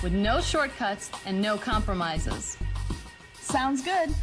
with no shortcuts and no compromises. Sounds good.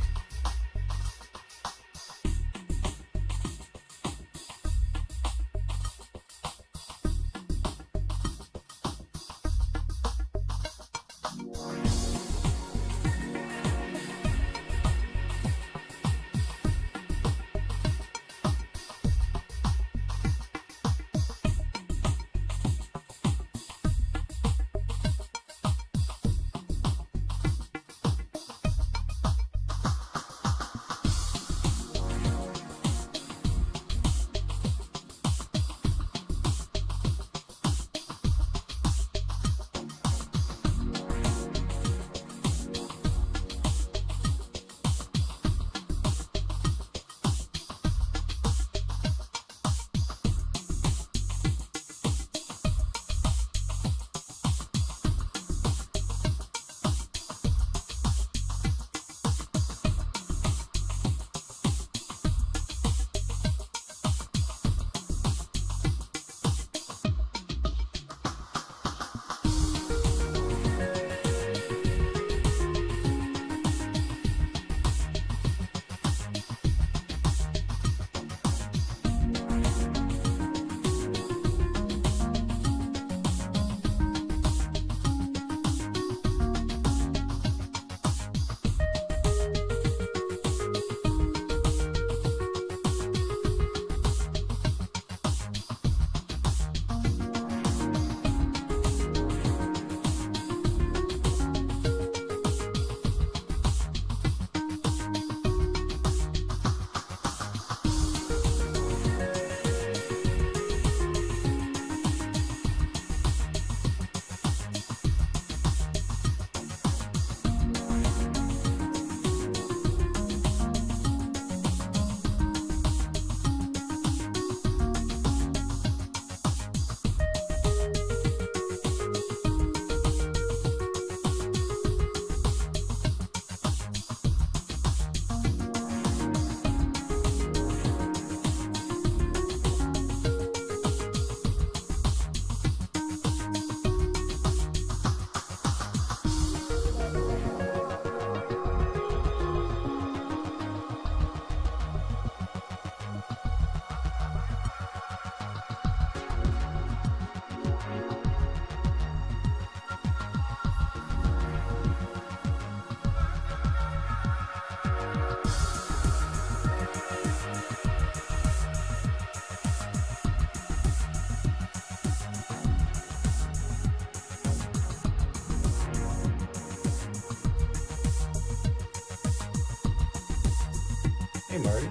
Hey, Marty.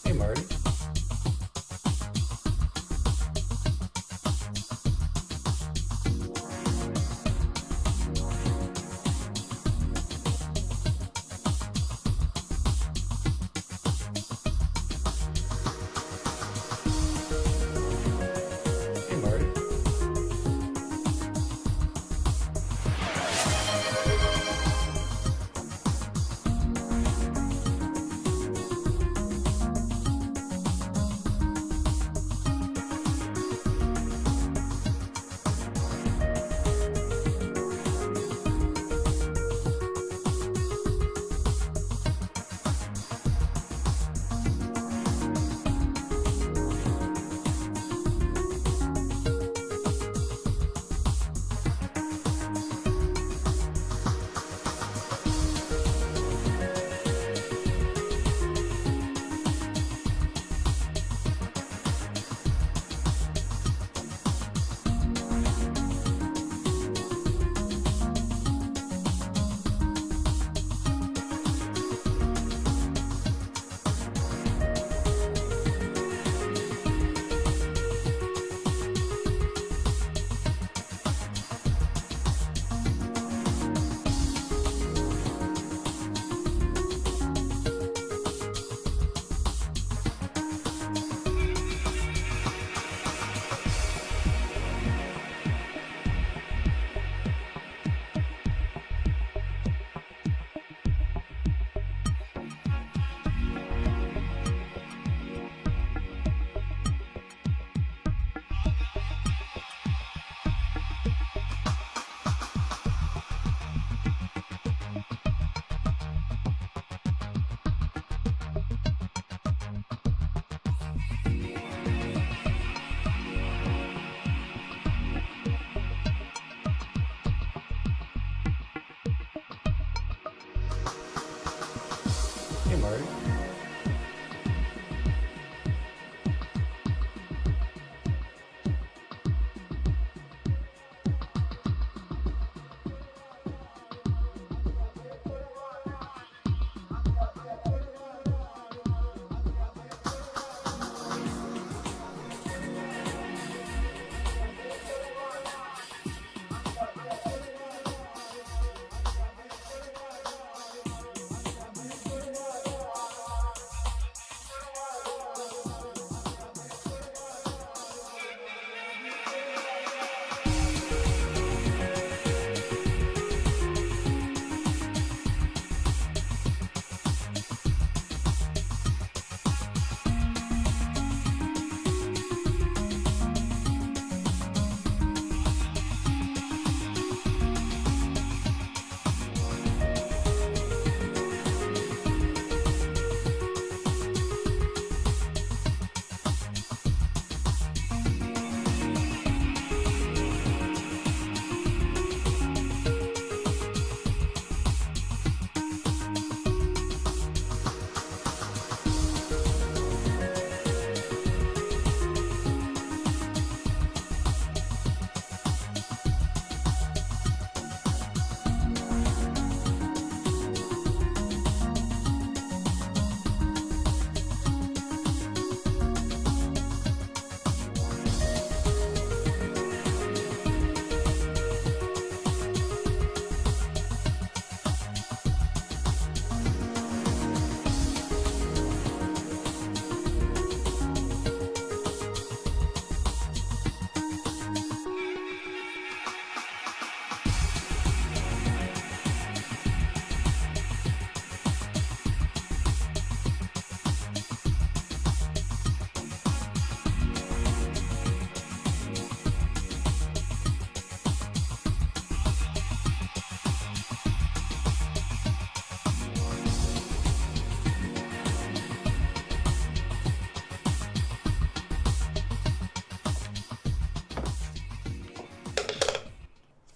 Hey, Marty. Hey, Marty.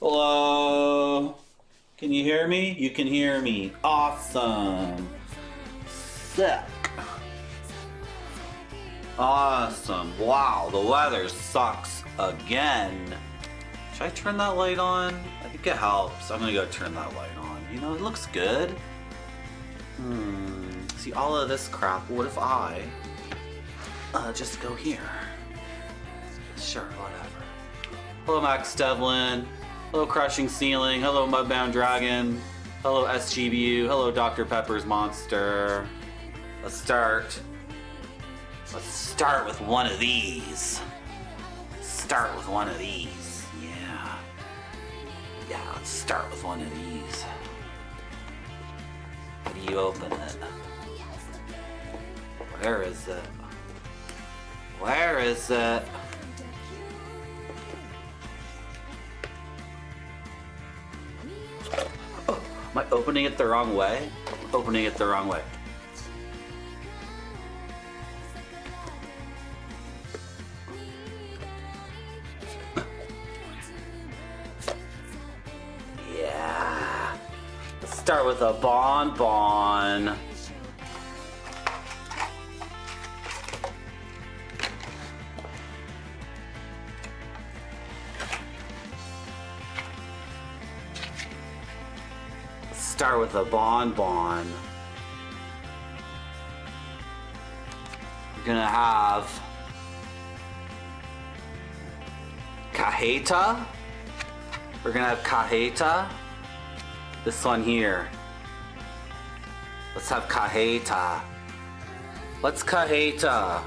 Hello? Can you hear me? You can hear me. Awesome. Sick. Awesome. Wow, the weather sucks again. Should I turn that light on? I think it helps. I'm gonna go turn that light on. You know, it looks good. See all of this crap. What if I just go here? Sure, whatever. Hello, Max Devlin. Hello, Crushing Ceiling. Hello, Mudbound Dragon. Hello, SGBU. Hello, Dr. Pepper's Monster. Let's start. Let's start with one of these. Start with one of these. Yeah. Yeah, let's start with one of these. How do you open it? Where is it? Where is it? Oh, am I opening it the wrong way? Opening it the wrong way. Yeah. Let's start with a bonbon. Start with a bonbon. We're gonna have cajeta. We're gonna have cajeta. This one here. Let's have cajeta. What's cajeta?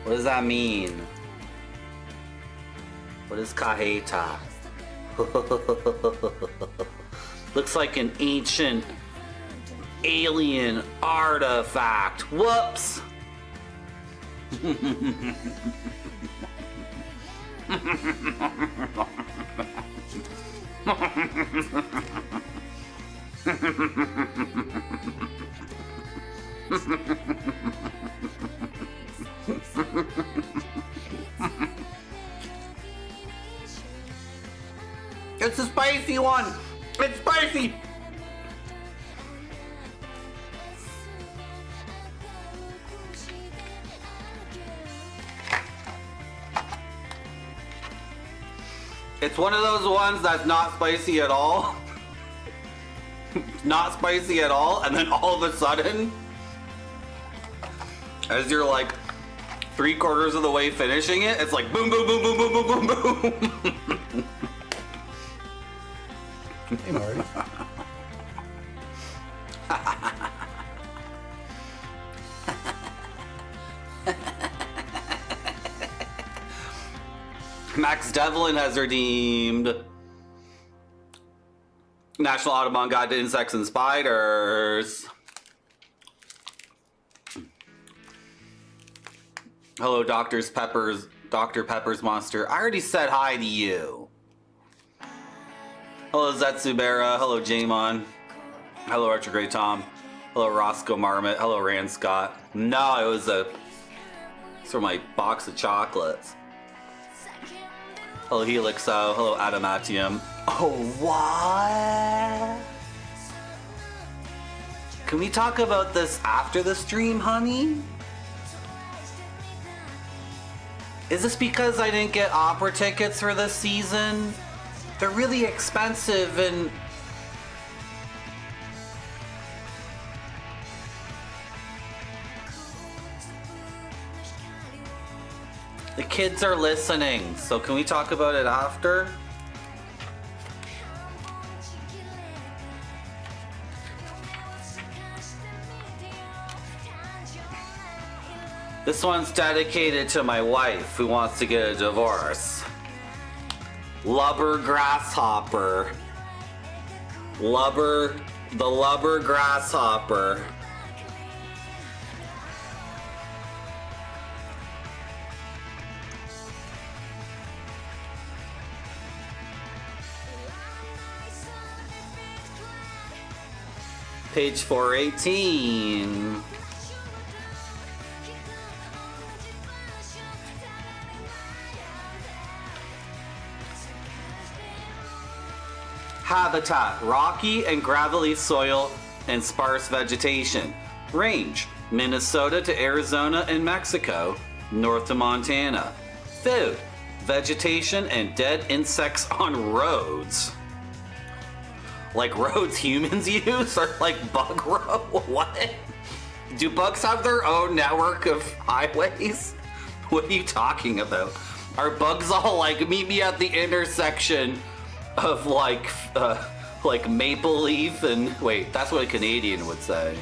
What does that mean? What is cajeta? Looks like an ancient alien artifact. Whoops! It's a spicy one! It's spicy! It's one of those ones that's not spicy at all. Not spicy at all, and then all of a sudden, as you're like 3/4 of the way finishing it, it's like boom, boom, boom, boom, boom, boom, boom, boom. Hey, Marty. Max Devlin has redeemed National Audubon Guide to Insects and Spiders. Hello, Dr. Pepper's Monster. I already said hi to you. Hello, Zetsubera. Hello, Jamon. Hello, Retrograde Tom. Hello, Roscoe Marmot. Hello, Rand Scott. No, it was for my box of chocolates. Hello, Helixo. Hello, Adamantium. Oh, what? Can we talk about this after the stream, honey? Is this because I didn't get opera tickets for this season? They're really expensive and... The kids are listening, so can we talk about it after? This one's dedicated to my wife who wants to get a divorce. Lubber grasshopper. The lubber grasshopper. Page 418. Habitat, rocky and gravelly soil and sparse vegetation. Range, Minnesota to Arizona and Mexico, north to Montana. Food, vegetation and dead insects on roads. Like roads humans use, or like bug road? What? Do bugs have their own network of highways? What are you talking about? Are bugs all like, meet me at the intersection of like maple leaf and, wait, that's what a Canadian would say.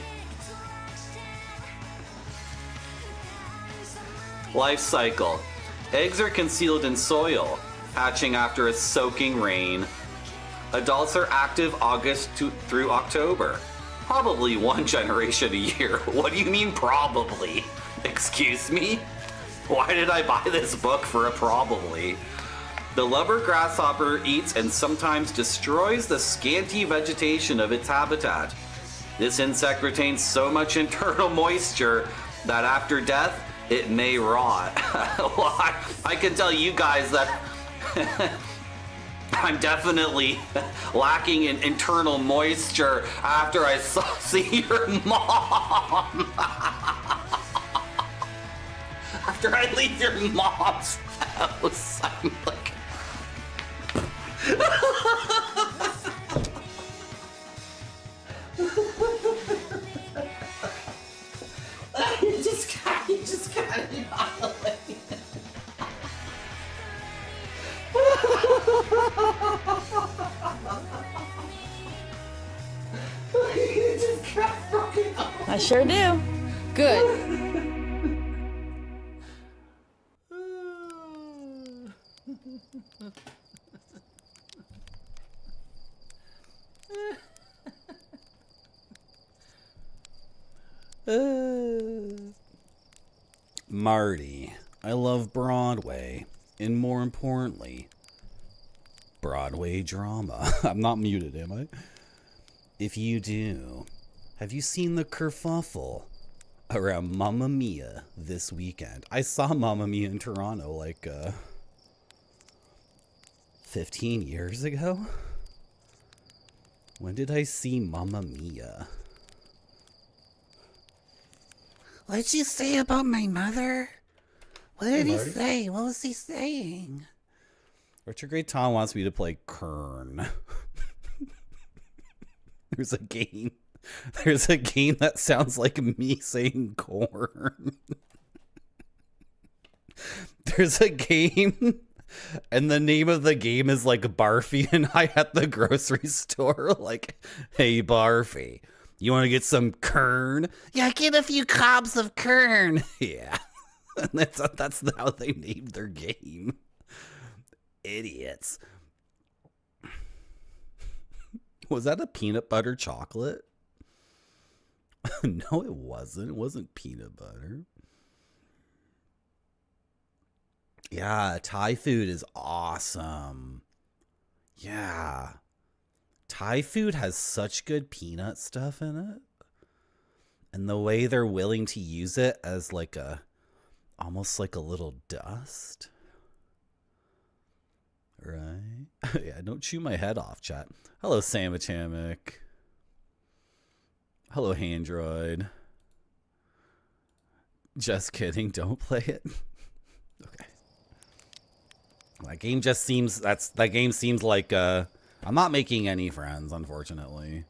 Life cycle. Eggs are concealed in soil, hatching after a soaking rain. Adults are active August through October. Probably one generation a year. What do you mean probably? Excuse me? Why did I buy this book for a probably? The lubber grasshopper eats and sometimes destroys the scanty vegetation of its habitat. This insect retains so much internal moisture that after death, it may rot. Well, I can tell you guys that I'm definitely lacking in internal moisture after I see your mom. After I leave your mom's house, I'm like... You just got it out of the way. I sure do. Good. Marty, I love Broadway, and more importantly, Broadway drama. I'm not muted, am I? If you do, have you seen the kerfuffle around Mamma Mia this weekend? I saw Mamma Mia in Toronto like 15 years ago. When did I see Mamma Mia? What did you say about my mother? What did he say? What was he saying? Retrograde Tom wants me to play Kern. There's a game that sounds like me saying corn. There's a game, and the name of the game is like Barfy and I at the grocery store. Like, hey, Barfy, you want to get some Kern? Yeah, get a few cobs of Kern. Yeah, that's how they named their game. Idiots. Was that a peanut butter chocolate? No, it wasn't. It wasn't peanut butter. Yeah, Thai food is awesome. Yeah. Thai food has such good peanut stuff in it. And the way they're willing to use it as like almost like a little dust. Right? Yeah, don't chew my head off, chat. Hello, Samachamic. Hello, Handroid. Just kidding, don't play it. Okay. That game just seems that game seems like I'm not making any friends, unfortunately.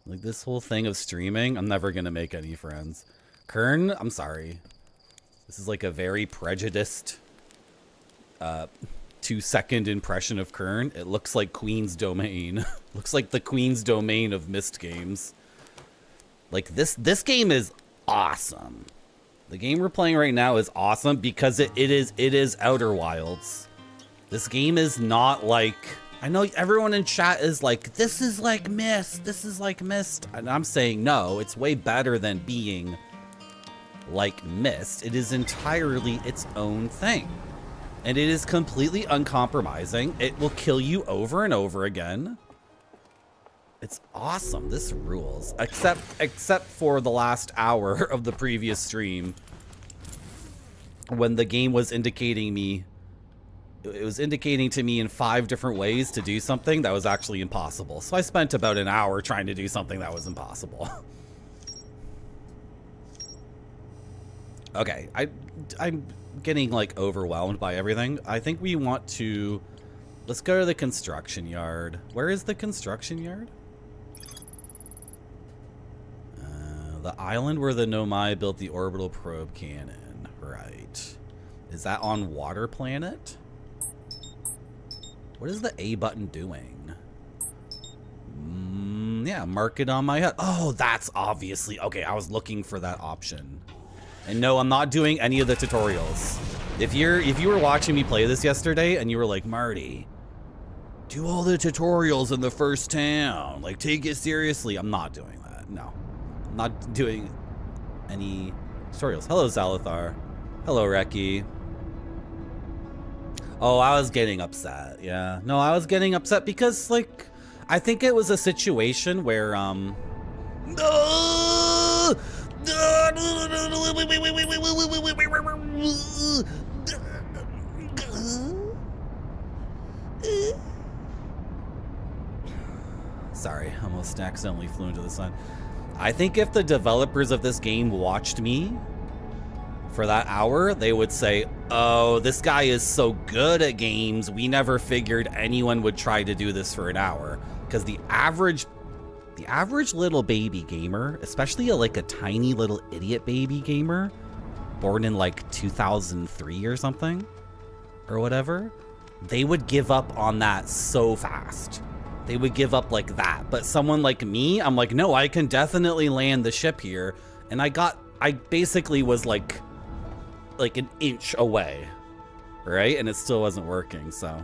Like this whole thing of streaming, I'm never gonna make any friends. Kern, I'm sorry. This is like a very prejudiced 2-second impression of Kern. It looks like Queen's Domain. Looks like the Queen's Domain of Myst games. Like this game is awesome. The game we're playing right now is awesome because it is Outer Wilds. This game is not like, I know everyone in chat is like, this is like Myst, this is like Myst. And I'm saying no, it's way better than being like Myst. It is entirely its own thing. And it is completely uncompromising. It will kill you over and over again. It's awesome. This rules. Except for the last hour of the previous stream, when the game was indicating me it was indicating to me in 5 different ways to do something that was actually impossible. So I spent about an hour trying to do something that was impossible. Okay, I'm getting like overwhelmed by everything. I think we want to, let's go to the construction yard. Where is the construction yard? The island where the Nomai built the orbital probe cannon. Right. Is that on Water Planet? What is the A button doing? Yeah, mark it on my HUD. Oh, that's obviously... Okay, I was looking for that option. And no, I'm not doing any of the tutorials. If you were watching me play this yesterday and you were like, Marty, do all the tutorials in the first town. Like, take it seriously. I'm not doing that. No. I'm not doing any tutorials. Hello, Zalathar. Hello, Reki. Oh, I was getting upset. Yeah. No, I was getting upset because, like, I think it was a situation where, sorry, almost accidentally flew into the sun. I think if the developers of this game watched me for that hour, they would say, oh, this guy is so good at games, we never figured anyone would try to do this for an hour. Because the average little baby gamer, especially like a tiny little idiot baby gamer, born in like 2003 or something, or whatever, they would give up on that so fast. They would give up like that. But someone like me, I'm like, no, I can definitely land the ship here. And I basically was like an inch away, right? And it still wasn't working. So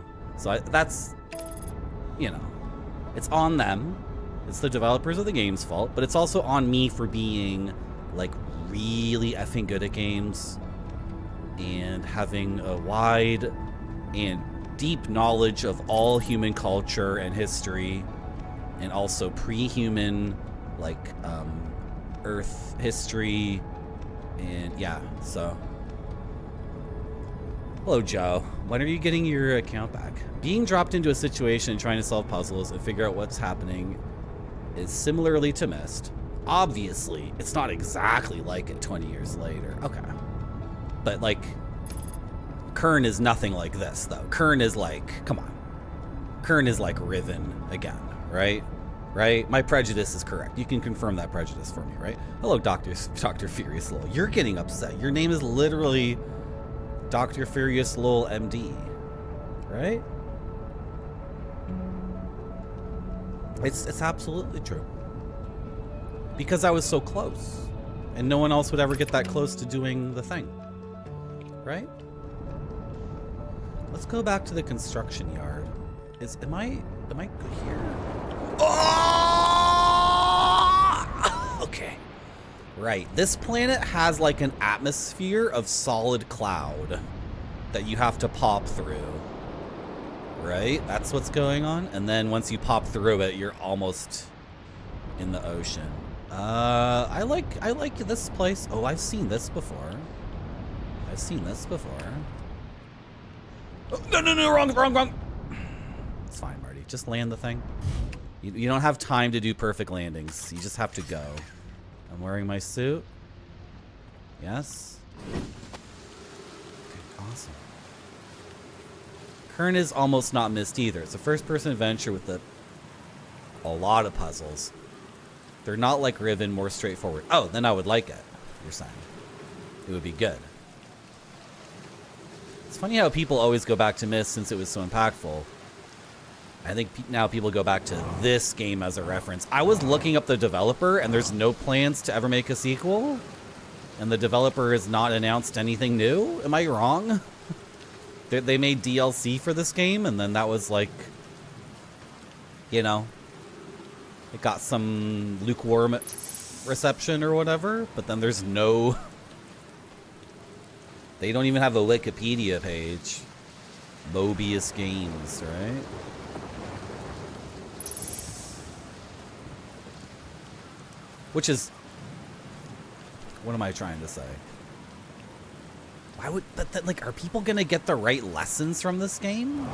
that's, you know, it's on them. It's the developers of the game's fault, but it's also on me for being like really effing good at games and having a wide and deep knowledge of all human culture and history, and also pre-human like Earth history, and yeah. So hello, Joe. When are you getting your account back? Being dropped into a situation trying to solve puzzles and figure out what's happening is similarly to Myst. Obviously, it's not exactly like it 20 years later. Okay. But like, Kern is nothing like this, though. Kern is like, come on. Kern is like Riven again, right? Right? My prejudice is correct. You can confirm that prejudice for me, right? Hello, Dr. Furious Lowell. You're getting upset. Your name is literally Dr. Furious Lowell, MD, right? It's absolutely true. Because I was so close. And no one else would ever get that close to doing the thing. Right? Let's go back to the construction yard. Am I good here? Oh! Okay. Right. This planet has like an atmosphere of solid cloud that you have to pop through. Right? That's what's going on. And then once you pop through it, you're almost in the ocean. I like this place. Oh, I've seen this before. Oh, no, wrong. It's fine, Marty. Just land the thing. You don't have time to do perfect landings. You just have to go. I'm wearing my suit. Yes. Okay, awesome. Kern is almost not Myst either. It's a first-person adventure with a lot of puzzles. They're not like Riven, more straightforward. Oh, then I would like it, you're saying. It would be good. It's funny how people always go back to Myst since it was so impactful. I think now people go back to this game as a reference. I was looking up the developer, and there's no plans to ever make a sequel. And the developer has not announced anything new. Am I wrong? They made DLC for this game, and then that was like, you know, it got some lukewarm reception or whatever, but then there's no... They don't even have a Wikipedia page. Mobius Games, right? Which is... What am I trying to say? Why would, but like, are people gonna get the right lessons from this game?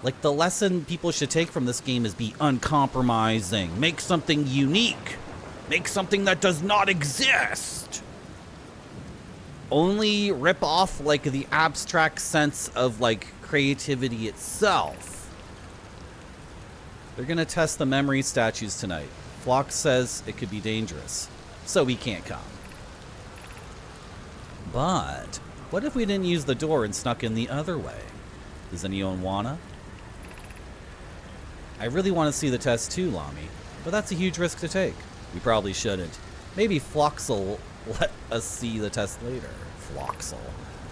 Like, the lesson people should take from this game is be uncompromising. Make something unique. Make something that does not exist. Only rip off, like, the abstract sense of, like, creativity itself. They're gonna test the memory statues tonight. Flock says it could be dangerous, so we can't come. But what if we didn't use the door and snuck in the other way? Does anyone wanna? I really want to see the test too, Lami, but that's a huge risk to take. We probably shouldn't. Maybe Floxel let us see the test later. Floxel.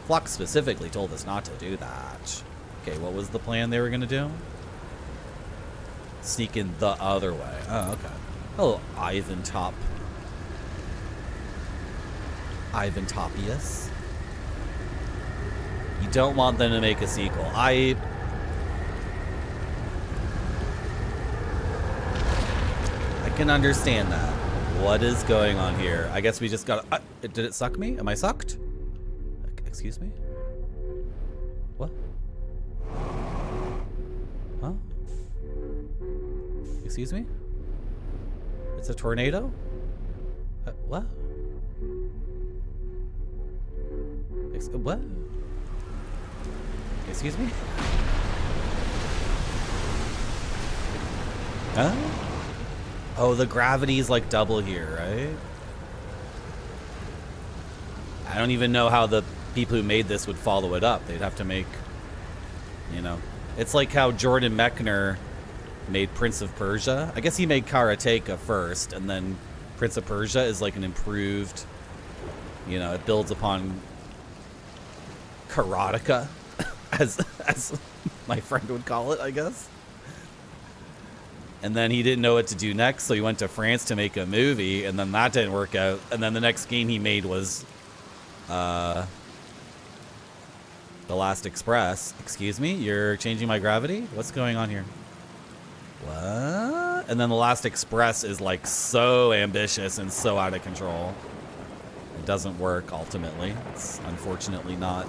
Flox specifically told us not to do that. Okay, what was the plan they were gonna do? Sneak in the other way. Oh, okay. Oh, Ivan Topius. You don't want them to make a sequel. I can understand that. What is going on here? I guess we just got. Did it suck me? Am I sucked? Excuse me? What? Huh? Excuse me? It's a tornado? What? What? Excuse me? Huh? Oh, the gravity's like double here, right? I don't even know how the people who made this would follow it up. They'd have to make, you know. It's like how Jordan Mechner made Prince of Persia. I guess he made Karateka first, and then Prince of Persia is like an improved, you know, it builds upon Karateka, as my friend would call it, I guess. And then he didn't know what to do next, so he went to France to make a movie, and then that didn't work out. And then the next game he made was The Last Express. Excuse me? You're changing my gravity? What's going on here? What? And then The Last Express is like so ambitious and so out of control. It doesn't work ultimately. It's unfortunately not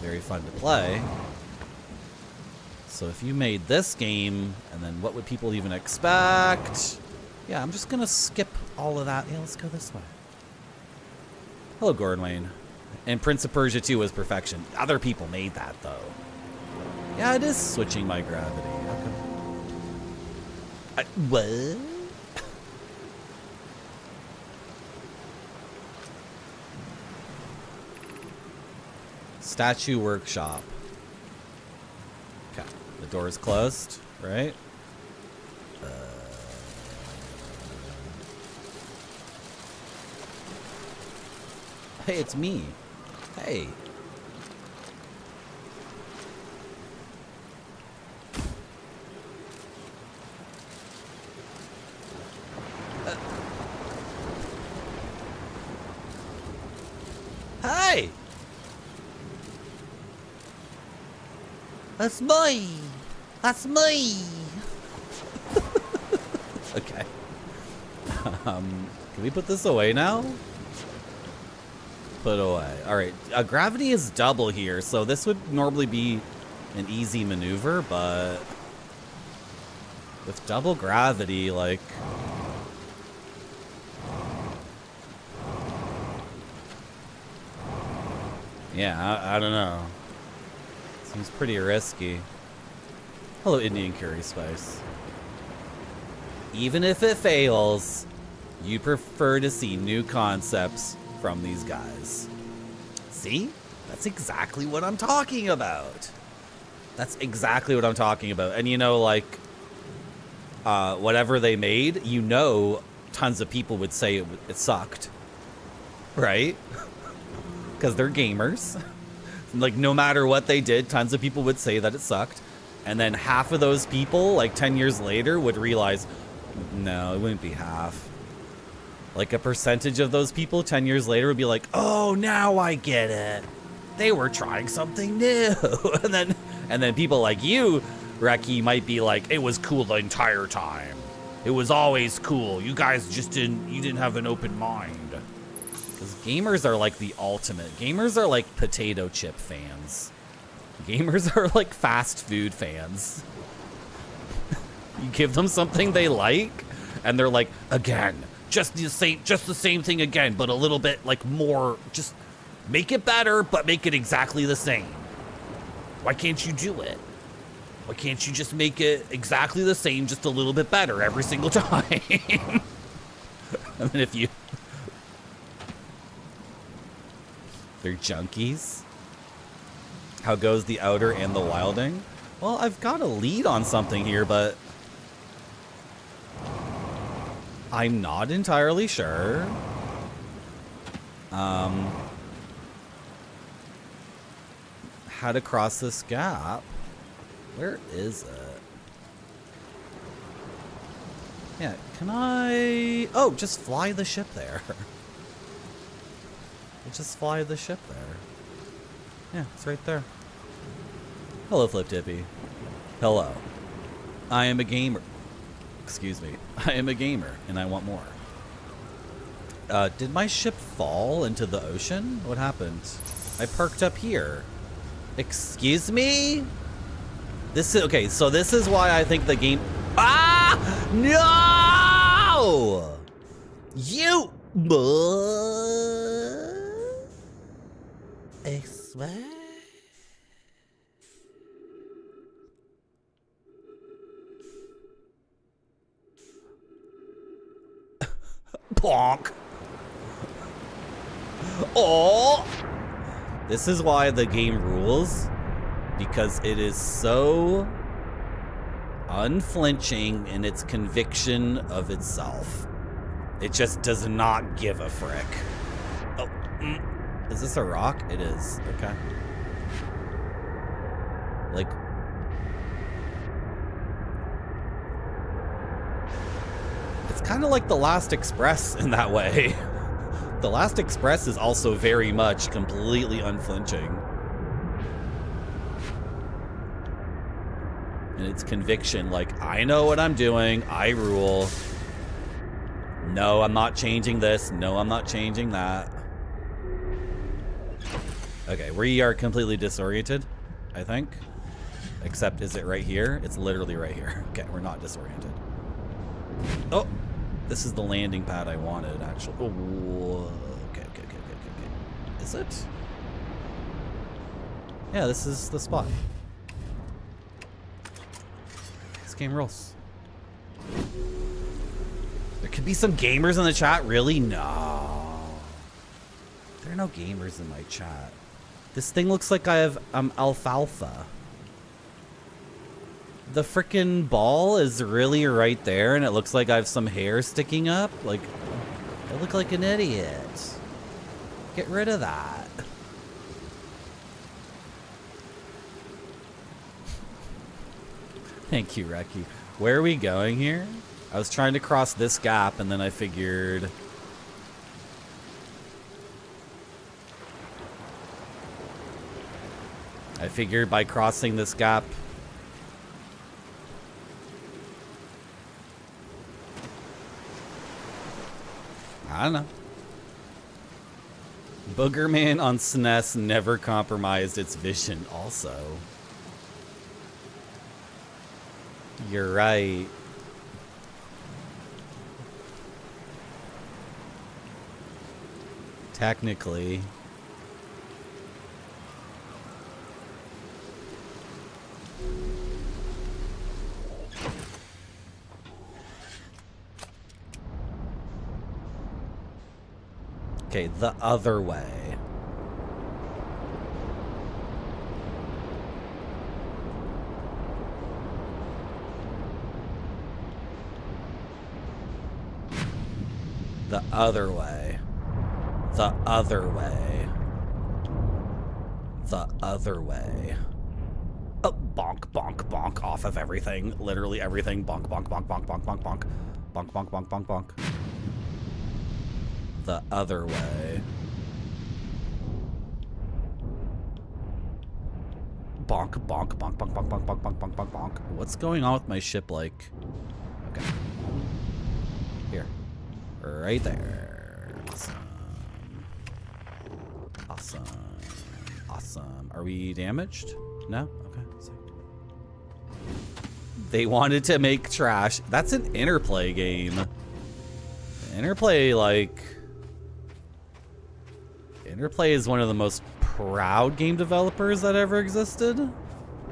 very fun to play. So if you made this game, and then what would people even expect? Yeah, I'm just gonna skip all of that. Yeah, let's go this way. Hello, Gordon Wayne. And Prince of Persia 2 was perfection. Other people made that, though. Yeah, it is switching my gravity. Okay. What? Statue workshop. Okay. The door is closed, right? Hey, it's me. Hey. Hey! That's me! That's me! Okay. Can we put this away now? Put away. Alright, gravity is double here, so this would normally be an easy maneuver, but with double gravity, like... Yeah, I don't know. Seems pretty risky. Hello, Indian curry spice. Even if it fails, you prefer to see new concepts from these guys. See? That's exactly what I'm talking about. That's exactly what I'm talking about. And you know, like, whatever they made, you know, tons of people would say it sucked. Right? Because they're gamers. Like, no matter what they did, tons of people would say that it sucked. And then half of those people, like 10 years later, would realize, no, it wouldn't be half. Like, a percentage of those people 10 years later would be like, oh, now I get it. They were trying something new. and then people like you, Reki, might be like, it was cool the entire time. It was always cool. You guys just didn't have an open mind. Because gamers are like the ultimate. Gamers are like potato chip fans. Gamers are like fast food fans. You give them something they like, and they're like, again, just the same thing again, but a little bit like more. Just make it better, but make it exactly the same. Why can't you do it? Why can't you just make it exactly the same, just a little bit better every single time? I mean, if you... They're junkies. How goes the outer and the wilding? Well, I've got a lead on something here, but... I'm not entirely sure. How to cross this gap? Where is it? Yeah, can I... Oh, just fly the ship there. Just fly the ship there. Yeah, it's right there. Hello, Flip Tippy. Hello. I am a gamer. Excuse me. I am a gamer, and I want more. Did my ship fall into the ocean? What happened? I perked up here. Excuse me? This is... Okay, so this is why I think the game... Ah! No! You... I swear... Bonk. Oh! This is why the game rules, because it is so unflinching in its conviction of itself. It just does not give a frick. Oh, is this a rock? It is. Okay. Like... It's kind of like The Last Express in that way. The Last Express is also very much completely unflinching. And its conviction, like, I know what I'm doing, I rule. No, I'm not changing this. No, I'm not changing that. Okay, we are completely disoriented, I think. Except, is it right here? It's literally right here. Okay, we're not disoriented. Oh, this is the landing pad I wanted, actually. Oh, okay. Is it? Yeah, this is the spot. This game rolls. There could be some gamers in the chat? Really? No. There are no gamers in my chat. This thing looks like I have alfalfa. The frickin' ball is really right there, and it looks like I have some hair sticking up. Like, I look like an idiot. Get rid of that. Thank you, Reki. Where are we going here? I was trying to cross this gap, and then I figured... by crossing this gap... I don't know. Boogerman on SNES never compromised its vision also. You're right. Technically. Okay, the other way. The other way. The other way. The other way. Oh, bonk, bonk, bonk off of everything. Literally everything. Bonk, bonk, bonk, bonk, bonk, bonk, bonk. Bonk, bonk, bonk, bonk, bonk. The other way. Bonk, bonk, bonk, bonk, bonk, bonk, bonk, bonk, bonk, bonk, bonk. What's going on with my ship, like? Okay. Here. Right there. Awesome. Awesome. Are we damaged? No? Okay. Sick. They wanted to make trash. That's an Interplay game. Interplay, like... Interplay is one of the most proud game developers that ever existed.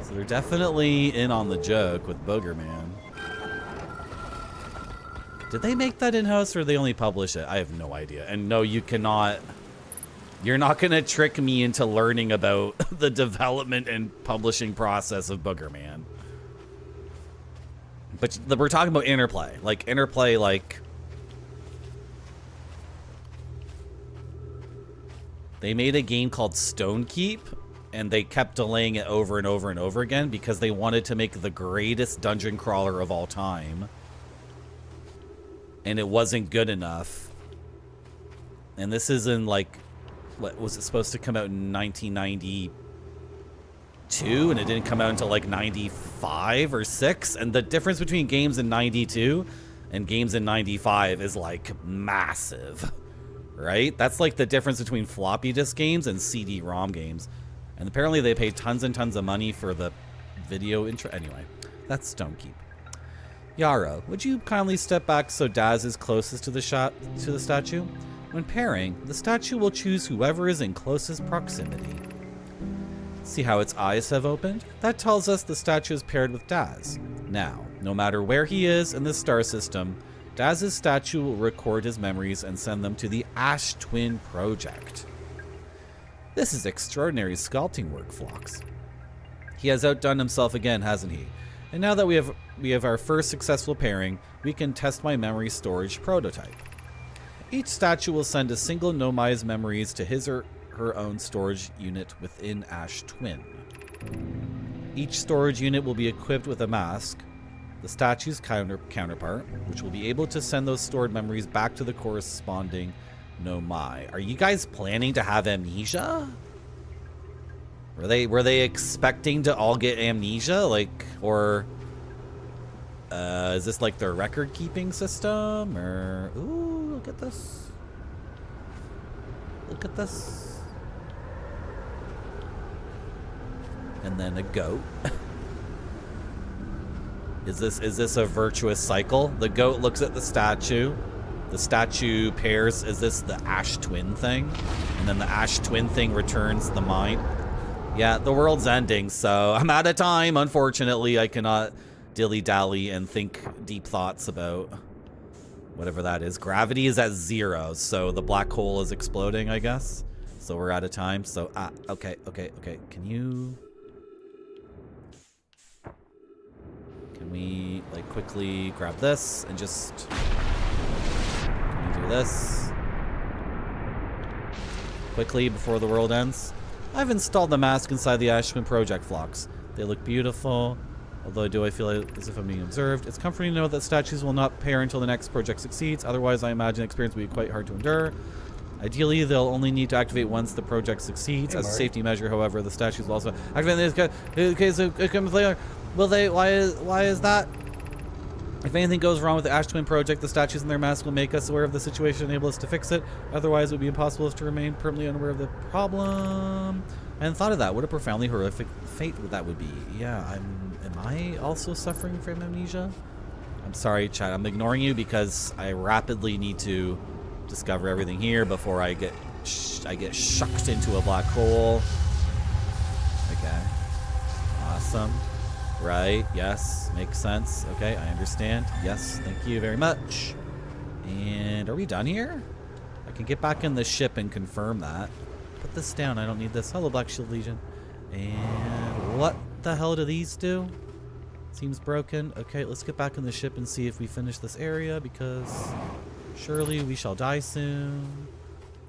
So they're definitely in on the joke with Boogerman. Did they make that in-house or did they only publish it? I have no idea. And no, you cannot... You're not going to trick me into learning about the development and publishing process of Boogerman. But we're talking about Interplay. Like, Interplay, like... They made a game called Stonekeep, and they kept delaying it over and over and over again because they wanted to make the greatest dungeon crawler of all time. And it wasn't good enough. And this is in, like, what was it supposed to come out in 1992? And it didn't come out until, like, 95 or 6. And the difference between games in 92 and games in 95 is, like, massive. Right? That's like the difference between floppy disk games and CD-ROM games. And apparently they paid tons and tons of money for the video intro. Anyway, that's Stonekeep. Yarrow, would you kindly step back so Daz is closest to the statue? When pairing, the statue will choose whoever is in closest proximity. See how its eyes have opened? That tells us the statue is paired with Daz. Now, no matter where he is in the star system, Daz's statue will record his memories and send them to the Ash Twin Project. This is extraordinary sculpting work, Phlox. He has outdone himself again, hasn't he? And now that we have our first successful pairing, we can test my memory storage prototype. Each statue will send a single Nomai's memories to his or her own storage unit within Ash Twin. Each storage unit will be equipped with a mask, the statue's counterpart, which will be able to send those stored memories back to the corresponding Nomai. Are you guys planning to have amnesia? Were they expecting to all get amnesia? Like, or is this like their record keeping system? Or ooh, look at this. Look at this. And then a goat. Is this a virtuous cycle? The goat looks at the statue pairs. Is this the Ash Twin thing? And then the Ash Twin thing returns the mind. Yeah, the world's ending, so I'm out of time. Unfortunately, I cannot dilly-dally and think deep thoughts about whatever that is. Gravity is at 0, so the black hole is exploding, I guess. So we're out of time. So, okay. Can we, like, quickly grab this and just... Can we do this? Quickly, before the world ends. I've installed the mask inside the Ash Twin Project, Phlox. They look beautiful, although do I feel as if I'm being observed. It's comforting to know that statues will not pair until the next project succeeds. Otherwise, I imagine the experience will be quite hard to endure. Ideally, they'll only need to activate once the project succeeds. As a safety measure, however, the statues will also activate this. Okay, so it comes later. Will they? Why is that? If anything goes wrong with the Ash Twin Project, the statues and their masks will make us aware of the situation and enable us to fix it. Otherwise, it would be impossible to remain permanently unaware of the problem. I hadn't thought of that. What a profoundly horrific fate that would be. Yeah, am I also suffering from amnesia? I'm sorry, chat. I'm ignoring you because I rapidly need to discover everything here before I get shucked into a black hole. Okay. Awesome. Right, yes, makes sense. Okay, I understand. Yes, thank you very much. And are we done here? I can get back in the ship and confirm that. Put this down, I don't need this. Hello, Black Shield Legion. And what the hell do these do? Seems broken. Okay, let's get back in the ship and see if we finish this area, because surely we shall die soon.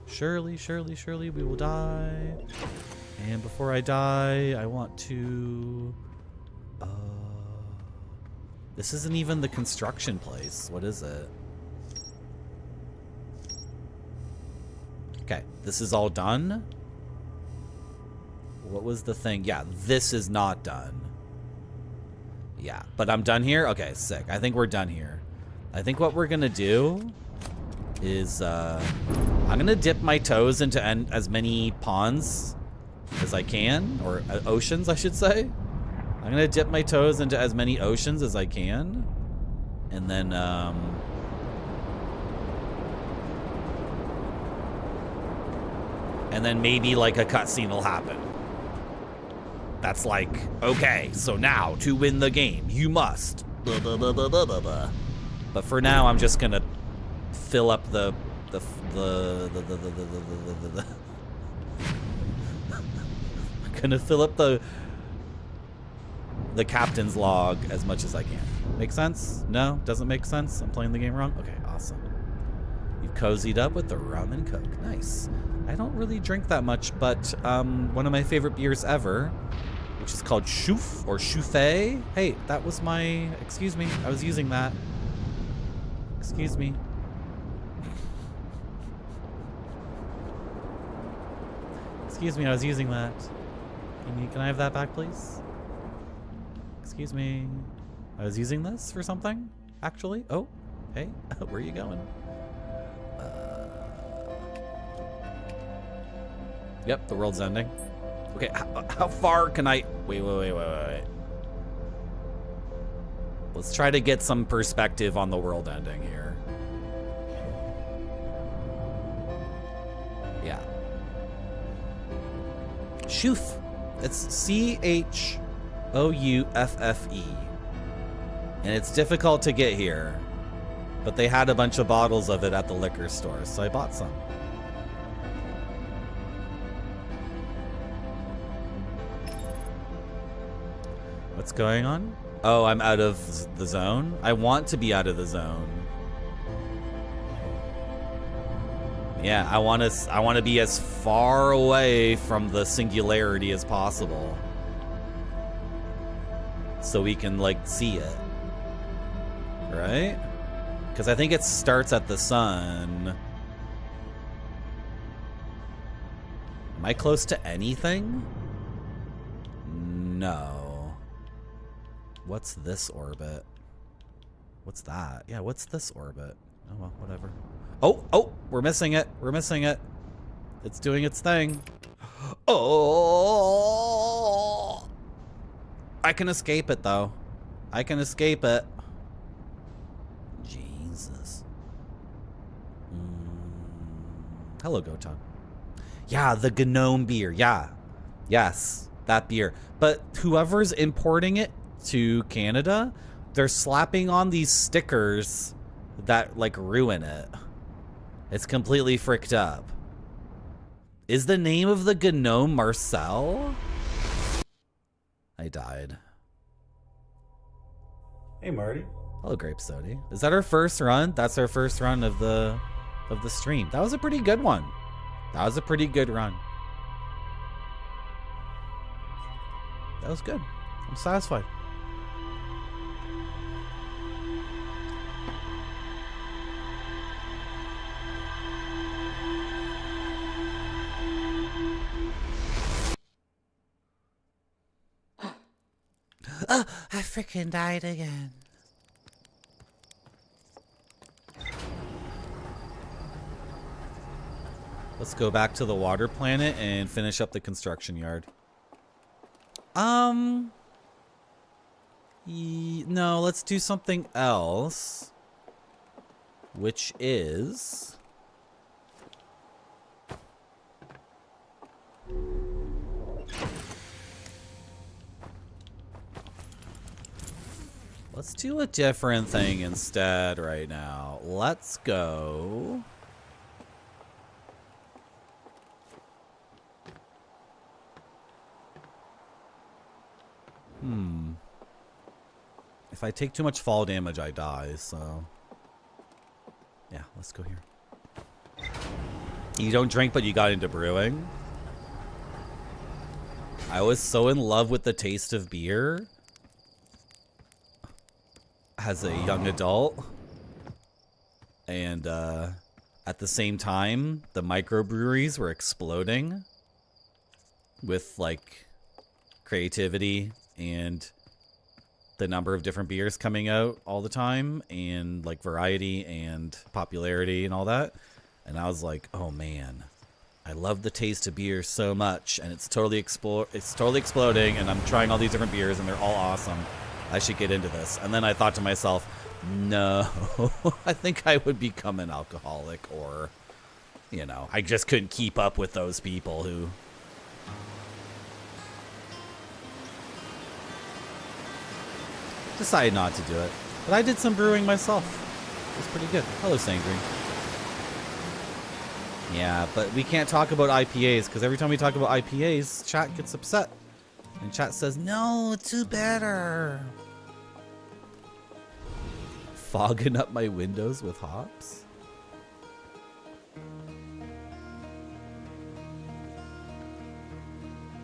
Surely we will die. And before I die, I want to... this isn't even the construction place. What is it? Okay, this is all done. What was the thing? Yeah, this is not done. Yeah, but I'm done here? Okay, sick. I think we're done here. I think what we're gonna do is, I'm gonna dip my toes into as many ponds as I can, or oceans, I should say. I'm gonna dip my toes into as many oceans as I can, and then maybe like a cutscene will happen. That's like, okay, so now to win the game, you must. Blah, blah, blah, blah, blah, blah, blah. But for now, I'm just gonna fill up the I'm gonna fill up the captain's log as much as I can. Make sense? No? Doesn't make sense? I'm playing the game wrong? Okay, awesome. You've cozied up with the rum and coke. Nice. I don't really drink that much, but one of my favorite beers ever, which is called Chouf or Chouffé. Hey, that was my... Excuse me. I was using that. Excuse me. Excuse me, I was using that. Can I have that back, please? Excuse me. I was using this for something, actually. Oh, hey, where are you going? Yep, the world's ending. Okay, how far can I... Wait. Let's try to get some perspective on the world ending here. Yeah. Chouf. It's CHOUFFE. And it's difficult to get here. But they had a bunch of bottles of it at the liquor store, so I bought some. What's going on? Oh, I'm out of the zone? I want to be out of the zone. Yeah, I want to be as far away from the singularity as possible. So we can, like, see it. Right? Because I think it starts at the sun. Am I close to anything? No. What's this orbit? What's that? Yeah, what's this orbit? Oh, well, whatever. Oh, we're missing it. We're missing it. It's doing its thing. Oh! I can escape it, though. I can escape it. Jesus. Hello, Gotan. Yeah, the Gnome beer. Yeah. Yes, that beer. But whoever's importing it to Canada, they're slapping on these stickers that, like, ruin it. It's completely fricked up. Is the name of the Gnome Marcel? I died. Hey, Marty. Hello, Grape Sody. Is that our first run? That's our first run of the stream. That was a pretty good one. That was a pretty good run. That was good. I'm satisfied. Oh, I freaking died again. Let's go back to the water planet and finish up the construction yard. No, let's do something else. Which is... Let's do a different thing instead right now. Let's go... If I take too much fall damage, I die, so... Yeah, let's go here. You don't drink, but you got into brewing? I was so in love with the taste of beer as a young adult. And at the same time, the microbreweries were exploding with, like, creativity and the number of different beers coming out all the time, and like variety and popularity and all that. And I was like, oh man, I love the taste of beer so much, and it's totally exploding, and I'm trying all these different beers, and they're all awesome. I should get into this. And then I thought to myself, no, I think I would become an alcoholic, or, you know, I just couldn't keep up with those people who... decided not to do it. But I did some brewing myself. It was pretty good. Hello, Sangry. Yeah, but we can't talk about IPAs, because every time we talk about IPAs, chat gets upset. And chat says, no, it's too better. Fogging up my windows with hops?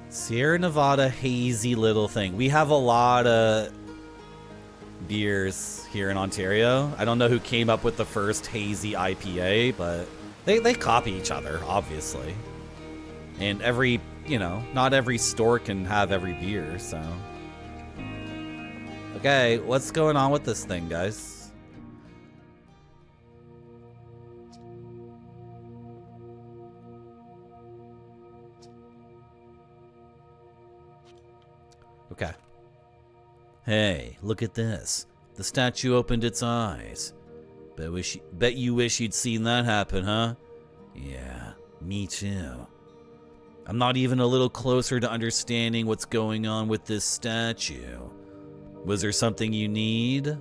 Sierra Nevada hazy little thing. We have a lot of beers here in Ontario. I don't know who came up with the first hazy IPA, but they copy each other, obviously. And every, you know, not every store can have every beer, so. Okay, what's going on with this thing, guys? Okay. Hey, look at this. The statue opened its eyes. Bet you wish you'd seen that happen, huh? Yeah, me too. I'm not even a little closer to understanding what's going on with this statue. Was there something you need?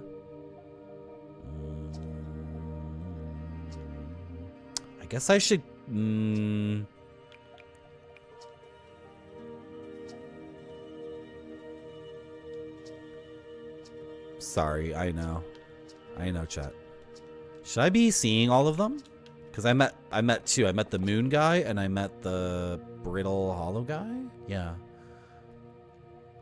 I guess I should... Sorry, I know, chat. Should I be seeing all of them? Because I met two. I met the moon guy and I met the brittle hollow guy. Yeah.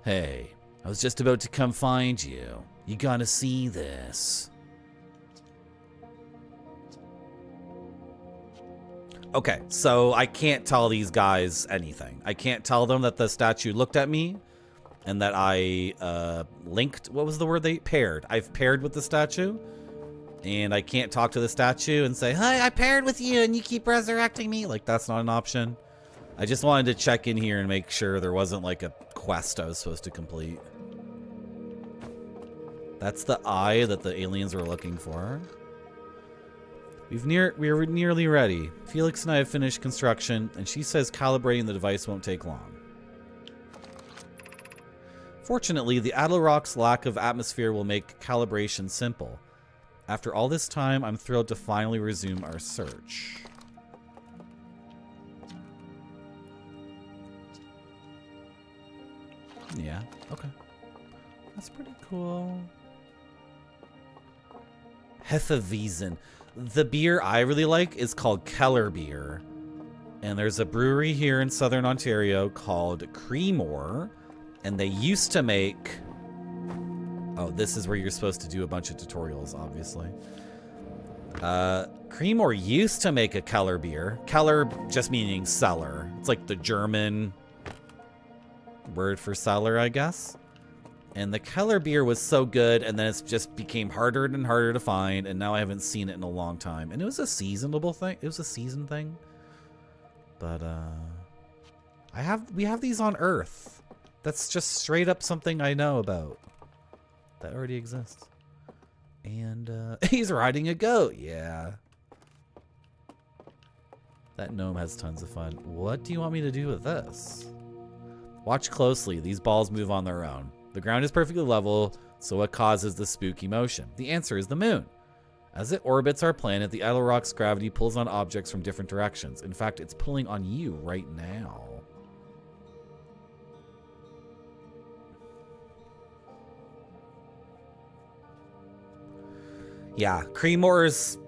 Hey, I was just about to come find you. You gotta see this. Okay, so I can't tell these guys anything. I can't tell them that the statue looked at me and that I linked, what was the word they paired? I've paired with the statue, and I can't talk to the statue and say, "Hi, I paired with you and you keep resurrecting me." Like, that's not an option. I just wanted to check in here and make sure there wasn't like a quest I was supposed to complete. That's the eye that the aliens were looking for. We're nearly ready. Felix and I have finished construction, and she says calibrating the device won't take long. Fortunately, the Adlerock's lack of atmosphere will make calibration simple. After all this time, I'm thrilled to finally resume our search. Yeah, okay. That's pretty cool. Hefeweizen. The beer I really like is called Keller beer. And there's a brewery here in southern Ontario called Creemore. And they used to make... Oh, this is where you're supposed to do a bunch of tutorials, obviously. Creemore used to make a Keller beer. Keller just meaning cellar. It's like the German word for cellar, I guess. And the Keller beer was so good, and then it just became harder and harder to find, and now I haven't seen it in a long time. And it was a seasonable thing. It was a season thing. But, we have these on Earth. That's just straight up something I know about. That already exists. And, he's riding a goat. Yeah. That gnome has tons of fun. What do you want me to do with this? Watch closely. These balls move on their own. The ground is perfectly level, so what causes the spooky motion? The answer is the moon. As it orbits our planet, the Adlerock's gravity pulls on objects from different directions. In fact, it's pulling on you right now. Yeah, Creemore's,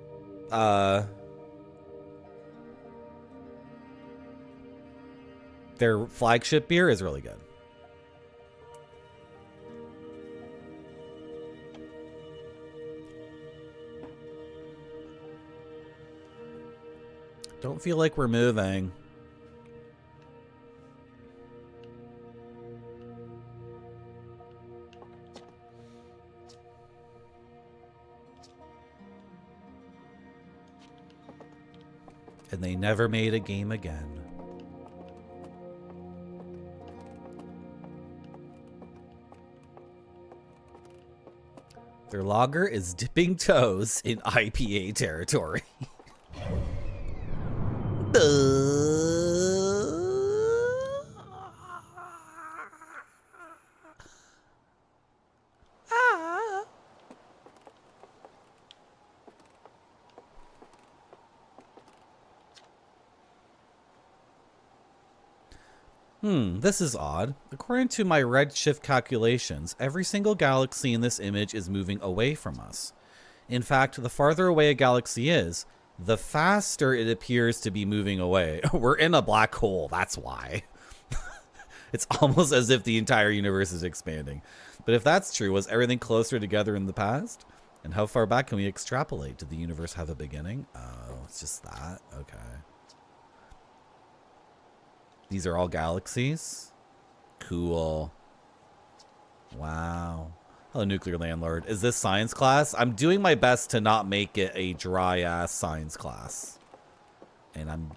their flagship beer is really good. Don't feel like we're moving. and they never made a game again. Their lager is dipping toes in IPA territory. This is odd. According to my redshift calculations, every single galaxy in this image is moving away from us. In fact, the farther away a galaxy is, the faster it appears to be moving away. We're in a black hole, that's why. It's almost as if the entire universe is expanding. But if that's true, was everything closer together in the past? And how far back can we extrapolate? Did the universe have a beginning? Oh, it's just that? Okay. These are all galaxies? Cool. Wow. Hello, Nuclear Landlord. Is this science class? I'm doing my best to not make it a dry-ass science class. And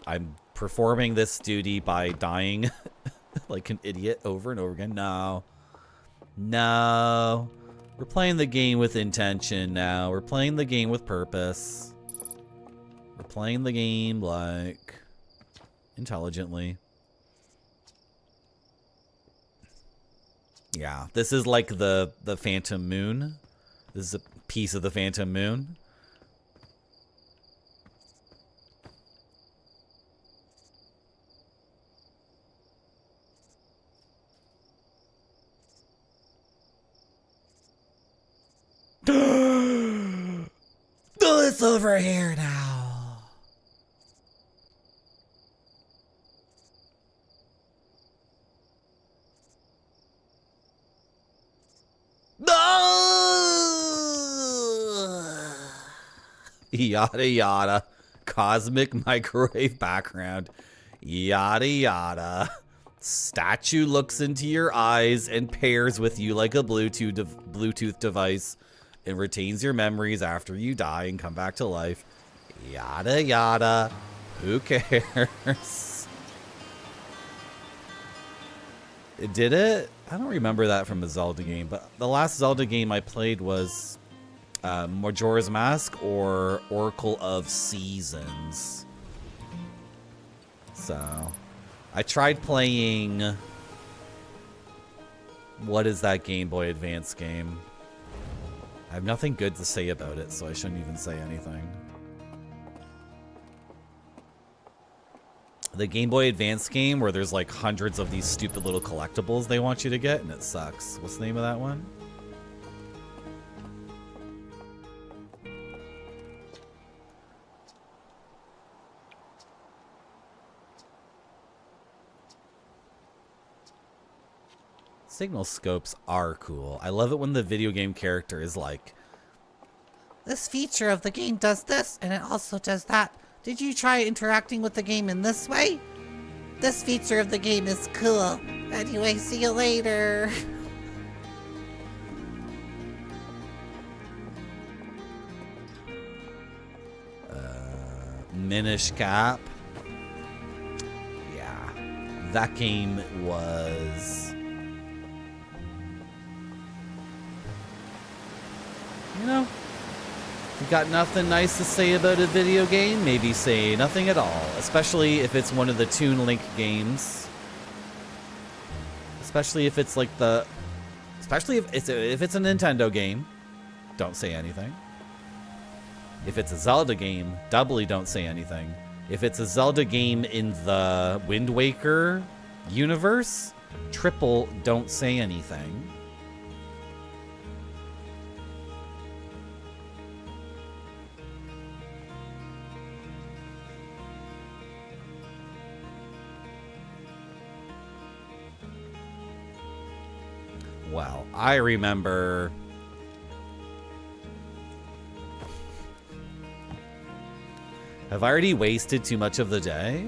I'm performing this duty by dying like an idiot over and over again. No. No. We're playing the game with intention now. We're playing the game with purpose. We're playing the game like intelligently. Yeah, this is like the Phantom Moon. This is a piece of the Phantom Moon. Oh, it's over here now. Yada yada. Cosmic microwave background. Yada yada. Statue looks into your eyes and pairs with you like a Bluetooth device and retains your memories after you die and come back to life. Yada yada. Who cares? It did it? I don't remember that from a Zelda game, but the last Zelda game I played was Majora's Mask or Oracle of Seasons. So, I tried playing... What is that Game Boy Advance game? I have nothing good to say about it, so I shouldn't even say anything. The Game Boy Advance game where there's like hundreds of these stupid little collectibles they want you to get, and it sucks. What's the name of that one? Signal scopes are cool. I love it when the video game character is like, this feature of the game does this, and it also does that. Did you try interacting with the game in this way? This feature of the game is cool. Anyway, see you later. Minish Cap. Yeah. That game was... You know, if you got nothing nice to say about a video game, maybe say nothing at all. Especially if it's one of the Toon Link games. Especially if it's like the... Especially if it's a Nintendo game, don't say anything. If it's a Zelda game, doubly don't say anything. If it's a Zelda game in the Wind Waker universe, triple don't say anything. Well, I remember... Have I already wasted too much of the day?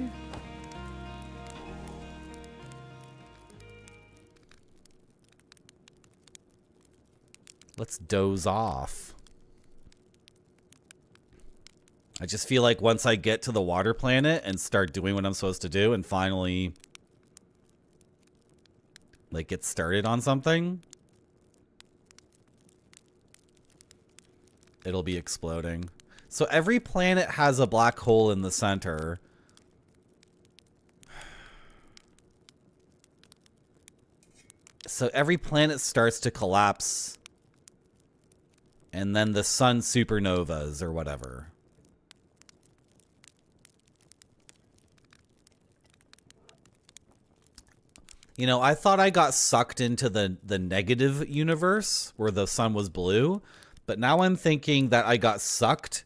Let's doze off. I just feel like once I get to the water planet and start doing what I'm supposed to do and finally like get started on something, it'll be exploding. So every planet has a black hole in the center. So every planet starts to collapse. And then the sun supernovas or whatever. You know, I thought I got sucked into the negative universe where the sun was blue. But now I'm thinking that I got sucked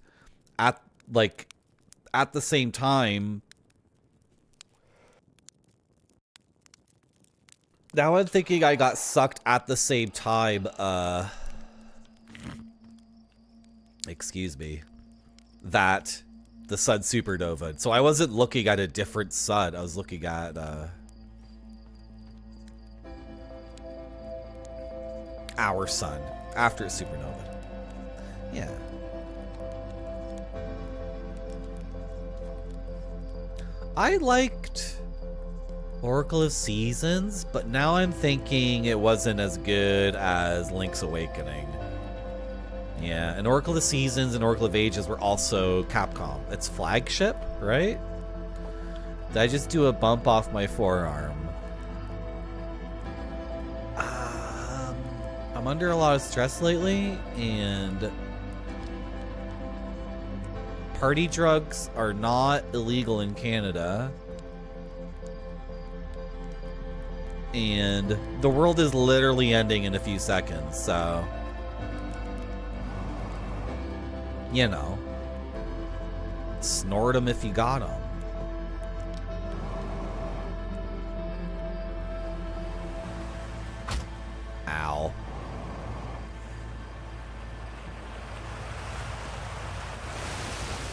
at the same time. Now I'm thinking I got sucked at the same time, excuse me, that the sun supernova. So I wasn't looking at a different sun. I was looking at, our sun after a supernova. Yeah. I liked Oracle of Seasons, but now I'm thinking it wasn't as good as Link's Awakening. Yeah, and Oracle of Seasons and Oracle of Ages were also Capcom. It's flagship, right? Did I just do a bump off my forearm? I'm under a lot of stress lately, and party drugs are not illegal in Canada. And the world is literally ending in a few seconds, so... You know. Snort them if you got them. Ow.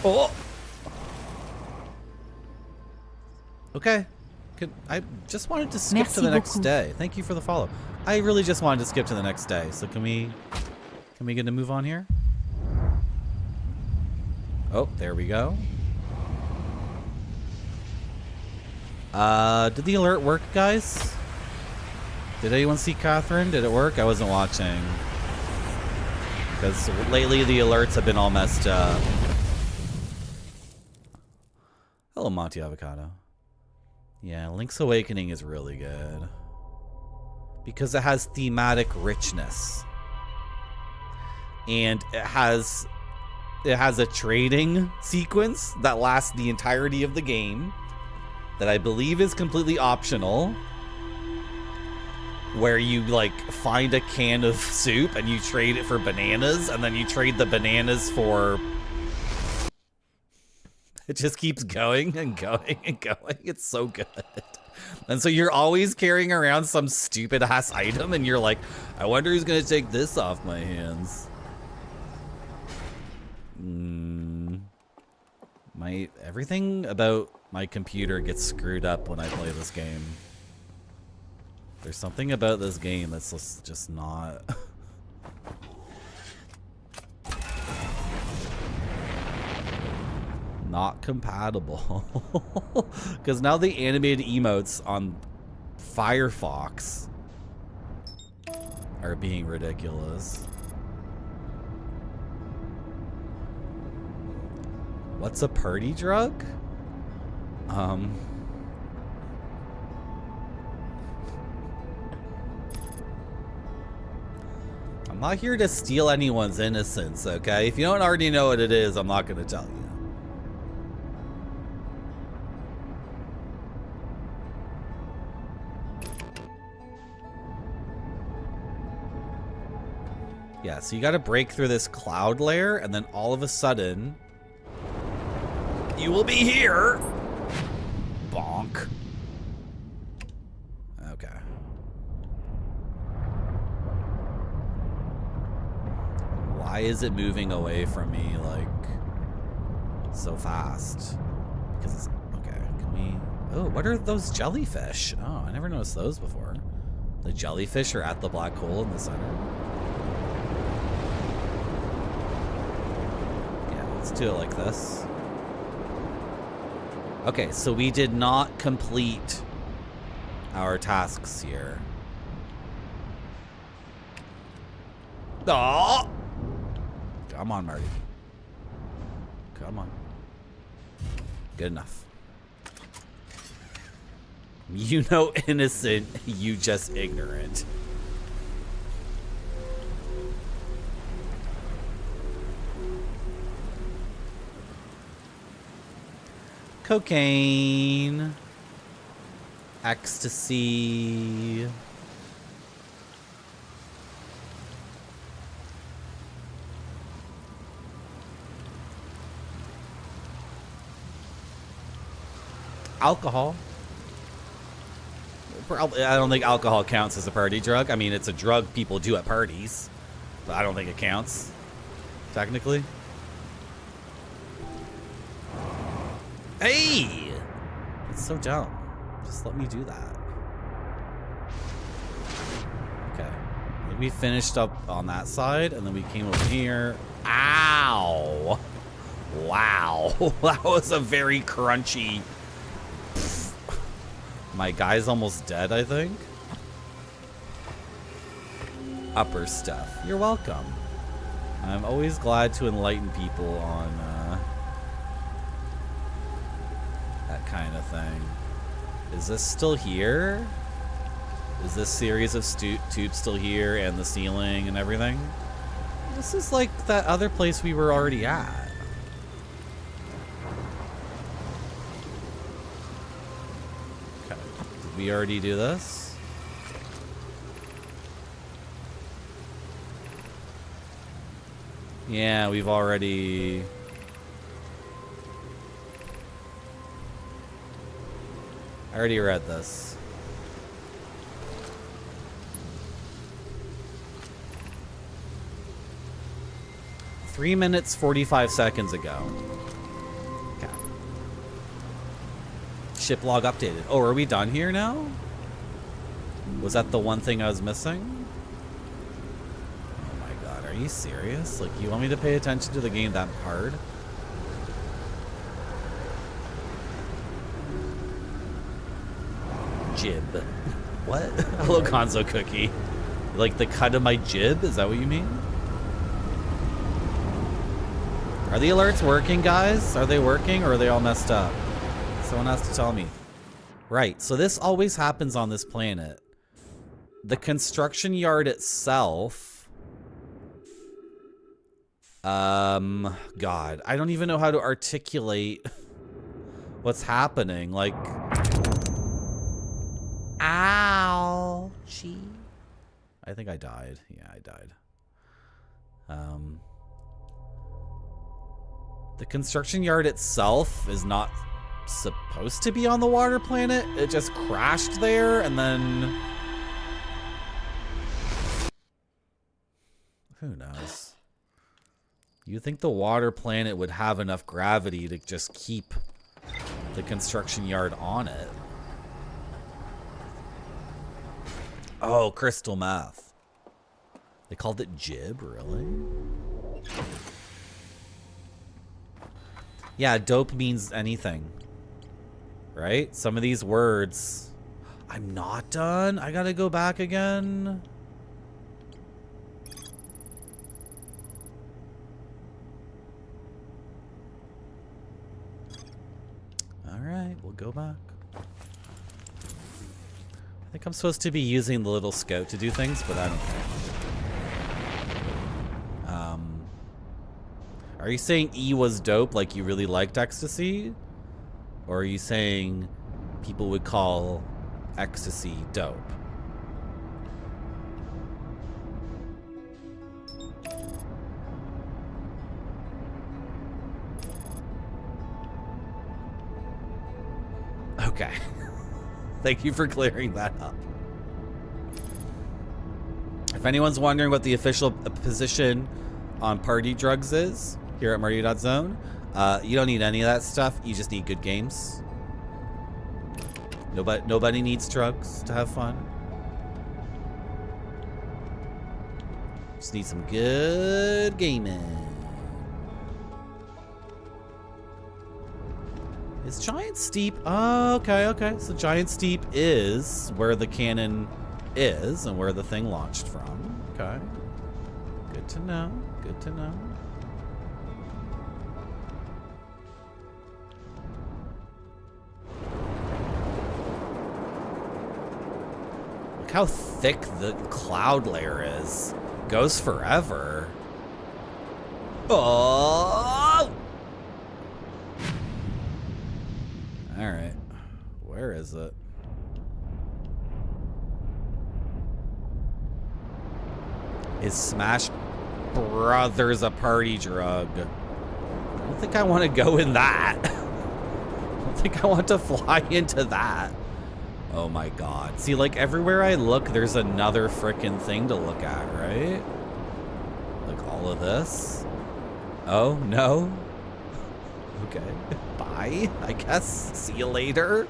Oh! Okay. I just wanted to skip to the next day. Thank you for the follow. I really just wanted to skip to the next day. So can we get a move on here? Oh, there we go. Did the alert work, guys? Did anyone see Catherine? Did it work? I wasn't watching. Because lately the alerts have been all messed up. Hello, Monty Avocado. Yeah, Link's Awakening is really good. Because it has thematic richness. And it has a trading sequence that lasts the entirety of the game. That I believe is completely optional. Where you, like, find a can of soup and you trade it for bananas. And then you trade the bananas for... It just keeps going and going and going. It's so good. And so you're always carrying around some stupid ass item and you're like, I wonder who's going to take this off my hands. Everything about my computer gets screwed up when I play this game. There's something about this game that's just not... not compatible. Because now the animated emotes on Firefox are being ridiculous. What's a party drug? I'm not here to steal anyone's innocence, okay? If you don't already know what it is, I'm not going to tell you. Yeah, so you gotta break through this cloud layer, and then all of a sudden, you will be here! Bonk. Okay. Why is it moving away from me, like, so fast? Because it's... Okay, can we... Oh, what are those jellyfish? Oh, I never noticed those before. The jellyfish are at the black hole in the center. Let's do it like this. Okay, so we did not complete our tasks here. Oh! Come on, Marty. Come on. Good enough. You know innocent, you just ignorant. Cocaine. Ecstasy. Alcohol. Probably, I don't think alcohol counts as a party drug. I mean, it's a drug people do at parties, but I don't think it counts, technically. Hey! It's so dumb. Just let me do that. Okay. I think we finished up on that side, and then we came over here. Ow! Wow. That was a very crunchy... My guy's almost dead, I think. Upper stuff. You're welcome. I'm always glad to enlighten people on that kind of thing. Is this still here? Is this series of tubes still here and the ceiling and everything? This is like that other place we were already at. We already do this? Yeah, we've already... I already read this. Three minutes, 45 seconds ago. Okay. Ship log updated. Oh, are we done here now? Was that the one thing I was missing? Oh my god, are you serious? Like, you want me to pay attention to the game that hard? Jib. What? Hello, Gonzo Cookie. Like the cut of my jib? Is that what you mean? Are the alerts working, guys? Are they working or are they all messed up? Someone has to tell me. Right, so this always happens on this planet. The construction yard itself... God, I don't even know how to articulate what's happening. Like... Ouchie. I think I died. Yeah, I died. The construction yard itself is not supposed to be on the water planet. It just crashed there and then... Who knows? You think the water planet would have enough gravity to just keep the construction yard on it? Oh, crystal meth. They called it jib, really? Yeah, dope means anything. Right? Some of these words... I'm not done? I gotta go back again? Alright, we'll go back. I think I'm supposed to be using the little scout to do things, but I don't care. Are you saying E was dope, like you really liked ecstasy? Or are you saying people would call ecstasy dope? Okay. Thank you for clearing that up. If anyone's wondering what the official position on party drugs is here at Mario.zone, you don't need any of that stuff. You just need good games. Nobody needs drugs to have fun. Just need some good gaming. Is Giant Steep? Oh, okay, okay. So Giant Steep is where the cannon is and where the thing launched from. Okay. Good to know. Good to know. Look how thick the cloud layer is. Goes forever. Oh! Alright. Where is it? Is Smash Brothers a party drug? I don't think I want to go in that. I don't think I want to fly into that. Oh my god. See, like, everywhere I look, there's another frickin' thing to look at, right? Like, all of this. Oh, no. Okay. Bye, I guess. See you later.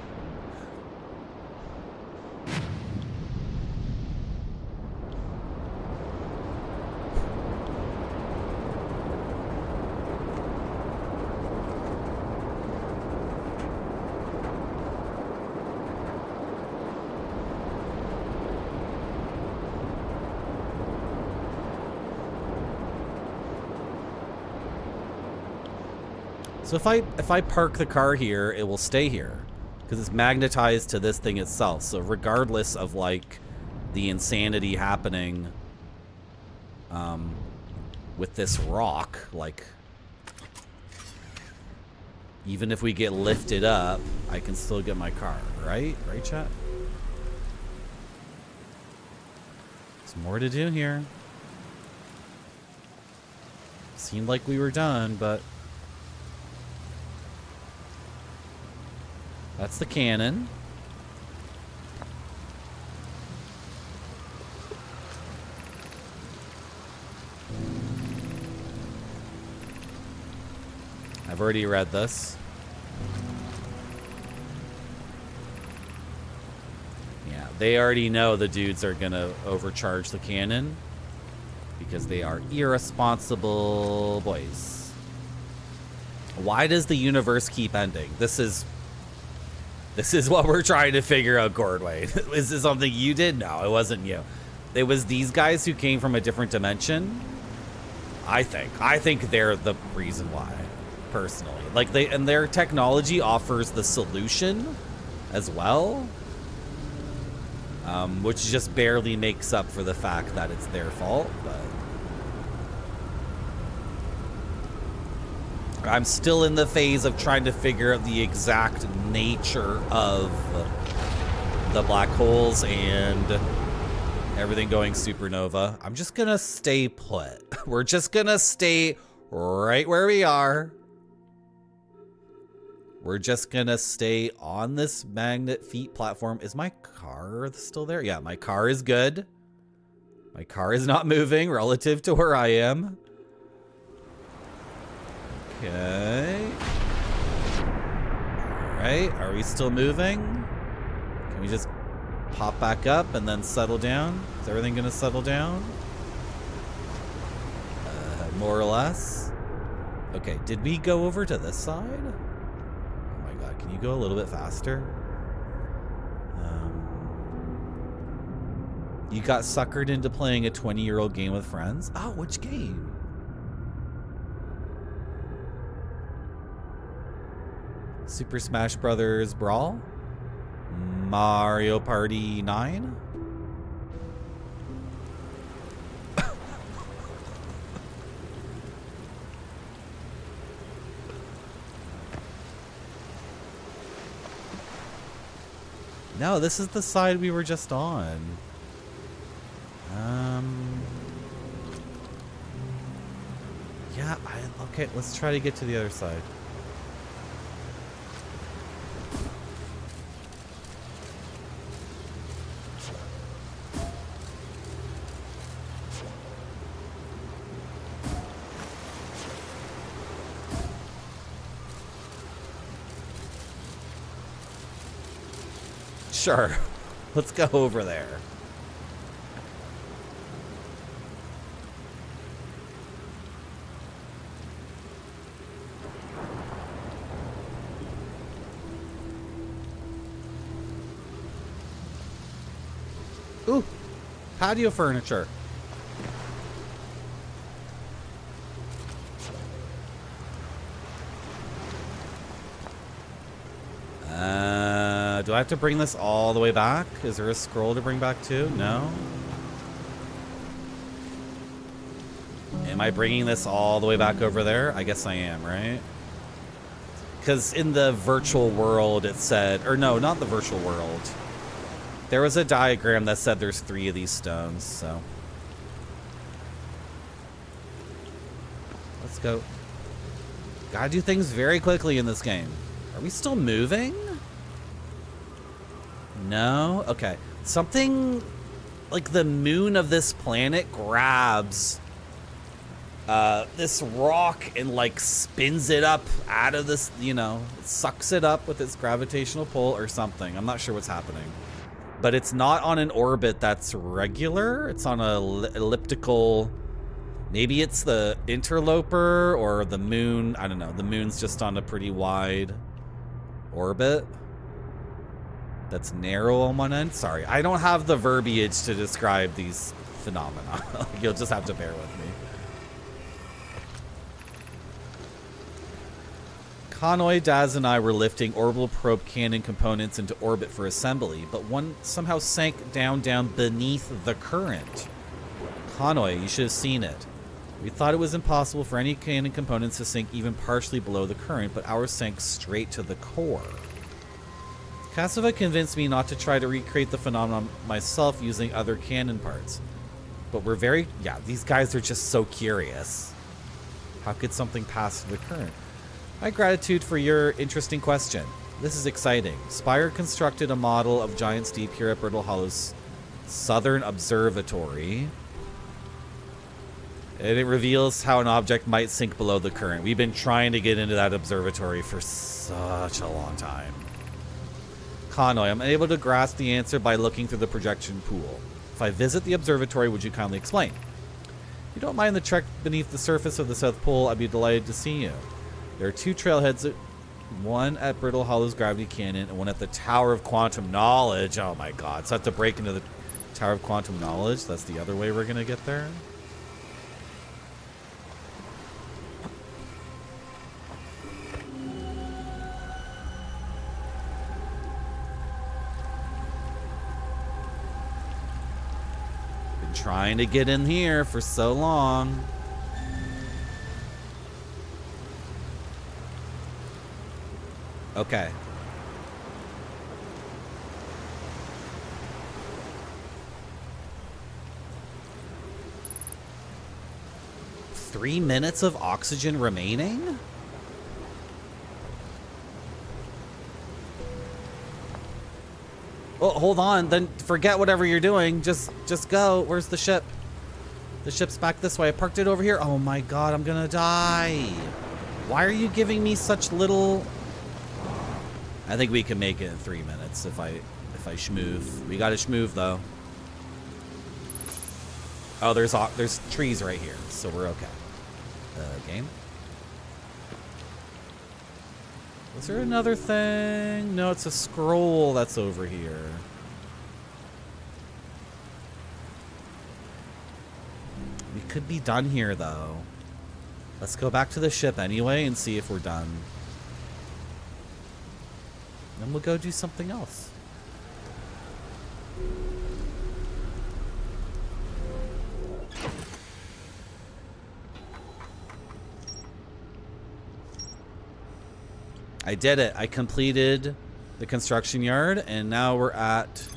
So if I park the car here, it will stay here because it's magnetized to this thing itself. So regardless of like the insanity happening with this rock, like even if we get lifted up, I can still get my car, right? Right, chat? There's more to do here. Seemed like we were done, but that's the cannon. I've already read this. Yeah, they already know the dudes are gonna overcharge the cannon because they are irresponsible boys. Why does the universe keep ending? This is what we're trying to figure out, Gordway. Is this something you did? No, it wasn't you. It was these guys who came from a different dimension. I think they're the reason why, personally. Like their technology offers the solution as well, which just barely makes up for the fact that it's their fault. But I'm still in the phase of trying to figure out the exact nature of the black holes and everything going supernova. I'm just gonna stay put. We're just gonna stay right where we are. We're just gonna stay on this magnet feet platform. Is my car still there? Yeah, my car is good. My car is not moving relative to where I am. Okay. Alright, are we still moving? Can we just pop back up and then settle down? Is everything gonna settle down? More or less. Okay, did we go over to this side? Oh my god, can you go a little bit faster? You got suckered into playing a 20-year-old game with friends? Oh, which game? Super Smash Brothers Brawl? Mario Party 9? No, this is the side we were just on. Yeah, okay, let's try to get to the other side. Sure. Let's go over there. Ooh, patio furniture. Do I have to bring this all the way back? Is there a scroll to bring back too? No? Am I bringing this all the way back over there? I guess I am, right? Because in the virtual world it said, or no, not the virtual world. There was a diagram that said there's 3 of these stones, so. Let's go. Gotta do things very quickly in this game. Are we still moving? No? Okay. Something like the moon of this planet grabs this rock and like spins it up out of this, you know, it sucks it up with its gravitational pull or something. I'm not sure what's happening. But it's not on an orbit that's regular. It's on a elliptical. Maybe it's the interloper or the moon. I don't know. The moon's just on a pretty wide orbit that's narrow on one end. Sorry, I don't have the verbiage to describe these phenomena. You'll just have to bear with me. Conway, Daz, and I were lifting orbital probe cannon components into orbit for assembly, but one somehow sank down beneath the current. Conway, you should have seen it. We thought it was impossible for any cannon components to sink even partially below the current, but ours sank straight to the core. Cassava convinced me not to try to recreate the phenomenon myself using other cannon parts. But we're very... yeah, these guys are just so curious. How could something pass through the current? My gratitude for your interesting question. This is exciting. Spire constructed a model of Giant's Deep here at Brittle Hollow's Southern Observatory. And it reveals how an object might sink below the current. We've been trying to get into that observatory for such a long time. Conway, I'm able to grasp the answer by looking through the projection pool. If I visit the observatory, would you kindly explain? If you don't mind the trek beneath the surface of the South Pole, I'd be delighted to see you. There are 2 trailheads, one at Brittle Hollow's Gravity Cannon and one at the Tower of Quantum Knowledge. Oh my god, so I have to break into the Tower of Quantum Knowledge? That's the other way we're going to get there? Been trying to get in here for so long. Okay. Three minutes of oxygen remaining? Oh, hold on. Then forget whatever you're doing. Just go. Where's the ship? The ship's back this way. I parked it over here. Oh my god, I'm gonna die. Why are you giving me such little... I think we can make it in 3 minutes if I schmoove. We gotta schmoove though. Oh, there's trees right here, so we're okay. Game. Was there another thing? No, it's a scroll that's over here. We could be done here though. Let's go back to the ship anyway and see if we're done. Then we'll go do something else. I did it. I completed the construction yard, and now we're at...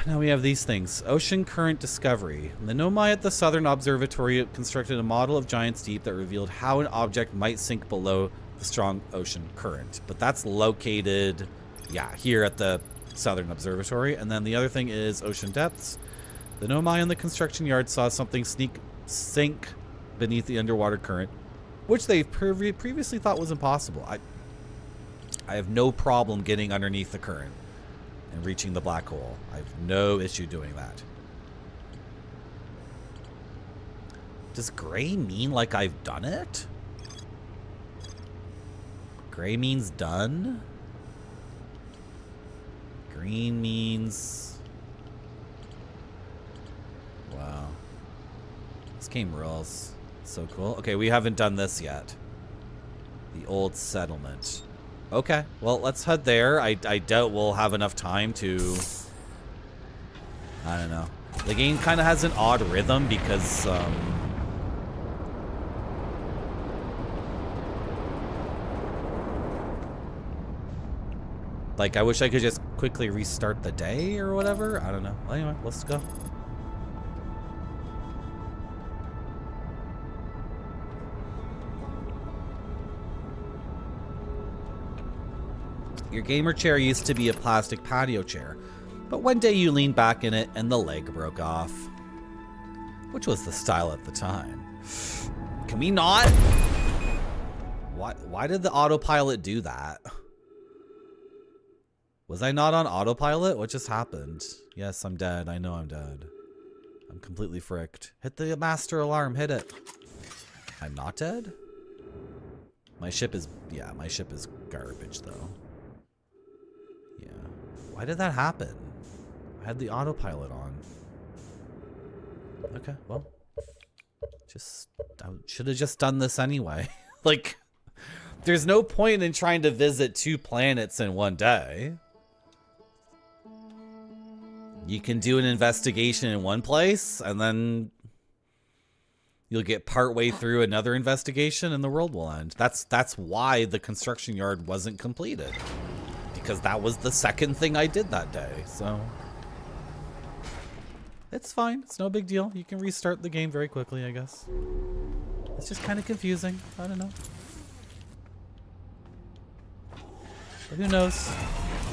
now we have these things. Ocean current discovery. The Nomai at the Southern Observatory constructed a model of Giant's Deep that revealed how an object might sink below the strong ocean current. But that's located, yeah, here at the Southern Observatory. And then the other thing is ocean depths. The Nomai in the construction yard saw something sink beneath the underwater current, which they previously thought was impossible. I have no problem getting underneath the current and reaching the black hole. I have no issue doing that. Does gray mean like I've done it? Gray means done? green means. Wow. This game rules. So cool. Okay, we haven't done this yet. The old settlement. Okay, well, let's head there. I doubt we'll have enough time to... I don't know. The game kind of has an odd rhythm because, like, I wish I could just quickly restart the day or whatever. I don't know. Well, anyway, let's go. Your gamer chair used to be a plastic patio chair, but one day you leaned back in it and the leg broke off. Which was the style at the time. Can we not? Why did the autopilot do that? Was I not on autopilot? What just happened? Yes, I'm dead. I know I'm dead. I'm completely fricked. Hit the master alarm. Hit it. I'm not dead? My ship is... Yeah, my ship is garbage, though. Yeah. Why did that happen? I had the autopilot on. Okay, well. I should have just done this anyway. Like, there's no point in trying to visit 2 planets in one day. You can do an investigation in one place, and then you'll get partway through another investigation, and the world will end. That's why the construction yard wasn't completed. Because that was the second thing I did that day, so... It's fine. It's no big deal. You can restart the game very quickly, I guess. It's just kind of confusing. I don't know. But who knows?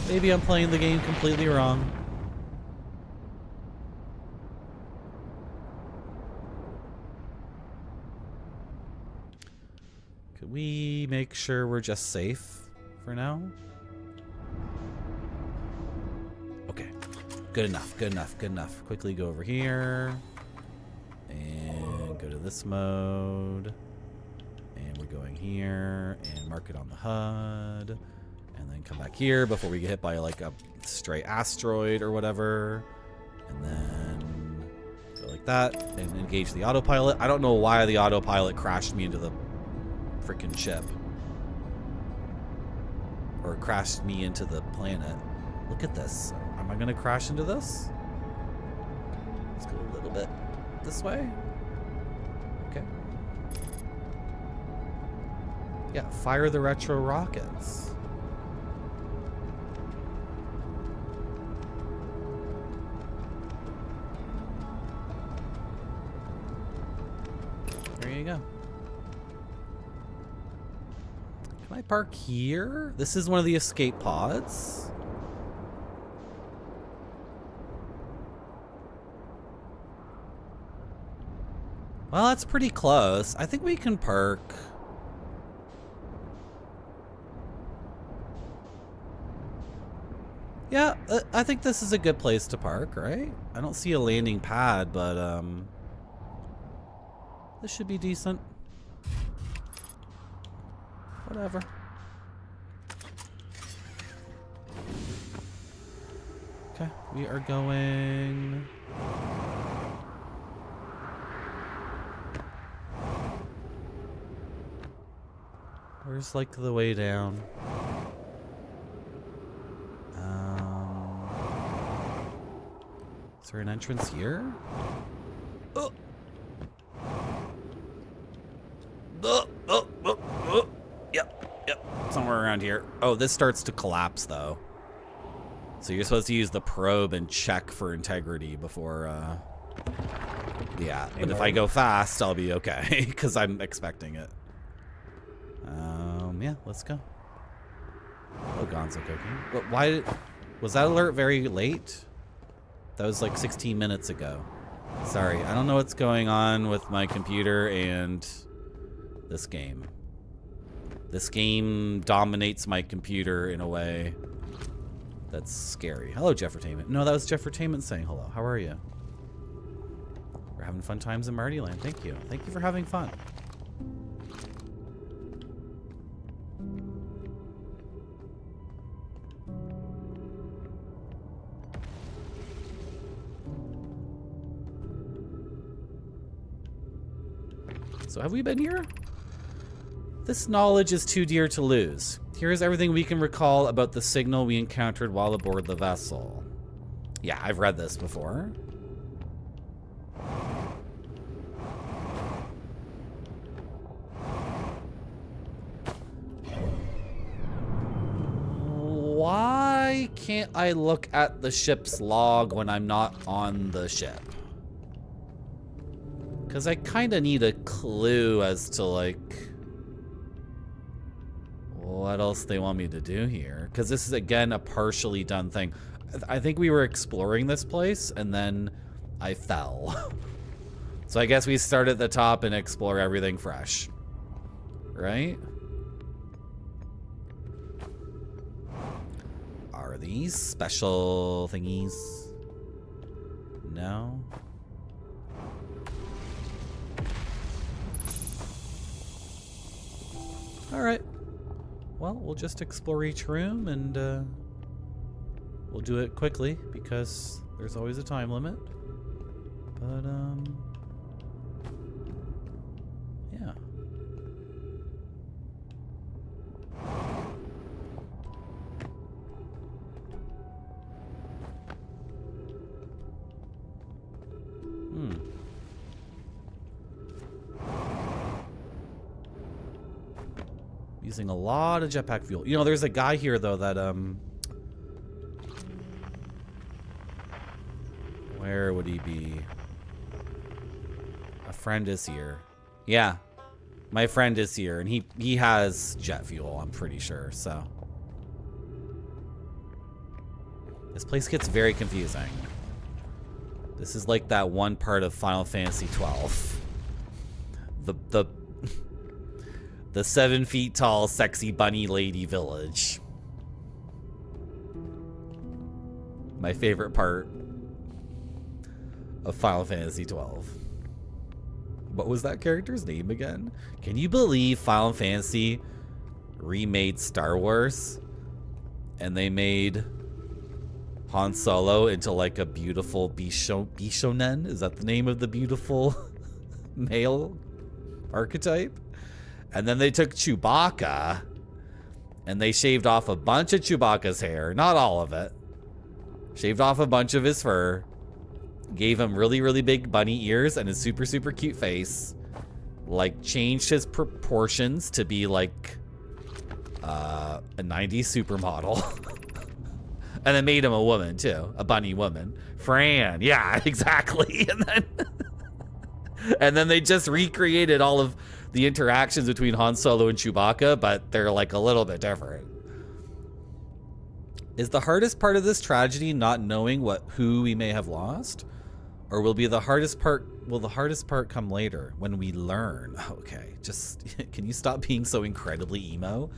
Maybe I'm playing the game completely wrong. Could we make sure we're just safe for now? Okay. Good enough, good enough, good enough. Quickly go over here. And go to this mode. And we're going here. And mark it on the HUD. And then come back here before we get hit by like a stray asteroid or whatever. And then go like that. And engage the autopilot. I don't know why the autopilot crashed me into the freaking ship. Or crashed me into the planet. Look at this. Am I gonna crash into this? Let's go a little bit this way. Okay. Yeah, fire the retro rockets. There you go. Can I park here? This is one of the escape pods. Well, that's pretty close. I think we can park. Yeah, I think this is a good place to park, right? I don't see a landing pad, but this should be decent. Whatever. Okay, we are going... Where's like the way down? Is there an entrance here? Oh. Yep. Somewhere around here. Oh, this starts to collapse though. So you're supposed to use the probe and check for integrity before, yeah. But if I go fast, I'll be okay, because I'm expecting it. Yeah, let's go. Oh, Gonzo cooking. Why was that alert very late? That was like 16 minutes ago. Sorry, I don't know what's going on with my computer and this game. This game dominates my computer in a way that's scary. Hello, Jeffertainment. No, that was Jeffertainment saying hello. How are you? We're having fun times in Marty Land. Thank you. Thank you for having fun. So have we been here? This knowledge is too dear to lose. Here is everything we can recall about the signal we encountered while aboard the vessel. Yeah, I've read this before. Why can't I look at the ship's log when I'm not on the ship? Because I kind of need a clue as to, like, what else they want me to do here. Because this is, again, a partially done thing. I think we were exploring this place, and then I fell. So I guess we start at the top and explore everything fresh. Right? Are these special thingies? No? Alright. Well, we'll just explore each room and we'll do it quickly because there's always a time limit. But, yeah. Using a lot of jetpack fuel. You know, there's a guy here, though, that, where would he be? A friend is here. Yeah. My friend is here, and he has jet fuel, I'm pretty sure, so. This place gets very confusing. This is like that one part of Final Fantasy 12. The 7 feet tall, sexy bunny lady village. My favorite part of Final Fantasy 12. What was that character's name again? Can you believe Final Fantasy remade Star Wars? And they made Han Solo into like a beautiful Bishonen? Is that the name of the beautiful male archetype? And then they took Chewbacca and they shaved off a bunch of Chewbacca's hair. Not all of it. Shaved off a bunch of his fur. Gave him really, really big bunny ears and a super, super cute face. Like, changed his proportions to be like a 90s supermodel. And then made him a woman, too. A bunny woman. Fran. Yeah, exactly. And then they just recreated all of the interactions between Han Solo and Chewbacca, but they're like a little bit different. Is the hardest part of this tragedy not knowing who we may have lost? Or will the hardest part come later when we learn? Okay, just can you stop being so incredibly emo?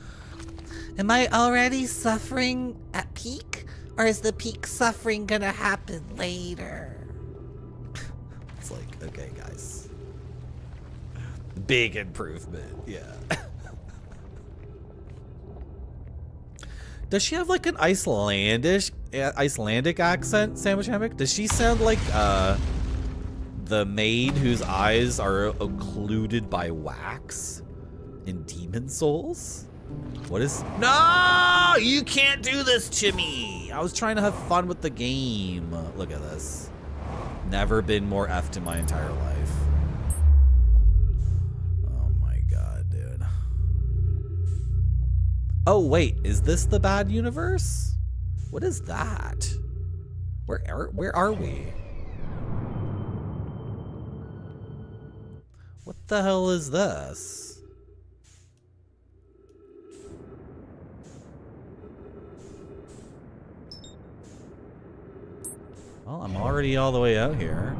Am I already suffering at peak? Or is the peak suffering gonna happen later? It's like, okay, guys. Big improvement, yeah. Does she have like an Icelandic accent, Sandwich Hammock? Does she sound like the maid whose eyes are occluded by wax in Demon Souls? What is... No! You can't do this to me! I was trying to have fun with the game. Look at this. Never been more effed in my entire life. Oh, wait, is this the bad universe? What is that? Where are we? What the hell is this? Well, I'm already all the way out here.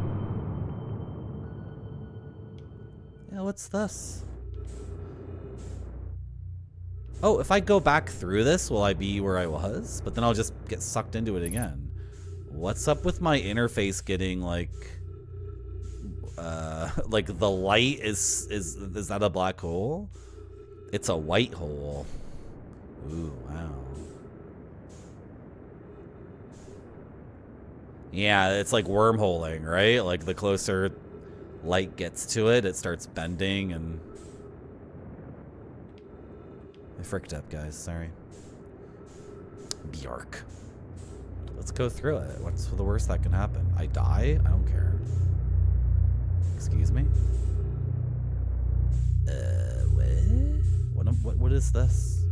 Yeah, what's this? Oh, if I go back through this, will I be where I was? But then I'll just get sucked into it again. What's up with my interface getting like the light is that a black hole? It's a white hole. Ooh, wow. Yeah, it's like wormholing, right? Like the closer light gets to it, it starts bending and... I fricked up, guys. Sorry. Bjork. Let's go through it. What's the worst that can happen? I die? I don't care. Excuse me? What is this?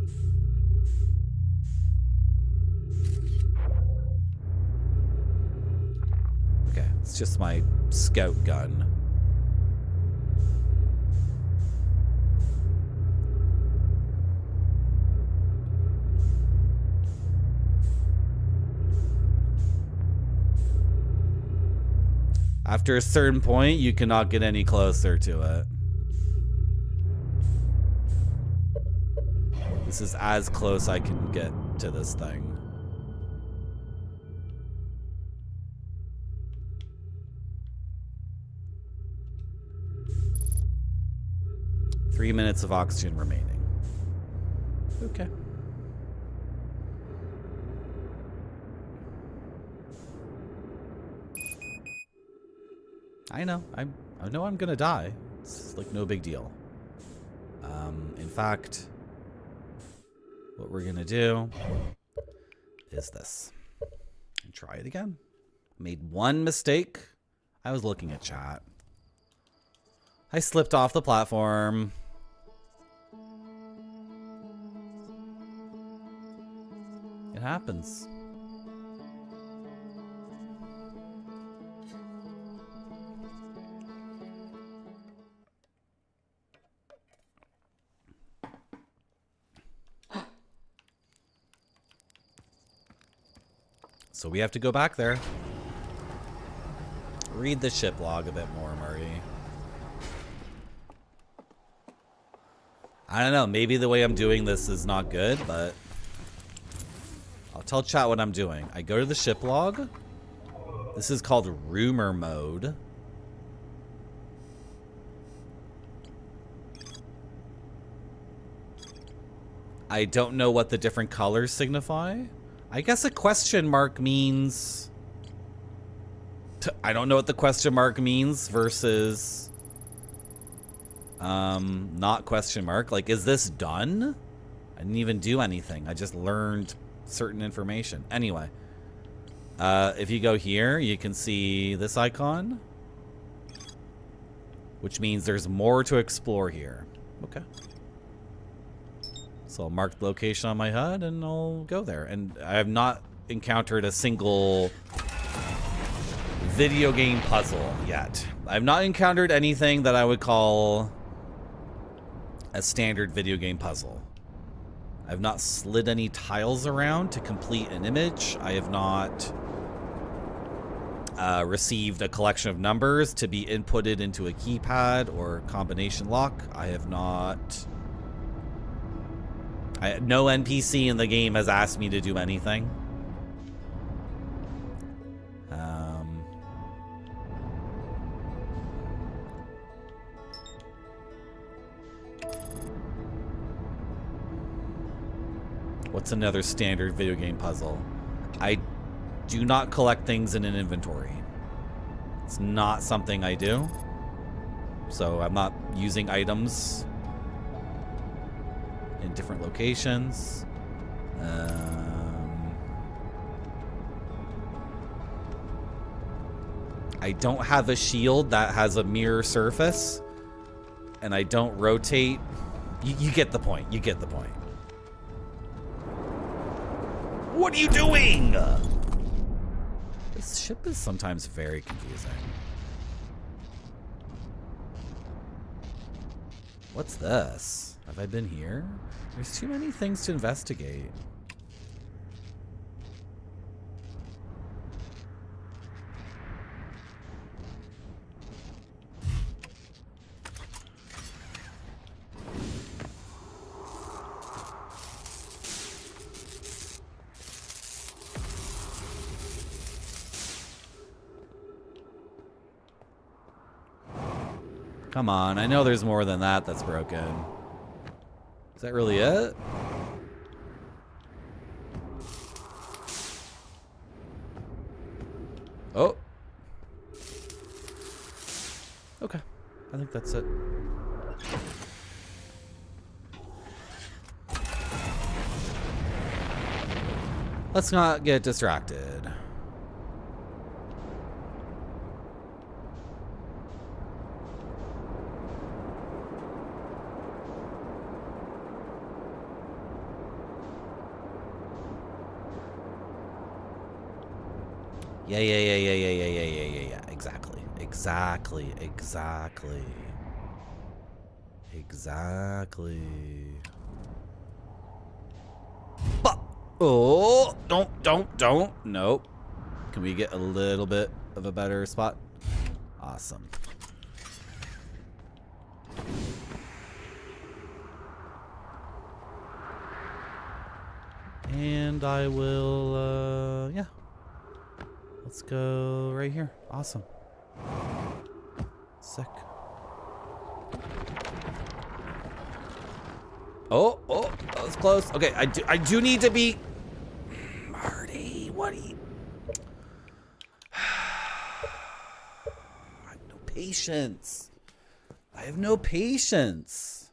Okay, it's just my scout gun. After a certain point, you cannot get any closer to it. This is as close I can get to this thing. Three minutes of oxygen remaining. Okay. I know. I know I'm gonna die. It's like no big deal. In fact, what we're gonna do is this. And try it again. Made one mistake. I was looking at chat. I slipped off the platform. It happens. So we have to go back there. Read the ship log a bit more, Murray. I don't know, maybe the way I'm doing this is not good, but I'll tell chat what I'm doing. I go to the ship log. This is called rumor mode. I don't know what the different colors signify. I guess a question mark means... I don't know what the question mark means versus... not question mark. Like, is this done? I didn't even do anything. I just learned certain information. Anyway. If you go here, you can see this icon. Which means there's more to explore here. Okay. So I'll mark the location on my HUD and I'll go there. And I have not encountered a single video game puzzle yet. I've not encountered anything that I would call a standard video game puzzle. I've not slid any tiles around to complete an image. I have not received a collection of numbers to be inputted into a keypad or combination lock. I have not... no NPC in the game has asked me to do anything. What's another standard video game puzzle? I do not collect things in an inventory. It's not something I do. So I'm not using items in different locations. I don't have a shield that has a mirror surface, and I don't rotate. You get the point. You get the point. What are you doing? This ship is sometimes very confusing. What's this? Have I been here? There's too many things to investigate. Come on, I know there's more than that that's broken. Is that really it? Oh. Okay. I think that's it. Let's not get distracted. Yeah. Exactly. But, oh, don't. Nope. Can we get a little bit of a better spot? Awesome. And I will, yeah. Let's go right here. Awesome. Sick. Oh, that was close. Okay, I do need to be... Marty, what are you... I have no patience. I have no patience.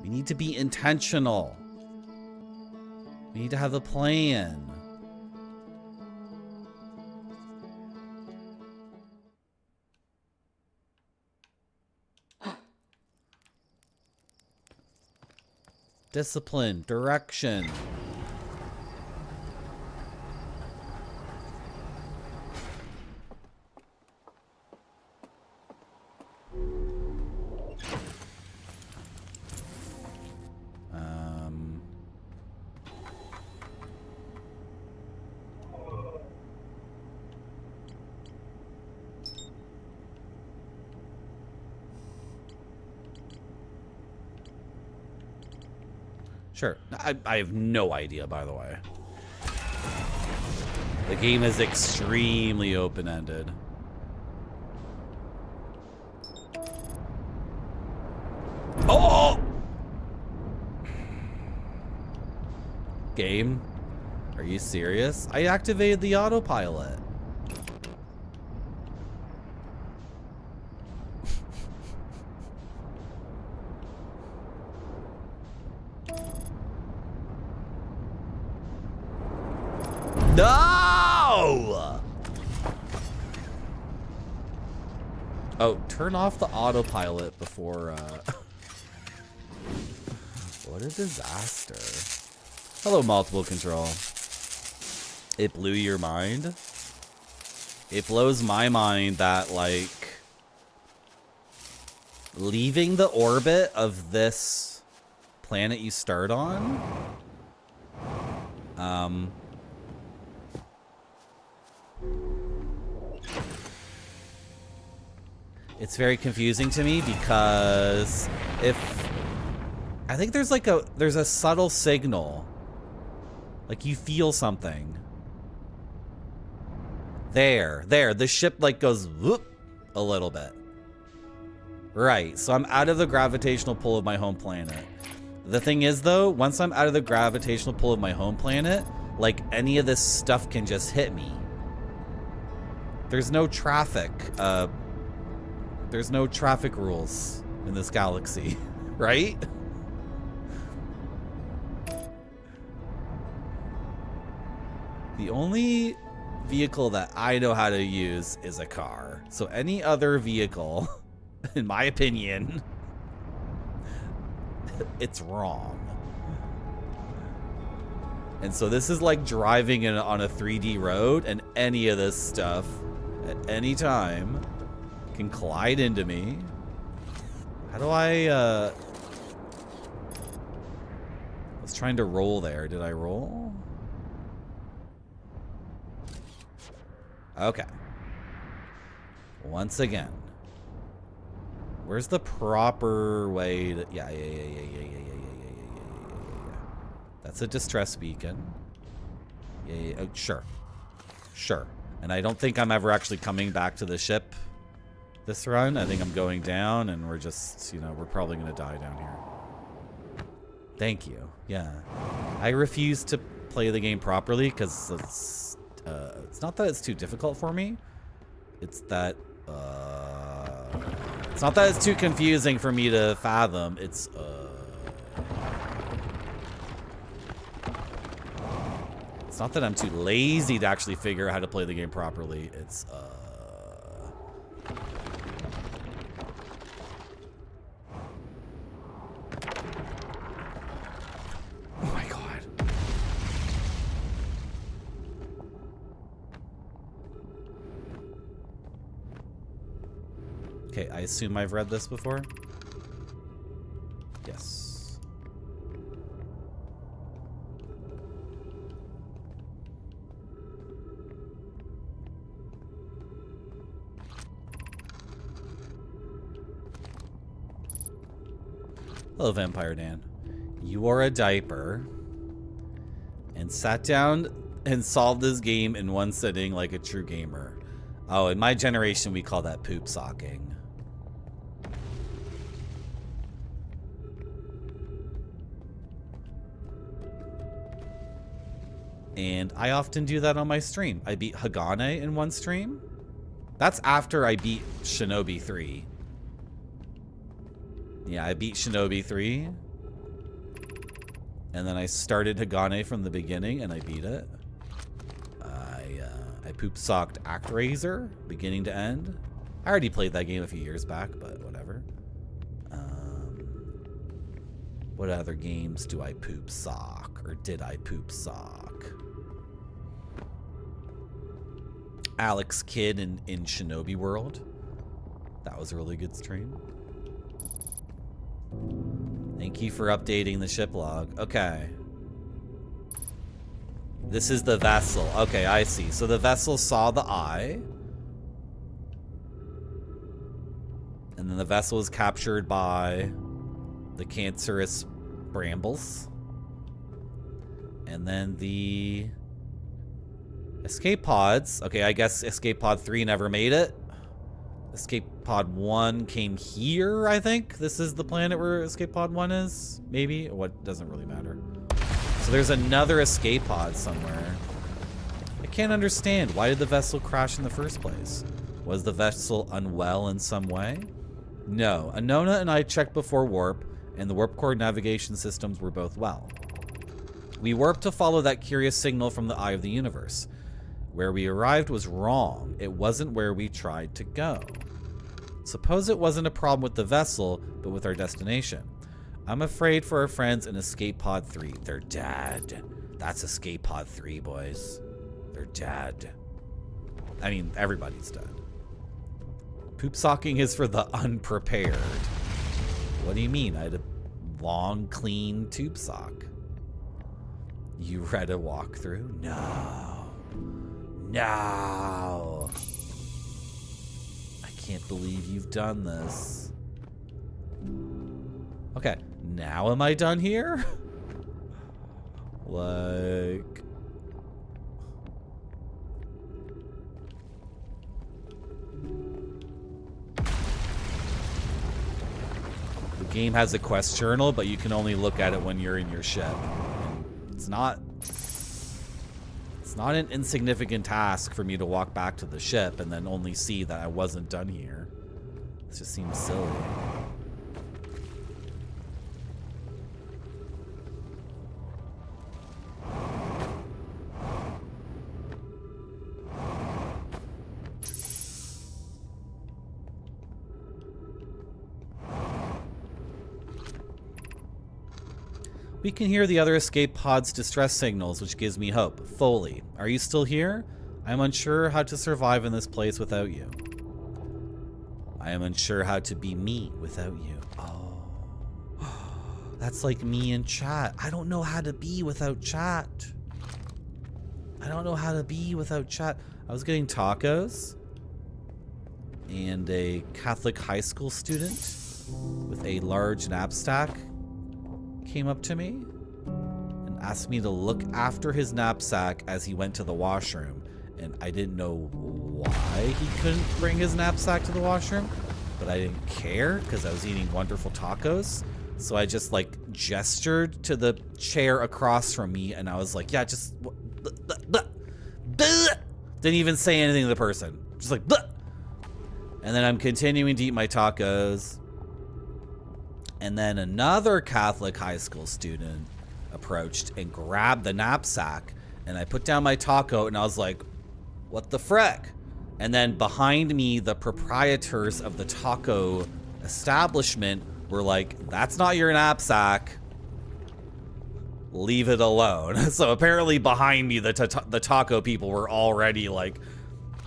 We need to be intentional. We need to have a plan. Discipline, direction. Sure. I have no idea, by the way. The game is extremely open-ended. Oh! Game? Are you serious? I activated the autopilot. No! Oh, turn off the autopilot before, What a disaster. Hello, multiple control. It blew your mind? It blows my mind that, like, leaving the orbit of this planet you start on, it's very confusing to me because I think there's like there's a subtle signal. Like you feel something. There, the ship like goes whoop a little bit. Right, so I'm out of the gravitational pull of my home planet. The thing is though, once I'm out of the gravitational pull of my home planet, like any of this stuff can just hit me. There's no traffic, there's no traffic rules in this galaxy, right? The only vehicle that I know how to use is a car. So any other vehicle, in my opinion, it's wrong. And so this is like driving on a 3D road, and any of this stuff at any time can collide into me. How do I, I was trying to roll there. Did I roll? Okay. Once again. Where's the proper way to... Yeah. That's a distress beacon. Yeah. Oh, sure. Sure. And I don't think I'm ever actually coming back to the ship this run. I think I'm going down, and we're just, you know, we're probably going to die down here. Thank you. Yeah. I refuse to play the game properly because It's not that it's too difficult for me. It's that it's not that it's too confusing for me to fathom. It's not that I'm too lazy to actually figure out how to play the game properly. It's oh my god. Okay, I assume I've read this before. Yes. Hello, Vampire Dan. You wore a diaper and sat down and solved this game in one sitting like a true gamer. Oh, in my generation, we call that poop socking. And I often do that on my stream. I beat Hagane in one stream. That's after I beat Shinobi 3. Yeah, I beat Shinobi 3. And then I started Hagane from the beginning and I beat it. I poop socked ActRaiser, beginning to end. I already played that game a few years back, but whatever. What other games do I poop sock? Or did I poop sock? Alex Kidd in Shinobi World. That was a really good stream. Thank you for updating the ship log. Okay. This is the vessel. Okay, I see. So the vessel saw the eye. And then the vessel was captured by the cancerous brambles. And then the escape pods. Okay, I guess escape pod 3 never made it. Escape pod 1 came here, I think. This is the planet where escape pod 1 is. Maybe. What doesn't really matter. So there's another escape pod somewhere. I can't understand. Why did the vessel crash in the first place? Was the vessel unwell in some way? No. Anona and I checked before warp, and the warp core navigation systems were both well. We warped to follow that curious signal from the eye of the universe. Where we arrived was wrong. It wasn't where we tried to go. Suppose it wasn't a problem with the vessel, but with our destination. I'm afraid for our friends in Escape Pod 3. They're dead. That's Escape Pod 3, boys. They're dead. I mean, everybody's dead. Poop socking is for the unprepared. What do you mean? I had a long, clean tube sock. You read a walkthrough? No. No. I can't believe you've done this. Okay, now am I done here? Like... The game has a quest journal, but you can only look at it when you're in your ship. It's not an insignificant task for me to walk back to the ship and then only see that I wasn't done here. It just seems silly. We can hear the other escape pod's distress signals, which gives me hope. Foley, are you still here? I am unsure how to survive in this place without you. I am unsure how to be me without you. Oh. That's like me in chat. I don't know how to be without chat. I don't know how to be without chat. I was getting tacos, and a Catholic high school student with a large knapsack came up to me and asked me to look after his knapsack as he went to the washroom. And I didn't know why he couldn't bring his knapsack to the washroom, but I didn't care because I was eating wonderful tacos. So I just like gestured to the chair across from me and I was like, yeah, just "Bleh." Didn't even say anything to the person. Just like, "Bleh." And then I'm continuing to eat my tacos. And then another Catholic high school student approached and grabbed the knapsack. And I put down my taco and I was like, what the frick? And then behind me, the proprietors of the taco establishment were like, that's not your knapsack. Leave it alone. So apparently behind me, the taco people were already like,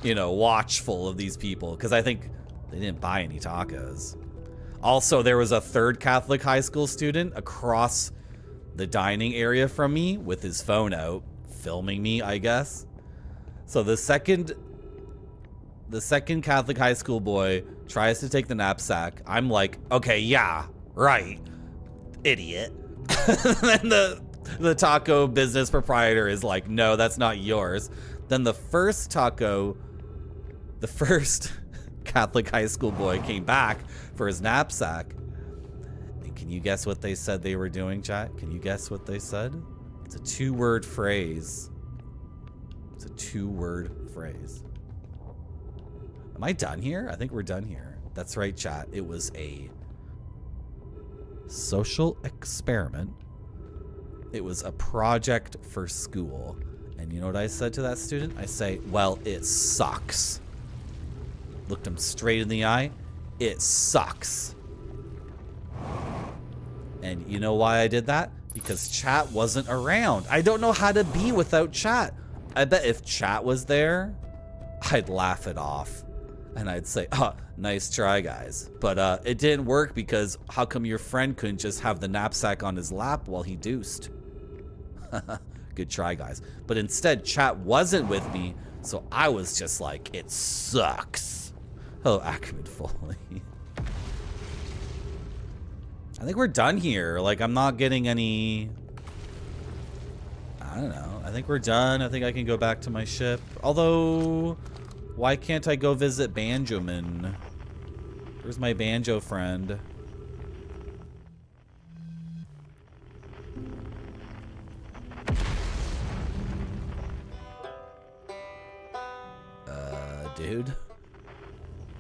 you know, watchful of these people. Because I think they didn't buy any tacos. Also, there was a third Catholic high school student across the dining area from me with his phone out, filming me, I guess. So the second Catholic high school boy tries to take the knapsack. I'm like, okay, yeah, right, idiot. And then the taco business proprietor is like, no, that's not yours. Then the first Catholic high school boy came back for his knapsack. And can you guess what they said they were doing, chat? Can you guess what they said? It's a 2-word phrase. It's a 2-word phrase. Am I done here? I think we're done here. That's right, chat. It was a social experiment. It was a project for school. And you know what I said to that student? I say, well, it sucks. Looked him straight in the eye. It sucks. And you know why I did that? Because chat wasn't around. I don't know how to be without chat. I bet if chat was there, I'd laugh it off. And I'd say, oh, nice try, guys. But it didn't work because how come your friend couldn't just have the knapsack on his lap while he deuced? Good try, guys. But instead, chat wasn't with me, so I was just like, it sucks. Hello, Ackerman Foley. I think we're done here. Like, I'm not getting any... I don't know. I think we're done. I think I can go back to my ship. Although, why can't I go visit Banjoman? Where's my banjo friend? Dude.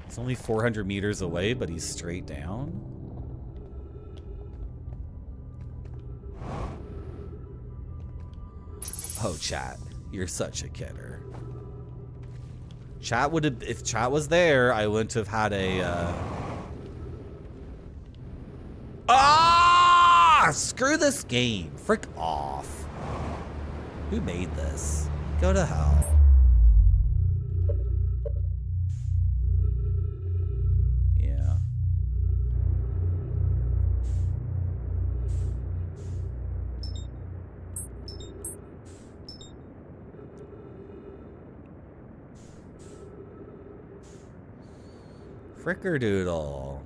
He's only 400 meters away, but he's straight down. Oh, chat. You're such a kidder. Chat would have... If chat was there, I wouldn't have had a... Ah! Screw this game. Frick off. Who made this? Go to hell. Yeah. Frickerdoodle.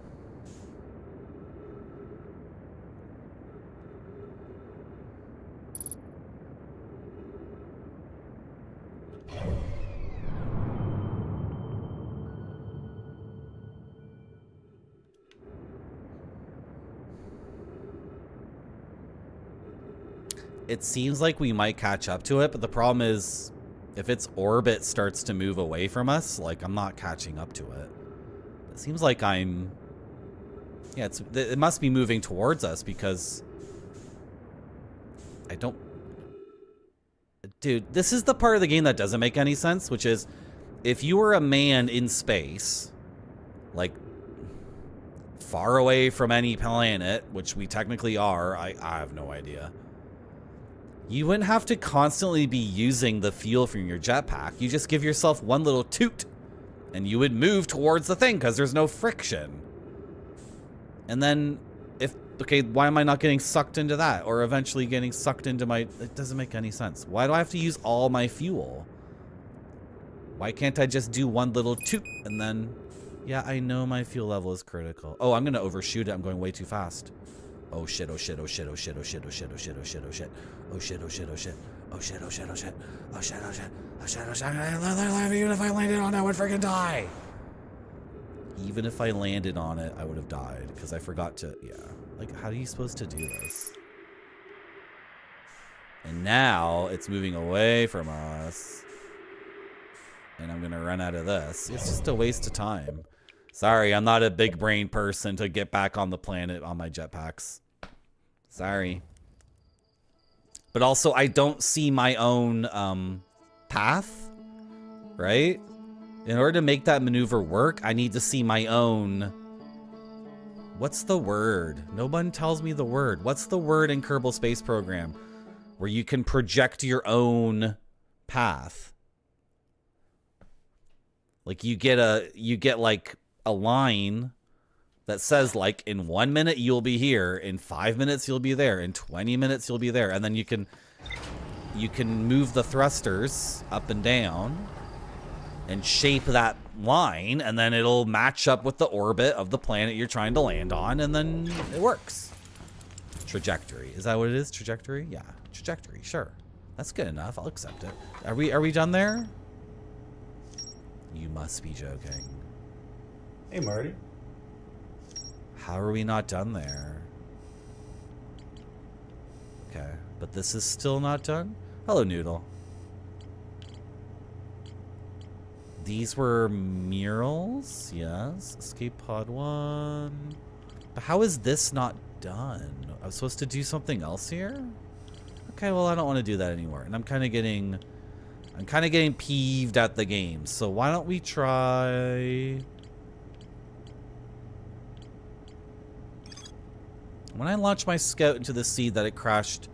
It seems like we might catch up to it, but the problem is if its orbit starts to move away from us, like, I'm not catching up to it. It seems like I'm... Yeah, it must be moving towards us because... I don't... Dude, this is the part of the game that doesn't make any sense, which is if you were a man in space, like, far away from any planet, which we technically are, I have no idea. You wouldn't have to constantly be using the fuel from your jetpack. You just give yourself one little toot, and you would move towards the thing because there's no friction. And then, okay, why am I not getting sucked into that? Or eventually getting sucked into my... It doesn't make any sense. Why do I have to use all my fuel? Why can't I just do one little toot and then... Yeah, I know my fuel level is critical. Oh, I'm going to overshoot it. I'm going way too fast. Oh shit, oh shit, oh shit, oh shit, oh shit, oh shit, oh shit, oh shit, oh shit. Oh shit, oh shit, oh shit. Oh shit, oh shit, oh shit. Oh shit, oh shit. Oh shit, oh shit. Even if I landed on it, I would freaking die. Even if I landed on it, I would have died. Because I forgot to, yeah. Like, how are you supposed to do this? And now, it's moving away from us. and I'm gonna run out of this. It's just a waste of time. Sorry, I'm not a big brain person to get back on the planet on my jetpacks. Sorry. But also, I don't see my own path, right? In order to make that maneuver work, I need to see my own... What's the word? No one tells me the word. What's the word in Kerbal Space Program where you can project your own path? Like you get like a line that says like in 1 minute you'll be here, in 5 minutes you'll be there, in 20 minutes you'll be there, and then you can move the thrusters up and down and shape that line, and then it'll match up with the orbit of the planet you're trying to land on, and then it works. Trajectory. Is that what it is? Trajectory? Yeah. Trajectory. Sure. That's good enough. I'll accept it. Are we done there? You must be joking. Hey, Marty. How are we not done there? Okay. But this is still not done? Hello, Noodle. These were murals, yes. Escape pod 1. But how is this not done? I was supposed to do something else here? Okay, well, I don't want to do that anymore. And I'm kind of getting peeved at the game. So why don't we try... When I launched my scout into the sea that crashed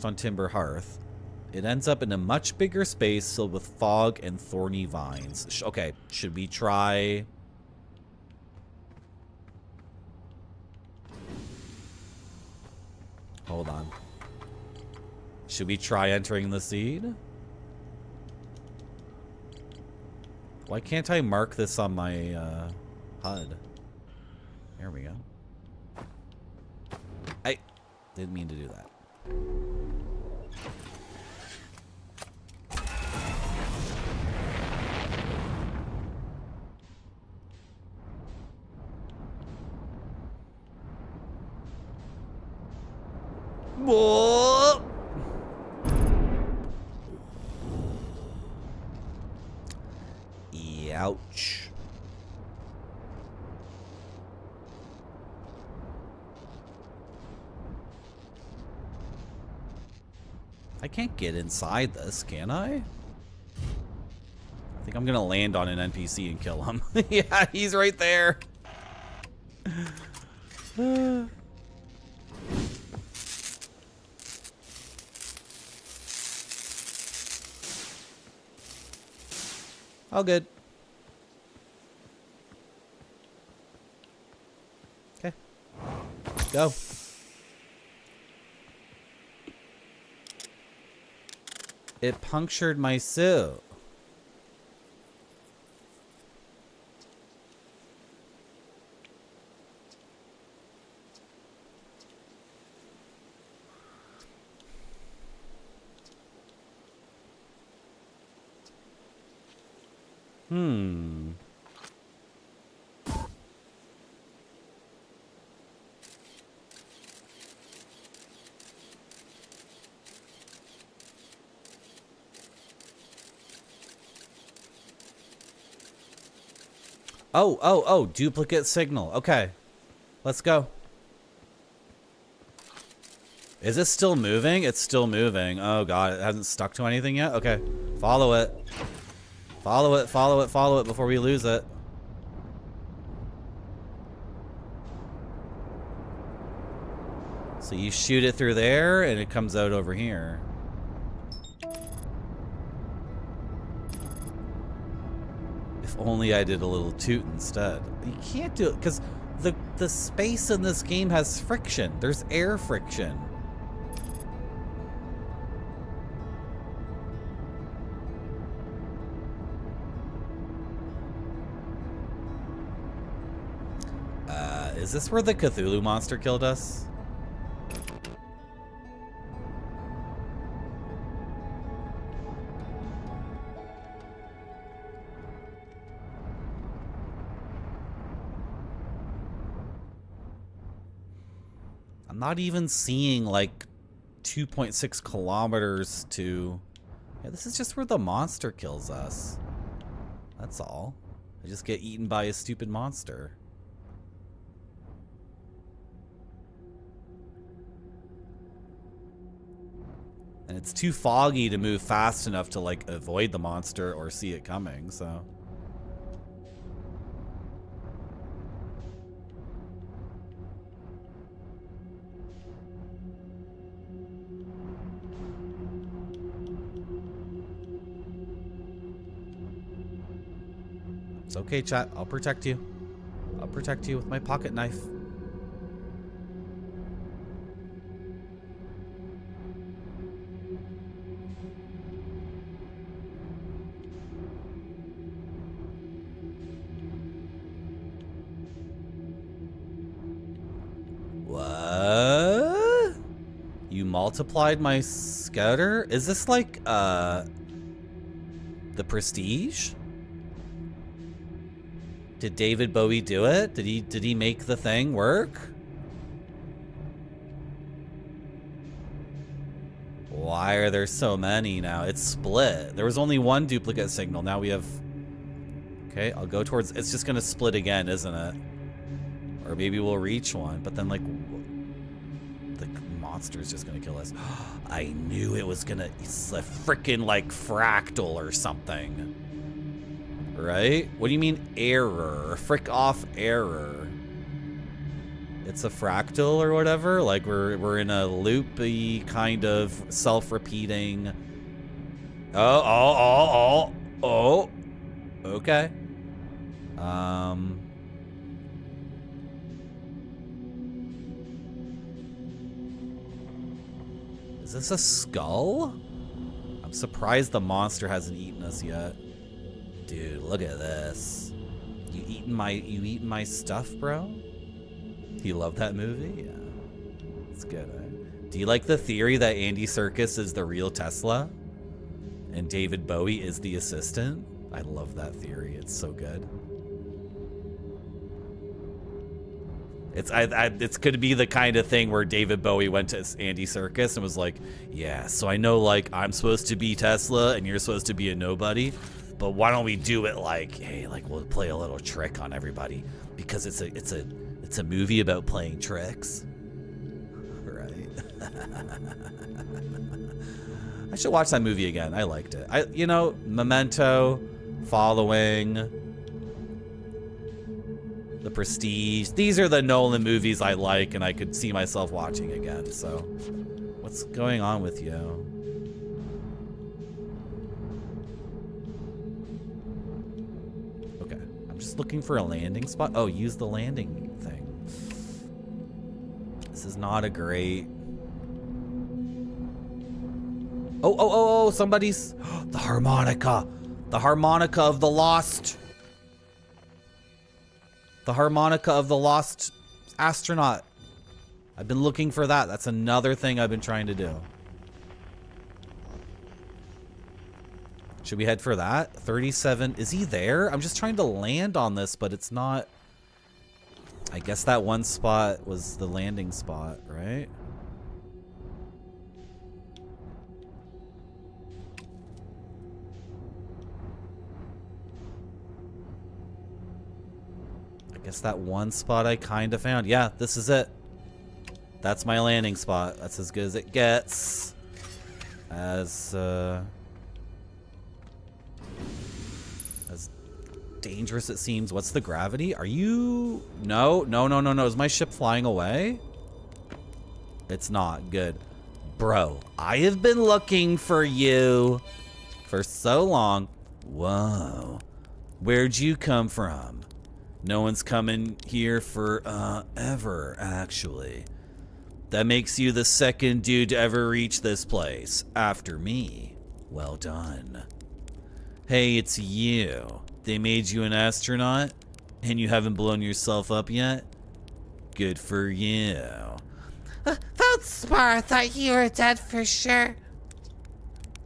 on Timber Hearth, it ends up in a much bigger space filled with fog and thorny vines. Okay, should we try... Hold on. Should we try entering the seed? Why can't I mark this on my HUD? There we go. I didn't mean to do that. Whoa! Ouch. I can't get inside this, can I? I think I'm gonna land on an NPC and kill him. Yeah, he's right there. All good. Okay. Go. It punctured my suit. Oh, duplicate signal. Okay. Let's go. Is it still moving? It's still moving. Oh god, it hasn't stuck to anything yet? Okay. Follow it. Follow it, follow it, follow it before we lose it. So you shoot it through there and it comes out over here. If only I did a little toot instead. You can't do it because the space in this game has friction. There's air friction. Is this where the Cthulhu monster killed us? I'm not even seeing like 2.6 kilometers to... Yeah, this is just where the monster kills us. That's all. I just get eaten by a stupid monster. And it's too foggy to move fast enough to, like, avoid the monster or see it coming, so... It's okay, chat. I'll protect you. I'll protect you with my pocket knife. What? You multiplied my scouter? Is this like, the Prestige? Did David Bowie do it? Did he make the thing work? Why are there so many now? It's split. There was only one duplicate signal. Now we have... Okay, I'll go towards... It's just gonna split again, isn't it? Or maybe we'll reach one, but then, like... The monster's just gonna kill us. I knew it was gonna... It's a freaking, like, fractal or something. Right? What do you mean error? Frick off error. It's a fractal or whatever? Like we're in a loopy kind of self-repeating. Oh. Okay. Is this a skull? I'm surprised the monster hasn't eaten us yet. Dude, look at this. You eating my stuff, bro? You love that movie? Yeah. It's good, eh? Do you like the theory that Andy Serkis is the real Tesla? And David Bowie is the assistant? I love that theory. It's so good. It's could be the kind of thing where David Bowie went to Andy Serkis and was like, yeah, so I know, like, I'm supposed to be Tesla and you're supposed to be a nobody. But why don't we do it like, hey, like we'll play a little trick on everybody because it's a movie about playing tricks, right? I should watch that movie again. I liked it. You know, Memento, Following, The Prestige. These are the Nolan movies I like, and I could see myself watching again. So, what's going on with you? I'm just looking for a landing spot. Oh, use the landing thing. This is not a great... Oh, somebody's... The harmonica. The harmonica of the lost. The harmonica of the lost astronaut. I've been looking for that. That's another thing I've been trying to do. Should we head for that? 37. Is he there? I'm just trying to land on this, but it's not... I guess that one spot was the landing spot, right? I guess that one spot I kind of found. Yeah, this is it. That's my landing spot. That's as good as it gets. As dangerous it seems. What's the gravity? Are you... No. Is my ship flying away? It's not. Good. Bro, I have been looking for you for so long. Whoa. Where'd you come from? No one's coming here for, ever, actually. That makes you the second dude to ever reach this place. After me. Well done. Hey, it's you. They made you an astronaut? And you haven't blown yourself up yet? Good for you. Feldspar, I thought you were dead for sure.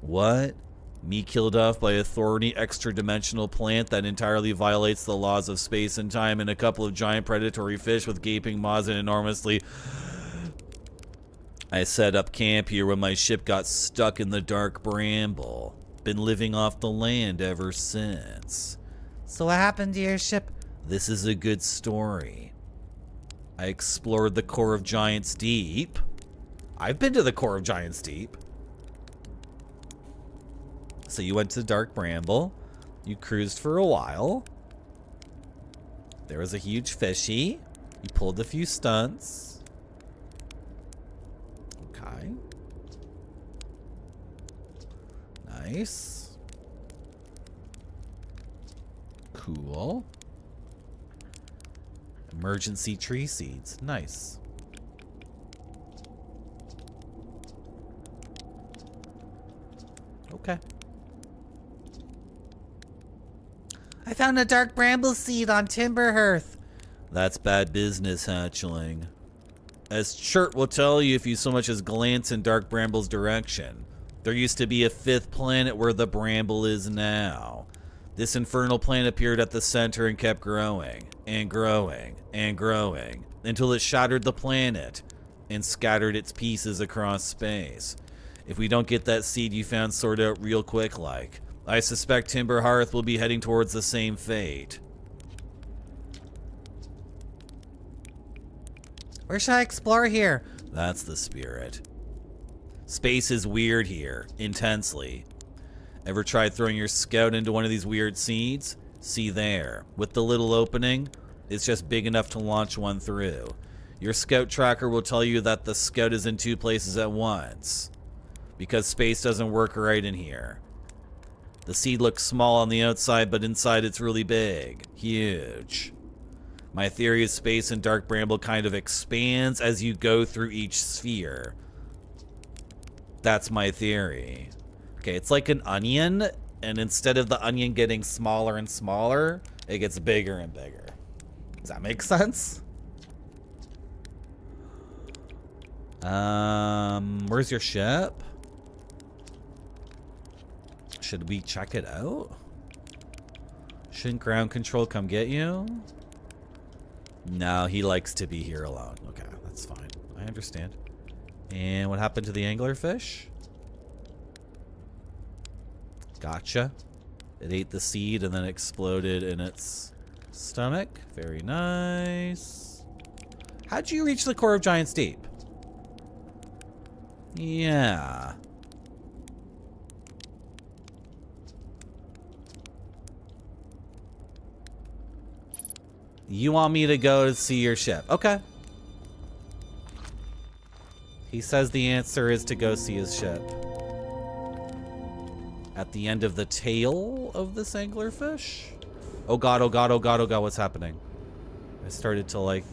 What? Me killed off by a thorny extra-dimensional plant that entirely violates the laws of space and time, and a couple of giant predatory fish with gaping maws and enormously... I set up camp here when my ship got stuck in the dark bramble. Been living off the land ever since. So what happened to your ship? This is a good story. I explored the core of Giant's Deep. I've been to the core of Giant's Deep. So you went to Dark Bramble. You cruised for a while. There was a huge fishy. You pulled a few stunts. Okay. Nice. Cool. Emergency tree seeds. Nice. Okay. I found a dark bramble seed on Timber Hearth. That's bad business, hatchling. As Chert will tell you if you so much as glance in Dark Bramble's direction. There used to be a 5th planet where the Bramble is now. This infernal planet appeared at the center and kept growing, and growing, and growing, until it shattered the planet and scattered its pieces across space. If we don't get that seed you found sorted out real quick like, I suspect Timber Hearth will be heading towards the same fate. Where should I explore here? That's the spirit. Space is weird here, intensely. Ever tried throwing your scout into one of these weird seeds? See there, with the little opening, it's just big enough to launch one through. Your scout tracker will tell you that the scout is in 2 places at once, because space doesn't work right in here. The seed looks small on the outside, but inside it's really big, huge. My theory is space in Dark Bramble kind of expands as you go through each sphere. That's my theory. Okay, it's like an onion, and instead of the onion getting smaller and smaller, it gets bigger and bigger. Does that make sense? Where's your ship? Should we check it out? Shouldn't ground control come get you? No, he likes to be here alone. Okay, that's fine. I understand. And what happened to the anglerfish? Gotcha. It ate the seed and then exploded in its stomach. Very nice. How'd you reach the core of Giant's Deep? Yeah. You want me to go to see your ship? Okay. He says the answer is to go see his ship. At the end of the tail of this anglerfish? Oh god, oh god, oh god, oh god, what's happening? I started to like...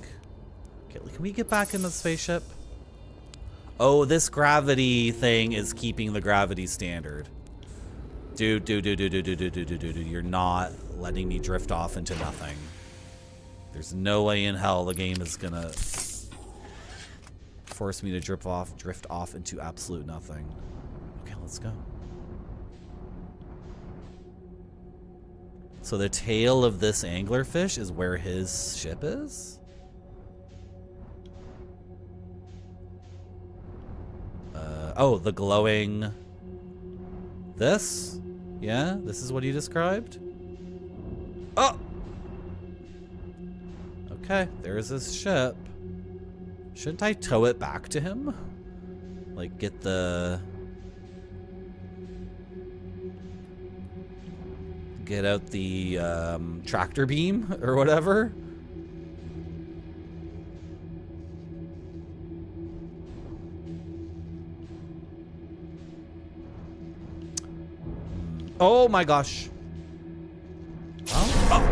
Okay, can we get back in the spaceship? Oh, this gravity thing is keeping the gravity standard. Dude, you're not letting me drift off into nothing. There's no way in hell the game is gonna force me to drift off into absolute nothing. Okay, let's go. So the tail of this anglerfish is where his ship is? Oh, the glowing... This? Yeah, this is what he described? Oh! Okay, there's his ship. Shouldn't I tow it back to him? Like, get the... Get out the tractor beam or whatever? Oh my gosh. Oh.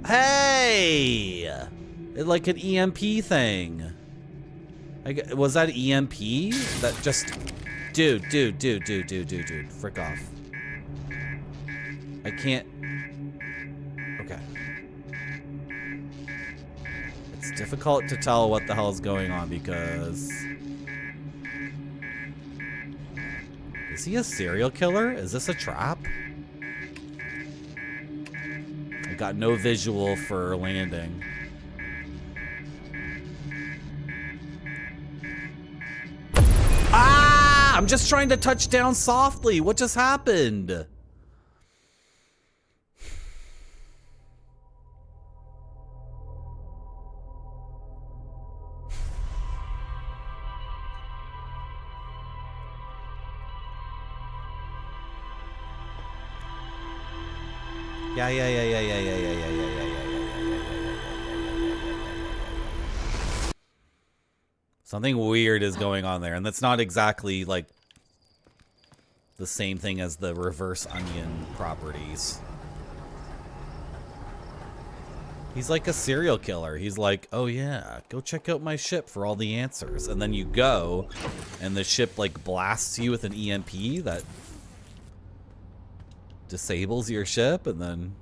Hey! It's like an EMP thing. Was that EMP? That just... Dude. Frick off. I can't... Okay. It's difficult to tell what the hell is going on because... Is he a serial killer? Is this a trap? I got no visual for landing. Ah! I'm just trying to touch down softly. What just happened? Something weird is going on there, and that's not exactly like the same thing as the reverse onion properties. He's like a serial killer. He's like, oh yeah, go check out my ship for all the answers. And then you go, and the ship like blasts you with an EMP that disables your ship, and then...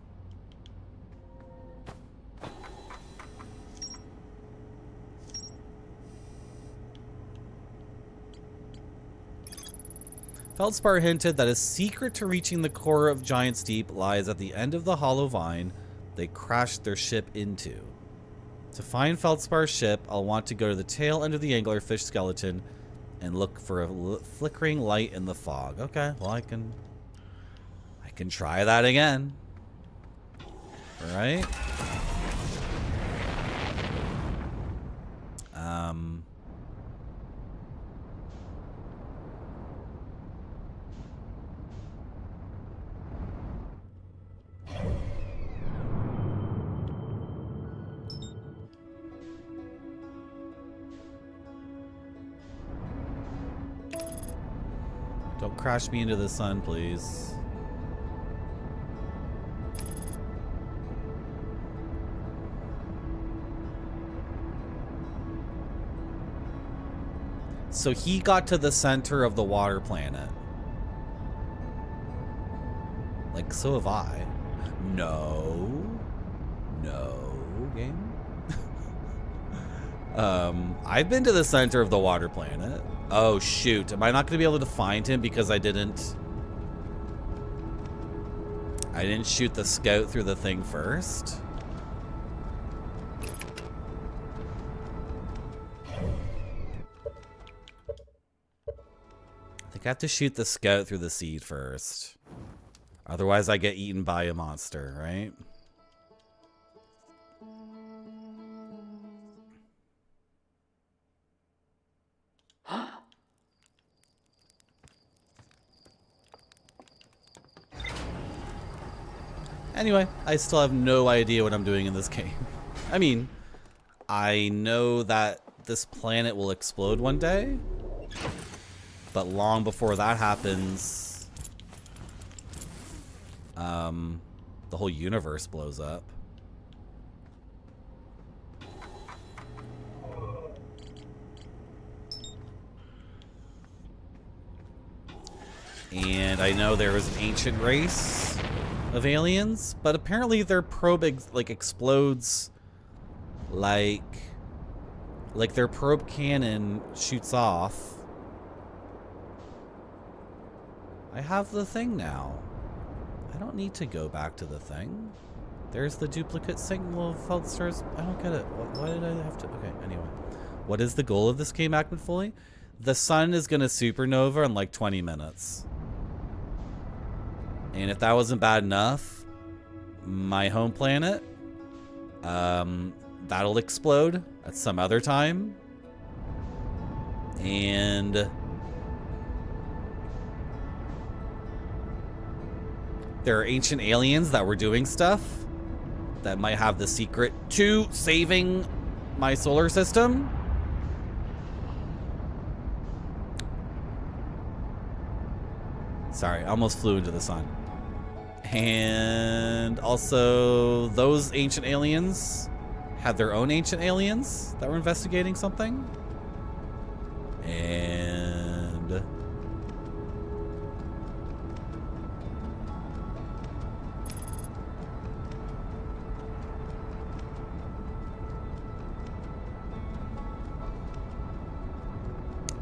Feldspar hinted that a secret to reaching the core of Giant's Deep lies at the end of the hollow vine they crashed their ship into. To find Feldspar's ship, I'll want to go to the tail end of the anglerfish skeleton and look for a flickering light in the fog. Okay, well I can try that again. All right. Don't crash me into the sun, please. So he got to the center of the water planet. Like, so have I. No. No, game. I've been to the center of the water planet. Oh, shoot. Am I not going to be able to find him because I didn't shoot the scout through the thing first? I think I have to shoot the scout through the seed first. Otherwise, I get eaten by a monster, right? Anyway, I still have no idea what I'm doing in this game. I mean, I know that this planet will explode one day, but long before that happens, the whole universe blows up. And I know there was an ancient race of aliens, but apparently their probe explodes like their probe cannon shoots off. I have the thing now. I don't need to go back to the thing. There's the duplicate signal of Feldstar's. I don't get it. Why did I have to? Okay, anyway. What is the goal of this game, Ackman Foley? The sun is gonna supernova in like 20 minutes. And if that wasn't bad enough, my home planet, that'll explode at some other time. And there are ancient aliens that were doing stuff that might have the secret to saving my solar system. Sorry, I almost flew into the sun. And also, those ancient aliens had their own ancient aliens that were investigating something. And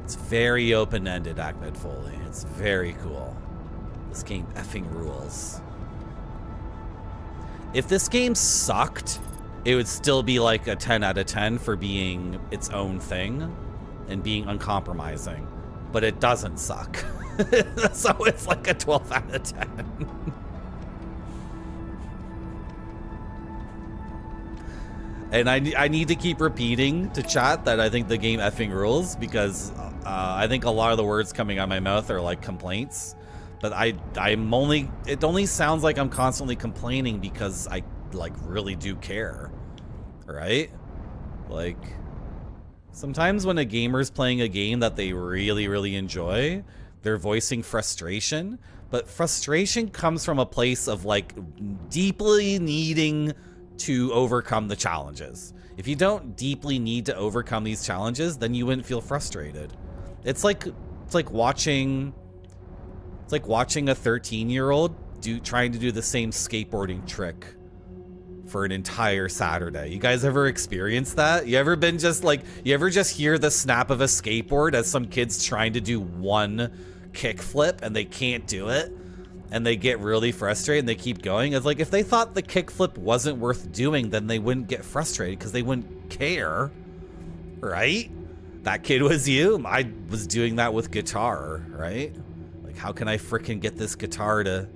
it's very open-ended, Ahmed Foley. It's very cool. This game effing rules. If this game sucked, it would still be like a 10 out of 10 for being its own thing and being uncompromising. But it doesn't suck. So it's like a 12 out of 10. And I need to keep repeating to chat that I think the game effing rules, because I think a lot of the words coming out of my mouth are like complaints. But I'm only, it only sounds like I'm constantly complaining because I like really do care, right? Like sometimes when a gamer's playing a game that they really, really enjoy, they're voicing frustration, but frustration comes from a place of like deeply needing to overcome the challenges. If you don't deeply need to overcome these challenges, then you wouldn't feel frustrated. It's like watching a 13-year-old trying to do the same skateboarding trick for an entire Saturday. You guys ever experienced that? You ever been just like, you ever just hear the snap of a skateboard as some kid's trying to do one kickflip and they can't do it? And they get really frustrated and they keep going. It's like, if they thought the kickflip wasn't worth doing, then they wouldn't get frustrated because they wouldn't care, right? That kid was you. I was doing that with guitar, right? Like, how can I frickin' get this guitar to,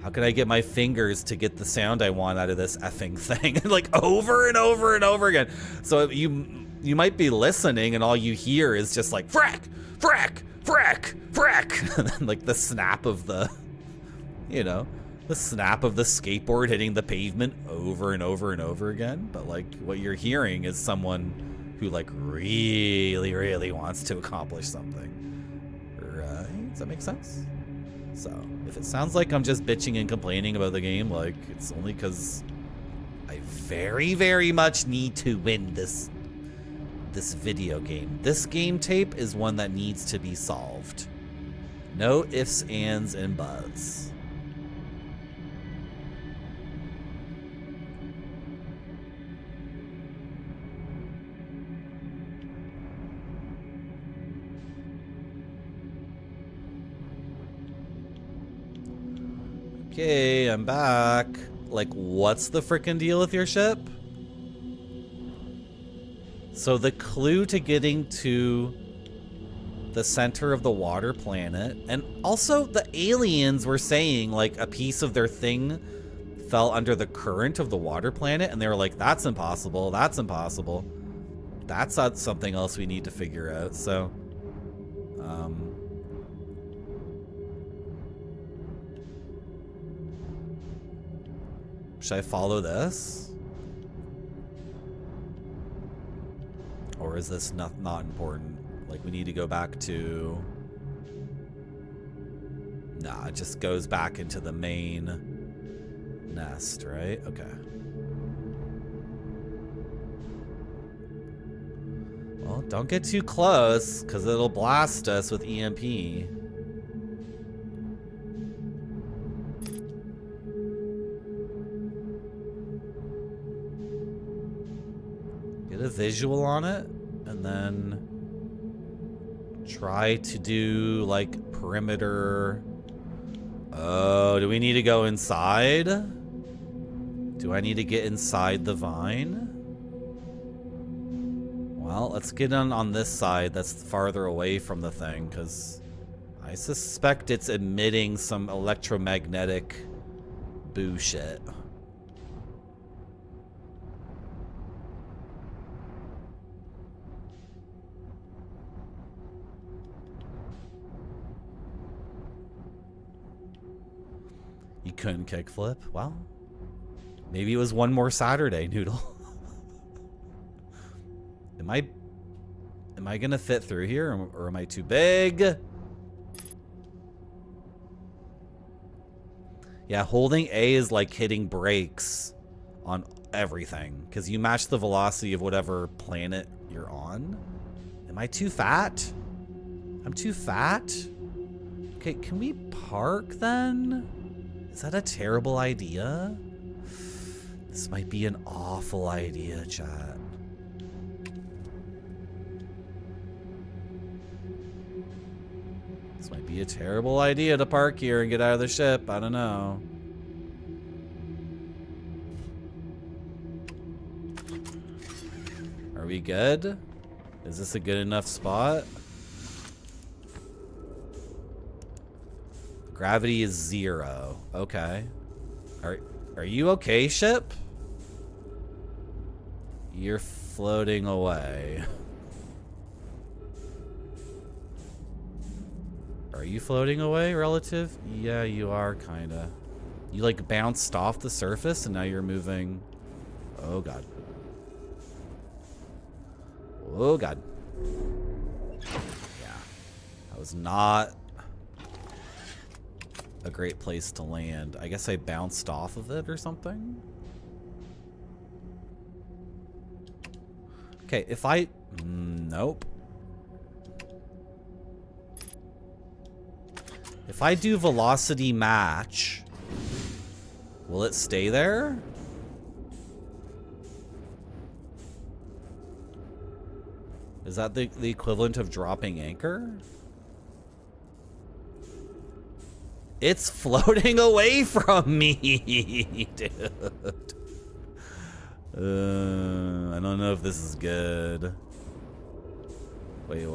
how can I get my fingers to get the sound I want out of this effing thing? Like over and over and over again. So you might be listening and all you hear is just like, frack, frack, frack, frack. And then like the snap of the, you know, the snap of the skateboard hitting the pavement over and over and over again. But like what you're hearing is someone who like really, really wants to accomplish something. Right? Does that make sense? So if it sounds like I'm just bitching and complaining about the game, like it's only because I very, very much need to win this video game. This game tape is one that needs to be solved. No ifs, ands, and buts. Okay, I'm back. Like, what's the frickin' deal with your ship? So the clue to getting to the center of the water planet, and also the aliens were saying like a piece of their thing fell under the current of the water planet, and they were like, that's impossible, that's impossible. That's not something else we need to figure out, so should I follow this? Or is this not important? Like, we need to go back to... Nah, it just goes back into the main nest, right? Okay. Well, don't get too close, because it'll blast us with EMP. A visual on it, and then try to do like perimeter. Oh, do we need to go inside? Do I need to get inside the vine? Well, let's get on this side that's farther away from the thing, because I suspect it's emitting some electromagnetic bullshit. You couldn't kickflip? Well, maybe it was one more Saturday, Noodle. Am I gonna fit through here, or am I too big? Yeah, holding A is like hitting brakes on everything, because you match the velocity of whatever planet you're on. Am I too fat? I'm too fat? Okay, can we park then? Is that a terrible idea? This might be an awful idea, chat. This might be a terrible idea to park here and get out of the ship. I don't know. Are we good? Is this a good enough spot? Gravity is 0. Okay. Are you okay, ship? You're floating away. Are you floating away relative? Yeah, you are, kinda. You like bounced off the surface and now you're moving. Oh god. Oh god. Yeah. That was not a great place to land. I guess I bounced off of it or something. Okay, if I... Nope. If I do velocity match, will it stay there? Is that the equivalent of dropping anchor? It's floating away from me, dude. I don't know if this is good. Wait.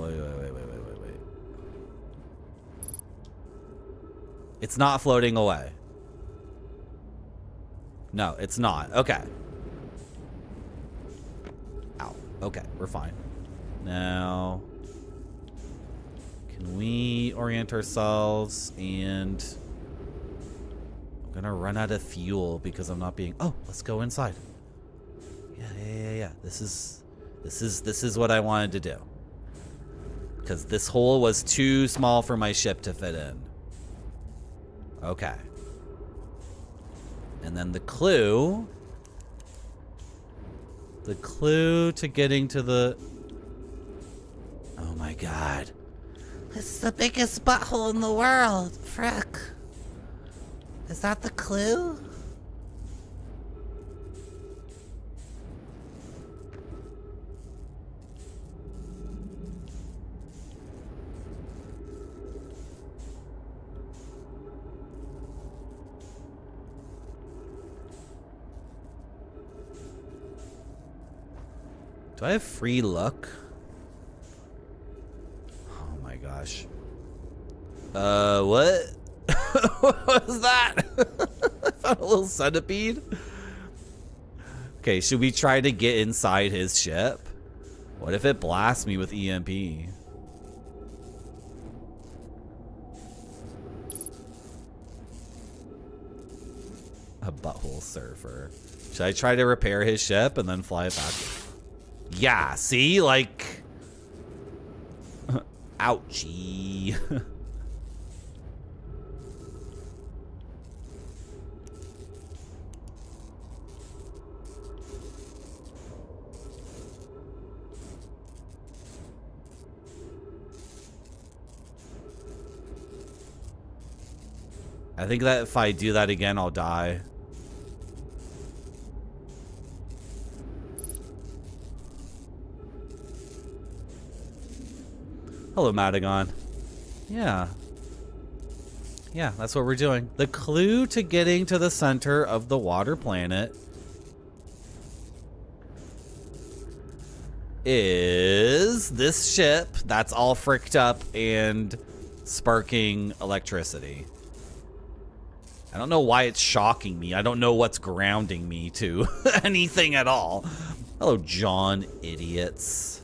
It's not floating away. No, it's not. Okay. Ow. Okay, we're fine. Now, can we orient ourselves? And I'm gonna run out of fuel because I'm not being... Oh, let's go inside. Yeah. This is what I wanted to do. Because this hole was too small for my ship to fit in. Okay. And then the clue to getting to the... Oh my god. It's the biggest butthole in the world. Frick. Is that the clue? Do I have free look? Oh my gosh. What? What was that? I found a little centipede. Okay, should we try to get inside his ship? What if it blasts me with EMP? A butthole surfer. Should I try to repair his ship and then fly it back? Yeah, see? Like... Ouchie. I think that if I do that again, I'll die. Hello, Madagon. Yeah. Yeah, that's what we're doing. The clue to getting to the center of the water planet is this ship that's all fricked up and sparking electricity. I don't know why it's shocking me. I don't know what's grounding me to anything at all. Hello, John, idiots.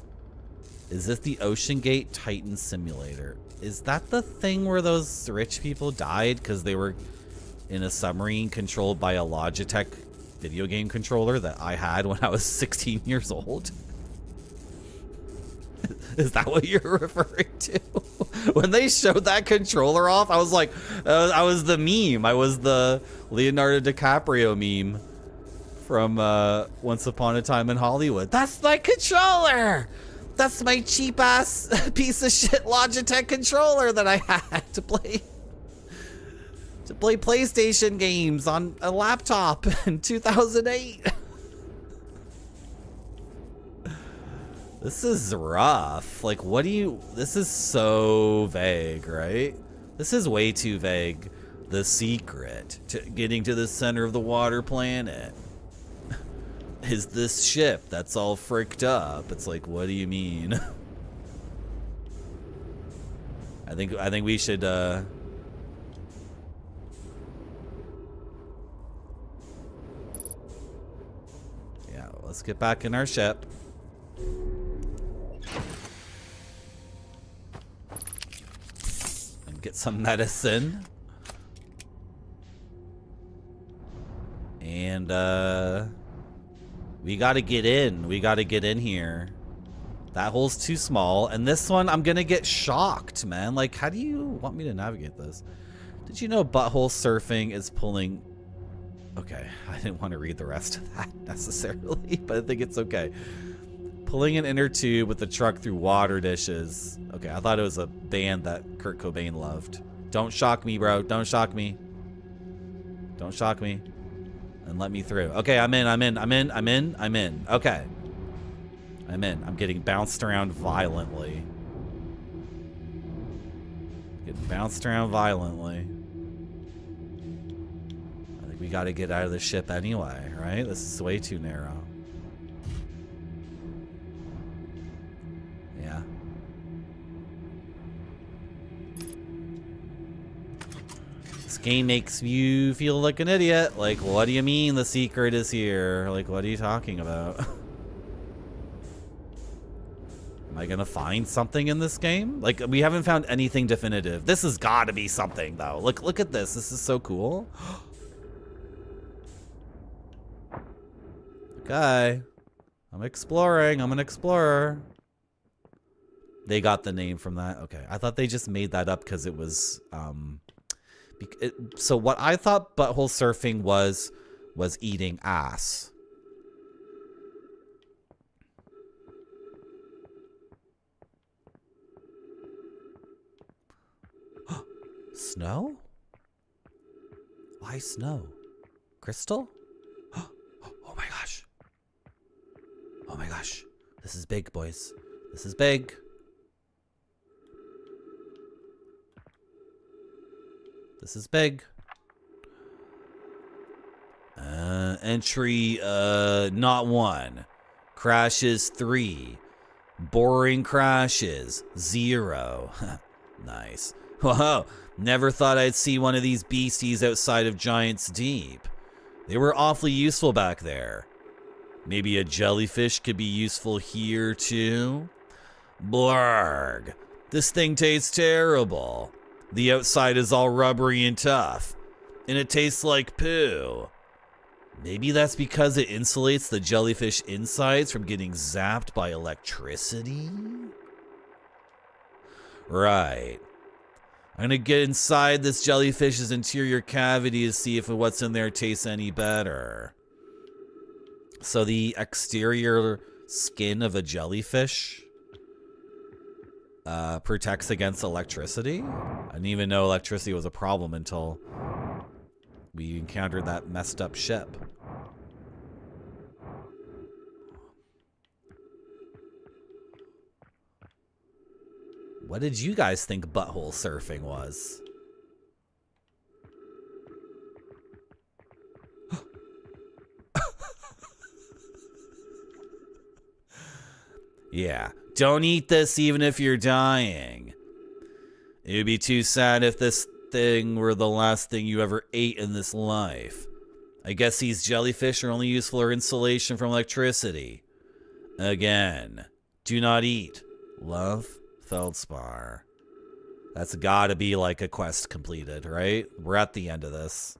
Is this the Ocean Gate Titan Simulator? Is that the thing where those rich people died because they were in a submarine controlled by a Logitech video game controller that I had when I was 16 years old? Is that what you're referring to? When they showed that controller off, I was like, I was the meme. I was the Leonardo DiCaprio meme from Once Upon a Time in Hollywood. That's my controller! That's my cheap ass piece of shit Logitech controller that I had to play PlayStation games on a laptop in 2008. This is rough. Like, what do you... This is so vague, right? This is way too vague. The secret to getting to the center of the water planet is this ship that's all fricked up. It's like, what do you mean? I think we should yeah, let's get back in our ship. And Get some medicine. And we gotta get in. We gotta get in here. That hole's too small. And this one, I'm gonna get shocked, man. Like, how do you want me to navigate this? Did you know butthole surfing is pulling... Okay, I didn't want to read the rest of that necessarily, but I think it's okay. Pulling an inner tube with the truck through water dishes. Okay, I thought it was a band that Kurt Cobain loved. Don't shock me, bro. Don't shock me. Don't shock me. And let me through. Okay, I'm in. Okay. I'm in. I'm getting bounced around violently. Getting bounced around violently. I think we gotta get out of the ship anyway, right? This is way too narrow. Yeah. This game makes you feel like an idiot. Like, what do you mean the secret is here? Like, what are you talking about? Am I gonna find something in this game? Like, we haven't found anything definitive. This has gotta be something, though. Look at this. This is so cool. Okay. I'm exploring. I'm an explorer. They got the name from that. Okay. I thought they just made that up because it was, so what I thought butthole surfing was eating ass. Snow? Why snow? Crystal? Oh my gosh. Oh my gosh. This is big, boys. This is big. This is big. Entry, not 1. Crashes 3. Boring crashes 0. Nice. Whoa, never thought I'd see one of these beasties outside of Giant's Deep. They were awfully useful back there. Maybe a jellyfish could be useful here too? Blarg. This thing tastes terrible. The outside is all rubbery and tough, and it tastes like poo. Maybe that's because it insulates the jellyfish insides from getting zapped by electricity? Right. I'm gonna get inside this jellyfish's interior cavity to see if what's in there tastes any better. So the exterior skin of a jellyfish protects against electricity? I didn't even know electricity was a problem until we encountered that messed up ship. What did you guys think butthole surfing was? Yeah, don't eat this even if you're dying. It would be too sad if this thing were the last thing you ever ate in this life. I guess these jellyfish are only useful for insulation from electricity. Again, do not eat. Love, Feldspar. That's gotta be like a quest completed, right? We're at the end of this.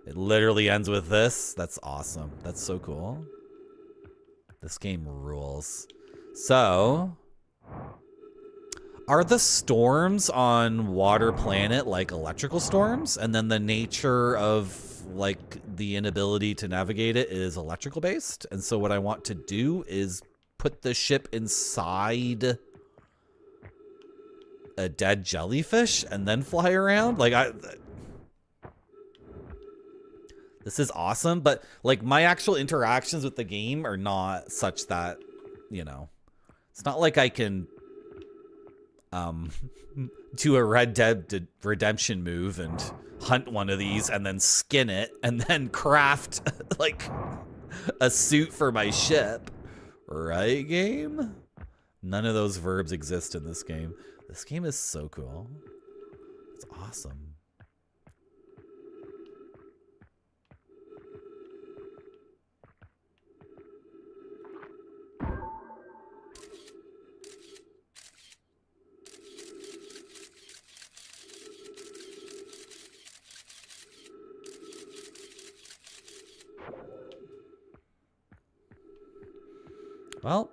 It literally ends with this. That's awesome. That's so cool. This game rules. So, are the storms on Water Planet like electrical storms? And then the nature of like the inability to navigate it is electrical based? And so what I want to do is put the ship inside a dead jellyfish and then fly around? Like, this is awesome, but like my actual interactions with the game are not such that, you know, it's not like I can do a Red Dead Redemption move and hunt one of these and then skin it and then craft like a suit for my ship. Right, game? None of those verbs exist in this game. This game is so cool. It's awesome. Well,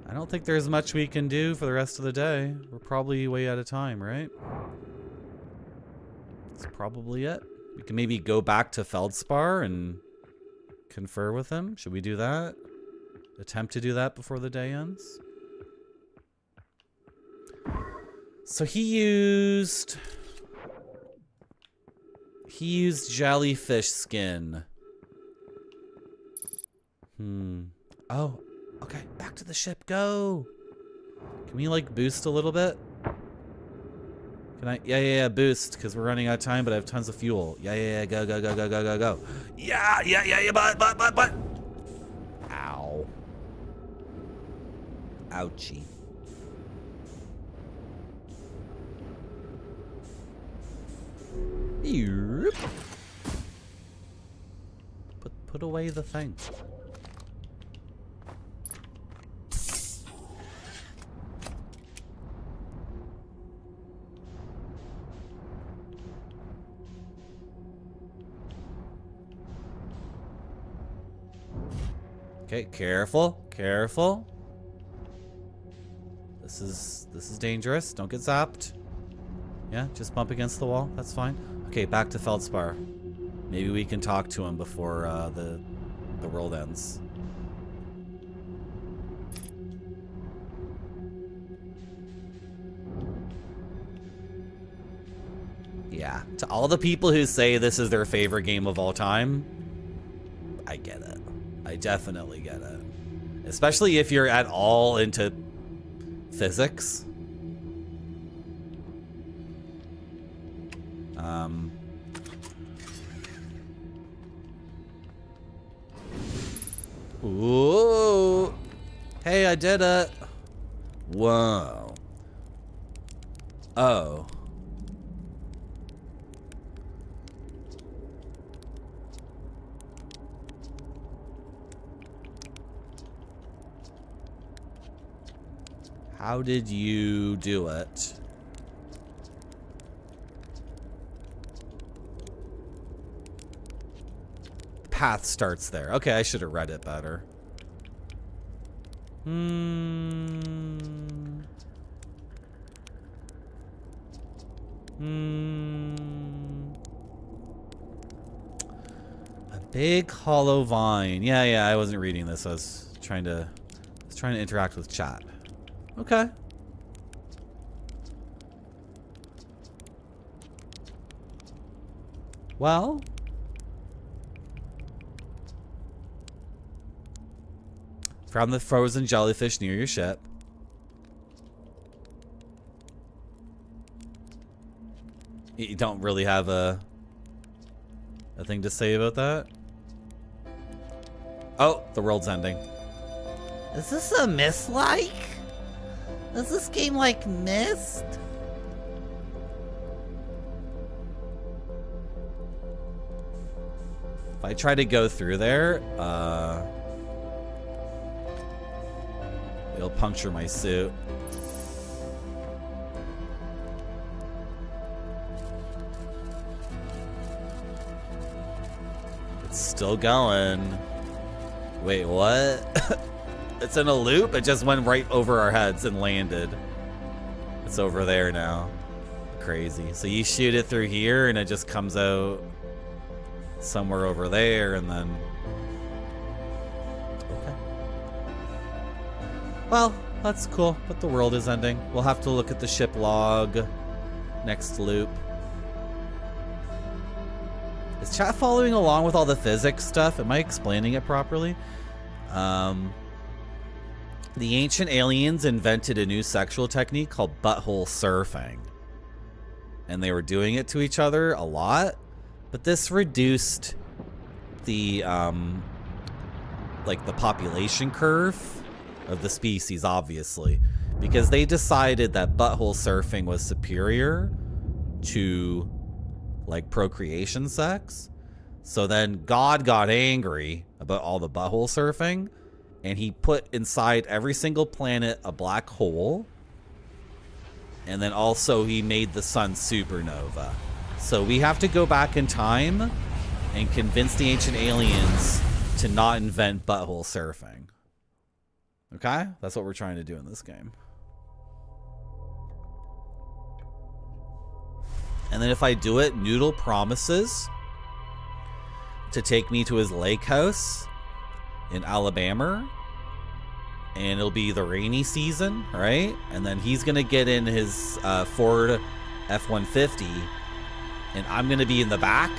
I don't think there's much we can do for the rest of the day. We're probably way out of time, right? That's probably it. We can maybe go back to Feldspar and confer with him. Should we do that? Attempt to do that before the day ends? So he used jellyfish skin. Oh, okay. Back to the ship. Go. Can we like boost a little bit? Can I? Yeah. Boost, because we're running out of time, but I have tons of fuel. Yeah. Go. Yeah. But. Ow. Ouchie. Yep. Put away the thing. Okay, careful. This is dangerous. Don't get zapped. Yeah, just bump against the wall. That's fine. Okay, back to Feldspar. Maybe we can talk to him before the world ends. Yeah, to all the people who say this is their favorite game of all time, I get it. I definitely get it. Especially if you're at all into physics. Ooh. Hey, I did it. Whoa. Oh. How did you do it? Path starts there. Okay, I should have read it better. A big hollow vine. Yeah, I wasn't reading this. I was trying to interact with chat. Okay. Well, found the frozen jellyfish near your ship. You don't really have a thing to say about that? Oh, the world's ending. Is this a Myst-like? Is this game like Myst? If I try to go through there, it'll puncture my suit. It's still going. Wait, what? It's in a loop? It just went right over our heads and landed. It's over there now. Crazy. So you shoot it through here and it just comes out somewhere over there and then... Okay. Well, that's cool, but the world is ending. We'll have to look at the ship log next loop. Is chat following along with all the physics stuff? Am I explaining it properly? The ancient aliens invented a new sexual technique called butthole surfing. And they were doing it to each other a lot. But this reduced the, like the population curve of the species, obviously. Because they decided that butthole surfing was superior to, like, procreation sex. So then God got angry about all the butthole surfing. And he put inside every single planet a black hole. And then also he made the sun supernova. So we have to go back in time and convince the ancient aliens to not invent butthole surfing. Okay? That's what we're trying to do in this game. And then if I do it, Noodle promises to take me to his lake house in Alabama. And it'll be the rainy season, right? And then he's going to get in his Ford F-150. And I'm going to be in the back.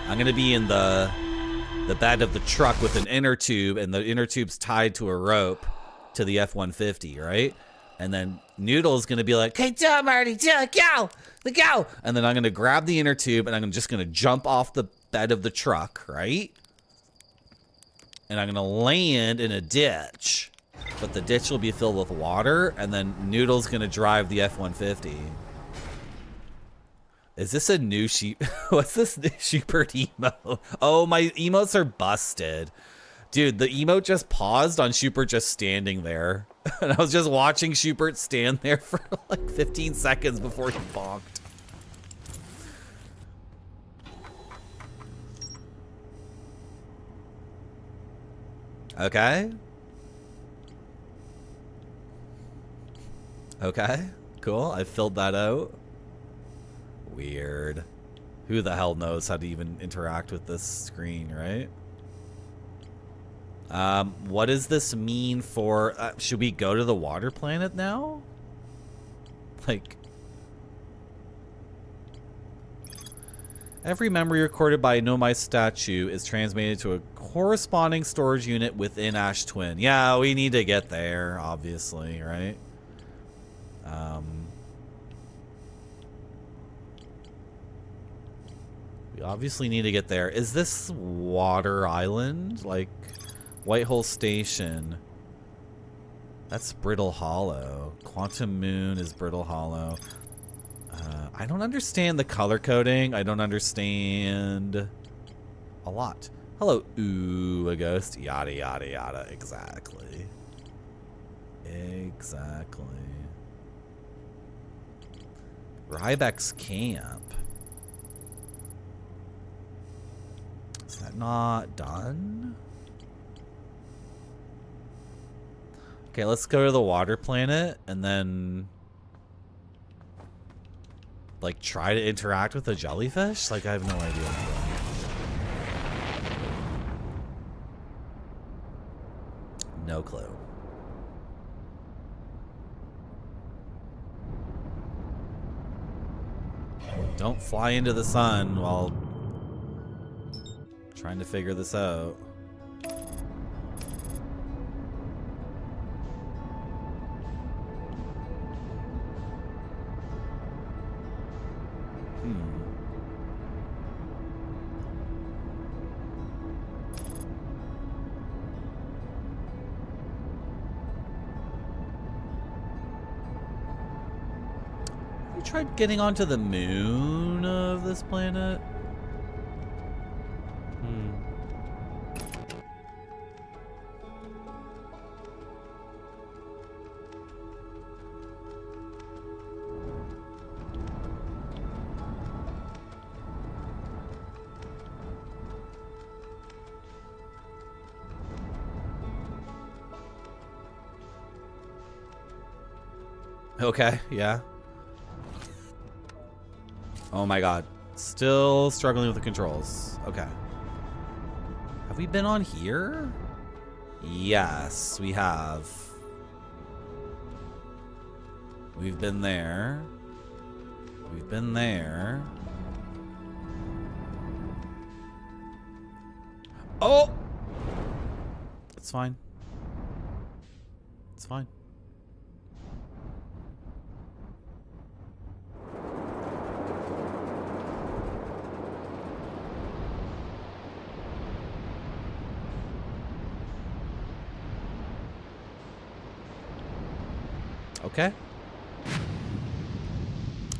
I'm going to be in the bed of the truck with an inner tube. And the inner tube's tied to a rope to the F-150, right? And then Noodle's going to be like, hey, do it, Marty, do it, go, go. And then I'm going to grab the inner tube and I'm just going to jump off the bed of the truck, right? And I'm going to land in a ditch. But the ditch will be filled with water. And then Noodle's going to drive the F-150. Is this a new sheep? What's this new Sheepert emote? Oh, my emotes are busted. Dude, the emote just paused on Sheepert just standing there. And I was just watching Sheepert stand there for like 15 seconds before he bonked. Okay. Okay, cool. I filled that out. Weird. Who the hell knows how to even interact with this screen, right? What does this mean for... should we go to the water planet now? Like... Every memory recorded by Know My Statue is transmitted to a corresponding storage unit within Ash Twin. Yeah, we need to get there, obviously, right? We obviously need to get there. Is this Water Island? Like, Whitehole Station. That's Brittle Hollow. Quantum Moon is Brittle Hollow. I don't understand the color coding. I don't understand a lot. Hello, ooh, a ghost. Yada, yada, yada. Exactly. Exactly. Rybeck's camp. Is that not done? Okay, let's go to the water planet and then like try to interact with the jellyfish? Like I have no idea. No clue. Don't fly into the sun while trying to figure this out. Tried getting onto the moon of this planet? Okay, yeah. Oh my god. Still struggling with the controls. Okay. Have we been on here? Yes, we have. We've been there. We've been there. Oh! It's fine. It's fine. Okay.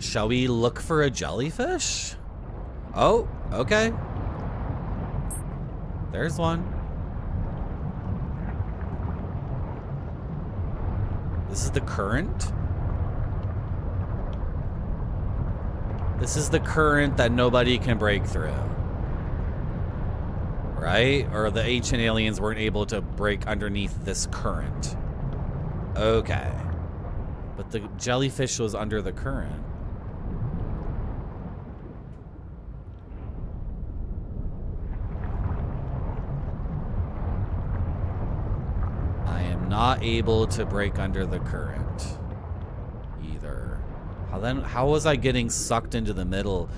Shall we look for a jellyfish? Oh, okay. There's one. This is the current. This is the current that nobody can break through. right? Or the ancient aliens weren't able to break underneath this current. Okay. But the jellyfish was under the current. I am not able to break under the current either. How was I getting sucked into the middle?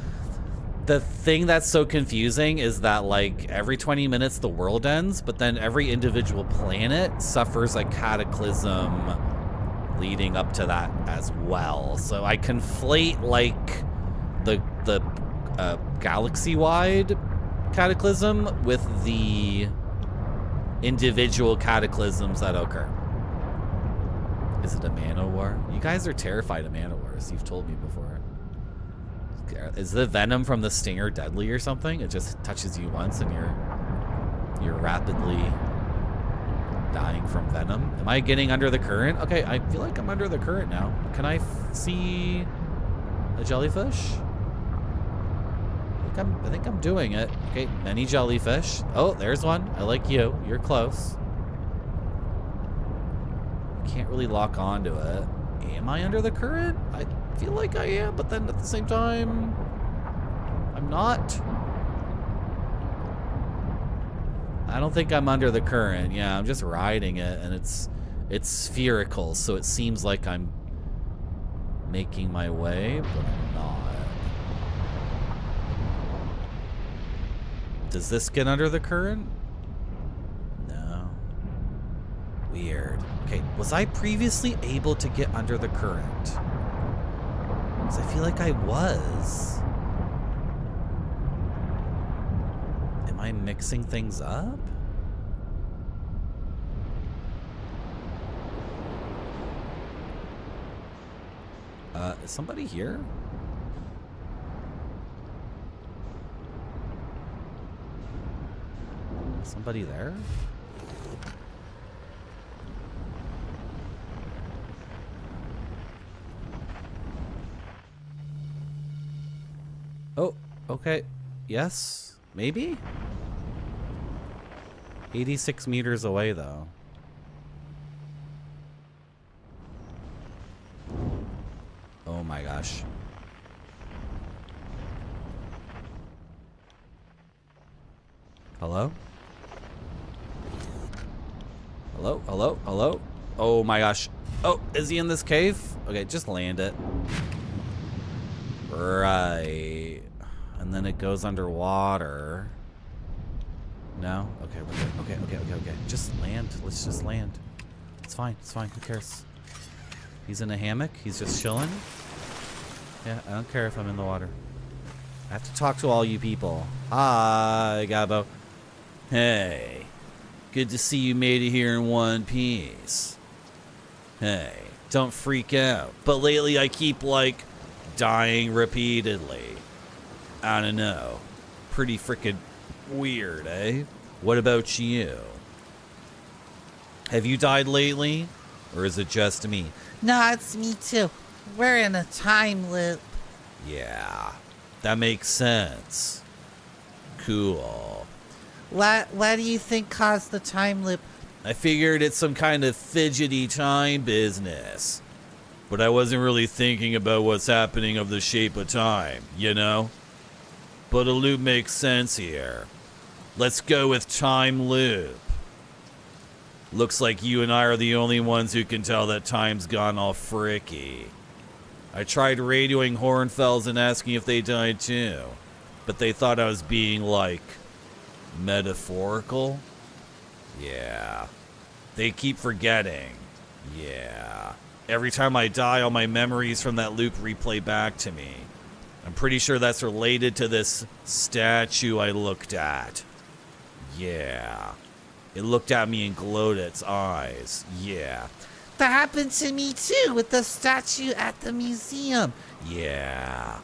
The thing that's so confusing is that, like, every 20 minutes the world ends, but then every individual planet suffers a cataclysm leading up to that as well. So I conflate, like, the galaxy-wide cataclysm with the individual cataclysms that occur. Is it a man-o-war? You guys are terrified of man-o-wars. You've told me before. Is the venom from the stinger deadly or something? It just touches you once and you're rapidly dying from venom. Am I getting under the current? Okay, I feel like I'm under the current now. Can I see a jellyfish? I think I'm doing it. Okay, many jellyfish. Oh, there's one. I like you. You're close. Can't really lock onto it. Am I under the current? I feel like I am, but then at the same time, I'm not. I don't think I'm under the current. Yeah, I'm just riding it, and it's spherical, so it seems like I'm making my way, but I'm not. Does this get under the current? No. Weird. Okay, was I previously able to get under the current? Because I feel like I was. Am I mixing things up? Is somebody here? Is somebody there? Oh, okay. Yes, maybe? 86 meters away, though. Oh my gosh. Hello? Hello? Hello? Hello? Oh my gosh. Oh, is he in this cave? Okay, just land it. Right. And then it goes underwater. No? Okay, we're good. Okay. Just land. Let's just land. It's fine. It's fine. Who cares? He's in a hammock. He's just chilling. Yeah, I don't care if I'm in the water. I have to talk to all you people. Hi, Gabo. Hey. Good to see you made it here in one piece. Hey, don't freak out. But lately I keep, like, dying repeatedly. I don't know. Pretty freaking weird, eh? What about you? Have you died lately? Or is it just me? No, it's me too. We're in a time loop. Yeah, that makes sense. Cool. What do you think caused the time loop? I figured it's some kind of fidgety time business. But I wasn't really thinking about what's happening of the shape of time, you know? But a loop makes sense here. Let's go with time loop. Looks like you and I are the only ones who can tell that time's gone all fricky. I tried radioing Hornfells and asking if they died too, but they thought I was being, like, metaphorical? Yeah. They keep forgetting. Yeah. Every time I die, all my memories from that loop replay back to me. I'm pretty sure that's related to this statue I looked at. Yeah. It looked at me and glowed its eyes. Yeah. That happened to me too with the statue at the museum. Yeah.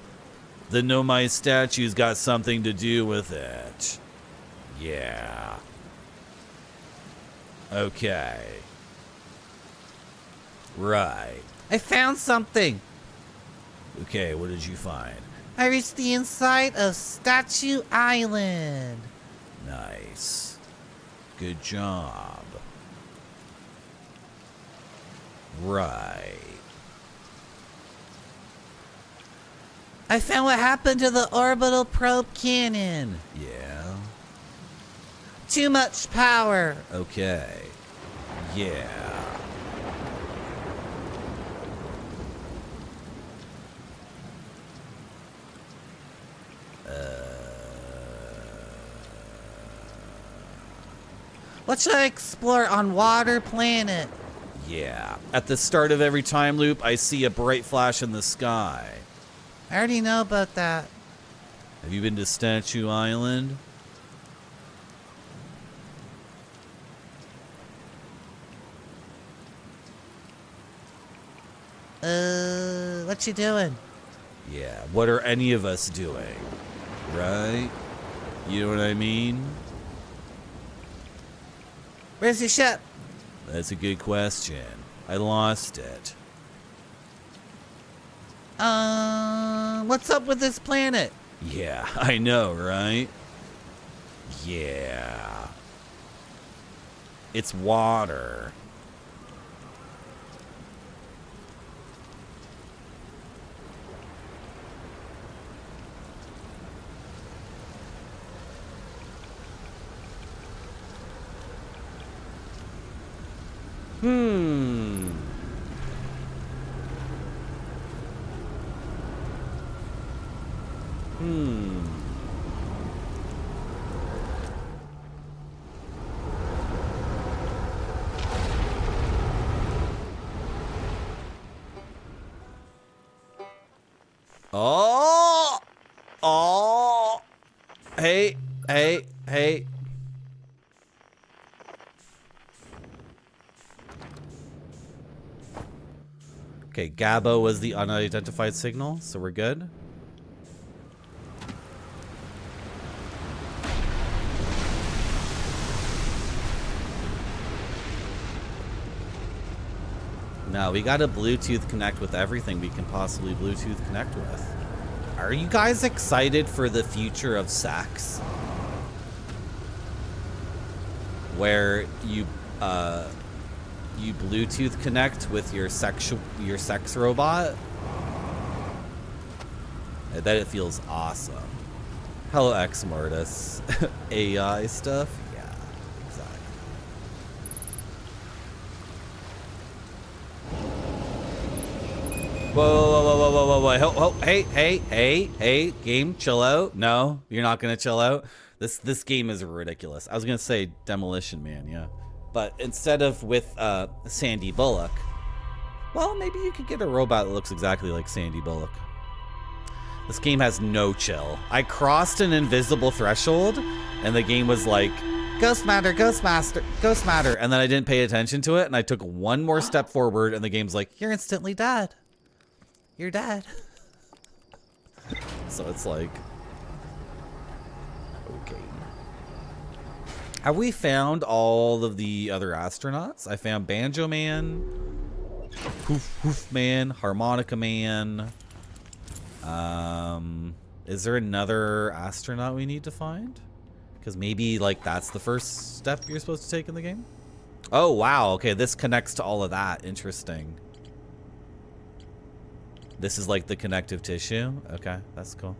The Nomai statue's got something to do with it. Yeah. Okay. Right. I found something. Okay, what did you find? I reached the inside of Statue Island. Nice. Good job. Right. I found what happened to the orbital probe cannon. Yeah. Too much power. Okay. Yeah. What should I explore on Water Planet? Yeah. At the start of every time loop, I see a bright flash in the sky. I already know about that. Have you been to Statue Island? What you doing? Yeah. What are any of us doing? Right? You know what I mean? Where's your ship? That's a good question. I lost it. What's up with this planet? Yeah, I know, right? Yeah. It's water. Hmm. Oh! Oh! Hey, hey, hey. Okay, Gabo was the unidentified signal, so we're good. No, we gotta Bluetooth connect with everything we can possibly Bluetooth connect with. Are you guys excited for the future of sex? Where you Bluetooth connect with your sex robot? I bet it feels awesome. Hello, X Mortis. AI stuff? Yeah, exactly. Whoa, hey, game, chill out. No, you're not gonna chill out. This game is ridiculous. I was gonna say Demolition Man, yeah. But instead of with Sandy Bullock, well, maybe you could get a robot that looks exactly like Sandy Bullock. This game has no chill. I crossed an invisible threshold, and the game was like, Ghost Matter, Ghost Master, Ghost Matter, and then I didn't pay attention to it, and I took one more step forward, and the game's like, you're instantly dead. You're dead. So it's like, okay. Have we found all of the other astronauts? I found Banjo Man, Hoof Man, Harmonica Man. Is there another astronaut we need to find? Because maybe like that's the first step you're supposed to take in the game. Oh wow, okay, this connects to all of that. Interesting. This is like the connective tissue. Okay, that's cool.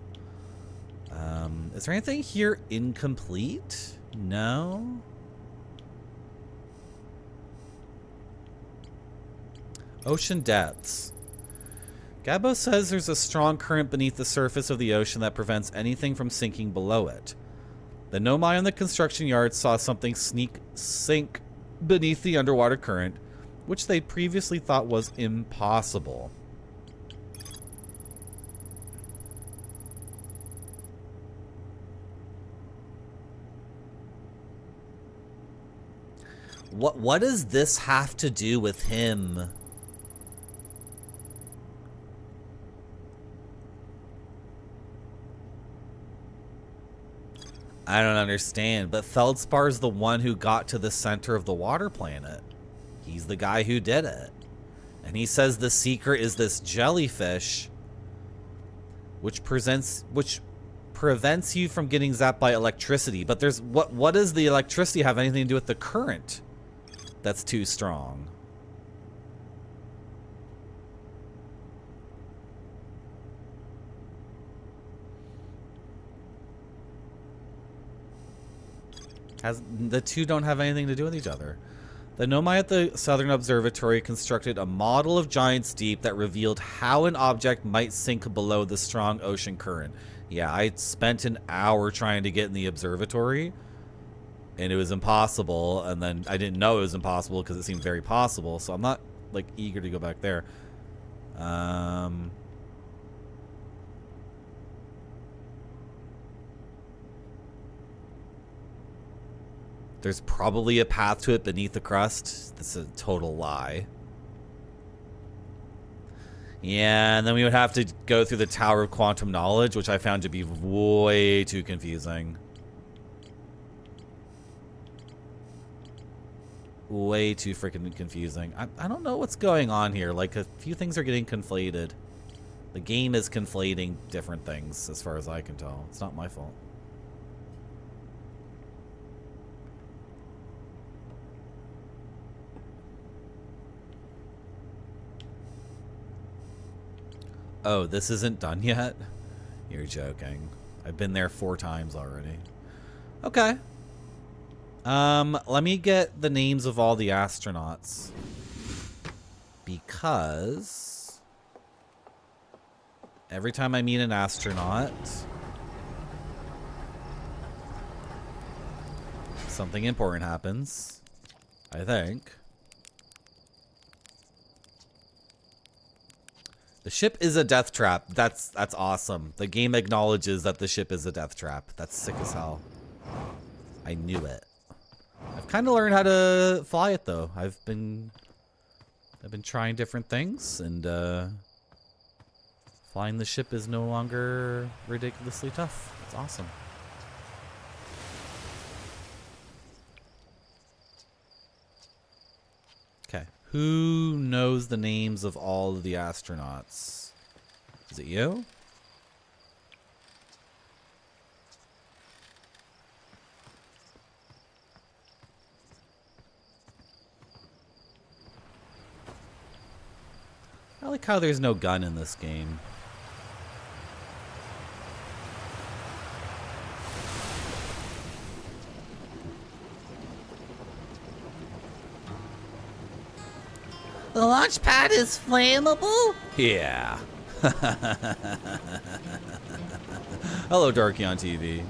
Is there anything here incomplete? No. Ocean depths. Gabo says there's a strong current beneath the surface of the ocean that prevents anything from sinking below it. The Nomai on the construction yard saw something sink beneath the underwater current, which they previously thought was impossible. What does this have to do with him? I don't understand, but Feldspar's the one who got to the center of the water planet. He's the guy who did it. And he says the secret is this jellyfish, which presents prevents you from getting zapped by electricity. But there's what does the electricity have anything to do with the current? That's too strong. The two don't have anything to do with each other. The Nomai at the Southern Observatory constructed a model of Giant's Deep that revealed how an object might sink below the strong ocean current. Yeah, I spent an hour trying to get in the observatory, and it was impossible, and then I didn't know it was impossible because it seemed very possible, so I'm not, like, eager to go back there. There's probably a path to it beneath the crust. That's a total lie. Yeah, and then we would have to go through the Tower of Quantum Knowledge, which I found to be way too confusing. Way too freaking confusing. I don't know what's going on here. Like, a few things are getting conflated. The game is conflating different things, as far as I can tell. It's not my fault. Oh, this isn't done yet? You're joking. I've been there 4 times already. Okay. Let me get the names of all the astronauts. Because every time I meet an astronaut, something important happens, I think. The ship is a death trap. That's awesome. The game acknowledges that the ship is a death trap. That's sick as hell. I knew it. I've kind of learned how to fly it though. I've been trying different things, and flying the ship is no longer ridiculously tough. It's awesome. Okay. Who knows the names of all of the astronauts? Is it you? I like how there's no gun in this game. The launch pad is flammable? Yeah. Hello, Darky on TV.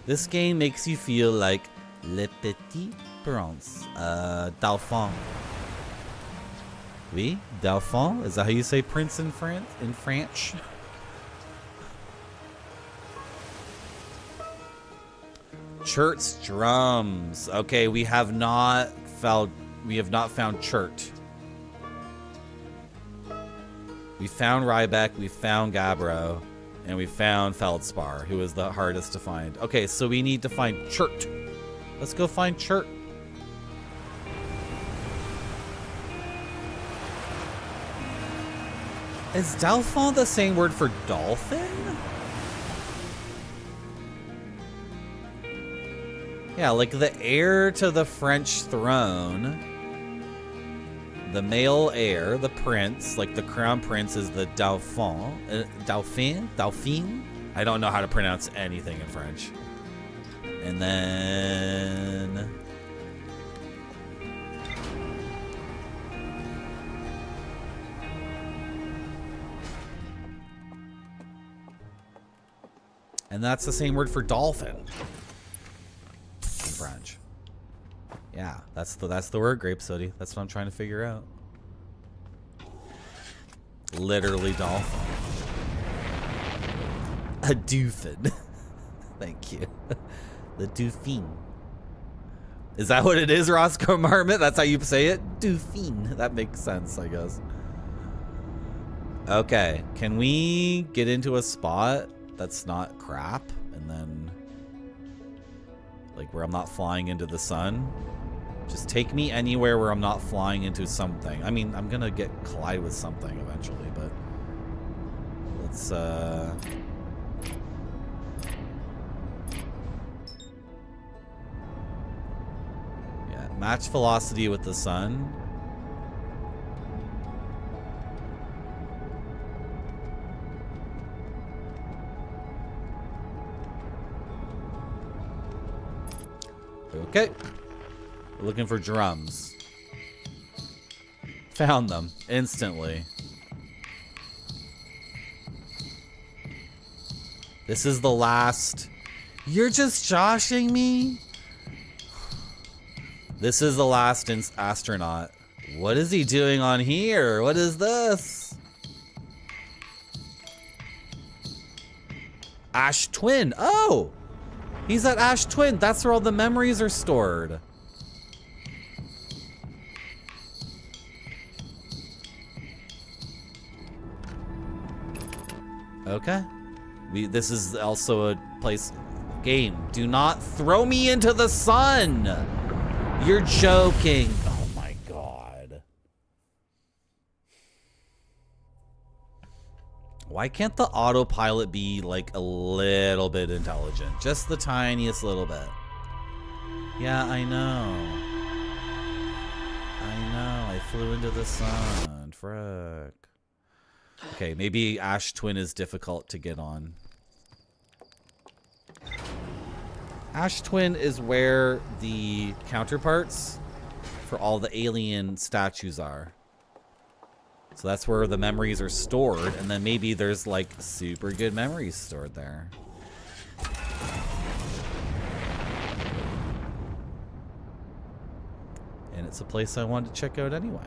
This game makes you feel like Le Petit Prince. Dauphin. Oui, Dauphin? Is that how you say prince in French? Chert's drums. Okay, we have not found Chert. We found Ryback, we found Gabbro, and we found Feldspar, who was the hardest to find. Okay, so we need to find Chert. Let's go find Chert. Is Dauphin the same word for dolphin? Yeah, like the heir to the French throne. The male heir, the prince, like the crown prince, is the Dauphin. Dauphine? I don't know how to pronounce anything in French. And then... and that's the same word for dolphin in French. Yeah, that's the word, Grape Sooty. That's what I'm trying to figure out. Literally dolphin. A doofin. Thank you. The doofin. Is that what it is, Roscoe Marmot? That's how you say it? Doofin. That makes sense, I guess. Okay, can we get into a spot that's not crap, and then like where I'm not flying into the sun? Just take me anywhere where I'm not flying into something. I mean, I'm gonna collide with something eventually, but let's Match velocity with the sun. Okay. We're looking for drums. Found them instantly. This is the last. You're just joshing me? This is the last astronaut. What is he doing on here? What is this? Ash Twin. Oh! He's at Ash Twin. That's where all the memories are stored. Okay. This is also a place. Game, do not throw me into the sun. You're joking. Oh my god. Why can't the autopilot be like a little bit intelligent? Just the tiniest little bit. Yeah, I know. I flew into the sun. Frick. Okay, maybe Ash Twin is difficult to get on. Ash Twin is where the counterparts for all the alien statues are. So that's where the memories are stored, and then maybe there's like super good memories stored there. And it's a place I wanted to check out anyway.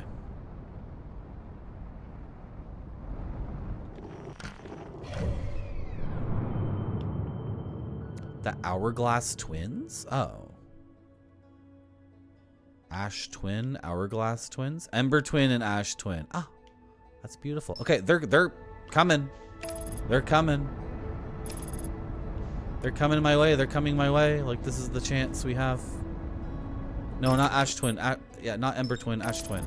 The Hourglass Twins? Oh. Ash Twin, Hourglass Twins? Ember Twin and Ash Twin. Ah, that's beautiful. Okay, they're coming. They're coming. They're coming my way. They're coming my way. Like, this is the chance we have. No, not Ash Twin. Yeah, not Ember Twin, Ash Twin.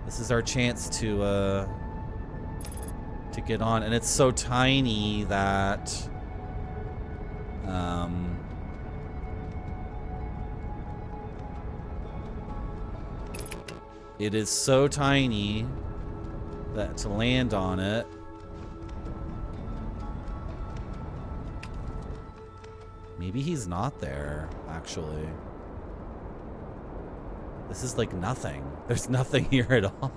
This is our chance to get on. And it's so tiny that... it is so tiny that to land on it, maybe he's not there, actually. This is like nothing. There's nothing here at all.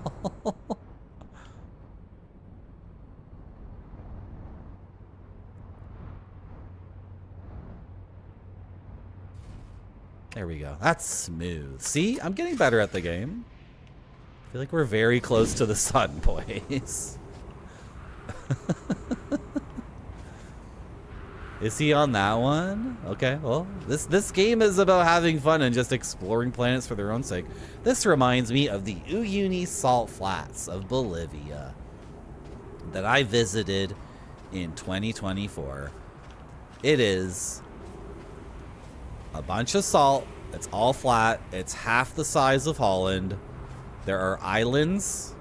There we go. That's smooth. See? I'm getting better at the game. I feel like we're very close to the sun, boys. Is he on that one? Okay, well, this game is about having fun and just exploring planets for their own sake. This reminds me of the Uyuni Salt Flats of Bolivia that I visited in 2024. It is a bunch of salt. It's all flat. It's half the size of Holland. There are islands,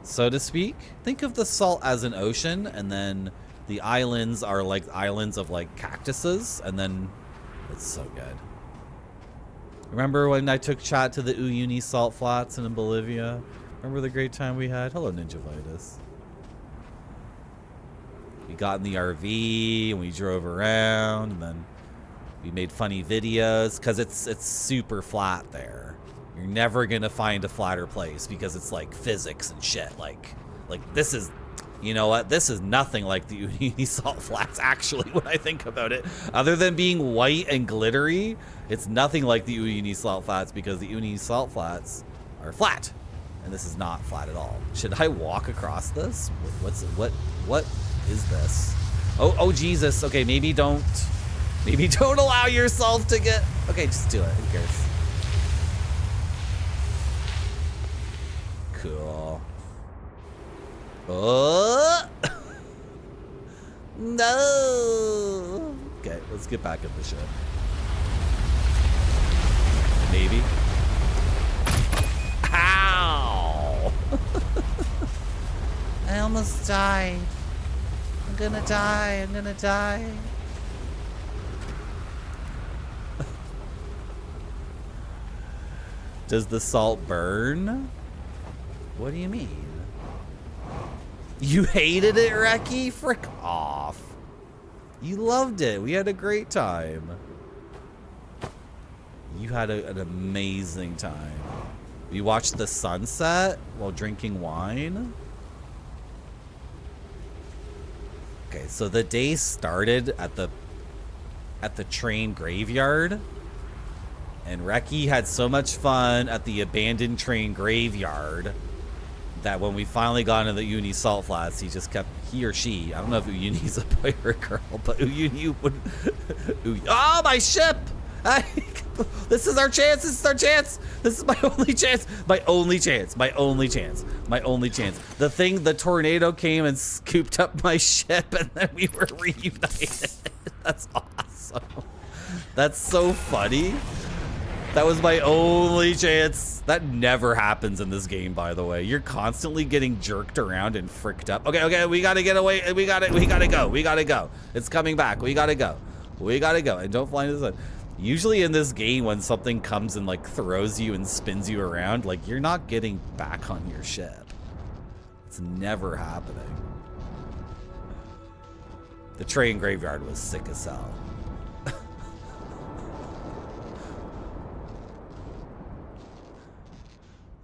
so to speak. Think of the salt as an ocean, and then the islands are like islands of like cactuses, and then it's so good. Remember when I took chat to the Uyuni Salt Flats in Bolivia? Remember the great time we had? Hello, Ninja Vitus. We got in the RV and we drove around, and then we made funny videos because it's super flat there. You're never gonna find a flatter place because it's like physics and shit. Like this is, you know what? This is nothing like the Uyuni Salt Flats, actually, when I think about it. Other than being white and glittery, it's nothing like the Uyuni Salt Flats because the Uyuni Salt Flats are flat. And this is not flat at all. Should I walk across this? What is this? Oh, Jesus. Okay, maybe don't allow yourself to get... Okay, just do it. Who cares? Cool. Oh! No! Okay, let's get back in the ship. Maybe. Ow! I almost died. I'm gonna die. I'm gonna die. Does the salt burn? What do you mean? You hated it, Reki? Frick off. You loved it. We had a great time. You had an amazing time. We watched the sunset while drinking wine. Okay, so the day started at the train graveyard, and Reki had so much fun at the abandoned train graveyard that when we finally got into the Uni Salt Flats, he or she, I don't know if Uyuni's a boy or a girl, but Uyuni would, oh, my ship! This is our chance, this is our chance! This is my only chance, my only chance, my only chance, my only chance. The tornado came and scooped up my ship, and then we were reunited. That's awesome. That's so funny. That was my only chance. That never happens in this game, by the way. You're constantly getting jerked around and fricked up. Okay, we gotta get away. We gotta go. It's coming back. We gotta go. And don't fly into the sun. Usually in this game, when something comes and like throws you and spins you around, like you're not getting back on your ship. It's never happening. The train graveyard was sick as hell.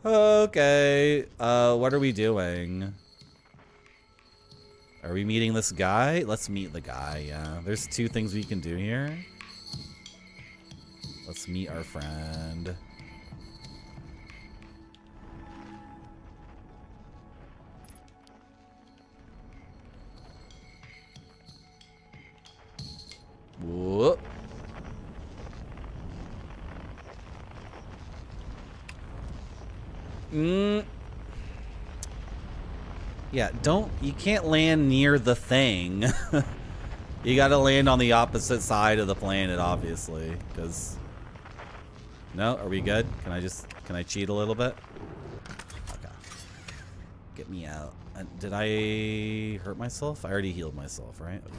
Okay, what are we doing? Are we meeting this guy? Let's meet the guy, yeah. There's 2 things we can do here. Let's meet our friend. Whoop. Yeah, you can't land near the thing. You gotta land on the opposite side of the planet, obviously, because... No, are we good? Can I cheat a little bit? Okay. Get me out. Did I hurt myself? I already healed myself, right? Okay.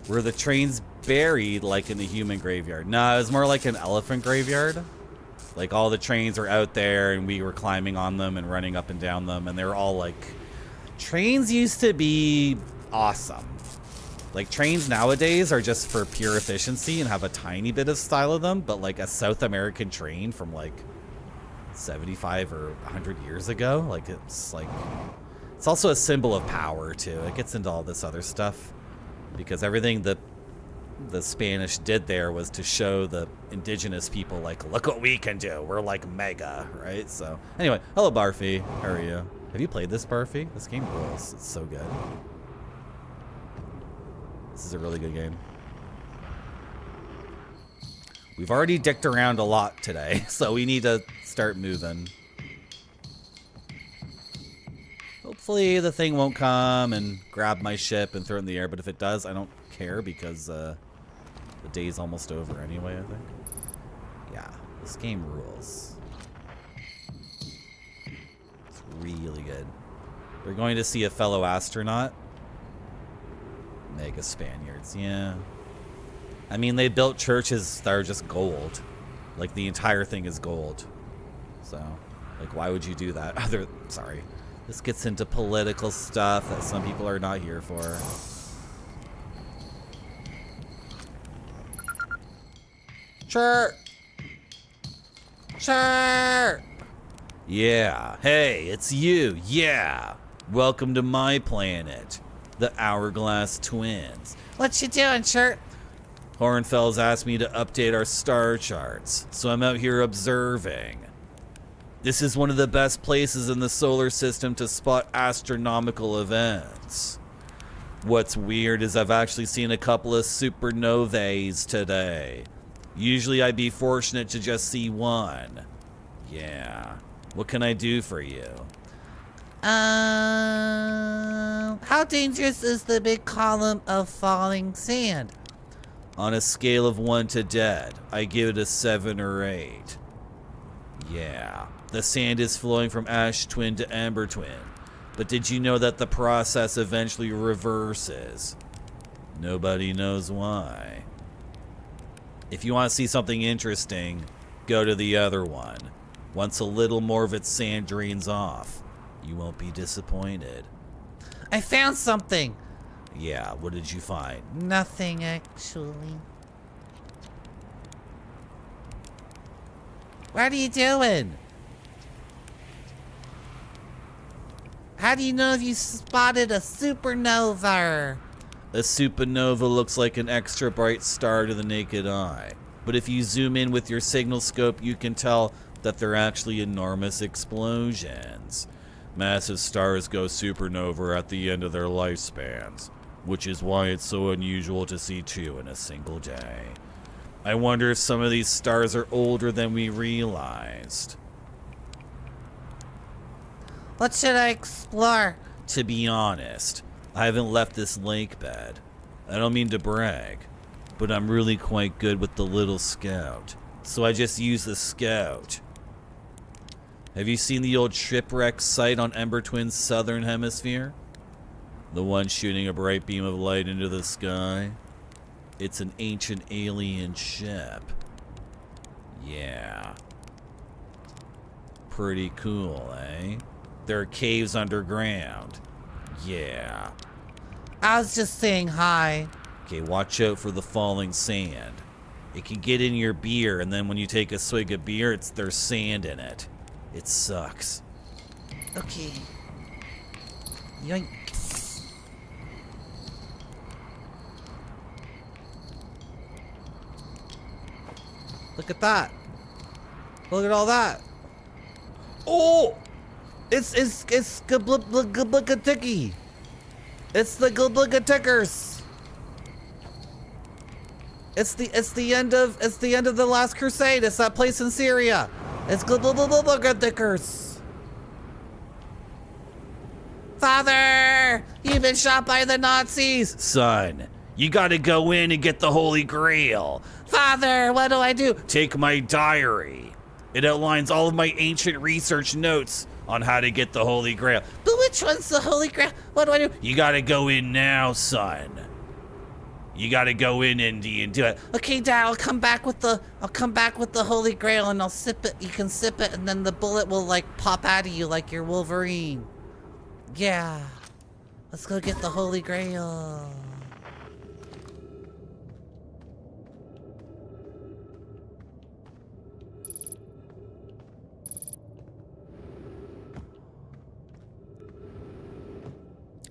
Were the trains buried like in the human graveyard? No, it was more like an elephant graveyard. Like all the trains are out there and we were climbing on them and running up and down them, and they're all like... Trains used to be awesome. Like trains nowadays are just for pure efficiency and have a tiny bit of style of them, but like a South American train from like 75 or 100 years ago, like it's also a symbol of power too. It gets into all this other stuff because everything that the Spanish did there was to show the indigenous people, like, look what we can do. We're like mega, right? So anyway, hello Barfy. How are you? Have you played this, Barfy? This game rules. It's so good. This is a really good game. We've already dicked around a lot today, so we need to start moving. Hopefully the thing won't come and grab my ship and throw it in the air, but if it does, I don't care because the day's almost over anyway, I think. Yeah, this game rules. It's really good. We're going to see a fellow astronaut. Mega Spaniards, yeah. I mean, they built churches that are just gold. Like, the entire thing is gold. So, like, why would you do that? Sorry. This gets into political stuff that some people are not here for. Sure. Sure. Yeah. Hey, it's you. Yeah. Welcome to my planet. The Hourglass Twins. What you doing, Shirt? Hornfels asked me to update our star charts, so I'm out here observing. This is one of the best places in the solar system to spot astronomical events. What's weird is I've actually seen a couple of supernovae today. Usually I'd be fortunate to just see one. Yeah. What can I do for you? How dangerous is the big column of falling sand? On a scale of 1 to dead, I give it a 7 or 8. Yeah, the sand is flowing from Ash Twin to Amber Twin. But did you know that the process eventually reverses? Nobody knows why. If you want to see something interesting, go to the other one. Once a little more of its sand drains off, you won't be disappointed. I found something. Yeah, what did you find? Nothing, actually. What are you doing? How do you know if you spotted a supernova? A supernova looks like an extra bright star to the naked eye. But if you zoom in with your signal scope, you can tell that they're actually enormous explosions. Massive stars go supernova at the end of their lifespans, which is why it's so unusual to see two in a single day. I wonder if some of these stars are older than we realized. What should I explore? To be honest, I haven't left this lake bed. I don't mean to brag, but I'm really quite good with the little scout. So I just use the scout. Have you seen the old shipwreck site on Ember Twin's southern hemisphere? The one shooting a bright beam of light into the sky? It's an ancient alien ship. Yeah. Pretty cool, eh? There are caves underground. Yeah. I was just saying hi. Okay, watch out for the falling sand. It can get in your beer, and then when you take a swig of beer, there's sand in it. It sucks. Okay. Yoink. Look at that. Look at all that. Oh! It's Gabligatiki. It's the Gabligatikers. It's the end of the Last Crusade. It's that place in Syria. It's Gabligatikers. Father, you've been shot by the Nazis. Son, you gotta go in and get the Holy Grail. Father, what do I do? Take my diary. It outlines all of my ancient research notes on how to get the Holy Grail. But which one's the Holy Grail? What do I do? You gotta go in now, son. You gotta go in and do it. Okay, Dad, I'll come back with the Holy Grail and I'll sip it. You can sip it and then the bullet will like pop out of you like you're Wolverine. Yeah. Let's go get the Holy Grail.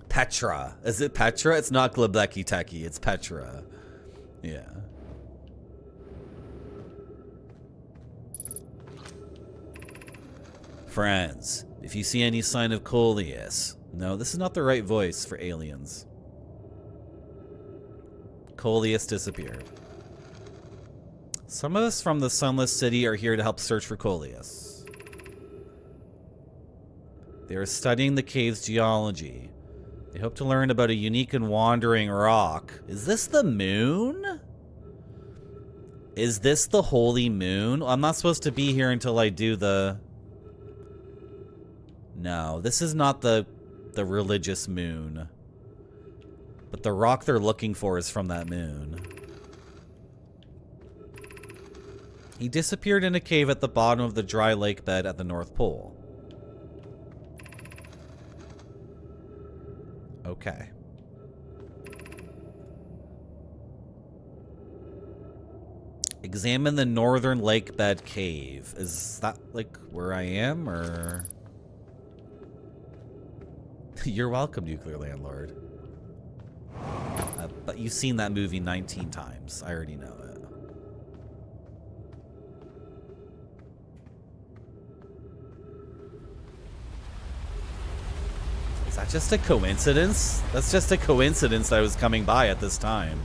Petra. Is it Petra? It's not Glebeki Teki. It's Petra. Yeah. Friends, if you see any sign of Coleus... No, this is not the right voice for aliens. Coleus disappeared. Some of us from the Sunless City are here to help search for Coleus. They are studying the cave's geology. They hope to learn about a unique and wandering rock. Is this the moon? Is this the holy moon? I'm not supposed to be here until I do the... No, this is not the religious moon. But the rock they're looking for is from that moon. He disappeared in a cave at the bottom of the dry lake bed at the North Pole. Okay. Examine the northern lake bed cave. Is that like where I am, or? You're welcome, nuclear landlord. But you've seen that movie 19 times. I already know it. Is that just a coincidence? That's just a coincidence that I was coming by at this time.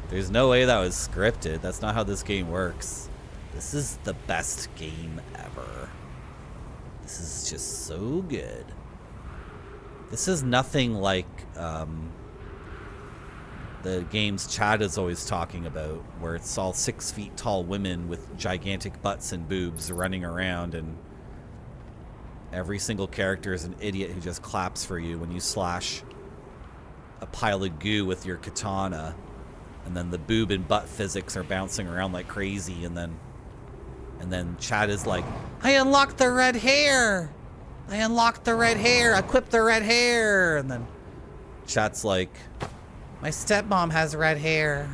There's no way that was scripted. That's not how this game works. This is the best game ever. This is just so good. This is nothing like the games Chad is always talking about, where it's all 6 feet tall women with gigantic butts and boobs running around, and every single character is an idiot who just claps for you when you slash a pile of goo with your katana, and then the boob and butt physics are bouncing around like crazy, and then And then chat is like, I unlocked the red hair. I unlocked the red hair. Equipped the red hair. And then chat's like, my stepmom has red hair.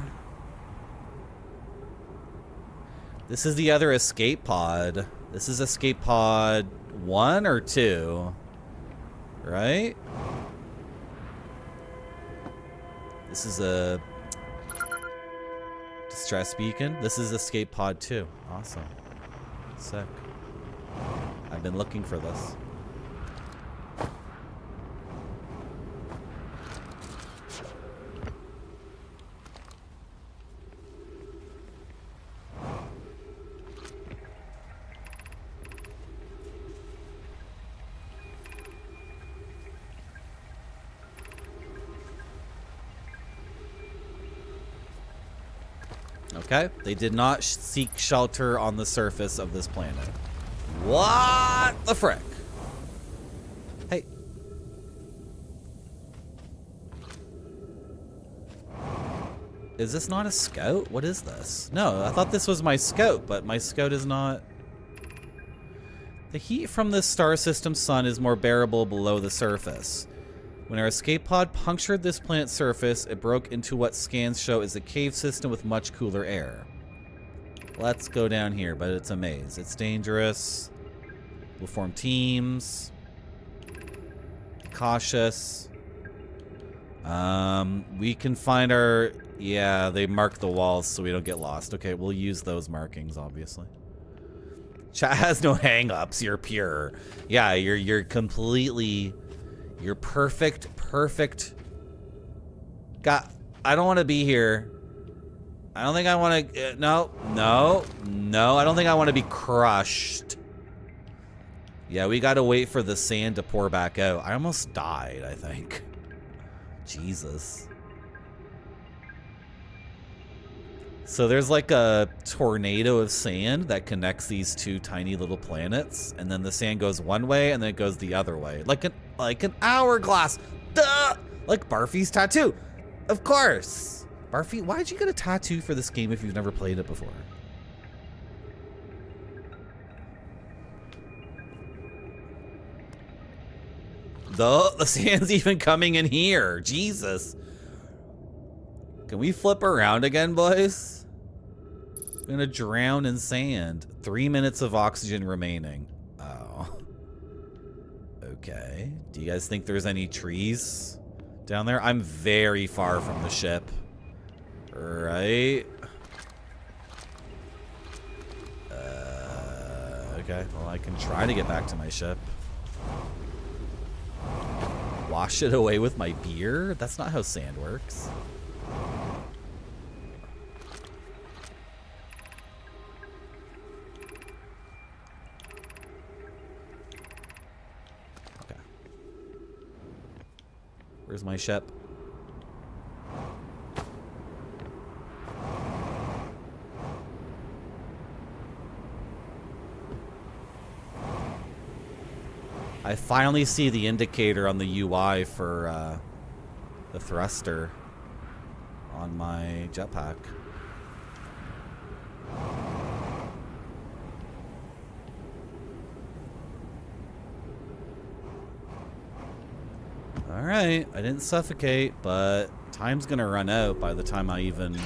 this is the other escape pod. This is escape pod 1 or 2, right? This is a distress beacon. This is escape pod 2. Awesome. Sick. I've been looking for this. Okay, they did not seek shelter on the surface of this planet. What the frick? Hey. Is this not a scout? What is this? No, I thought this was my scout, but my scout is not. The heat from this star system sun is more bearable below the surface. When our escape pod punctured this planet's surface, it broke into what scans show is a cave system with much cooler air. Let's go down here, but it's a maze. It's dangerous. We'll form teams. Cautious. We can find our... Yeah, they mark the walls so we don't get lost. Okay, we'll use those markings, obviously. Chat has no hang-ups. You're pure. Yeah, you're completely... You're perfect. God, I don't want to be here. I don't think I want to... No. I don't think I want to be crushed. Yeah, we got to wait for the sand to pour back out. I almost died, I think. Jesus. So there's like a tornado of sand that connects these two tiny little planets, and then the sand goes one way and then it goes the other way. Like an hourglass. Duh! Like Barfy's tattoo. Of course. Barfy, why'd you get a tattoo for this game if you've never played it before? The sand's even coming in here. Jesus. Can we flip around again, boys? I'm gonna drown in sand. 3 minutes of oxygen remaining. Oh. Okay. Do you guys think there's any trees down there? I'm very far from the ship. Right? Okay. Well, I can try to get back to my ship. Wash it away with my beer? That's not how sand works. Okay. Where's my ship? I finally see the indicator on the UI for the thruster on my jetpack. Alright, I didn't suffocate, but time's gonna run out by the time I even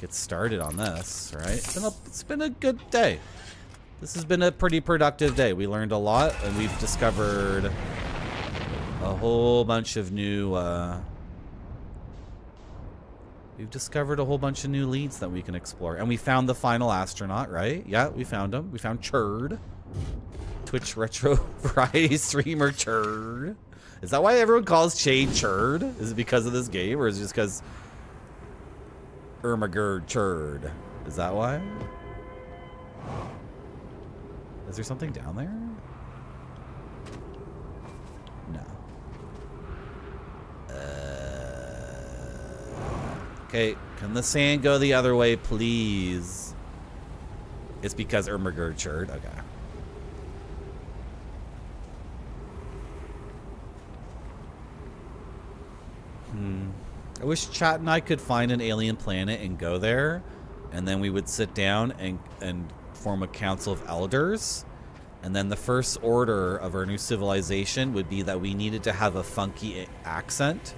get started on this, right? It's been a good day. This has been a pretty productive day. We learned a lot, and we've discovered a whole bunch of new, leads that we can explore. And we found the final astronaut, right? Yeah, we found him. We found Churd. Twitch Retro Variety Streamer Churd. Is that why everyone calls Chade Churd? Is it because of this game, or is it just because Ermagerd Churd? Is that why? Is there something down there? No. Okay, can the sand go the other way, please? It's because Ermagerd Churd. Okay. I wish chat and I could find an alien planet and go there, and then we would sit down and form a council of elders. And then the first order of our new civilization would be that we needed to have a funky accent.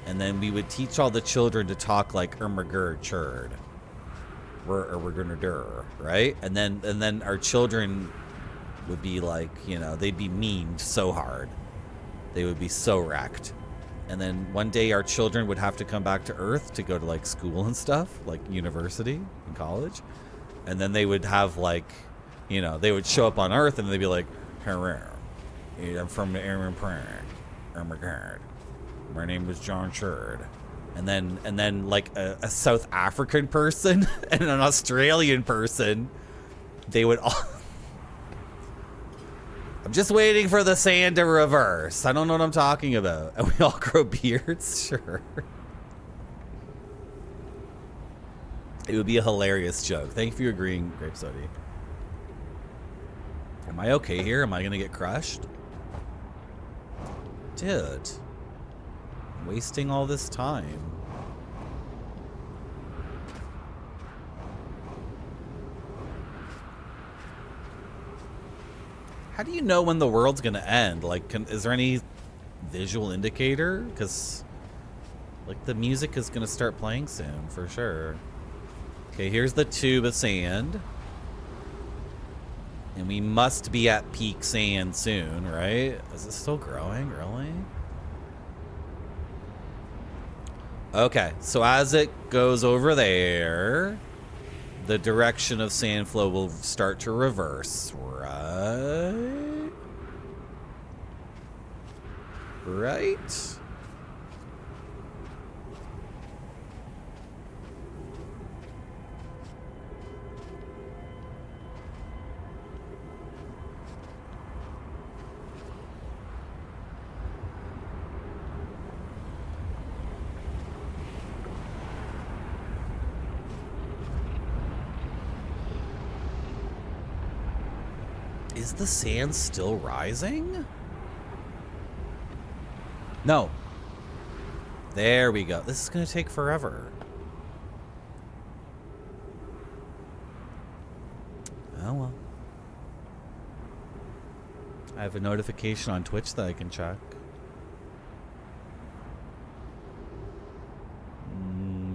And then we would teach all the children to talk like Ermagur churd. We're gonna dur, right? And then our children would be like, you know, they'd be memed so hard. They would be so wrecked. And then one day our children would have to come back to Earth to go to like school and stuff, like university and college. And then they would have like, you know, they would show up on Earth and they'd be like, hello, I'm from the Ermagur. My name is John Churd. And then like a South African person and an Australian person, they would all... I'm just waiting for the sand to reverse. I don't know what I'm talking about. And we all grow beards? Sure. It would be a hilarious joke. Thank you for agreeing, Grape Sody. Am I okay here? Am I gonna get crushed? Dude. I'm wasting all this time. How do you know when the world's gonna end? Like, is there any visual indicator? Because, like, the music is gonna start playing soon, for sure. Okay, here's the tube of sand. And we must be at peak sand soon, right? Is it still growing, really? Okay, so as it goes over there, the direction of sand flow will start to reverse, right? Right? Is the sand still rising? No. There we go. This is going to take forever. Oh well. I have a notification on Twitch that I can check.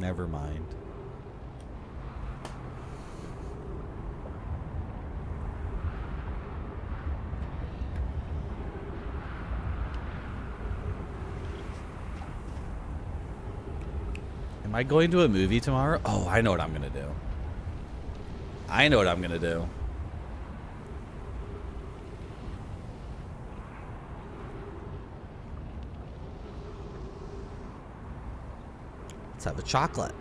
Never mind. Am I going to a movie tomorrow? Oh, I know what I'm gonna do. I know what I'm gonna do. Let's have a chocolate.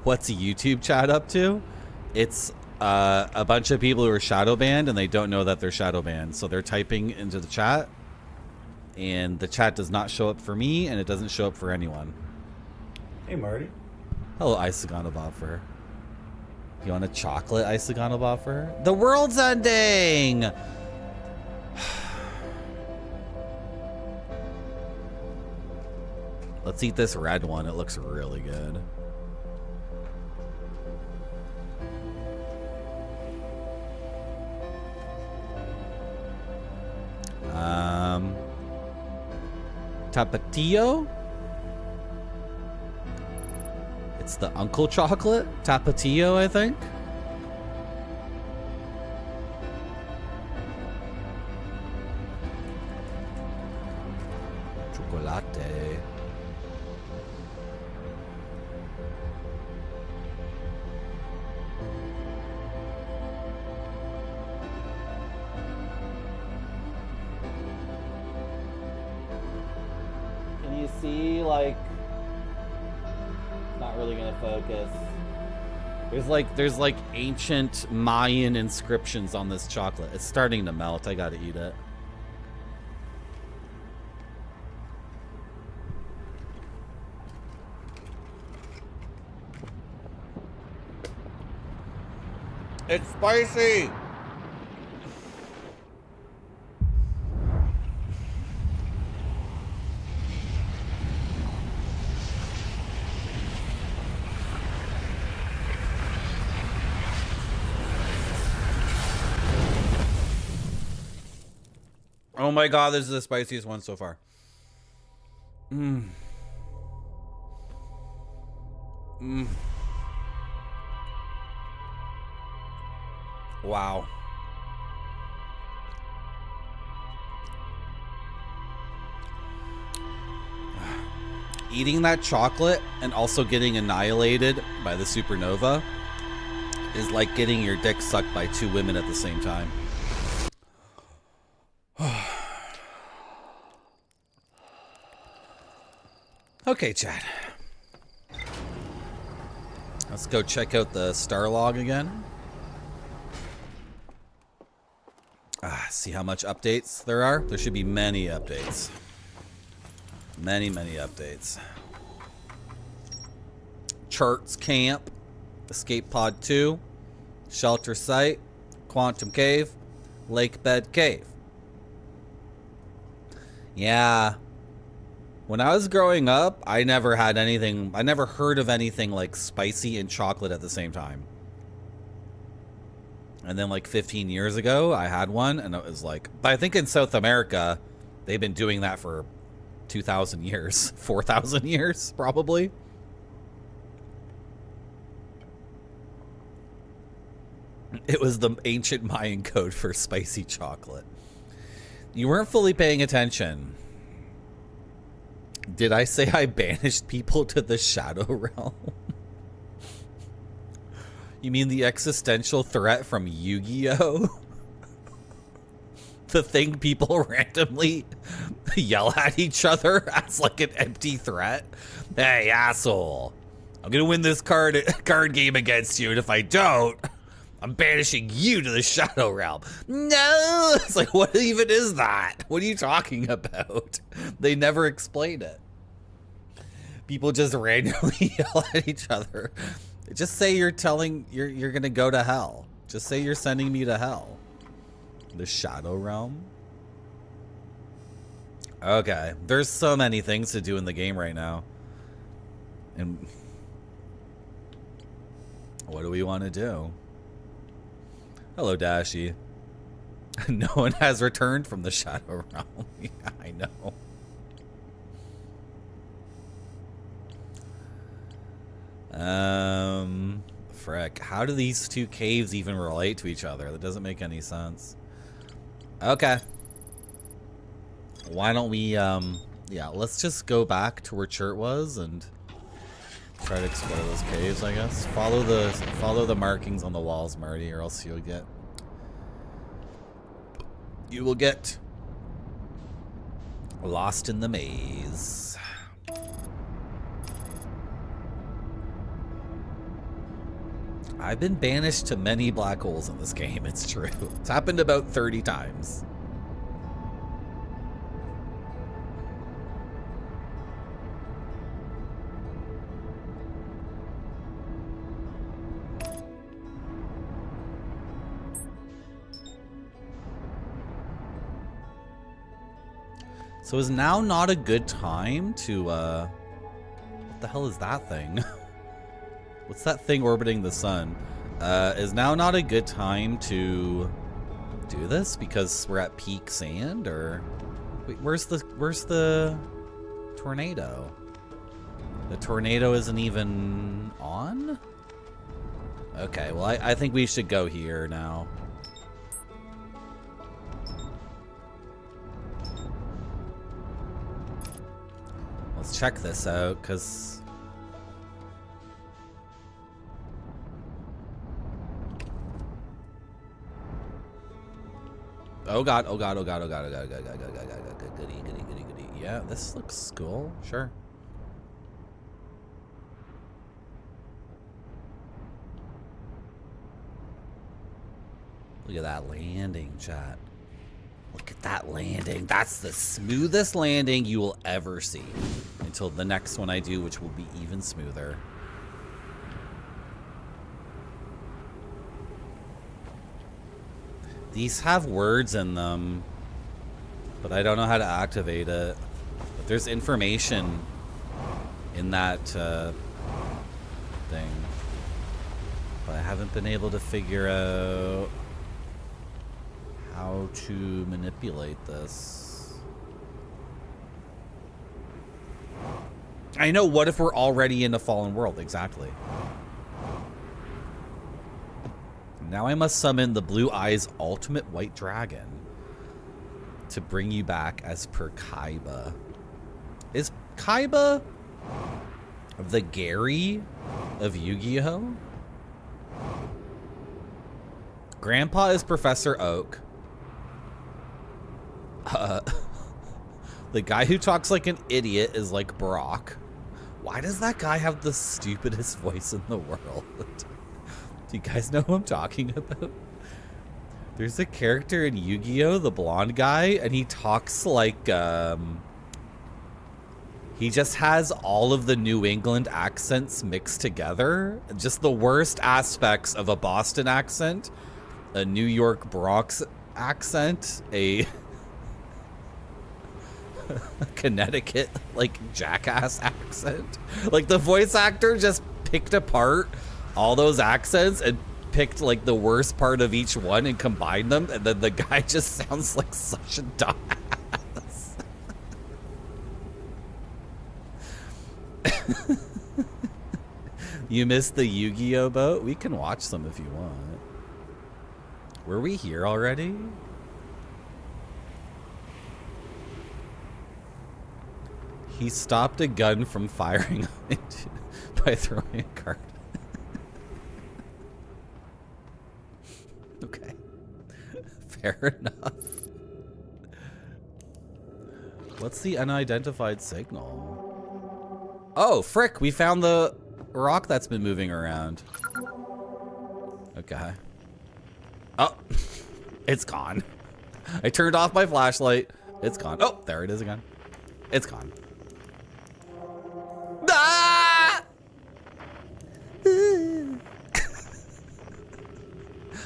What's a YouTube chat up to? It's a bunch of people who are shadow banned and they don't know that they're shadow banned. So they're typing into the chat and the chat does not show up for me and it doesn't show up for anyone. Hey, Marty. Hello, Isagana Boffer. You want a chocolate, Isagana Boffer? The world's ending! Let's eat this red one. It looks really good. Tapatio? It's the Uncle Chocolate? Tapatio, I think? Chocolate. Can you see, like... Not really gonna focus. There's like ancient Mayan inscriptions on this chocolate. It's starting to melt. I gotta eat it. It's spicy! Oh my god, this is the spiciest one so far. Mmm. Mmm. Wow. Eating that chocolate and also getting annihilated by the supernova is like getting your dick sucked by 2 women at the same time. Okay, Chad. Let's go check out the star log again. See how much updates there are. There should be many updates. Many updates. Charts Camp, Escape Pod 2, Shelter Site, Quantum Cave, Lake Bed Cave. Yeah. When I was growing up, I never had anything, I never heard of anything like spicy and chocolate at the same time. And then like 15 years ago, I had one and it was like, but I think in South America, they've been doing that for 2,000 years, 4,000 years, probably. It was the ancient Mayan code for spicy chocolate. You weren't fully paying attention. Did I say I banished people to the Shadow Realm? You mean the existential threat from Yu-Gi-Oh? The thing people randomly yell at each other as like an empty threat? Hey, asshole. I'm gonna win this card game against you, and if I don't, I'm banishing you to the Shadow Realm. No! It's like, what even is that? What are you talking about? They never explain it. People just randomly yell at each other. Just say you're gonna go to hell. Just say you're sending me to hell. The Shadow Realm? Okay. There's so many things to do in the game right now. And what do we want to do? Hello, Dashi. No one has returned from the Shadow Realm. Yeah, I know. Frick. How do these two caves even relate to each other? That doesn't make any sense. Okay. Why don't we, yeah, let's just go back to where Chert was and try to explore those caves, I guess. Follow the markings on the walls, Marty, or else you will get lost in the maze. I've been banished to many black holes in this game, it's true. It's happened about 30 times. So is now not a good time to, what the hell is that thing? What's that thing orbiting the sun? Is now not a good time to do this because we're at peak sand, or wait, where's the tornado? The tornado isn't even on? Okay, well I think we should go here now. Let's check this out, because oh god, oh god, oh god, oh god, oh god, oh god, oh god, oh god, oh god, goody, goody, goody, goody. Yeah, this looks cool, sure. Look at that landing, chat. Look at that landing. That's the smoothest landing you will ever see. Until the next one I do, which will be even smoother. These have words in them, but I don't know how to activate it. But there's information in that thing. But I haven't been able to figure out how to manipulate this. I know, what if we're already in a fallen world? Exactly. Now I must summon the Blue Eyes Ultimate White Dragon to bring you back as per Kaiba. Is Kaiba the Gary of Yu-Gi-Oh? Grandpa is Professor Oak. The guy who talks like an idiot is like Brock. Why does that guy have the stupidest voice in the world? Do you guys know who I'm talking about? There's a character in Yu-Gi-Oh, the blonde guy, and he talks like, he just has all of the New England accents mixed together. Just the worst aspects of a Boston accent, a New York Bronx accent, a Connecticut, like, jackass accent. Like, the voice actor just picked apart all those accents and picked, like, the worst part of each one and combined them, and then the guy just sounds like such a dumbass. You missed the Yu-Gi-Oh boat? We can watch some if you want. Were we here already? He stopped a gun from firing by throwing a card. Okay. Fair enough. What's the unidentified signal? Oh, frick, we found the rock that's been moving around. Okay. Oh, it's gone. I turned off my flashlight. It's gone. Oh, there it is again. It's gone. Ah!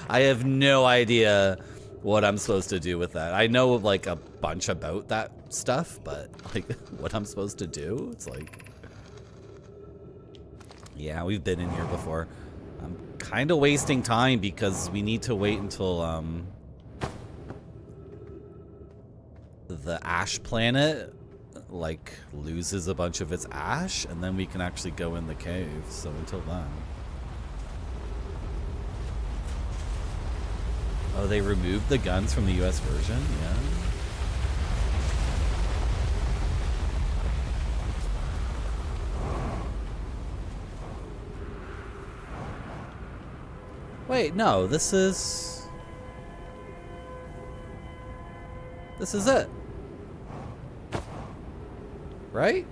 I have no idea what I'm supposed to do with that. I know like a bunch about that stuff, but like what I'm supposed to do? It's like, yeah, we've been in here before. I'm kind of wasting time because we need to wait until the ash planet like loses a bunch of its ash, and then we can actually go in the cave. So until then. Oh, they removed the guns from the US version? Yeah. Wait, no, this is it. Right?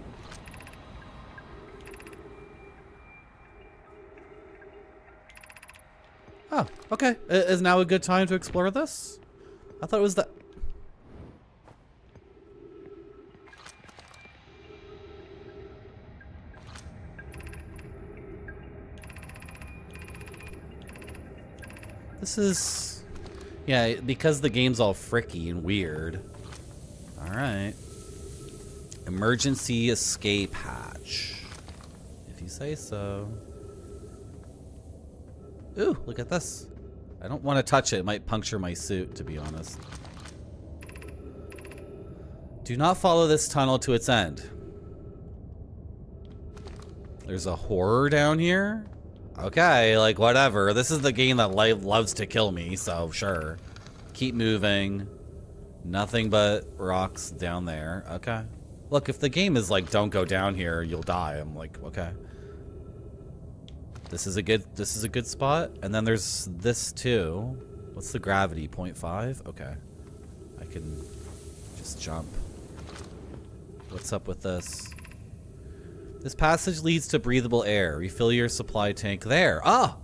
Oh, okay. Is now a good time to explore this? I thought it was that. This is, yeah, because the game's all fricky and weird. All right. Emergency escape hatch. If you say so. Ooh, look at this. I don't want to touch it. It might puncture my suit, to be honest. Do not follow this tunnel to its end. There's a horror down here? Okay, like, whatever. This is the game that loves to kill me, so sure. Keep moving. Nothing but rocks down there. Okay. Look, if the game is like, don't go down here, you'll die. I'm like, okay. This is a good spot. And then there's this too. What's the gravity? 0.5? Okay. I can just jump. What's up with this? This passage leads to breathable air. Refill your supply tank there. Ah!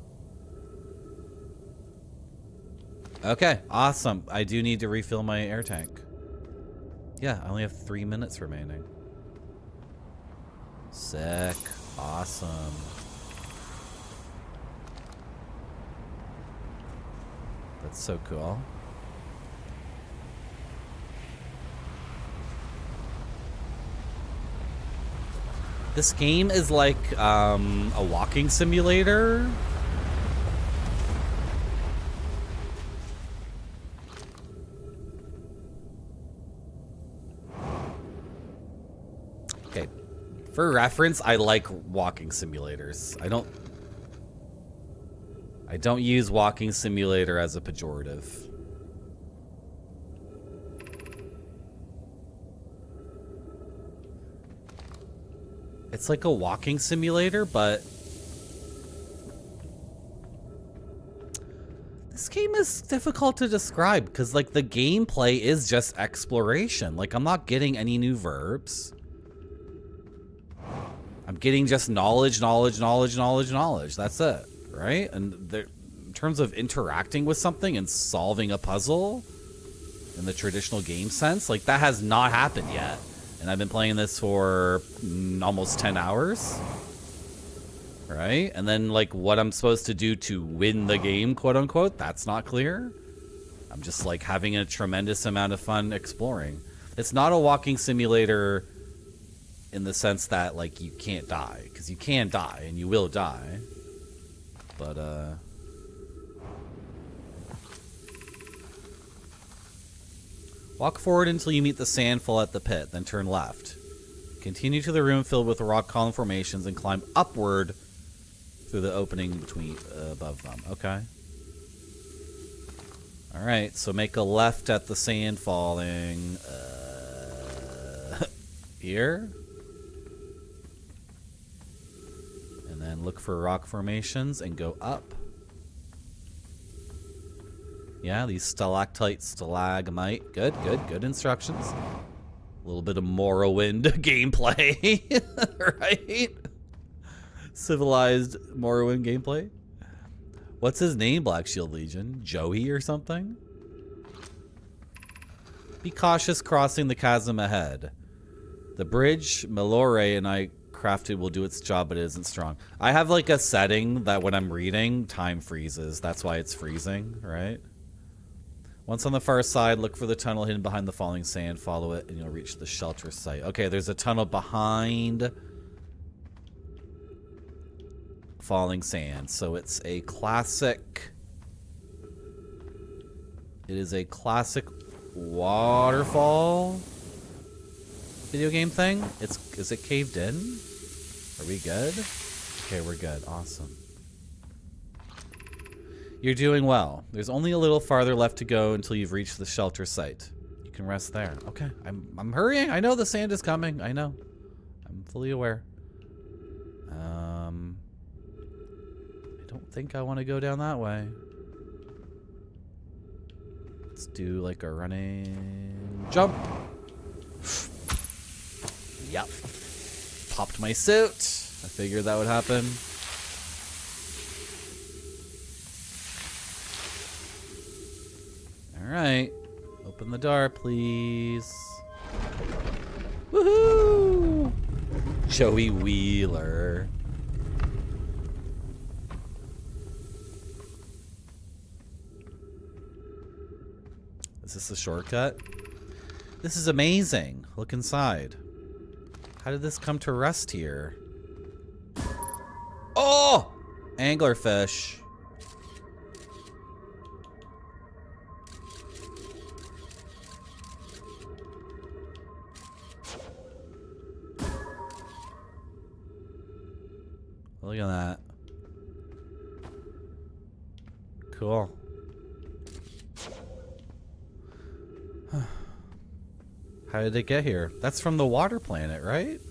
Okay, awesome. I do need to refill my air tank. Yeah, I only have 3 minutes remaining. Sick. Awesome. That's so cool. This game is like a walking simulator. For reference, I like walking simulators. I don't use walking simulator as a pejorative. It's like a walking simulator, but this game is difficult to describe because, like, the gameplay is just exploration. Like, I'm not getting any new verbs. I'm getting just knowledge. That's it, right? And there, in terms of interacting with something and solving a puzzle in the traditional game sense, like, that has not happened yet. And I've been playing this for almost 10 hours. Right? And then, like, what I'm supposed to do to win the game, quote unquote, that's not clear. I'm just, like, having a tremendous amount of fun exploring. It's not a walking simulator in the sense that, like, you can't die. Because you can die, and you will die. But, walk forward until you meet the sandfall at the pit, then turn left. Continue to the room filled with rock column formations and climb upward through the opening between above them. Okay. All right. So make a left at the sand falling. Here. And then look for rock formations and go up. Yeah, these stalactite, stalagmite. Good instructions. A little bit of Morrowind gameplay, right? Civilized Morrowind gameplay. What's his name, Black Shield Legion? Joey or something? Be cautious crossing the chasm ahead. The bridge Melore and I crafted will do its job, but it isn't strong. I have like a setting that when I'm reading, time freezes. That's why it's freezing, right? Once on the far side, look for the tunnel hidden behind the falling sand. Follow it, and you'll reach the shelter site. Okay, there's a tunnel behind falling sand. So it's a classic... It is a classic waterfall video game thing. Is it caved in? Are we good? Okay, we're good. Awesome. You're doing well. There's only a little farther left to go until you've reached the shelter site. You can rest there. Okay, I'm hurrying. I know the sand is coming. I know. I'm fully aware. I don't think I want to go down that way. Let's do like a running jump. Yep. Popped my suit. I figured that would happen. Alright. Open the door, please. Woohoo! Joey Wheeler. Is this a shortcut? This is amazing. Look inside. How did this come to rest here? Oh! Anglerfish. Look at that. Cool. How did it get here? That's from the water planet, right?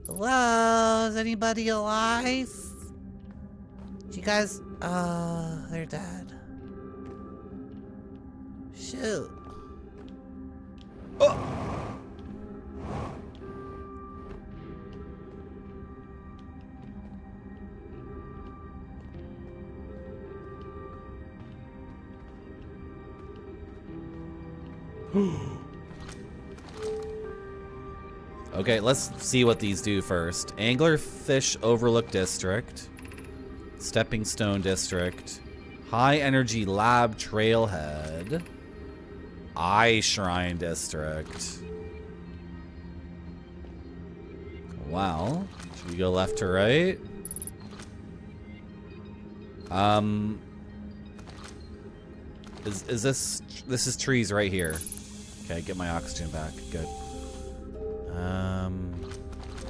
Hello? Is anybody alive? You guys... they're dead. Shoot. Oh! Okay, let's see what these do first. Anglerfish Overlook District. Stepping Stone District. High Energy Lab Trailhead. Eye Shrine District. Well, should we go left to right? Is this is trees right here. Okay, get my oxygen back. Good.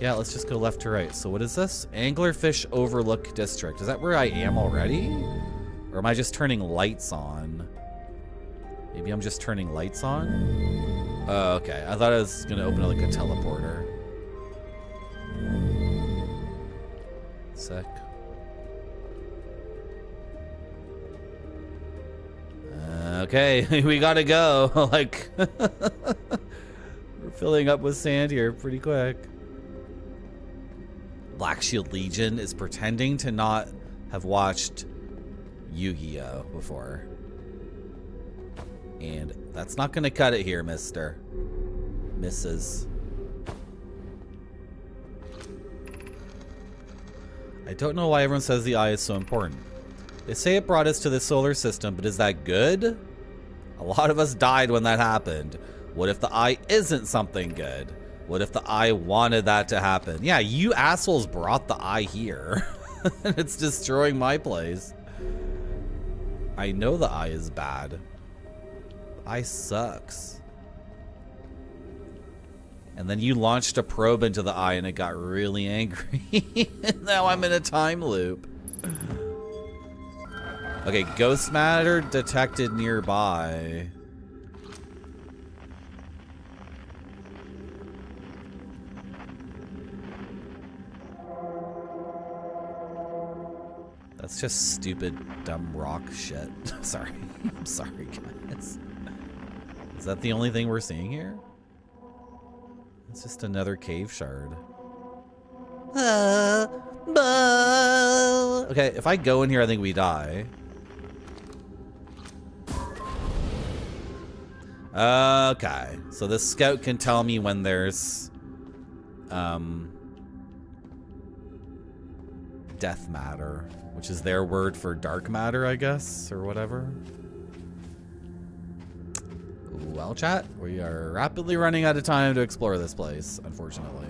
Yeah, let's just go left to right. So what is this? Anglerfish Overlook District. Is that where I am already? Or am I just turning lights on? Maybe I'm just turning lights on? Oh, okay. I thought I was gonna open like a teleporter. Sick. Okay, we gotta go. Like, we're filling up with sand here pretty quick. Black Shield Legion is pretending to not have watched Yu-Gi-Oh before. And that's not gonna cut it here, Mr. Mrs. I don't know why everyone says the eye is so important. They say it brought us to the solar system, but is that good? A lot of us died when that happened. What if the eye isn't something good? What if the eye wanted that to happen? Yeah, you assholes brought the eye here. And it's destroying my place. I know the eye is bad. The eye sucks. And then you launched a probe into the eye and it got really angry. And now I'm in a time loop. Okay, ghost matter detected nearby. That's just stupid, dumb rock shit. Sorry. I'm sorry, guys. Is that the only thing we're seeing here? It's just another cave shard. Okay, if I go in here, I think we die. Okay, so the scout can tell me when there's death matter, which is their word for dark matter, I guess, or whatever. Well, chat, we are rapidly running out of time to explore this place, unfortunately.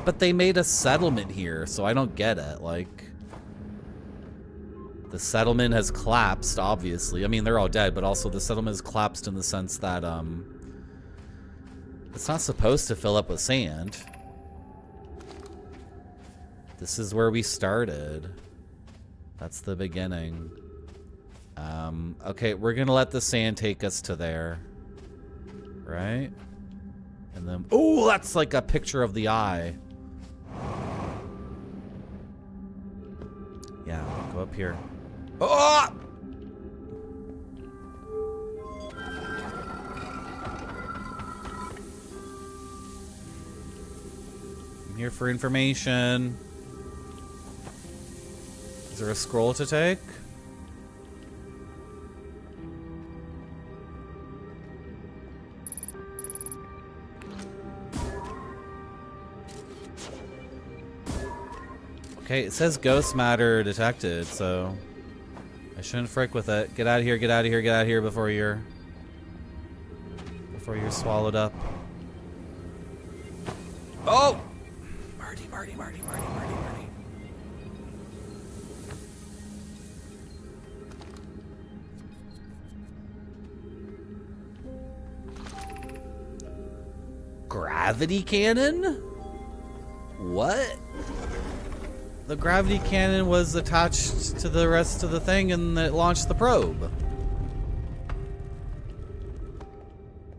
But they made a settlement here, so I don't get it. Like, the settlement has collapsed, obviously. I mean, they're all dead, but also the settlement has collapsed in the sense that, it's not supposed to fill up with sand. This is where we started. That's the beginning. Okay, we're gonna let the sand take us to there. Right? And then, oh, that's like a picture of the eye. Yeah, go up here. Oh! I'm here for information. Is there a scroll to take? Okay, it says ghost matter detected, so I shouldn't frick with it. Get out of here, get out of here, get out of here before you're swallowed up. Oh! Marty. Gravity cannon? What? The gravity cannon was attached to the rest of the thing and it launched the probe.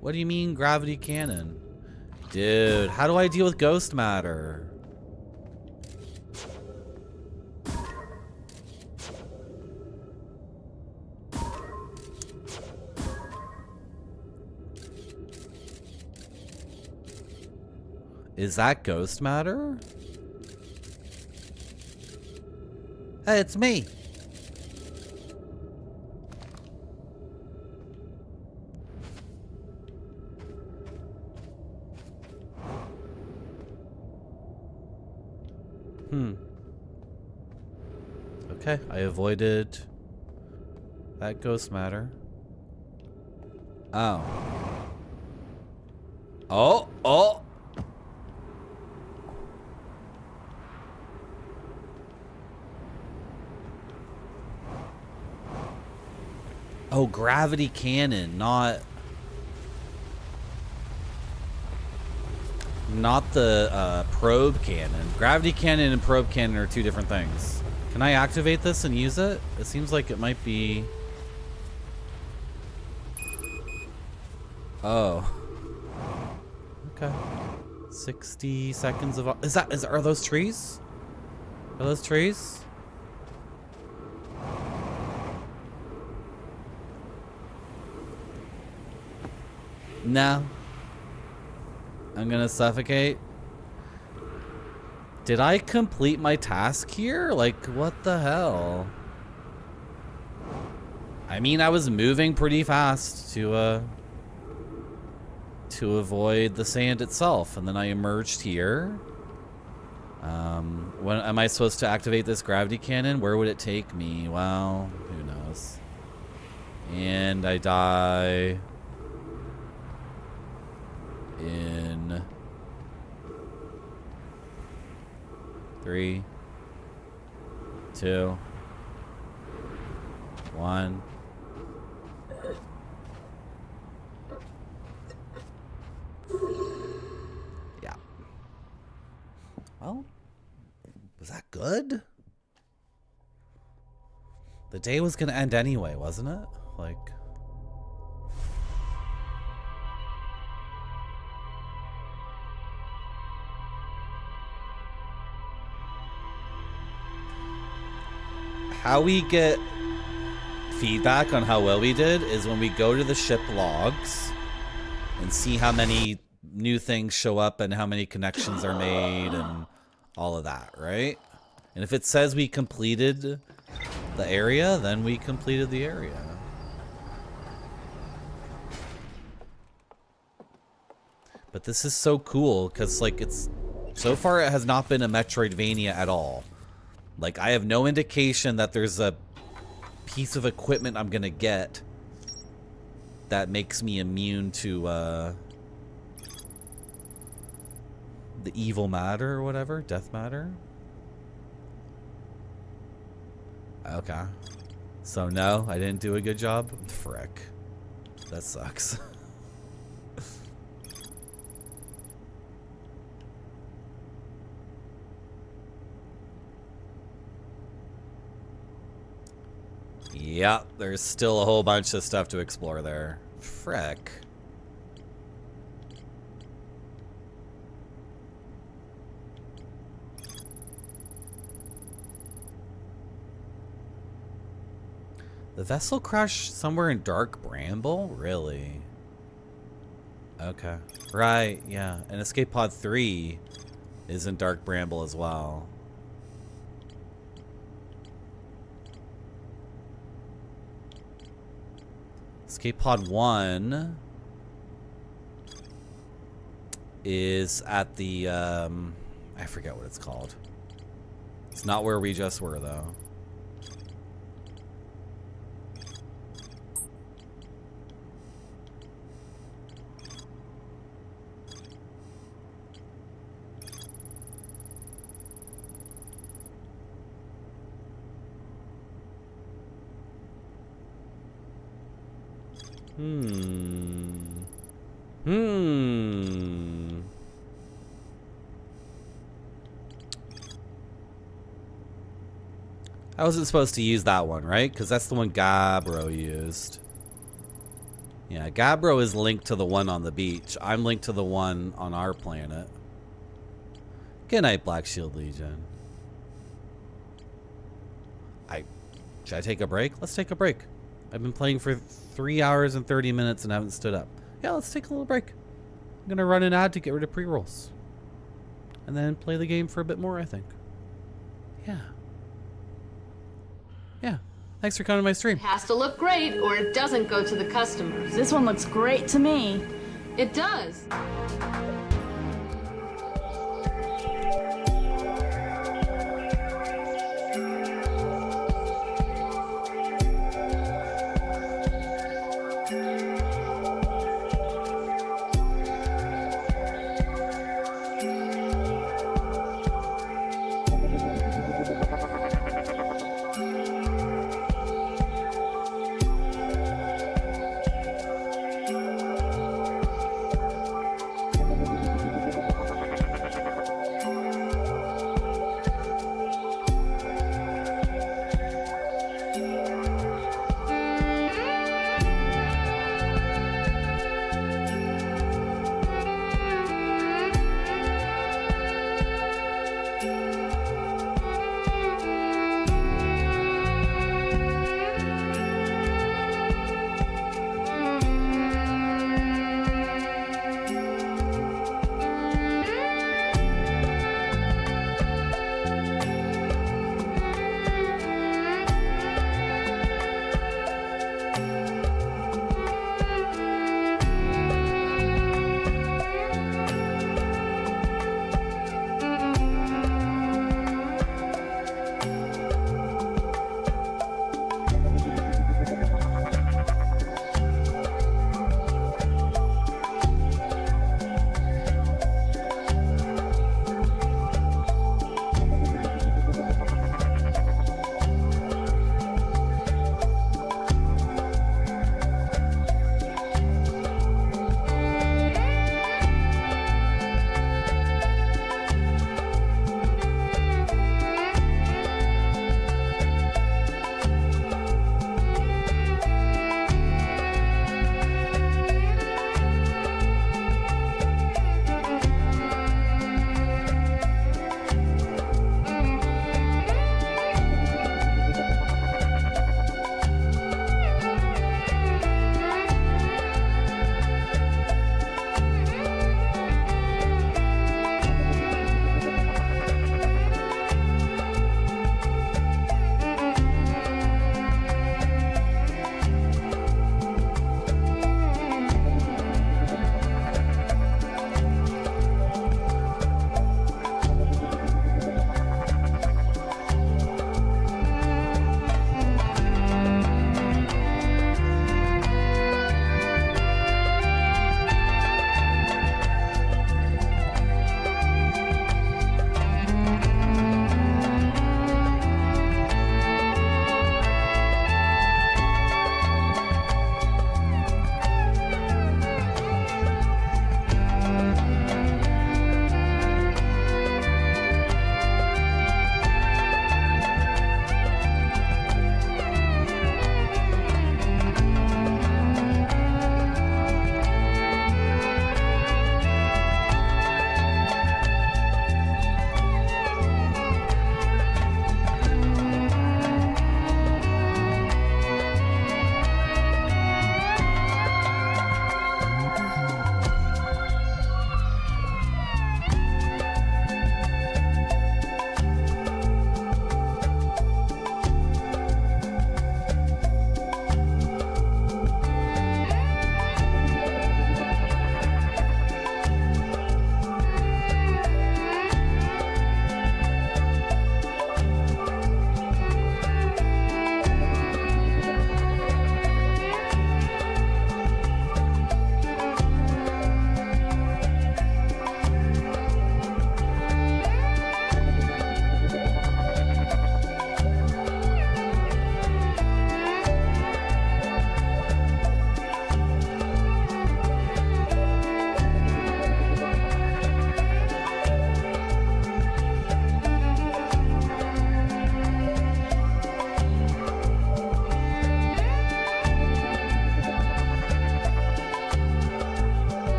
What do you mean gravity cannon? Dude, how do I deal with ghost matter? Is that ghost matter? Hey, it's me. Okay, I avoided that ghost matter. Oh. Oh! Oh, gravity cannon, not... Not the probe cannon. Gravity cannon and probe cannon are two different things. Can I activate this and use it? It seems like it might be... Oh. Okay. 60 seconds of... Are those trees? Are those trees? No. I'm gonna suffocate. Did I complete my task here? Like, what the hell? I mean, I was moving pretty fast to avoid the sand itself, and then I emerged here. When am I supposed to activate this gravity cannon? Where would it take me? Well, who knows? And I die in 3, 2, 1. Yeah. Well, was that good? The day was gonna end anyway, wasn't it? Like... How we get feedback on how well we did is when we go to the ship logs and see how many new things show up and how many connections are made and all of that, right? And if it says we completed the area, then we completed the area. But this is so cool because, like, it's so far it has not been a Metroidvania at all. Like, I have no indication that there's a piece of equipment I'm gonna get that makes me immune to the evil matter or whatever, death matter. Okay. So no, I didn't do a good job? Frick. That sucks. Yeah, there's still a whole bunch of stuff to explore there. Frick. The vessel crashed somewhere in Dark Bramble? Really? Okay. Right, yeah. And Escape Pod 3 is in Dark Bramble as well. Escape Pod 1 is at the, I forget what it's called. It's not where we just were, though. I wasn't supposed to use that one, right? Because that's the one Gabbro used. Yeah, Gabbro is linked to the one on the beach. I'm linked to the one on our planet. Good night, Black Shield Legion. Should I take a break? Let's take a break. I've been playing for 3 hours and 30 minutes and haven't stood up. Yeah, let's take a little break. I'm going to run an ad to get rid of pre-rolls. And then play the game for a bit more, I think. Yeah. Yeah. Thanks for coming to my stream. It has to look great or it doesn't go to the customers. This one looks great to me. It does.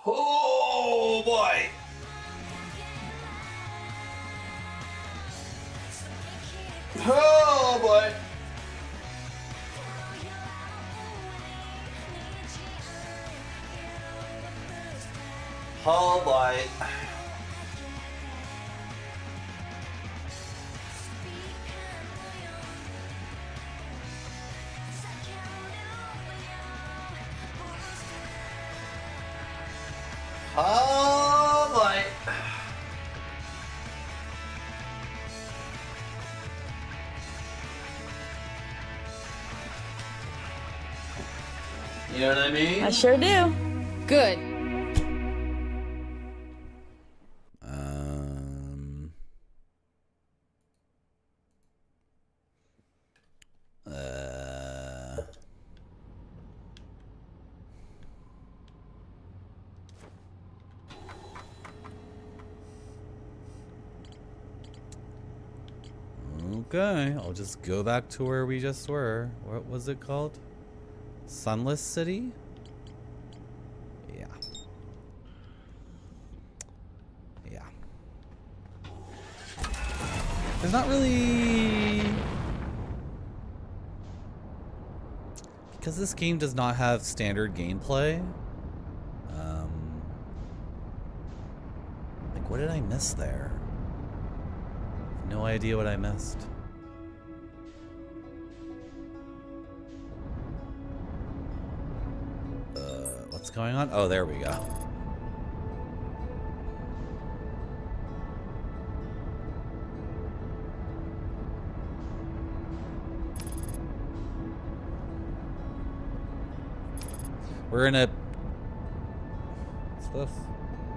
Oh boy! Oh boy! Oh boy! Oh boy! You know what I mean? I sure do. Good. Okay, I'll just go back to where we just were. What was it called? Sunless City? Yeah. Yeah. There's not really... Because this game does not have standard gameplay. Like, what did I miss there? No idea what I missed. What's going on? Oh, there we go. We're in a... What's this?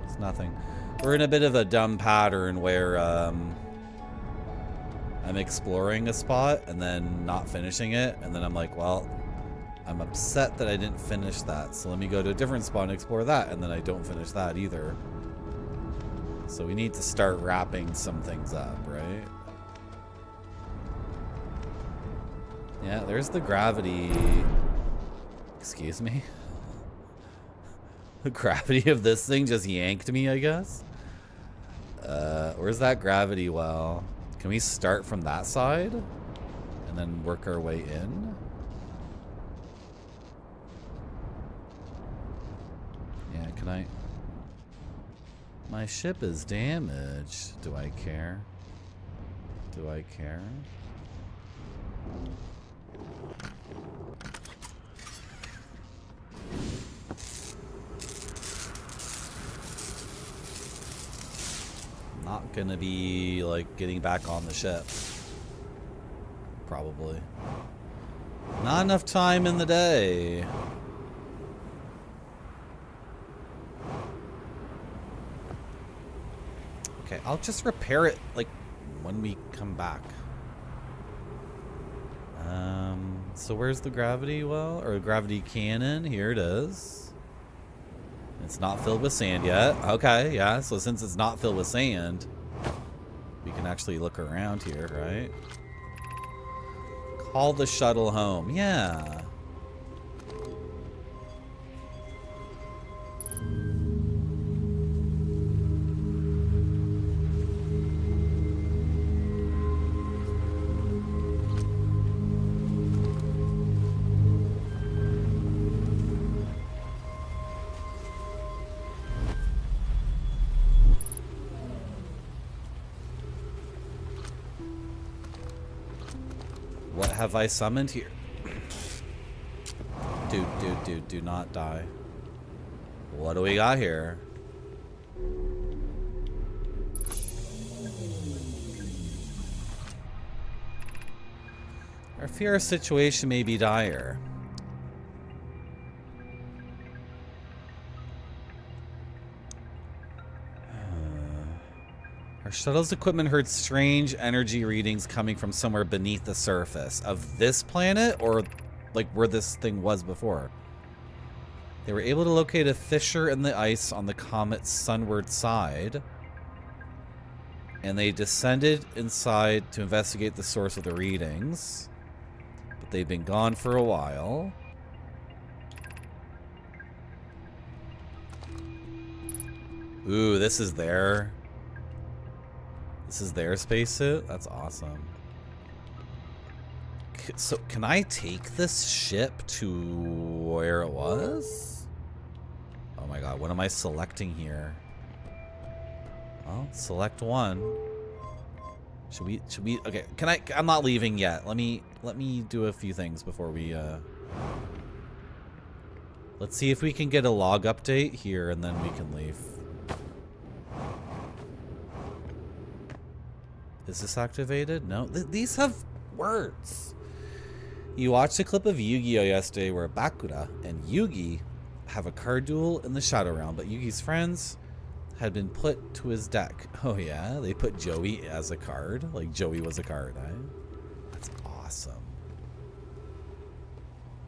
It's nothing. We're in a bit of a dumb pattern where, I'm exploring a spot and then not finishing it, and then I'm like, well, I'm upset that I didn't finish that, so let me go to a different spot and explore that, and then I don't finish that either. So we need to start wrapping some things up, right? Yeah, there's the gravity. Excuse me? The gravity of this thing just yanked me, I guess. Where's that gravity well? Can we start from that side and then work our way in? Yeah, can I? My ship is damaged. Do I care? Do I care? Not gonna be like getting back on the ship. Probably. Not enough time in the day. Okay, I'll just repair it like when we come back. So where's the gravity well or gravity cannon? Here it is. It's not filled with sand yet. Okay, yeah. So since it's not filled with sand, we can actually look around here, right? Call the shuttle home. Yeah. What have I summoned here? Dude, do not die. What do we got here? I fear our situation may be dire. Our shuttle's equipment heard strange energy readings coming from somewhere beneath the surface of this planet, or like where this thing was before. They were able to locate a fissure in the ice on the comet's sunward side, and they descended inside to investigate the source of the readings. But they've been gone for a while. Ooh, this is their spacesuit? That's awesome. So, can I take this ship to where it was? Oh my god, what am I selecting here? Well, select one. Should we, okay, I'm not leaving yet. Let me do a few things before we, let's see if we can get a log update here and then we can leave. Is this activated? No, these have words. You watched a clip of Yu-Gi-Oh yesterday where Bakura and Yugi have a card duel in the Shadow Realm, but Yugi's friends had been put to his deck. Oh yeah, they put Joey as a card? Like Joey was a card, eh? That's awesome.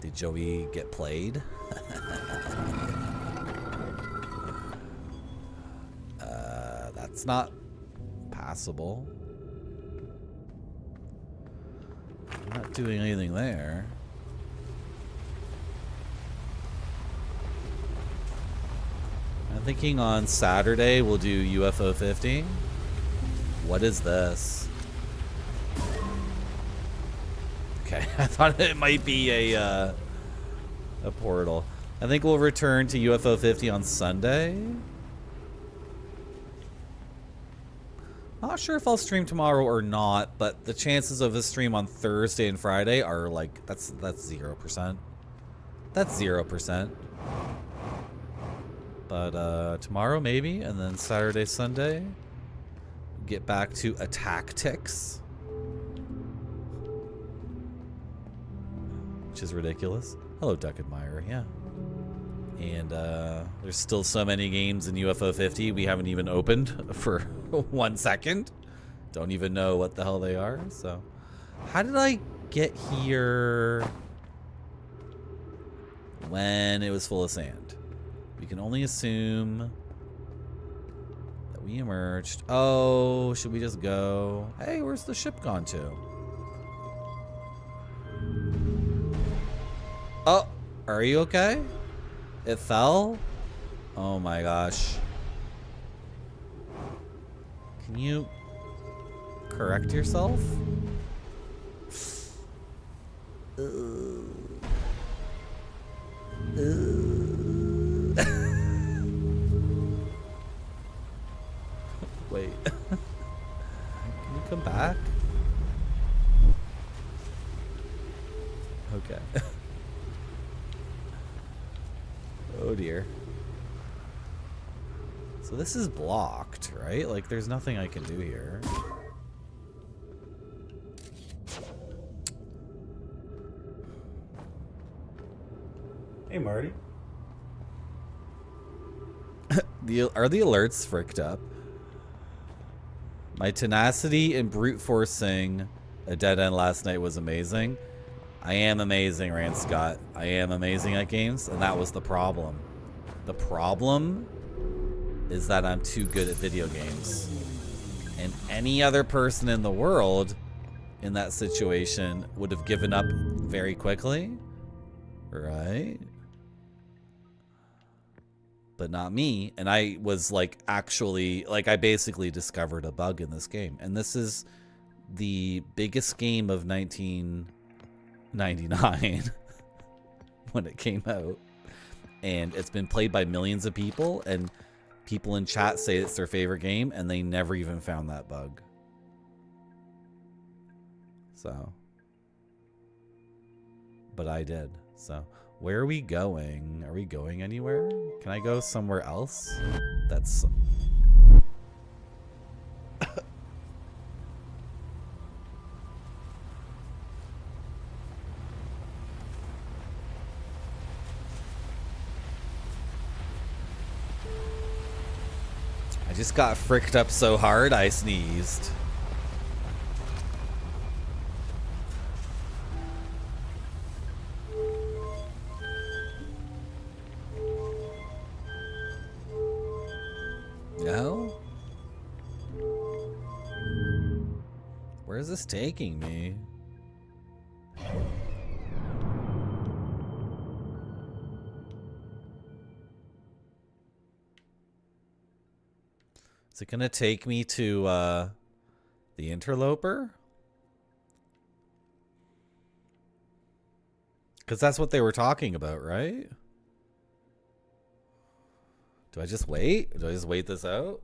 Did Joey get played? That's not passable. I'm not doing anything there. I'm thinking on Saturday we'll do UFO 50. What is this? Okay, I thought it might be a portal. I think we'll return to UFO 50 on Sunday. Not sure if I'll stream tomorrow or not, but the chances of a stream on Thursday and Friday are like, that's 0%. That's 0%. But tomorrow maybe, and then Saturday, Sunday, get back to tactics, which is ridiculous. Hello, Duck Admirer, yeah. And there's still so many games in UFO 50 we haven't even opened for 1 second. Don't even know what the hell they are. So, how did I get here when it was full of sand? We can only assume that we emerged. Oh, should we just go? Hey, where's the ship gone to? Oh, are you okay? It fell? Oh my gosh. Can you correct yourself? Wait. Can you come back? Okay. Oh dear. So this is blocked, right? Like there's nothing I can do here. Hey, Marty. Are the alerts fricked up? My tenacity in brute forcing a dead end last night was amazing. I am amazing, Rant Scott. I am amazing at games, and that was the problem. The problem is that I'm too good at video games. And any other person in the world in that situation would have given up very quickly, right? But not me. And I was like, actually, like I basically discovered a bug in this game. And this is the biggest game of 1999 when it came out. And it's been played by millions of people, and people in chat say it's their favorite game, and they never even found that bug. So, but I did. So, where are we going? Are we going anywhere? Can I go somewhere else? That's... I just got fricked up so hard I sneezed. No? Where is this taking me? Is it gonna take me to the interloper? Because that's what they were talking about, right? Do I just wait? Do I just wait this out?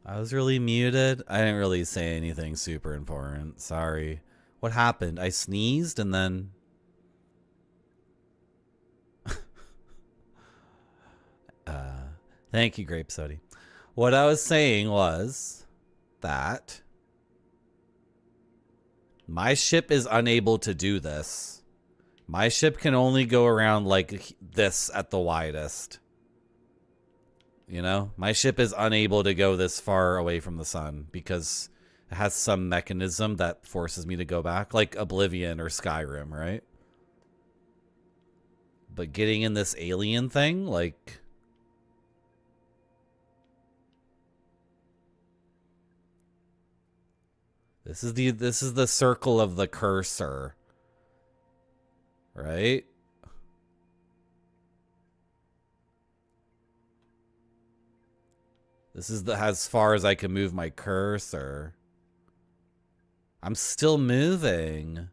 I was really muted. I didn't really say anything super important. Sorry. What happened? I sneezed and then... Thank you, Grape Sody. What I was saying was that my ship is unable to do this. My ship can only go around like this at the widest. You know, my ship is unable to go this far away from the sun because it has some mechanism that forces me to go back, like Oblivion or Skyrim, right? But getting in this alien thing, like... This is the circle of the cursor. Right? This is as far as I can move my cursor. I'm still moving.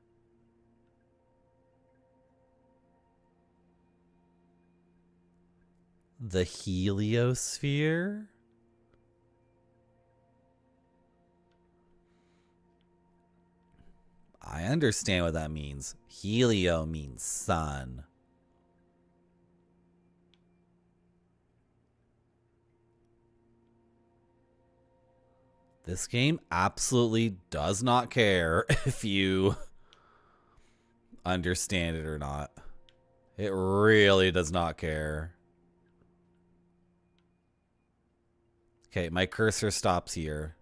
The heliosphere? I understand what that means. Helio means sun. This game absolutely does not care if you understand it or not. It really does not care. Okay, my cursor stops here.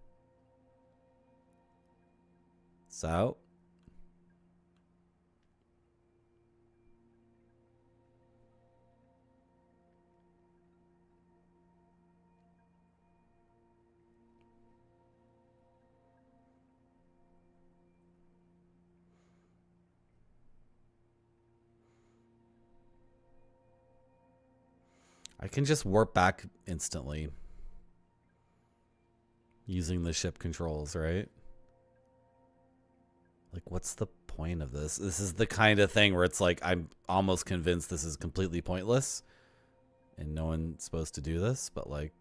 So... I can just warp back instantly using the ship controls, right? Like, what's the point of this? This is the kind of thing where it's like, I'm almost convinced this is completely pointless and no one's supposed to do this, but like,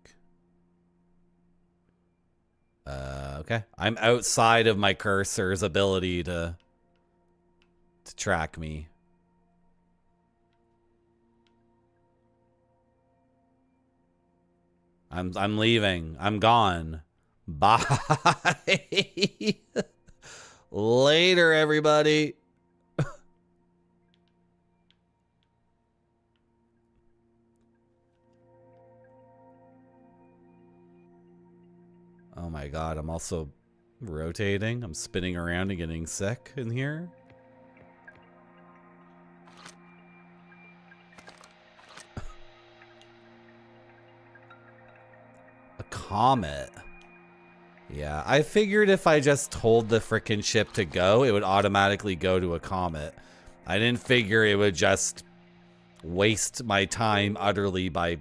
Okay. I'm outside of my cursor's ability to track me. I'm leaving. I'm gone. Bye. Later, everybody. Oh my god, I'm also rotating. I'm spinning around and getting sick in here. A comet. Yeah, I figured if I just told the frickin' ship to go, it would automatically go to a comet. I didn't figure it would just waste my time utterly by...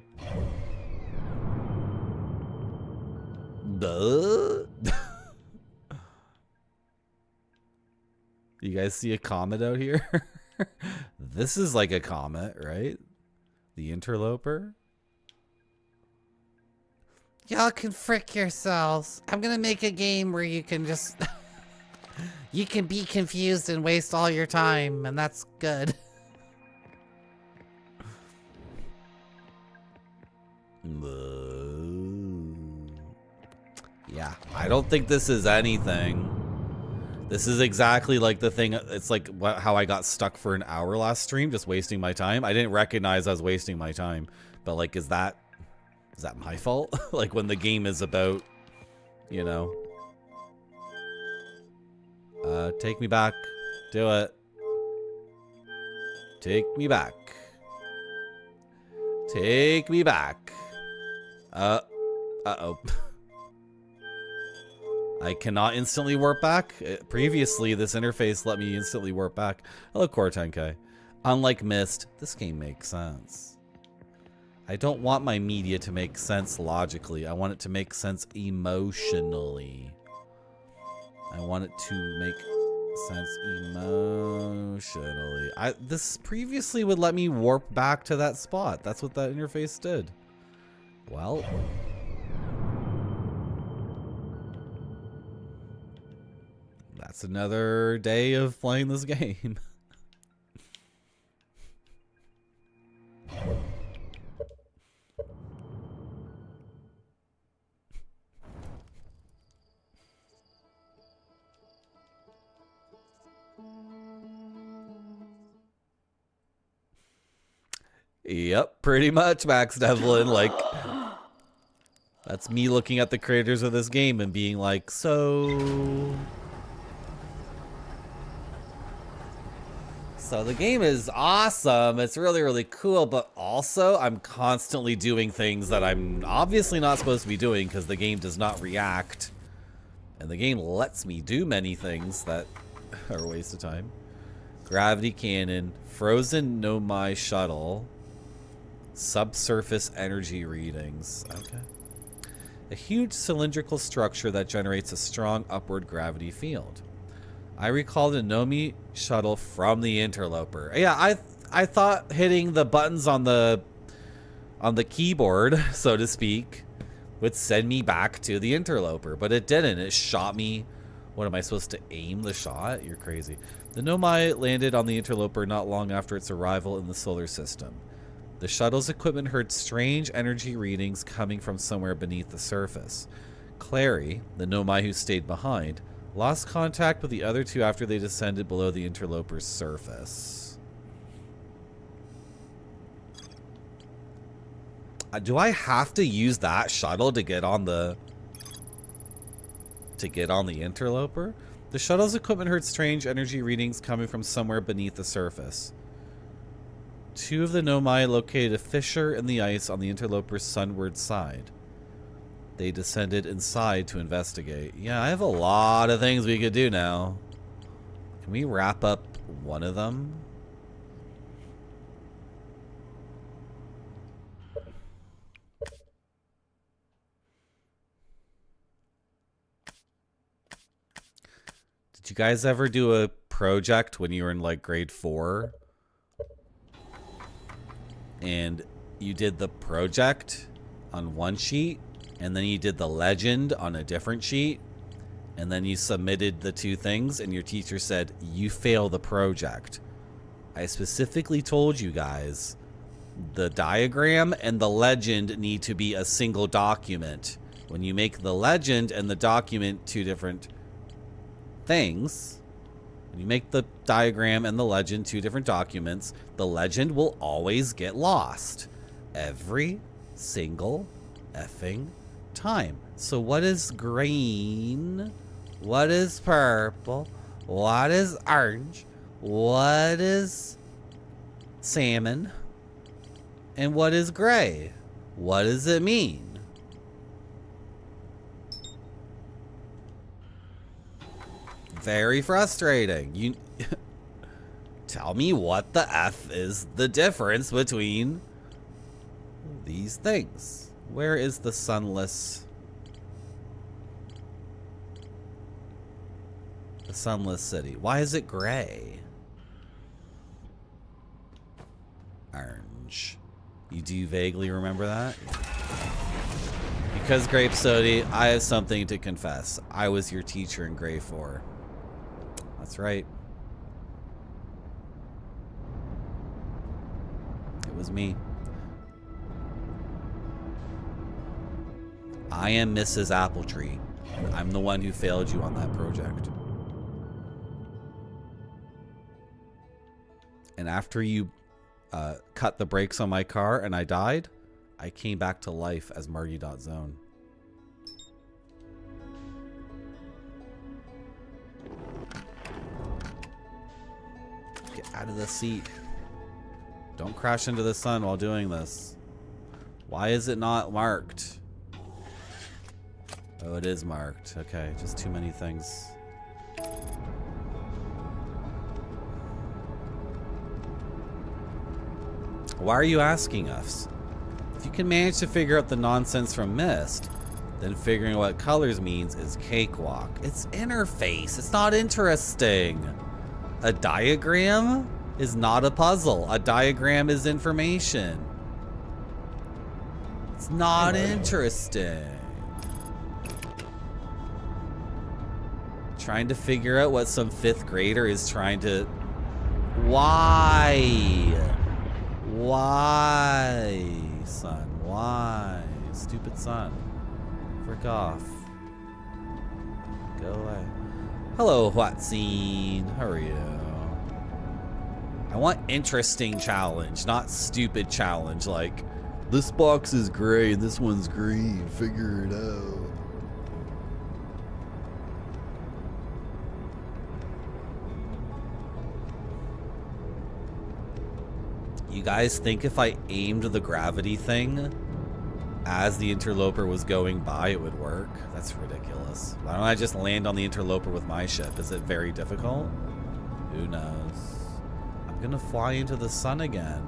You guys see a comet out here? This is like a comet, right? The interloper? Y'all can frick yourselves. I'm gonna make a game where you can just... you can be confused and waste all your time, and that's good. Yeah, I don't think this is anything. This is exactly like the thing. It's like how I got stuck for an hour last stream, just wasting my time. I didn't recognize I was wasting my time. But like, is that my fault? Like when the game is about, you know. Take me back. Do it. Take me back. Take me back. Uh-oh. I cannot instantly warp back. Previously, this interface let me instantly warp back. Hello, Core 10K. Unlike Myst, this game makes sense. I don't want my media to make sense logically. I want it to make sense emotionally. I want it to make sense emotionally. This previously would let me warp back to that spot. That's what that interface did. Well... that's another day of playing this game. Yep, pretty much, Max Devlin. Like, that's me looking at the creators of this game and being like, so the game is awesome. It's really, really cool, but also I'm constantly doing things that I'm obviously not supposed to be doing because the game does not react. And the game lets me do many things that are a waste of time. Gravity cannon, frozen Nomai shuttle, subsurface energy readings. Okay. A huge cylindrical structure that generates a strong upward gravity field. I recall the Nomi shuttle from the interloper. Yeah, I thought hitting the buttons on the keyboard, so to speak, would send me back to the interloper, but it didn't. It shot me. What am I supposed to aim the shot? You're crazy. The Nomai landed on the interloper not long after its arrival in the solar system. The shuttle's equipment heard strange energy readings coming from somewhere beneath the surface. Clary, the Nomai who stayed behind, lost contact with the other two after they descended below the interloper's surface. Do I have to use that shuttle to get on the interloper? The shuttle's equipment heard strange energy readings coming from somewhere beneath the surface. Two of the Nomai located a fissure in the ice on the interloper's sunward side. They descended inside to investigate. Yeah, I have a lot of things we could do now. Can we wrap up one of them? Did you guys ever do a project when you were in like grade 4? And you did the project on one sheet, and then you did the legend on a different sheet, And then you submitted the 2 things and your teacher said, you fail the project. I specifically told you guys the diagram and the legend need to be a single document. When you make the legend and the document 2 different things, when you make the diagram and the legend 2 different documents, the legend will always get lost. Every single effing time. So what is green? What is purple? What is orange? What is salmon? And what is gray? What does it mean? Very frustrating. You tell me what the F is the difference between these things. Where is the sunless? The sunless city. Why is it gray? Orange. You do vaguely remember that? Because Grape Sody, I have something to confess. I was your teacher in grade 4. That's right. It was me. I am Mrs. Appletree. I'm the one who failed you on that project. And after you cut the brakes on my car and I died, I came back to life as Marty.Zone. Get out of the seat. Don't crash into the sun while doing this. Why is it not marked? Oh, it is marked. Okay, just too many things. Why are you asking us? If you can manage to figure out the nonsense from Myst, then figuring what colors means is cakewalk. It's interface. It's not interesting. A diagram is not a puzzle. A diagram is information. It's not interesting. Trying to figure out what some 5th grader is trying to... Why? Why, son? Why? Stupid son. Frick off. Go away. Hello, Watsine. How are you? I want interesting challenge, not stupid challenge like, this box is gray and this one's green. Figure it out. You guys think if I aimed the gravity thing as the interloper was going by, it would work? That's ridiculous. Why don't I just land on the interloper with my ship? Is it very difficult? Who knows? I'm gonna fly into the sun again.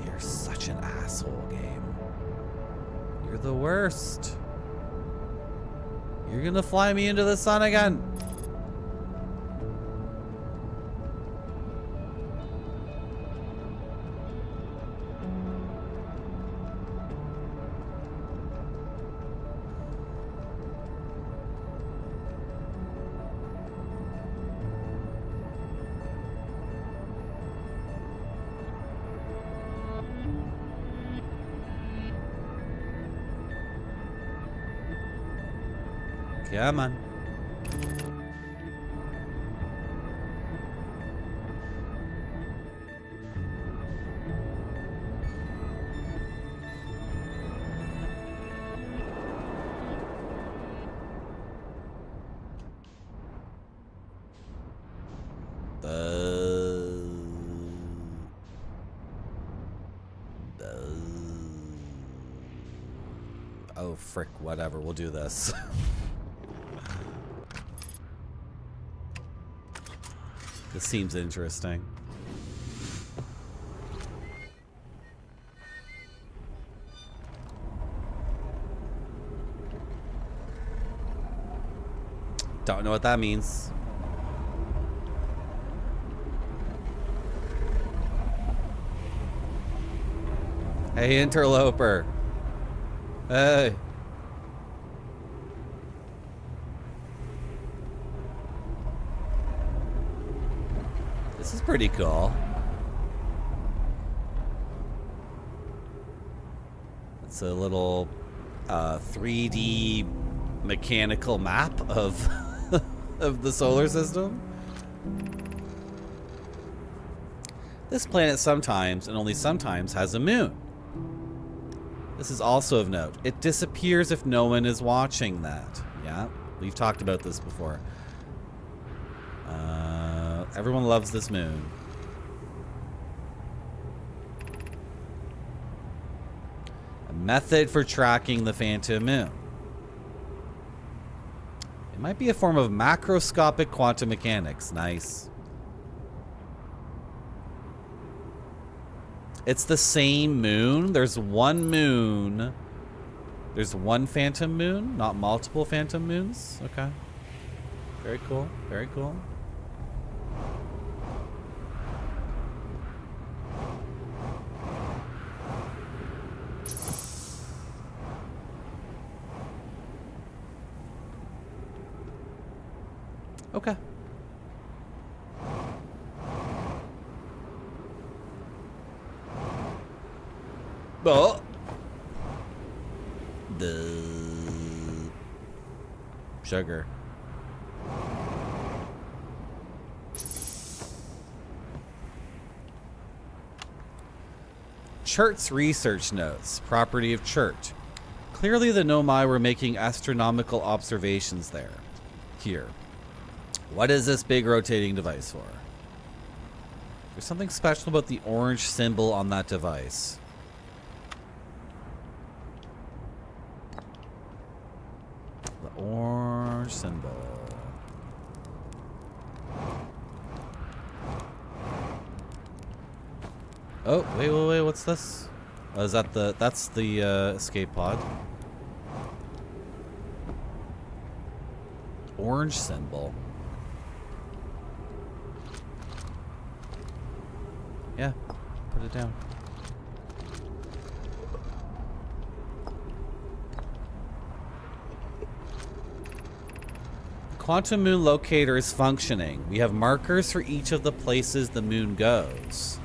You're such an asshole, game. You're the worst. You're gonna fly me into the sun again. Come on. Oh, frick, whatever. We'll do this. This seems interesting. Don't know what that means. Hey, interloper. Hey. This is pretty cool. It's a little 3D mechanical map of of the solar system. This planet sometimes, and only sometimes, has a moon. This is also of note. It disappears if no one is watching that. Yeah, we've talked about this before. Everyone loves this moon. A method for tracking the phantom moon. It might be a form of macroscopic quantum mechanics. Nice. It's the same moon. There's one moon. There's one phantom moon, not multiple phantom moons. Okay. Very cool. Very cool. Okay. Oh. The sugar. Chert's research notes. Property of Chert. Clearly the Nomai were making astronomical observations there. Here. What is this big rotating device for? There's something special about the orange symbol on that device. The orange symbol. Oh, wait, what's this? Oh, is that that's the escape pod? Orange symbol. Yeah, put it down. The quantum moon locator is functioning. We have markers for each of the places the moon goes.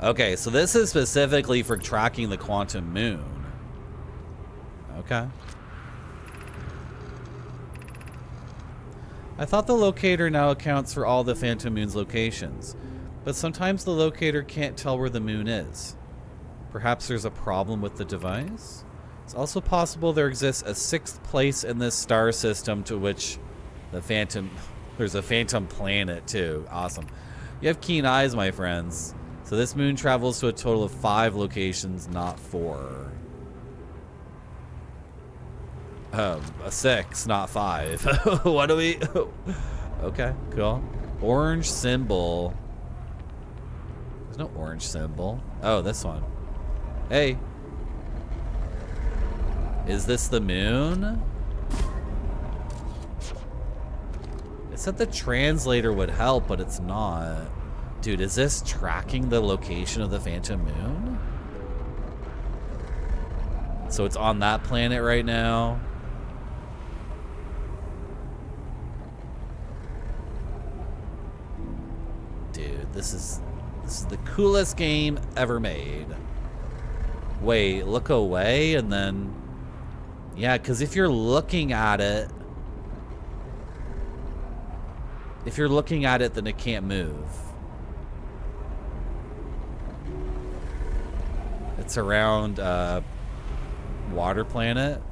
Okay, so this is specifically for tracking the quantum moon. Okay. I thought the locator now accounts for all the phantom moon's locations. But sometimes the locator can't tell where the moon is. Perhaps there's a problem with the device? It's also possible there exists a sixth place in this star system to which the phantom... There's a phantom planet, too. Awesome. You have keen eyes, my friends. So this moon travels to a total of 5 locations, not 4. A 6, not 5. What do we... Okay, cool. Orange symbol... There's no orange symbol. Oh, this one. Hey. Is this the moon? It said the translator would help, but it's not. Dude, is this tracking the location of the phantom moon? So it's on that planet right now. Dude, this is the coolest game ever made. Wait, look away and then... Yeah, because if you're looking at it... If you're looking at it, then it can't move. It's around Water Planet.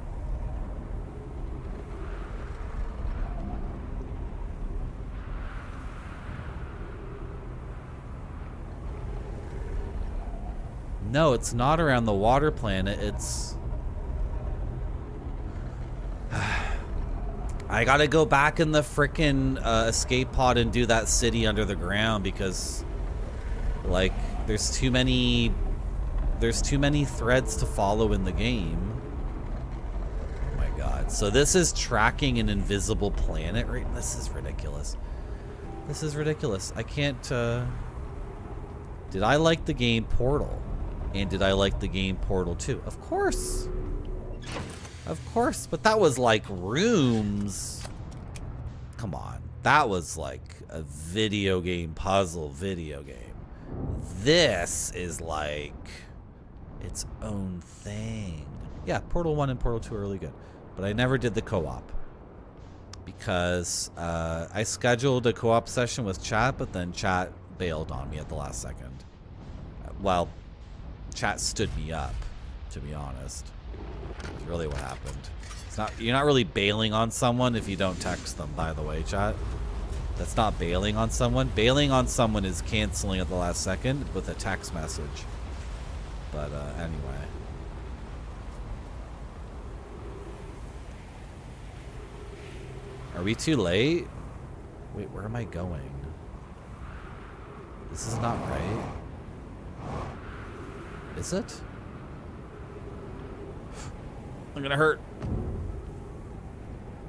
No, it's not around the water planet. It's... I gotta go back in the frickin' escape pod and do that city under the ground because, like, there's too many threads to follow in the game. Oh my god. So this is tracking an invisible planet, right? This is ridiculous. This is ridiculous. I can't, Did I like the game Portal? And did I like the game Portal 2? Of course. Of course, but that was like rooms. Come on. That was like a video game puzzle video game. This is like its own thing. Yeah, Portal 1 and Portal 2 are really good. But I never did the co-op. Because I scheduled a co-op session with chat, but then chat bailed on me at the last second. Well, chat stood me up, to be honest. That's really what happened. It's not, you're not really bailing on someone if you don't text them, by the way, chat. That's not bailing on someone. Bailing on someone is canceling at the last second with a text message. But anyway. Are we too late? Wait, where am I going? This is not right. Is it? I'm gonna hurt.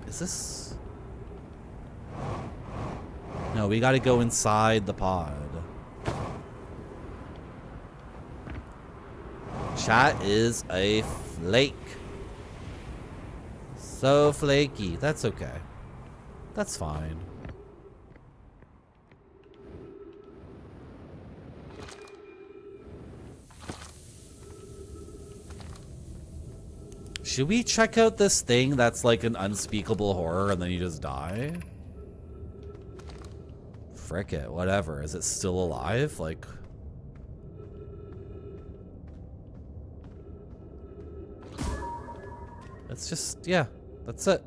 Is this? No, we gotta go inside the pod. Chat is a flake. So flaky. That's okay. That's fine. Should we check out this thing that's like an unspeakable horror and then you just die? Frick it, whatever. Is it still alive? Like... It's just, yeah, that's it.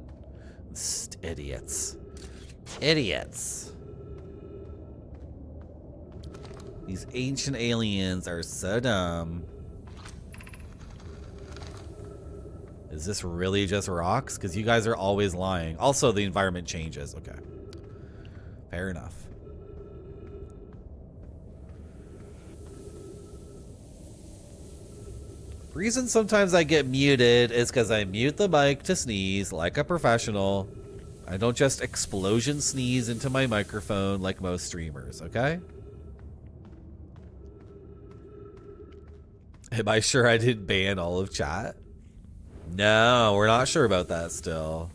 Idiots. Idiots. These ancient aliens are so dumb. Is this really just rocks? Because you guys are always lying. Also, the environment changes. Okay. Fair enough. Reason sometimes I get muted is because I mute the mic to sneeze like a professional. I don't just explosion sneeze into my microphone like most streamers, okay? Am I sure I didn't ban all of chat? No, we're not sure about that still.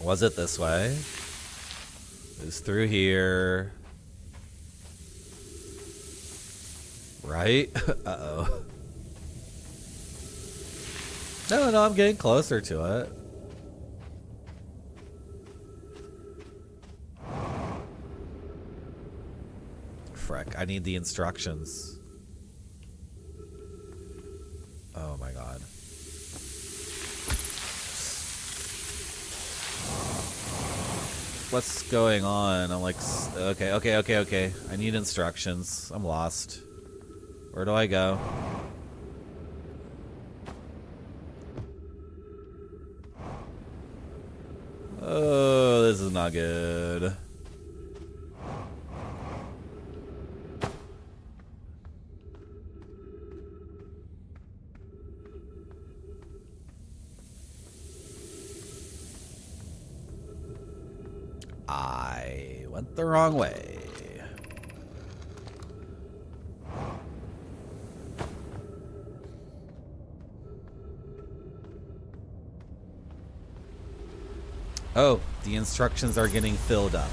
Was it this way? It was through here. Right? Uh-oh. No, I'm getting closer to it. Frick, I need the instructions. Oh my god. What's going on? I'm like, okay. I need instructions. I'm lost. Where do I go? Oh, this is not good. I went the wrong way. Oh, the instructions are getting filled up.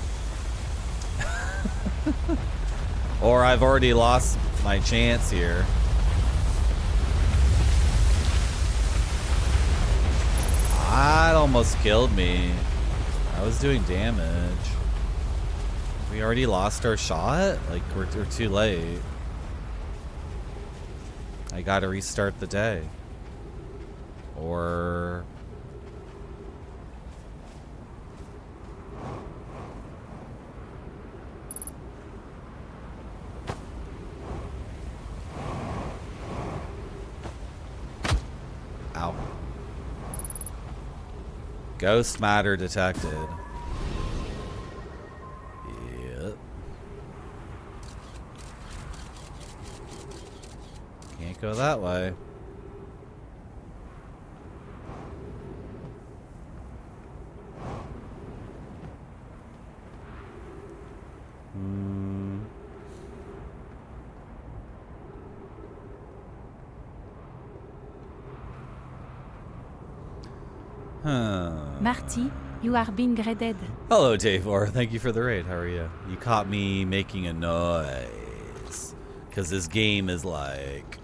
Or I've already lost my chance here. That almost killed me. I was doing damage. We already lost our shot? Like, we're too late. I gotta restart the day. Or... Ow. Ghost matter detected. Yep. Can't go that way. Marty, you are being graded. Hello, Davor. Thank you for the raid. How are you? You caught me making a noise. Because this game is like...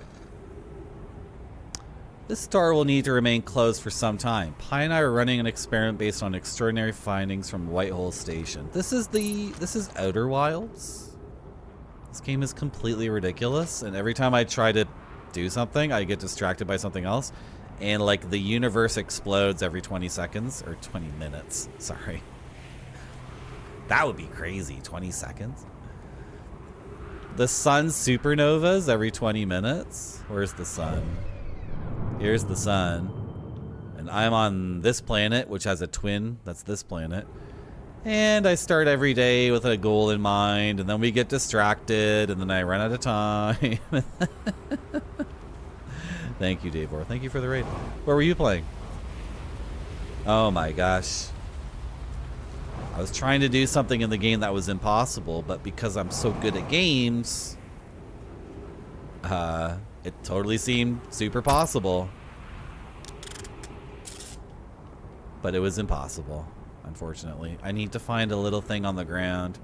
This store will need to remain closed for some time. Pi and I are running an experiment based on extraordinary findings from Whitehole Station. This is Outer Wilds. This game is completely ridiculous, and every time I try to do something, I get distracted by something else. And like the universe explodes every 20 seconds, or 20 minutes, sorry. That would be crazy, 20 seconds. The sun supernovas every 20 minutes. Where's the sun? Here's the sun. And I'm on this planet, which has a twin, that's this planet. And I start every day with a goal in mind, and then we get distracted, and then I run out of time. Thank you, Davor. Thank you for the raid. What were you playing? Oh my gosh. I was trying to do something in the game that was impossible, but because I'm so good at games, it totally seemed super possible. But it was impossible, unfortunately. I need to find a little thing on the ground.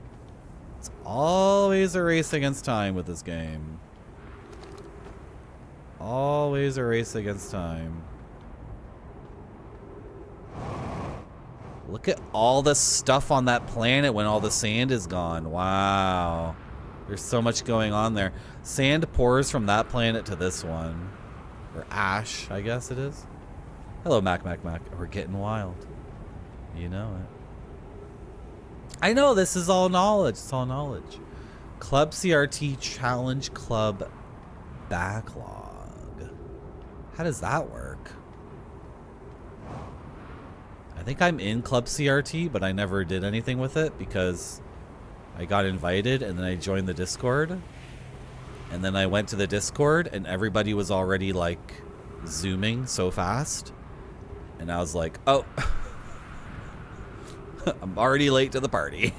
It's always a race against time with this game. Always a race against time. Look at all the stuff on that planet when all the sand is gone. Wow. There's so much going on there. Sand pours from that planet to this one. Or ash, I guess it is. Hello, Mac. We're getting wild. You know it. I know, this is all knowledge. It's all knowledge. Club CRT Challenge Club Backlog. How does that work? I think I'm in Club CRT, but I never did anything with it because I got invited and then I joined the Discord. And then I went to the Discord and everybody was already like zooming so fast. And I was like, oh, I'm already late to the party.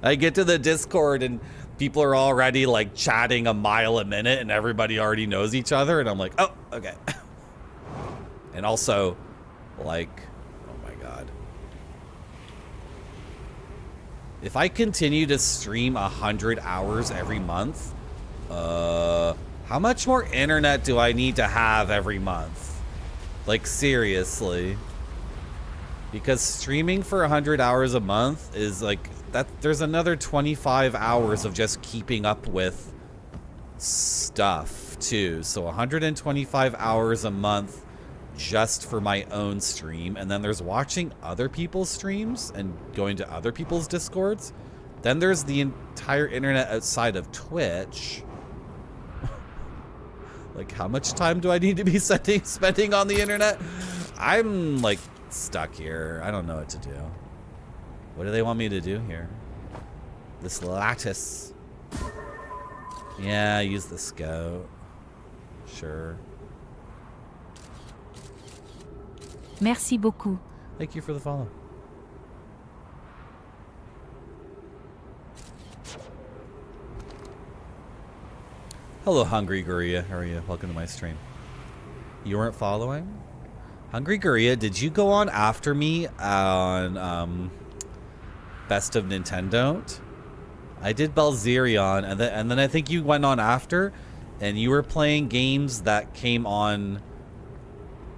I get to the Discord and people are already like chatting a mile a minute and everybody already knows each other. And I'm like, oh, okay. And also, like, oh my God. If I continue to stream 100 hours every month, how much more internet do I need to have every month? Like, seriously. Because streaming for 100 hours a month is like, there's another 25 hours of just keeping up with stuff, too. So 125 hours a month just for my own stream, and then there's watching other people's streams and going to other people's Discords. Then there's the entire internet outside of Twitch. Like, how much time do I need to be spending on the internet? I'm like stuck here. I don't know what to do. What do they want me to do here? This lattice. Yeah, use the scout. Sure. Merci beaucoup. Thank you for the follow. Hello, Hungry Guria. How are you? Welcome to my stream. You weren't following? Hungry Guria, did you go on after me on Best of Nintendo? I did Belzerion, and then I think you went on after, and you were playing games that came on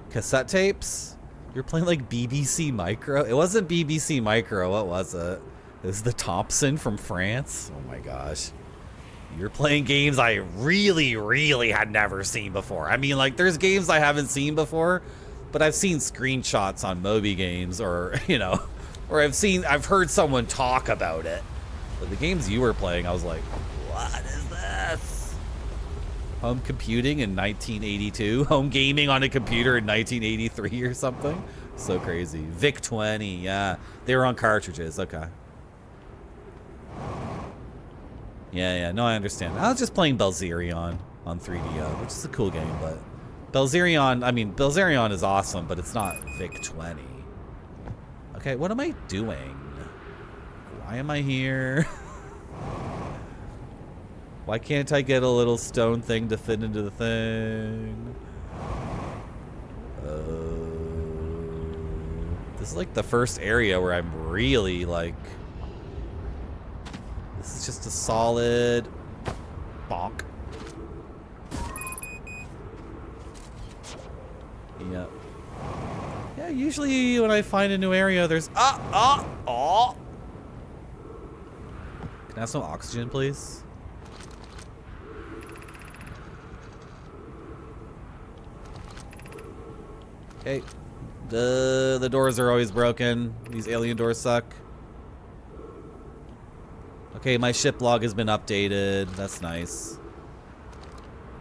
cassette tapes. You're playing like BBC Micro. It wasn't BBC Micro. What was it? It was the Thompson from France. Oh my gosh. You're playing games I really had never seen before. I mean, like, there's games I haven't seen before, but I've seen screenshots on Moby Games, or, you know, or I've heard someone talk about it. But the games you were playing, I was like, what is this? Home computing in 1982, home gaming on a computer in 1983 or something. So crazy. Vic 20, yeah. They were on cartridges, okay. Yeah, no, I was just playing Belzerion on 3DO, which is a cool game, but Belzerion is awesome, but it's not Vic 20. Okay, what am I doing? Why am I here? Why can't I get a little stone thing to fit into the thing? This is like the first area where I'm really like... This is just a solid bonk. Yep. Yeah, usually when I find a new area, there's... Can I have some oxygen, please? Okay. The doors are always broken. These alien doors suck. Okay, my ship log has been updated. That's nice.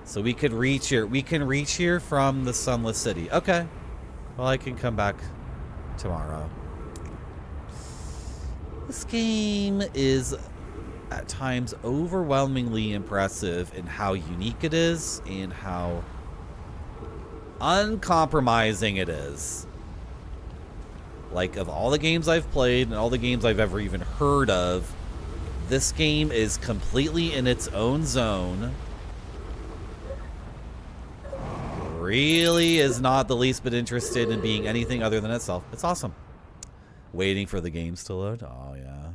So we could reach here. We can reach here from the Sunless City. Okay. Well, I can come back tomorrow. This game is at times overwhelmingly impressive in how unique it is and how uncompromising it is. Like, of all the games I've played and all the games I've ever even heard of, this game is completely in its own zone. Really is not the least bit interested in being anything other than itself. It's awesome. Waiting for the games to load. Oh, yeah.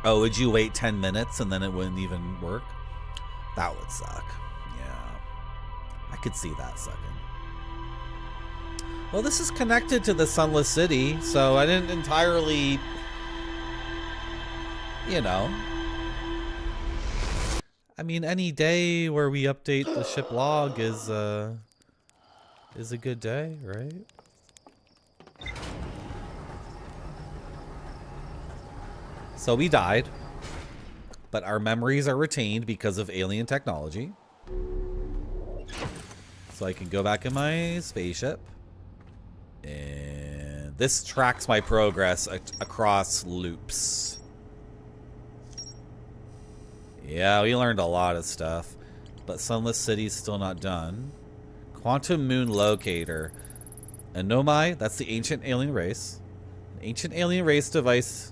Oh, would you wait 10 minutes and then it wouldn't even work? That would suck. Yeah. I could see that sucking. Well, this is connected to the Sunless City, so I didn't entirely... You know. I mean, any day where we update the ship log is a good day, right? So we died, but our memories are retained because of alien technology. So I can go back in my spaceship. And this tracks my progress across loops. Yeah, we learned a lot of stuff, but Sunless City's still not done. Quantum Moon Locator. Anomai, that's the ancient alien race. An ancient alien race device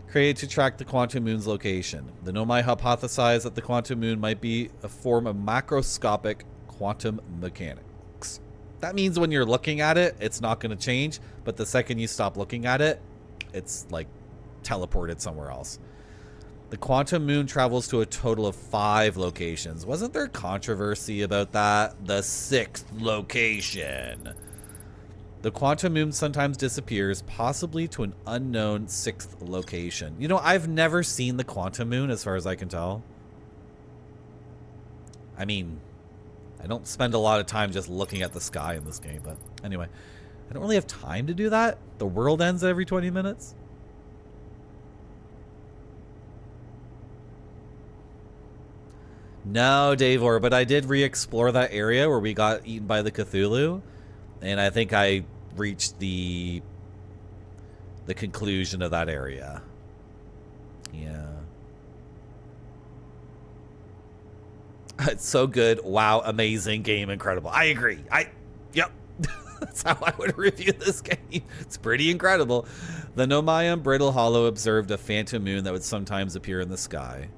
created to track the quantum moon's location. The Nomai hypothesized that the quantum moon might be a form of macroscopic quantum mechanics. That means when you're looking at it, it's not going to change, but the second you stop looking at it, it's like teleported somewhere else. The quantum moon travels to a total of 5 locations. Wasn't there controversy about that? The 6th location. The quantum moon sometimes disappears, possibly to an unknown 6th location. You know, I've never seen the quantum moon as far as I can tell. I mean, I don't spend a lot of time just looking at the sky in this game, but anyway. I don't really have time to do that. The world ends every 20 minutes. No, Davor, but I did re-explore that area where we got eaten by the Cthulhu, and I think I reached the conclusion of that area. Yeah. It's so good. Wow, amazing game, incredible. I agree. Yep. That's how I would review this game. It's pretty incredible. The Nomayan Brittle Hollow observed a phantom moon that would sometimes appear in the sky.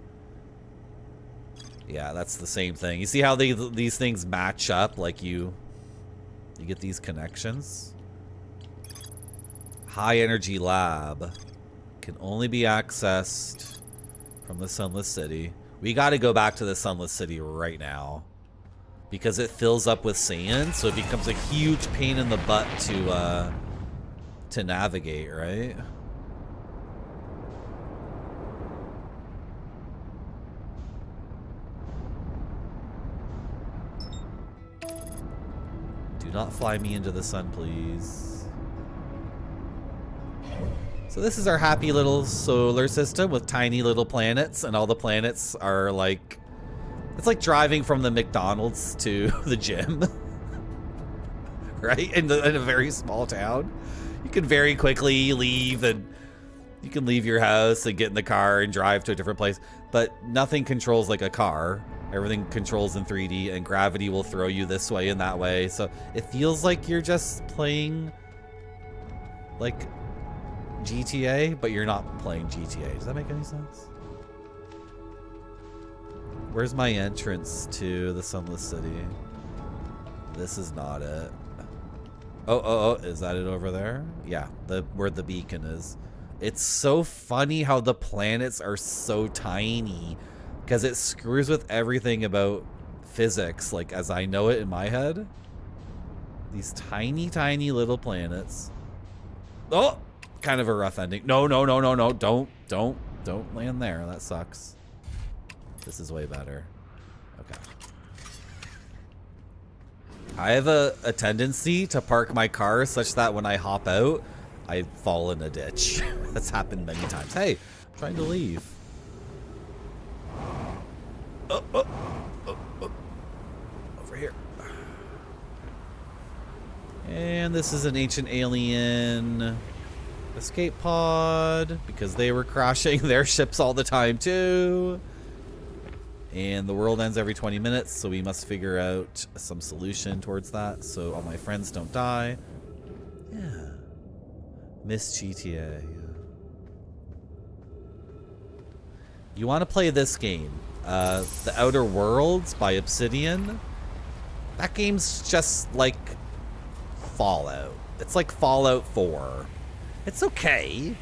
Yeah, that's the same thing. You see how these things match up? Like you get these connections. High energy lab can only be accessed from the Sunless City. We got to go back to the Sunless City right now because it fills up with sand, so it becomes a huge pain in the butt to navigate, right? Do not fly me into the sun, please. So this is our happy little solar system with tiny little planets, and all the planets are like... It's like driving from the McDonald's to the gym. Right? In a very small town. You can very quickly leave, and you can leave your house and get in the car and drive to a different place. But nothing controls like a car. Everything controls in 3D, and gravity will throw you this way and that way. So it feels like you're just playing like GTA, but you're not playing GTA. Does that make any sense? Where's my entrance to the Sunless City? This is not it. Oh, is that it over there? Yeah, where the beacon is. It's so funny how the planets are so tiny because it screws with everything about physics, like as I know it in my head. These tiny, tiny little planets. Oh, kind of a rough ending. No. Don't land there. That sucks. This is way better. Okay. I have a tendency to park my car such that when I hop out, I fall in a ditch. That's happened many times. Hey, I'm trying to leave. Over here. And this is an ancient alien escape pod because they were crashing their ships all the time too. And the world ends every 20 minutes, so we must figure out some solution towards that so all my friends don't die. Yeah. Miss GTA. You want to play this game, The Outer Worlds by Obsidian. That game's just like Fallout. It's like Fallout 4. It's okay.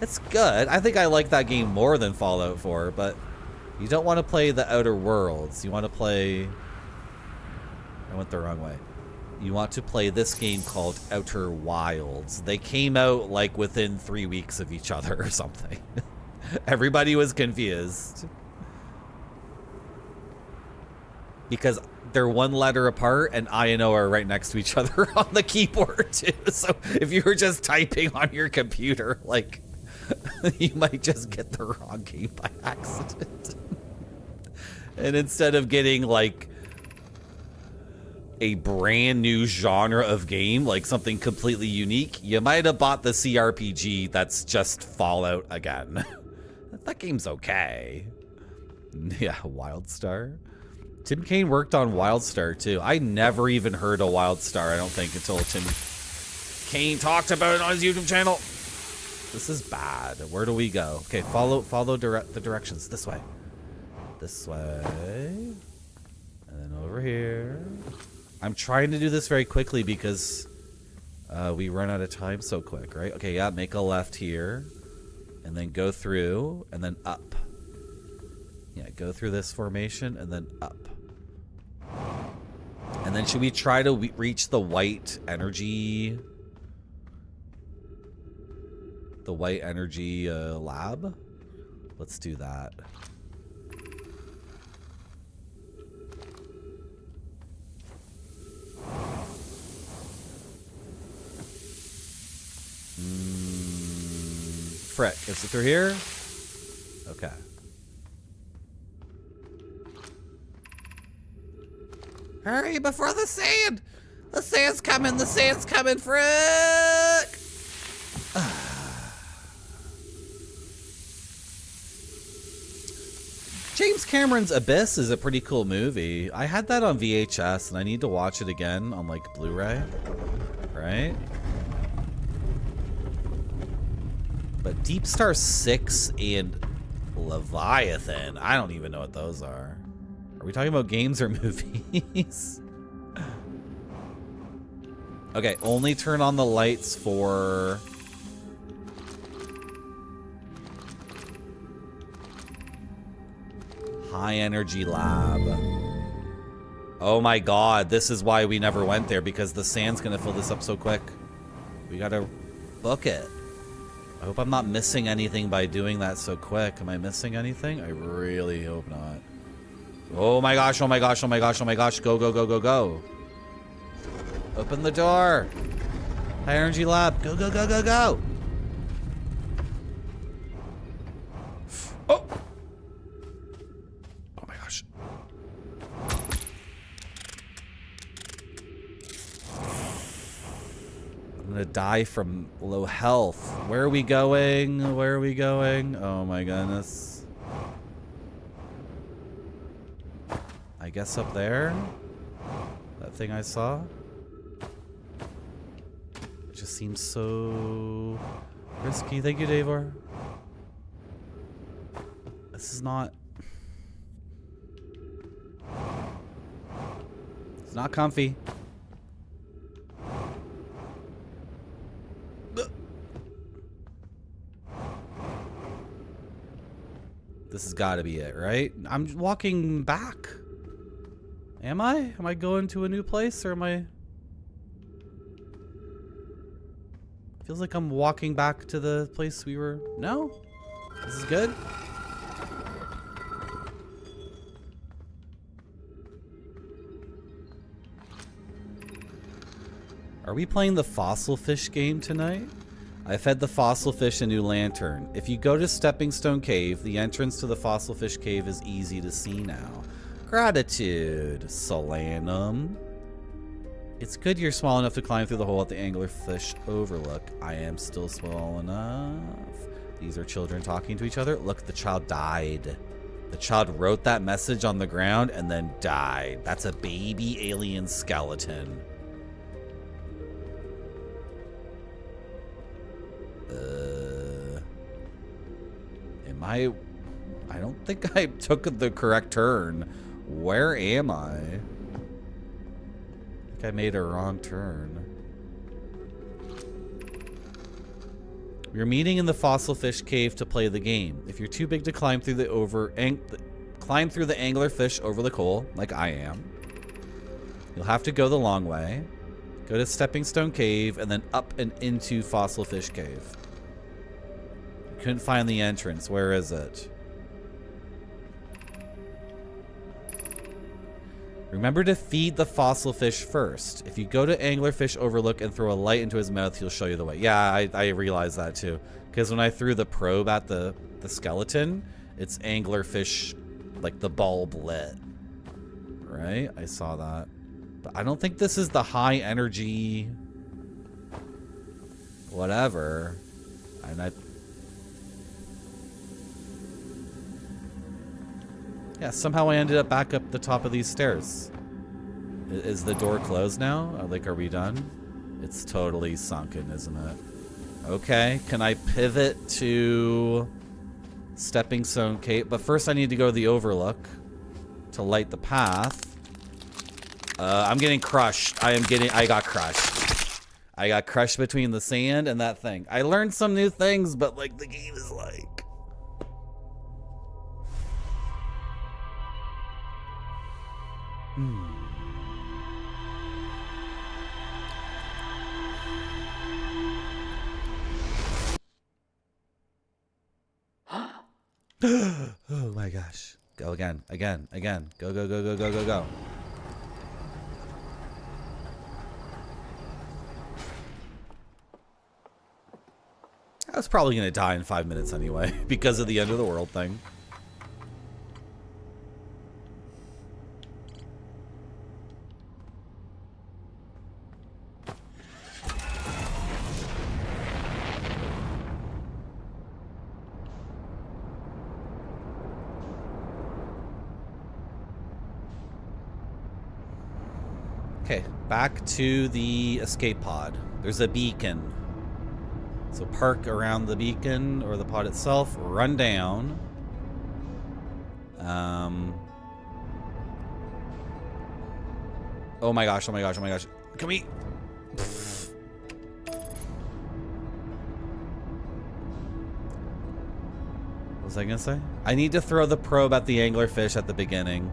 It's good. I think I like that game more than Fallout 4, but you don't want to play The Outer Worlds. You want to play... I went the wrong way. You want to play this game called Outer Wilds. They came out like within 3 weeks of each other or something. Everybody was confused. Because they're one letter apart and I and O are right next to each other on the keyboard too. So if you were just typing on your computer, like, you might just get the wrong game by accident. And instead of getting like a brand new genre of game, like something completely unique, you might have bought the CRPG that's just Fallout again. That game's okay. Yeah, WildStar. Tim Kaine worked on WildStar too. I never even heard of WildStar, I don't think, until Tim Kaine talked about it on his YouTube channel. This is bad. Where do we go? Okay, follow the directions. This way. This way. And then over here. I'm trying to do this very quickly because we run out of time so quick, right? Okay, yeah, make a left here. And then go through, and then up. Yeah, go through this formation, and then up. And then should we try to reach the white energy... The white energy lab? Let's do that. Frick, is it through here? Okay. Hurry before the sand! The sand's coming, Frick! James Cameron's Abyss is a pretty cool movie. I had that on VHS and I need to watch it again on like Blu-ray, right? But Deep Star 6 and Leviathan, I don't even know what those are. Are we talking about games or movies? Okay, only turn on the lights for... High Energy Lab. Oh my god, this is why we never went there, because the sand's gonna fill this up so quick. We gotta book it. I hope I'm not missing anything by doing that so quick. Am I missing anything? I really hope not. Oh my gosh, oh my gosh, oh my gosh, oh my gosh. Go, go, go, go, go. Open the door. High Energy Lab. Go, go, go, go, go. Oh! Oh my gosh. I'm gonna die from low health. Where are we going? Where are we going? Oh my goodness. I guess up there? That thing I saw? It just seems so risky. Thank you, Davor. This is not... It's not comfy. This has got to be it, right? I'm walking back. Am I? Am I going to a new place or am I? Feels like I'm walking back to the place we were. No? This is good. Are we playing the fossil fish game tonight? I fed the fossil fish a new lantern. If you go to Stepping Stone Cave, the entrance to the fossil fish cave is easy to see now. Gratitude, Solanum. It's good you're small enough to climb through the hole at the anglerfish overlook. I am still small enough. These are children talking to each other. Look, the child died. The child wrote that message on the ground and then died. That's a baby alien skeleton. I don't think I took the correct turn. Where am I? I think I made a wrong turn. We're meeting in the fossil fish cave to play the game. If you're too big to climb through the anglerfish overlook hole, like I am, you'll have to go the long way. Go to Stepping Stone Cave and then up and into Fossil Fish Cave. Couldn't find the entrance. Where is it? Remember to feed the fossil fish first. If you go to Anglerfish Overlook and throw a light into his mouth, he'll show you the way. Yeah, I realized that too. Because when I threw the probe at the skeleton, it's Anglerfish, like the bulb lit. Right? I saw that. But I don't think this is the high energy... whatever. And yeah, somehow I ended up back up the top of these stairs. Is the door closed now? Like, are we done? It's totally sunken, isn't it? Okay, can I pivot to Stepping Stone Cave? But first I need to go to the Overlook to light the path. I'm getting crushed. I got crushed. I got crushed between the sand and that thing. I learned some new things, but like the game is like... Oh my gosh. Go again, again, again. Go, go, go, go, go, go, go. I was probably gonna die in 5 minutes anyway, because of the end of the world thing. Okay, back to the escape pod. There's a beacon. So park around the beacon or the pod itself, run down. Oh my gosh, oh my gosh, oh my gosh. Can we... What was I gonna say? I need to throw the probe at the anglerfish at the beginning.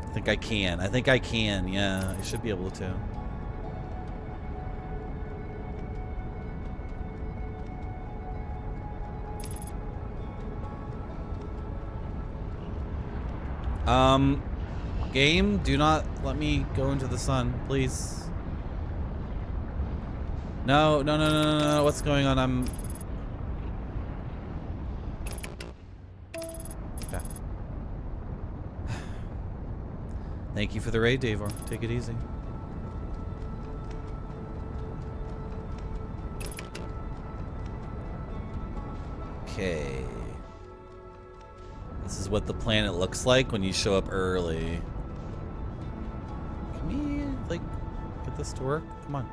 I think I can. I think I can. Yeah, I should be able to. Game, do not let me go into the sun, please. No, no, no, no, no, no. What's going on? I'm... Okay. Thank you for the raid, Davor. Take it easy. Okay. This is what the planet looks like when you show up early. Can we, like, get this to work? Come on.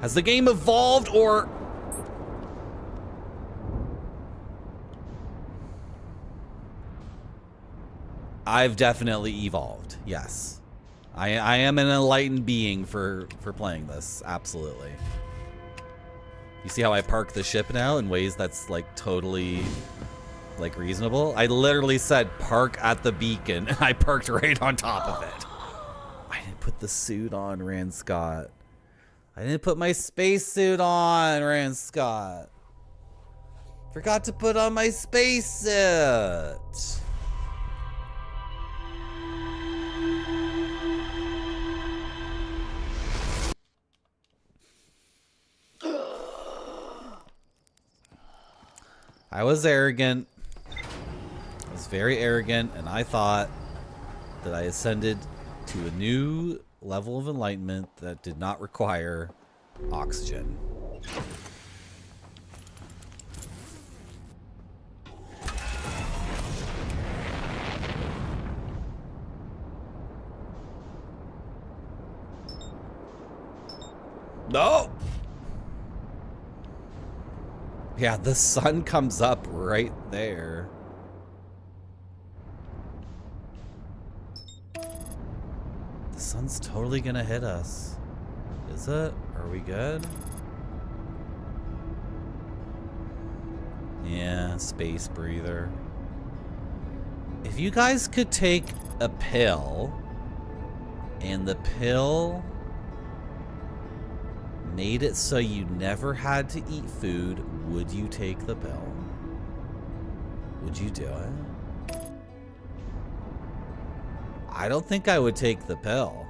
Has the game evolved or... I've definitely evolved. Yes. I am an enlightened being for playing this. Absolutely. You see how I park the ship now in ways that's like totally like reasonable? I literally said park at the beacon and I parked right on top of it. I didn't put the suit on, Rand Scott. I didn't put my spacesuit on, Rand Scott. Forgot to put on my spacesuit. I was arrogant. I was very arrogant, and I thought that I ascended to a new level of enlightenment that did not require oxygen. No! Yeah, the sun comes up right there. The sun's totally gonna hit us. Is it? Are we good? Yeah, space breather. If you guys could take a pill, and the pill made it so you never had to eat food, would you take the pill? Would you do it? I don't think I would take the pill.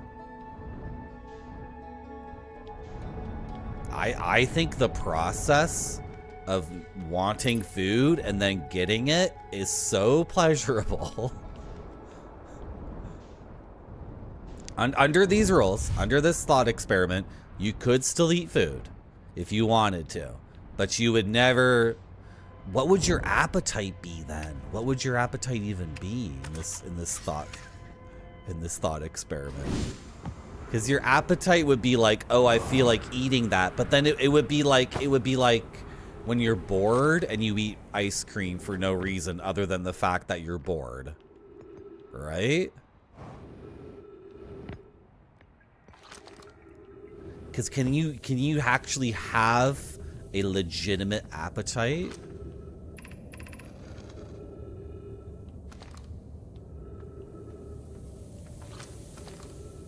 I think the process of wanting food and then getting it is so pleasurable. Under these rules, under this thought experiment, you could still eat food if you wanted to, but you would never. What would your appetite be then? What would your appetite even be in this thought experiment? Because your appetite would be like, oh, I feel like eating that, but then it would be like when you're bored and you eat ice cream for no reason other than the fact that you're bored, right? Because can you actually have a legitimate appetite?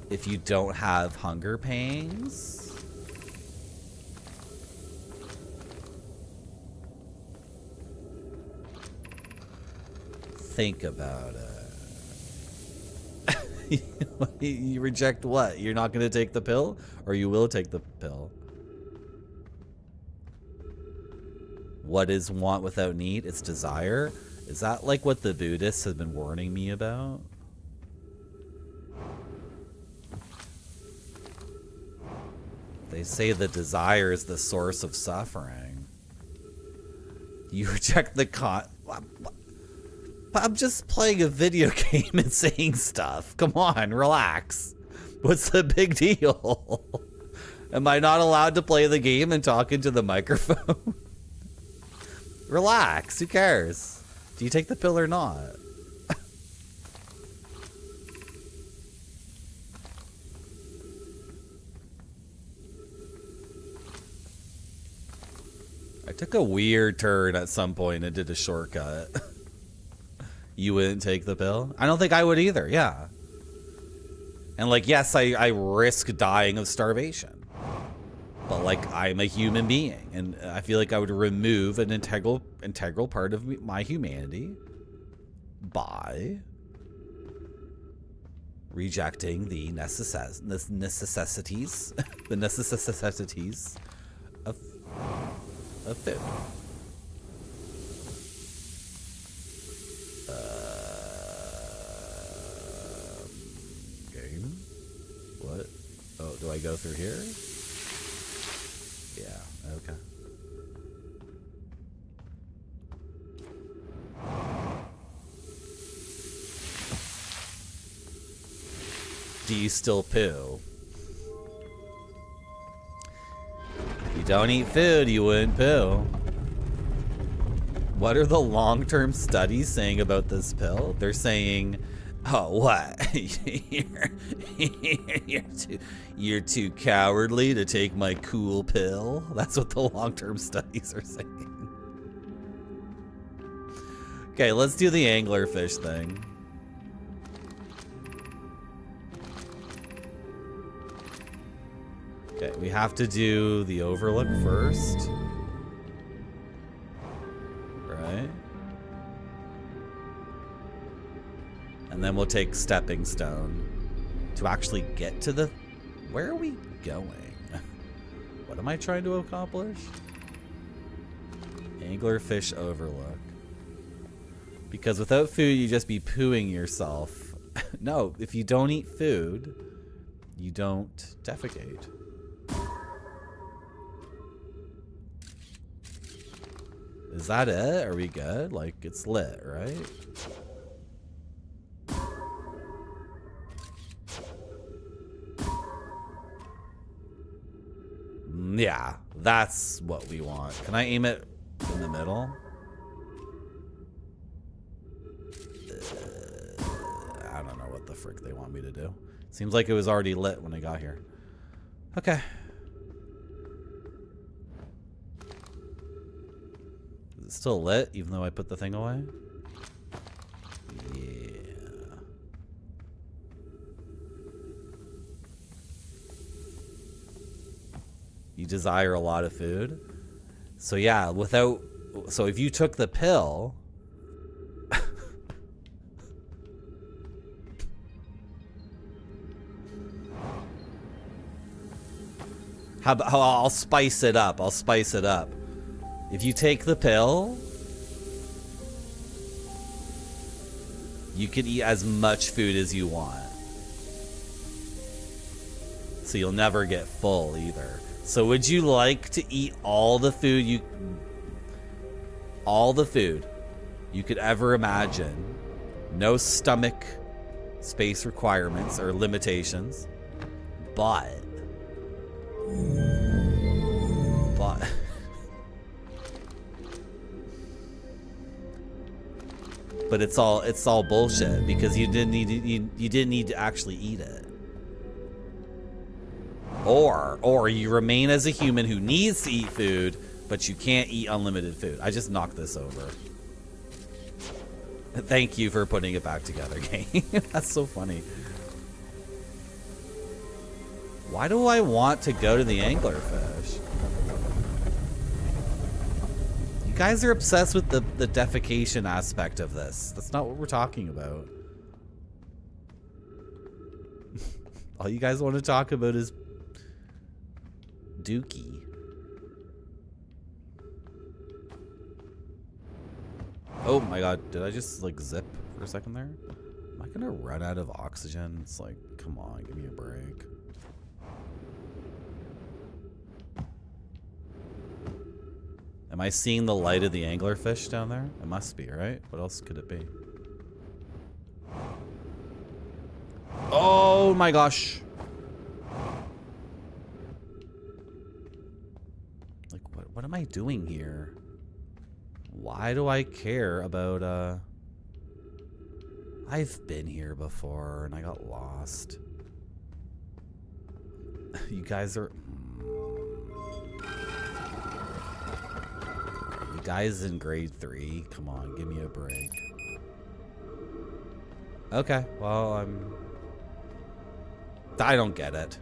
If you don't have hunger pangs? Think about it. You reject what? You're not going to take the pill? Or you will take the pill? What is want without need? It's desire? Is that like what the Buddhists have been warning me about? They say the desire is the source of suffering. You reject the I'm just playing a video game and saying stuff. Come on, relax. What's the big deal? Am I not allowed to play the game and talk into the microphone? Relax, who cares? Do you take the pill or not? I took a weird turn at some point and did a shortcut. You wouldn't take the pill? I don't think I would either, yeah. And like, yes, I risk dying of starvation. But like, I'm a human being, and I feel like I would remove an integral part of my humanity by rejecting the necessities of food. Game? What? Oh, do I go through here? Yeah, okay. Do you still poo? If you don't eat food, you wouldn't poo. What are the long-term studies saying about this pill? They're saying Oh, what? you're too cowardly to take my cool pill? That's what the long-term studies are saying. Okay, let's do the anglerfish thing. Okay, we have to do the overlook first. Right? And then we'll take stepping stone to actually get to the... Where are we going? What am I trying to accomplish? Anglerfish overlook. Because without food, you just be pooing yourself. No, if you don't eat food, you don't defecate. Is that it? Are we good? Like, it's lit, right? Yeah, that's what we want. Can I aim it in the middle? I don't know what the frick they want me to do. Seems like it was already lit when I got here. Okay. Is it still lit even though I put the thing away? Yeah. You desire a lot of food. So yeah, so if you took the pill, I'll spice it up. I'll spice it up. If you take the pill, you could eat as much food as you want. So you'll never get full either. So would you like to eat all the food you could ever imagine? No stomach space requirements or limitations. But it's all bullshit because you didn't need to actually eat it. Or you remain as a human who needs to eat food, but you can't eat unlimited food. I just knocked this over. Thank you for putting it back together, game. That's so funny. Why do I want to go to the anglerfish? You guys are obsessed with the defecation aspect of this. That's not what we're talking about. All you guys want to talk about is Dookie. Oh my god, did I just like zip for a second there? Am I gonna run out of oxygen? It's like, come on, give me a break. Am I seeing the light of the anglerfish down there? It must be, right? What else could it be? Oh my gosh. Like, what am I doing here? Why do I care about, I've been here before and I got lost. You guys are... You guys in grade 3? Come on, give me a break. Okay, well, I don't get it.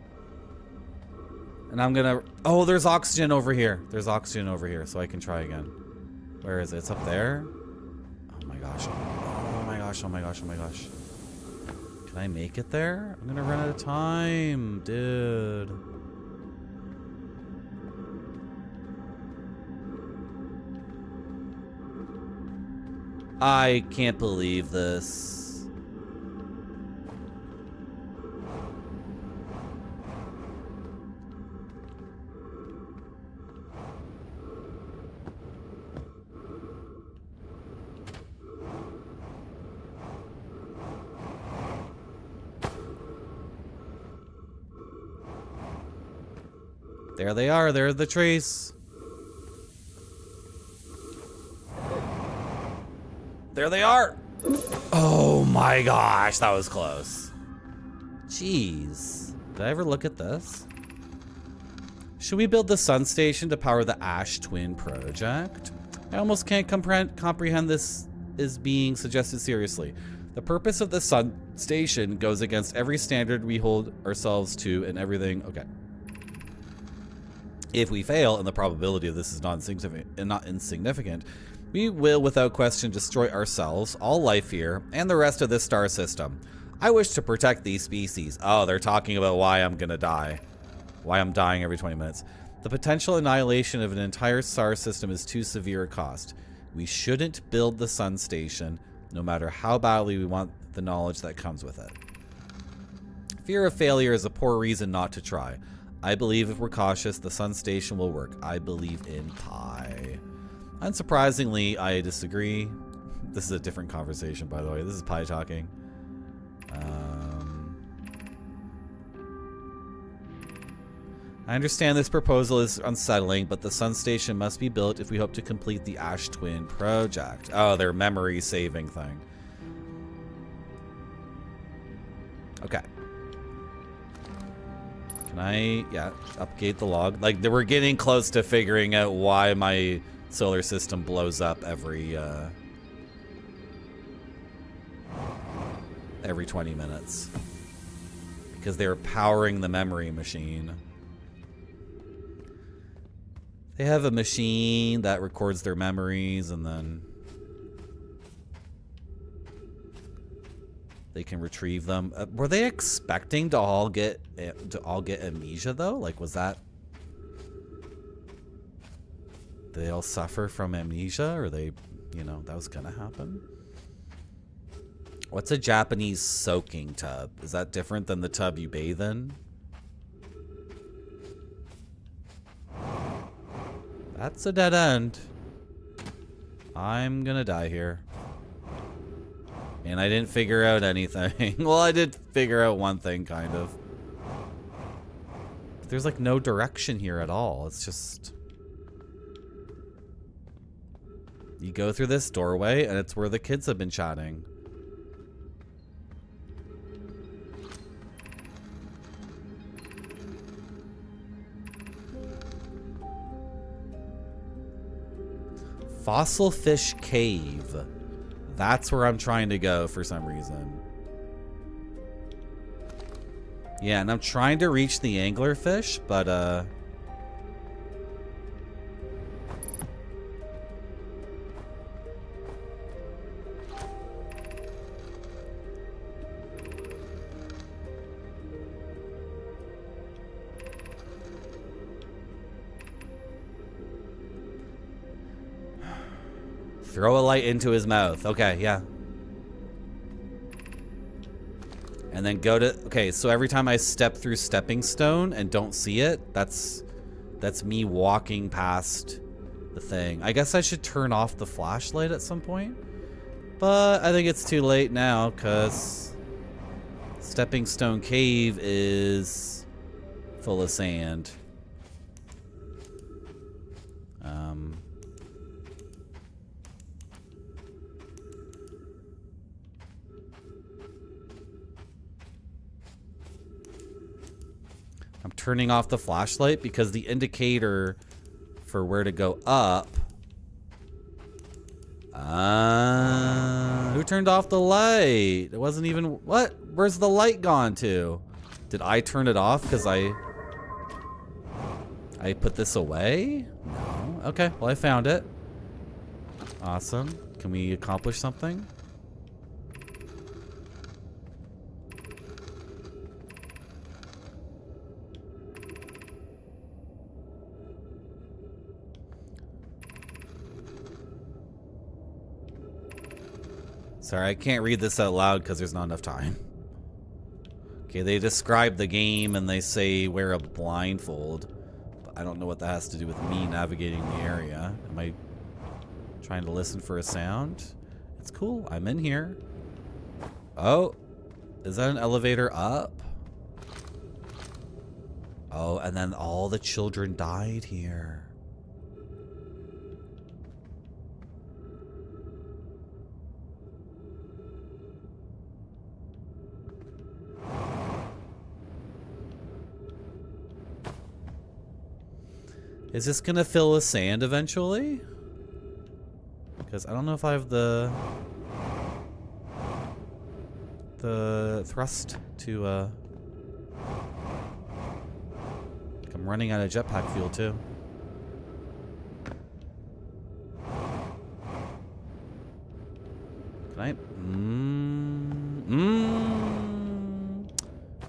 And I'm gonna... Oh, there's oxygen over here. There's oxygen over here, so I can try again. Where is it? It's up there? Oh my gosh. Oh my gosh, oh my gosh, oh my gosh. Can I make it there? I'm gonna run out of time, dude. I can't believe this. There they are. There are the trees. There they are. Oh my gosh, that was close. Jeez. Did I ever look at this? Should we build the sun station to power the Ash Twin project? I almost can't comprehend this is being suggested seriously. The purpose of the sun station goes against every standard we hold ourselves to and everything. Okay. If we fail, and the probability of this is not insignificant, we will without question destroy ourselves, all life here, and the rest of this star system. I wish to protect these species. Oh, they're talking about why I'm gonna die. Why I'm dying every 20 minutes. The potential annihilation of an entire star system is too severe a cost. We shouldn't build the sun station, no matter how badly we want the knowledge that comes with it. Fear of failure is a poor reason not to try. I believe if we're cautious, the sun station will work. I believe in pie. Unsurprisingly, I disagree. This is a different conversation, by the way. This is pie talking. I understand this proposal is unsettling, but the sun station must be built if we hope to complete the Ash Twin project. Oh, their memory saving thing. Okay. Can I, yeah, update the log? Like, we're getting close to figuring out why my solar system blows up every 20 minutes. Because they're powering the memory machine. They have a machine that records their memories and then they can retrieve them. Were they expecting to all get amnesia though? Like, was that? Did they all suffer from amnesia, or they, you know, that was gonna happen? What's a Japanese soaking tub? Is that different than the tub you bathe in? That's a dead end. I'm gonna die here. And I didn't figure out anything. Well, I did figure out one thing, kind of. But there's like no direction here at all. It's just... You go through this doorway and it's where the kids have been chatting. Fossil Fish Cave. That's where I'm trying to go for some reason. Yeah, and I'm trying to reach the anglerfish, but throw a light into his mouth. Okay, yeah. And then go to... Okay, so every time I step through stepping stone and don't see it, that's me walking past the thing. I guess I should turn off the flashlight at some point. But I think it's too late now, because Stepping Stone Cave is full of sand. I'm turning off the flashlight because the indicator for where to go up. Who turned off the light? It wasn't even... What? Where's the light gone to? Did I turn it off because I put this away? No. Okay, well I found it. Awesome. Can we accomplish something? Sorry, I can't read this out loud because there's not enough time. Okay, they describe the game and they say wear a blindfold. But I don't know what that has to do with me navigating the area. Am I trying to listen for a sound? It's cool. I'm in here. Oh, is that an elevator up? Oh, and then all the children died here. Is this gonna fill with sand eventually? Because I don't know if I have the thrust to I'm running out of jetpack fuel too. Can I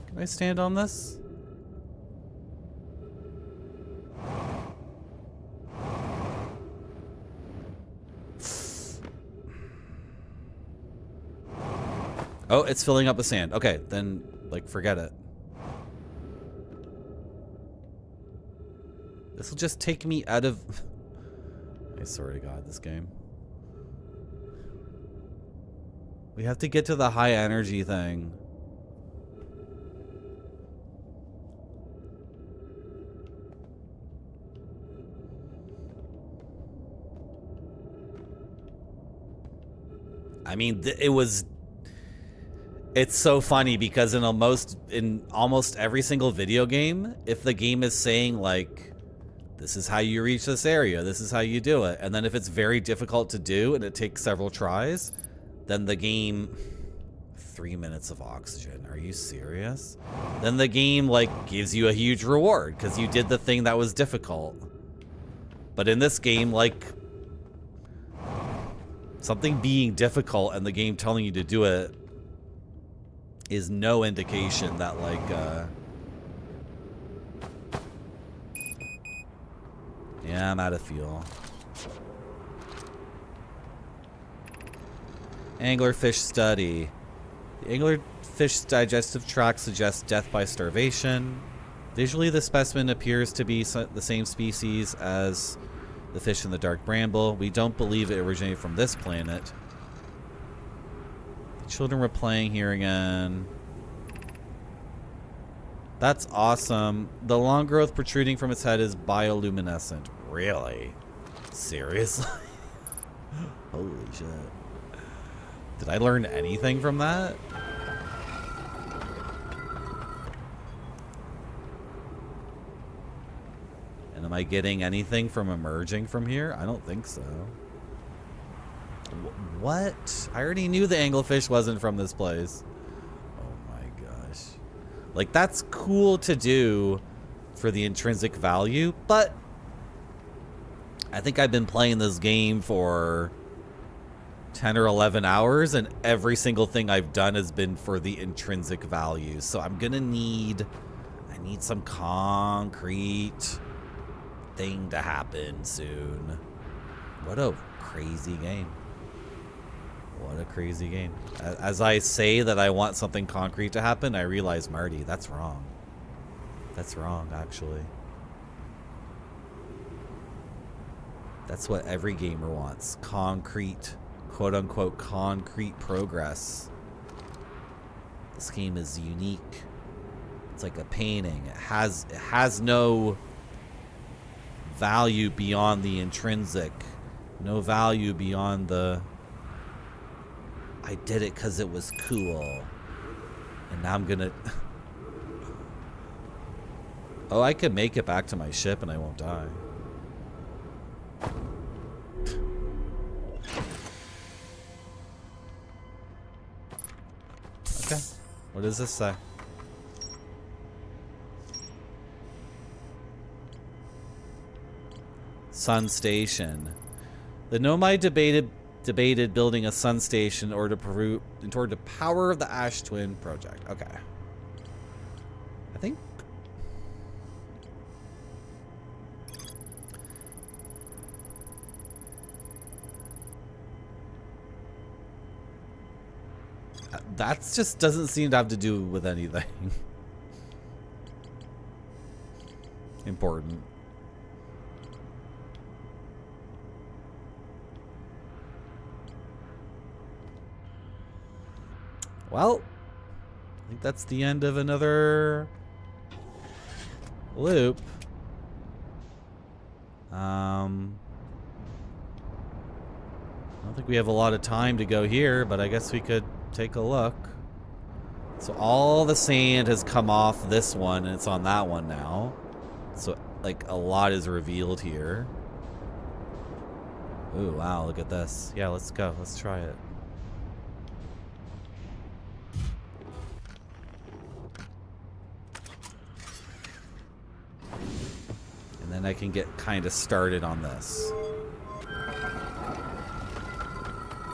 can I stand on this? Oh, it's filling up with sand. Okay, then, like, forget it. This will just take me out of... I swear to God, this game. We have to get to the high energy thing. I mean, it's so funny because in almost every single video game, if the game is saying like, this is how you reach this area, this is how you do it, and then if it's very difficult to do and it takes several tries, then the game... 3 minutes of oxygen, are you serious? Then the game like gives you a huge reward because you did the thing that was difficult. But in this game, like, something being difficult and the game telling you to do it is no indication that, like, yeah, I'm out of fuel. Anglerfish study. The anglerfish digestive tract suggests death by starvation. Visually, the specimen appears to be the same species as the fish in the dark bramble. We don't believe it originated from this planet. Children were playing here again. That's awesome. The long growth protruding from its head is bioluminescent. Really? Seriously? Holy shit. Did I learn anything from that? And am I getting anything from emerging from here? I don't think so. What? I already knew the anglefish wasn't from this place. Oh my gosh. Like, that's cool to do for the intrinsic value, but I think I've been playing this game for 10 or 11 hours, and every single thing I've done has been for the intrinsic value. So I'm gonna need... I need some concrete thing to happen soon. What a crazy game. What a crazy game. As I say that I want something concrete to happen, I realize, Marty, that's wrong. That's wrong, actually. That's what every gamer wants. Concrete, quote-unquote, concrete progress. This game is unique. It's like a painting. It has no value beyond the intrinsic. No value beyond the... I did it because it was cool. And now I'm gonna... Oh, I could make it back to my ship and I won't die. Okay. What does this say? Sun station. The Nomai debated building a sun station in order to power the Ash Twin project. Okay. I think... that just doesn't seem to have to do with anything important. Well, I think that's the end of another loop. I don't think we have a lot of time to go here, but I guess we could take a look. So all the sand has come off this one, and it's on that one now. So, like, a lot is revealed here. Ooh, wow, look at this. Yeah, let's go. Let's try it. And then I can get kind of started on this.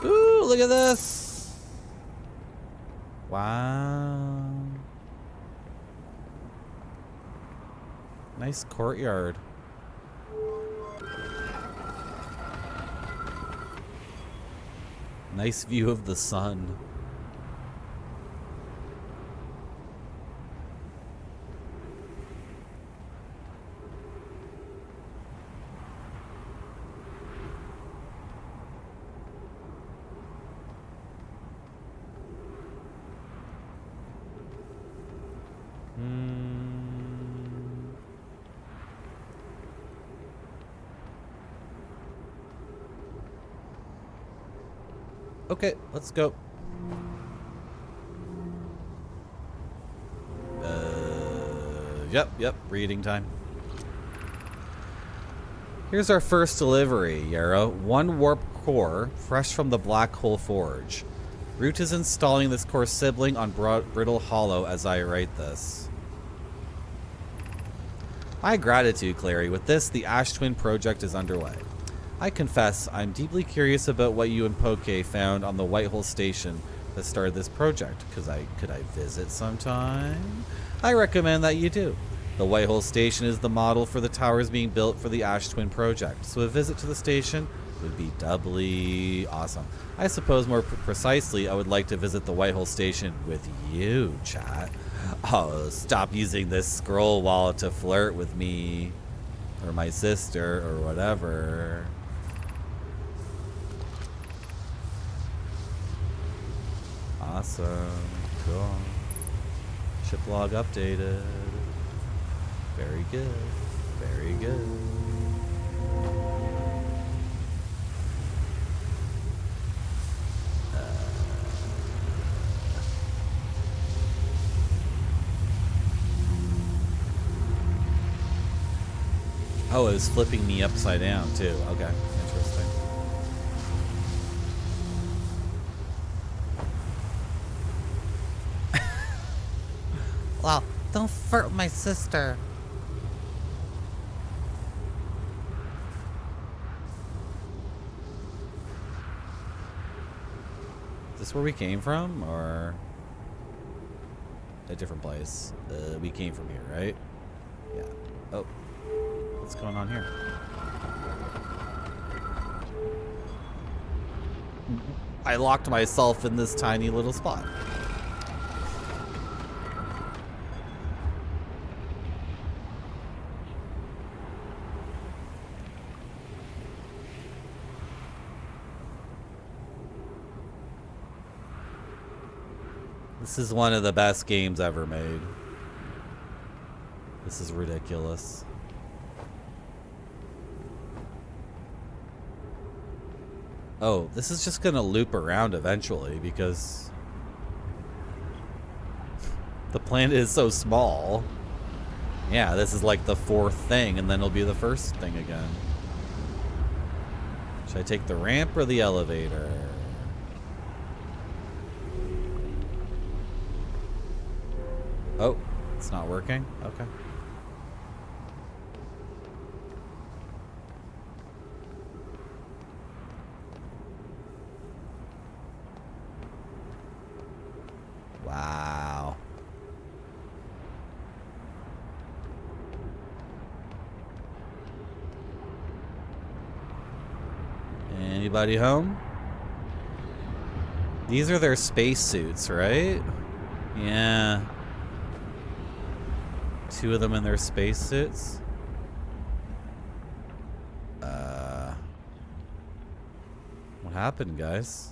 Ooh, look at this. Wow. Nice courtyard. Nice view of the sun. Okay, let's go. Yep, reading time. Here's our first delivery, Yarrow. 1 warp core, fresh from the Black Hole Forge. Root is installing this core sibling on Brittle Hollow as I write this. My gratitude, Clary. With this, the Ash Twin project is underway. I confess, I'm deeply curious about what you and Poke found on the Whitehole Station that started this project. Could I visit sometime? I recommend that you do. The Whitehole Station is the model for the towers being built for the Ash Twin project, so a visit to the station would be doubly awesome. I suppose more precisely, I would like to visit the Whitehole Station with you, chat. Oh, stop using this scroll wall to flirt with me or my sister or whatever. Awesome. Cool. Ship log updated. Very good. Very good. Oh, it was flipping me upside down too. Okay, interesting. Well, don't flirt with my sister. Is this where we came from, or a different place? We came from here, right? Yeah. Oh, what's going on here? I locked myself in this tiny little spot. This is one of the best games ever made. This is ridiculous. Oh, this is just gonna loop around eventually because the planet is so small. Yeah, this is like the 4th thing, and then it'll be the 1st thing again. Should I take the ramp or the elevator? Oh, it's not working? Okay. Wow. Anybody home? These are their spacesuits, right? Yeah. 2 of them in their spacesuits. What happened, guys?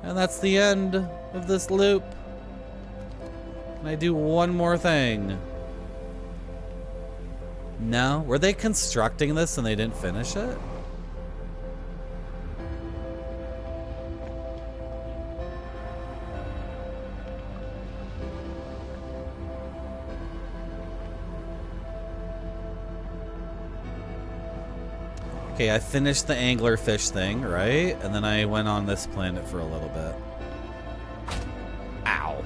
And that's the end of this loop. Can I do one more thing? No? Were they constructing this and they didn't finish it? Okay, I finished the anglerfish thing, right? And then I went on this planet for a little bit. Ow.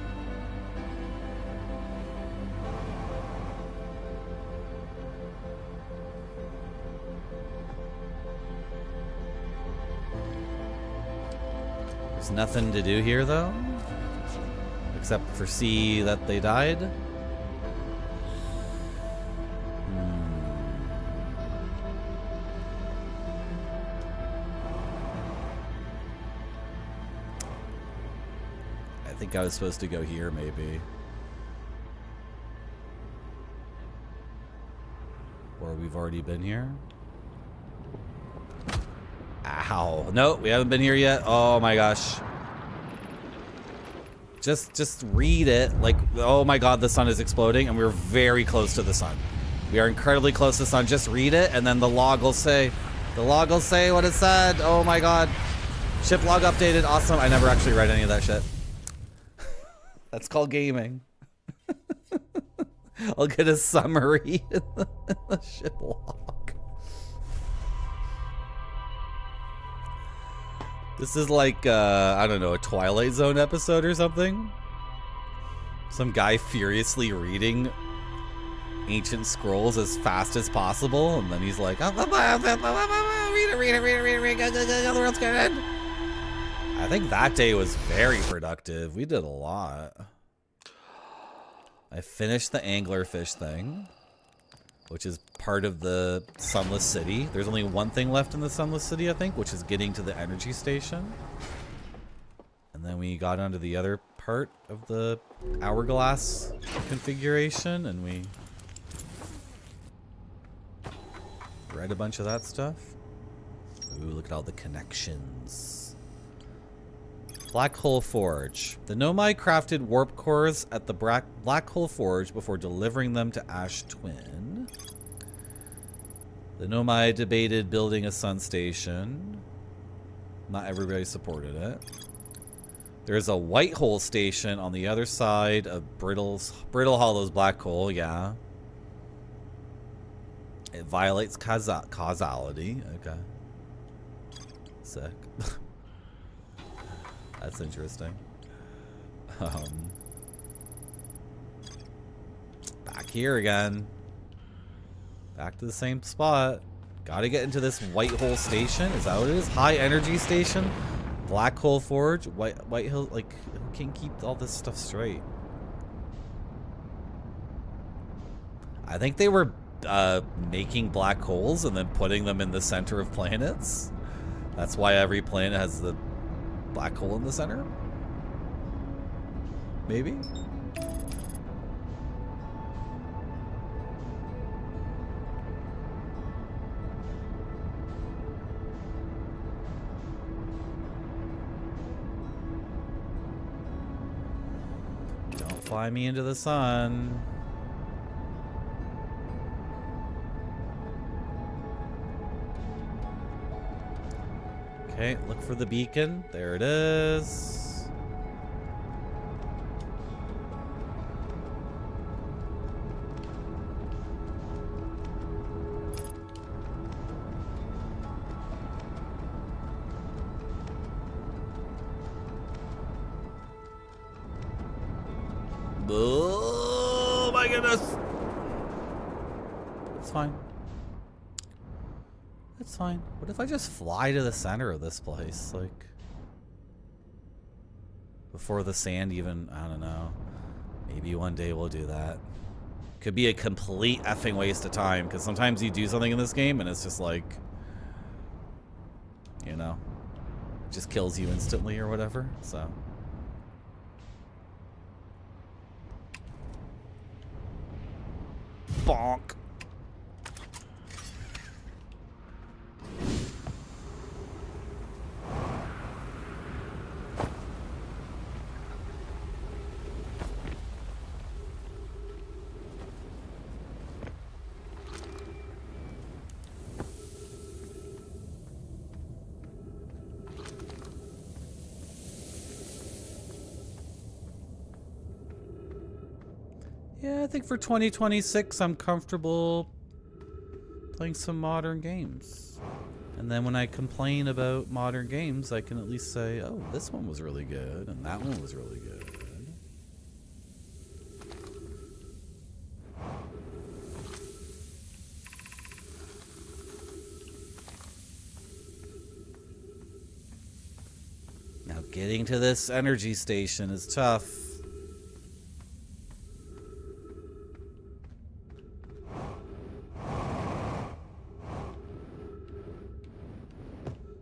There's nothing to do here, though. Except for see that they died. I think I was supposed to go here, maybe. Or we've already been here. Ow. No, we haven't been here yet. Oh my gosh. Just read it. Like, oh my god, the sun is exploding, and we're very close to the sun. We are incredibly close to the sun. Just read it, and then the log will say what it said. Oh my god. Ship log updated. Awesome. I never actually read any of that shit. That's called gaming. I'll get a summary in the ship log. This is like, I don't know, a Twilight Zone episode or something. Some guy furiously reading ancient scrolls as fast as possible, and then he's like, read it, go, the world's gonna end. I think that day was very productive. We did a lot. I finished the anglerfish thing, which is part of the Sunless City. There's only one thing left in the Sunless City, I think, which is getting to the energy station. And then we got onto the other part of the hourglass configuration, and we read a bunch of that stuff. Ooh, look at all the connections. Black Hole Forge. The Nomai crafted warp cores at the Black Hole Forge before delivering them to Ash Twin. The Nomai debated building a sun station. Not everybody supported it. There's a white hole station on the other side of Brittle Hollow's black hole, yeah. It violates causality. Okay. Sick. That's interesting. Back here again. Back to the same spot. Gotta get into this white hole station. Is that what it is? High energy station? Black Hole Forge? White Hill? Like, who can keep all this stuff straight? I think they were making black holes and then putting them in the center of planets. That's why every planet has the black hole in the center? Maybe? Don't fly me into the sun. Okay, look for the beacon. There it is. Oh my goodness. It's fine. It's fine. What if I just fly to the center of this place? Like, before the sand even, I don't know. Maybe one day we'll do that. Could be a complete effing waste of time, because sometimes you do something in this game and it's just like, you know, just kills you instantly or whatever, so. Bonk. Yeah, I think for 2026, I'm comfortable playing some modern games. And then when I complain about modern games, I can at least say, oh, this one was really good, and that one was really good. Now getting to this energy station is tough.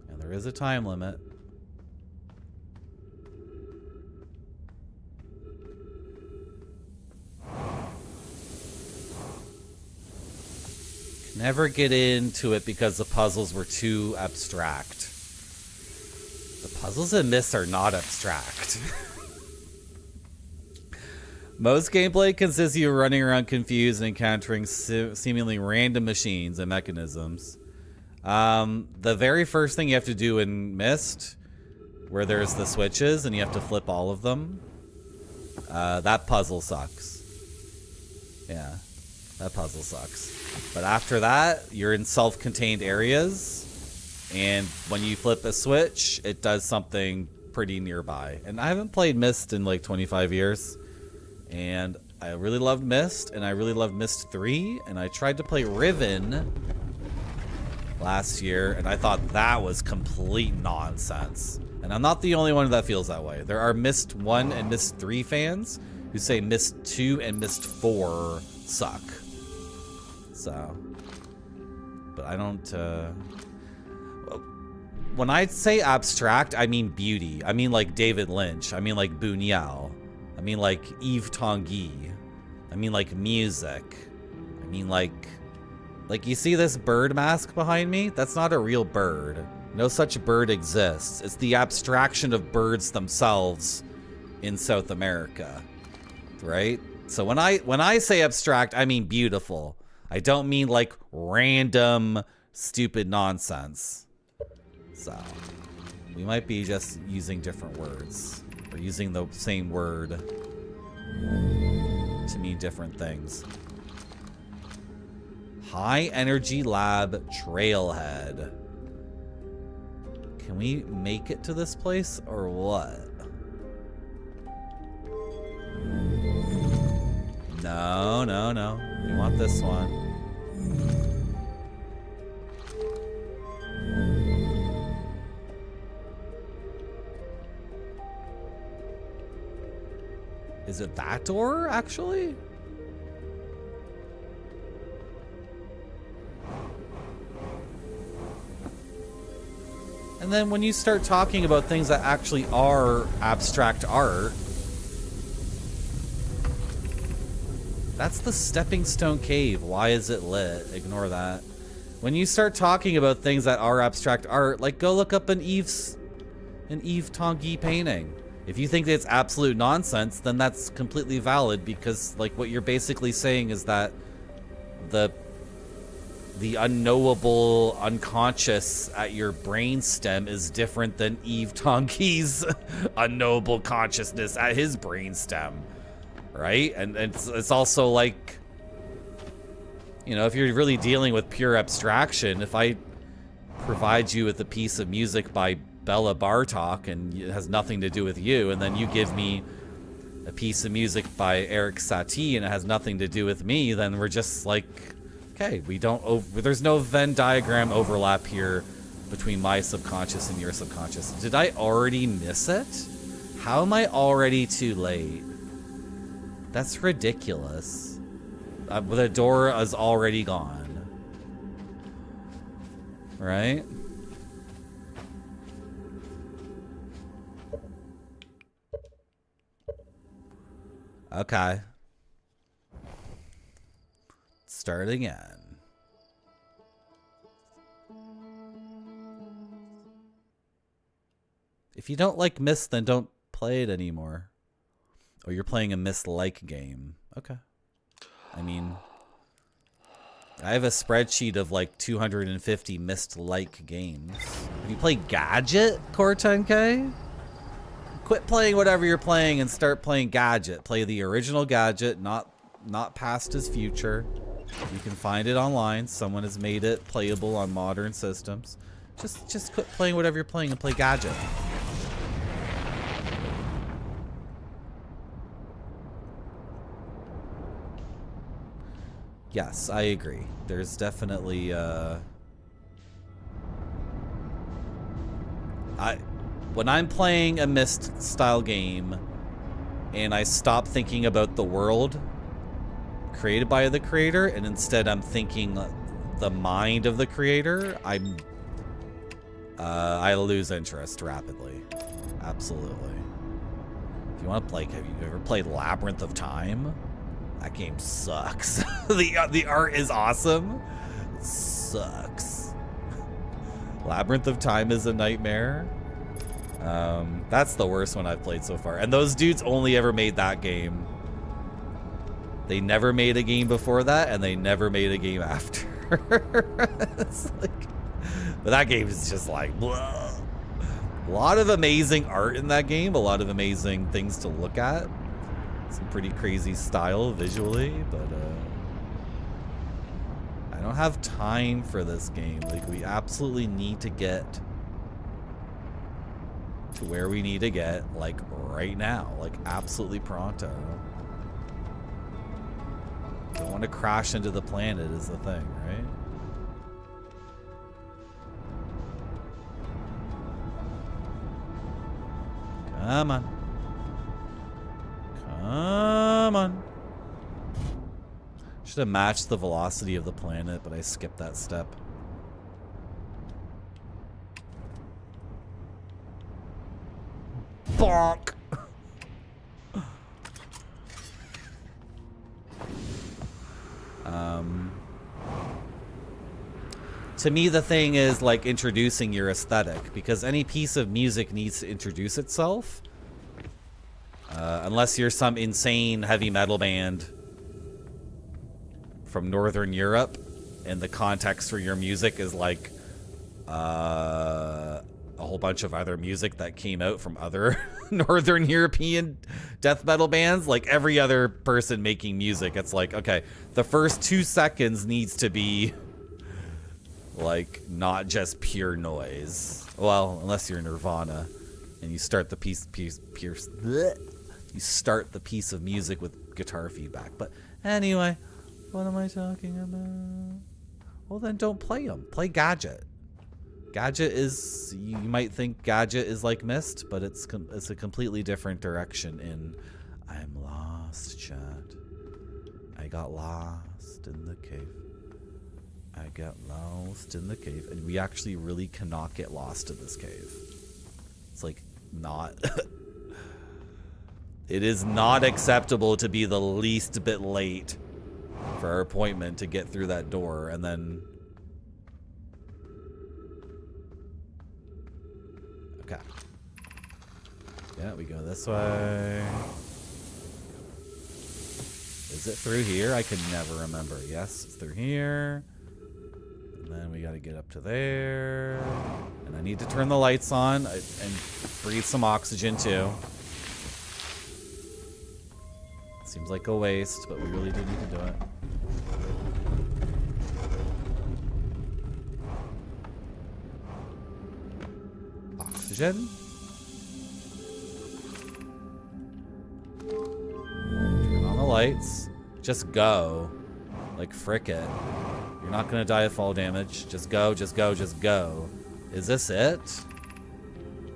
And there is a time limit. Never get into it because the puzzles were too abstract. The puzzles in Myst are not abstract. Most gameplay consists of you running around confused and encountering seemingly random machines and mechanisms. The very first thing you have to do in Myst, where there's the switches and you have to flip all of them, that puzzle sucks. Yeah, that puzzle sucks. But after that, you're in self-contained areas. And when you flip a switch, it does something pretty nearby. And I haven't played Myst in like 25 years. And I really loved Myst, and I really loved Myst 3. And I tried to play Riven last year, and I thought that was complete nonsense. And I'm not the only one that feels that way. There are Myst 1 and Myst 3 fans who say Myst 2 and Myst 4 suck. So, but I don't, when I say abstract, I mean beauty. I mean like David Lynch. I mean like Buñuel. I mean like Yves Tanguy. I mean like music. I mean like you see this bird mask behind me? That's not a real bird. No such bird exists. It's the abstraction of birds themselves in South America, right? So when I say abstract, I mean beautiful. I don't mean like random stupid nonsense. So, we might be just using different words. Or using the same word to mean different things. High Energy Lab Trailhead. Can we make it to this place or what? No, no, no. We want this one. Is it that door, actually? And then when you start talking about things that actually are abstract art, that's the Stepping Stone Cave. Why is it lit? Ignore that. When you start talking about things that are abstract art, like go look up an Yves Tanguy painting. If you think it's absolute nonsense, then that's completely valid, because like what you're basically saying is that the unknowable unconscious at your brainstem is different than Yves Tanguy's unknowable consciousness at his brainstem, right? And it's also like, you know, if you're really dealing with pure abstraction, if I provide you with a piece of music by Bella Bartok and it has nothing to do with you, and then you give me a piece of music by Eric Satie and it has nothing to do with me, then we're just like, okay, there's no Venn diagram overlap here between my subconscious and your subconscious. Did I already miss it? How am I already too late? That's ridiculous. The door is already gone. Right? Okay. Start again. If you don't like Myst, then don't play it anymore. Or you're playing a Myst-like game. Okay. I mean, I have a spreadsheet of like 250 Myst-like games. Have you played Gadget, Core 10K? Quit playing whatever you're playing and start playing Gadget. Play the original Gadget, not past as future. You can find it online. Someone has made it playable on modern systems. Just quit playing whatever you're playing and play Gadget. Yes, I agree. There's definitely when I'm playing a Myst style game and I stop thinking about the world created by the creator and instead I'm thinking the mind of the creator, I lose interest rapidly. Absolutely. If you want to play, have you ever played Labyrinth of Time? That game sucks. The art is awesome. It sucks. Labyrinth of Time is a nightmare. That's the worst one I've played so far. And those dudes only ever made that game. They never made a game before that, and they never made a game after. It's like, but that game is just like, blah. A lot of amazing art in that game. A lot of amazing things to look at. Some pretty crazy style visually, but I don't have time for this game. Like, we absolutely need to get to where we need to get, like, right now. Like, absolutely pronto. Don't want to crash into the planet is the thing, right? Come on. Come on. Should have matched the velocity of the planet, but I skipped that step. Bonk! To me, the thing is like introducing your aesthetic, because any piece of music needs to introduce itself. Unless you're some insane heavy metal band from Northern Europe, and the context for your music is like a whole bunch of other music that came out from other Northern European death metal bands. Like every other person making music, it's like, okay, the first 2 seconds needs to be like not just pure noise. Well, unless you're Nirvana and you start the you start the piece of music with guitar feedback. But anyway, what am I talking about? Well, then don't play them. Play Gadget. Gadget is, you might think Gadget is like Myst, but it's a completely different direction in I'm lost, chat. I got lost in the cave. I got lost in the cave. And we actually really cannot get lost in this cave. It's like not... It is not acceptable to be the least bit late for our appointment to get through that door, and then... Okay. Yeah, we go this way. Is it through here? I can never remember. Yes, it's through here. And then we gotta get up to there. And I need to turn the lights on and breathe some oxygen too. Seems like a waste, but we really do need to do it. Oxygen. Turn on the lights. Just go. Like, frick it. You're not gonna die of fall damage. Just go, just go, just go. Is this it?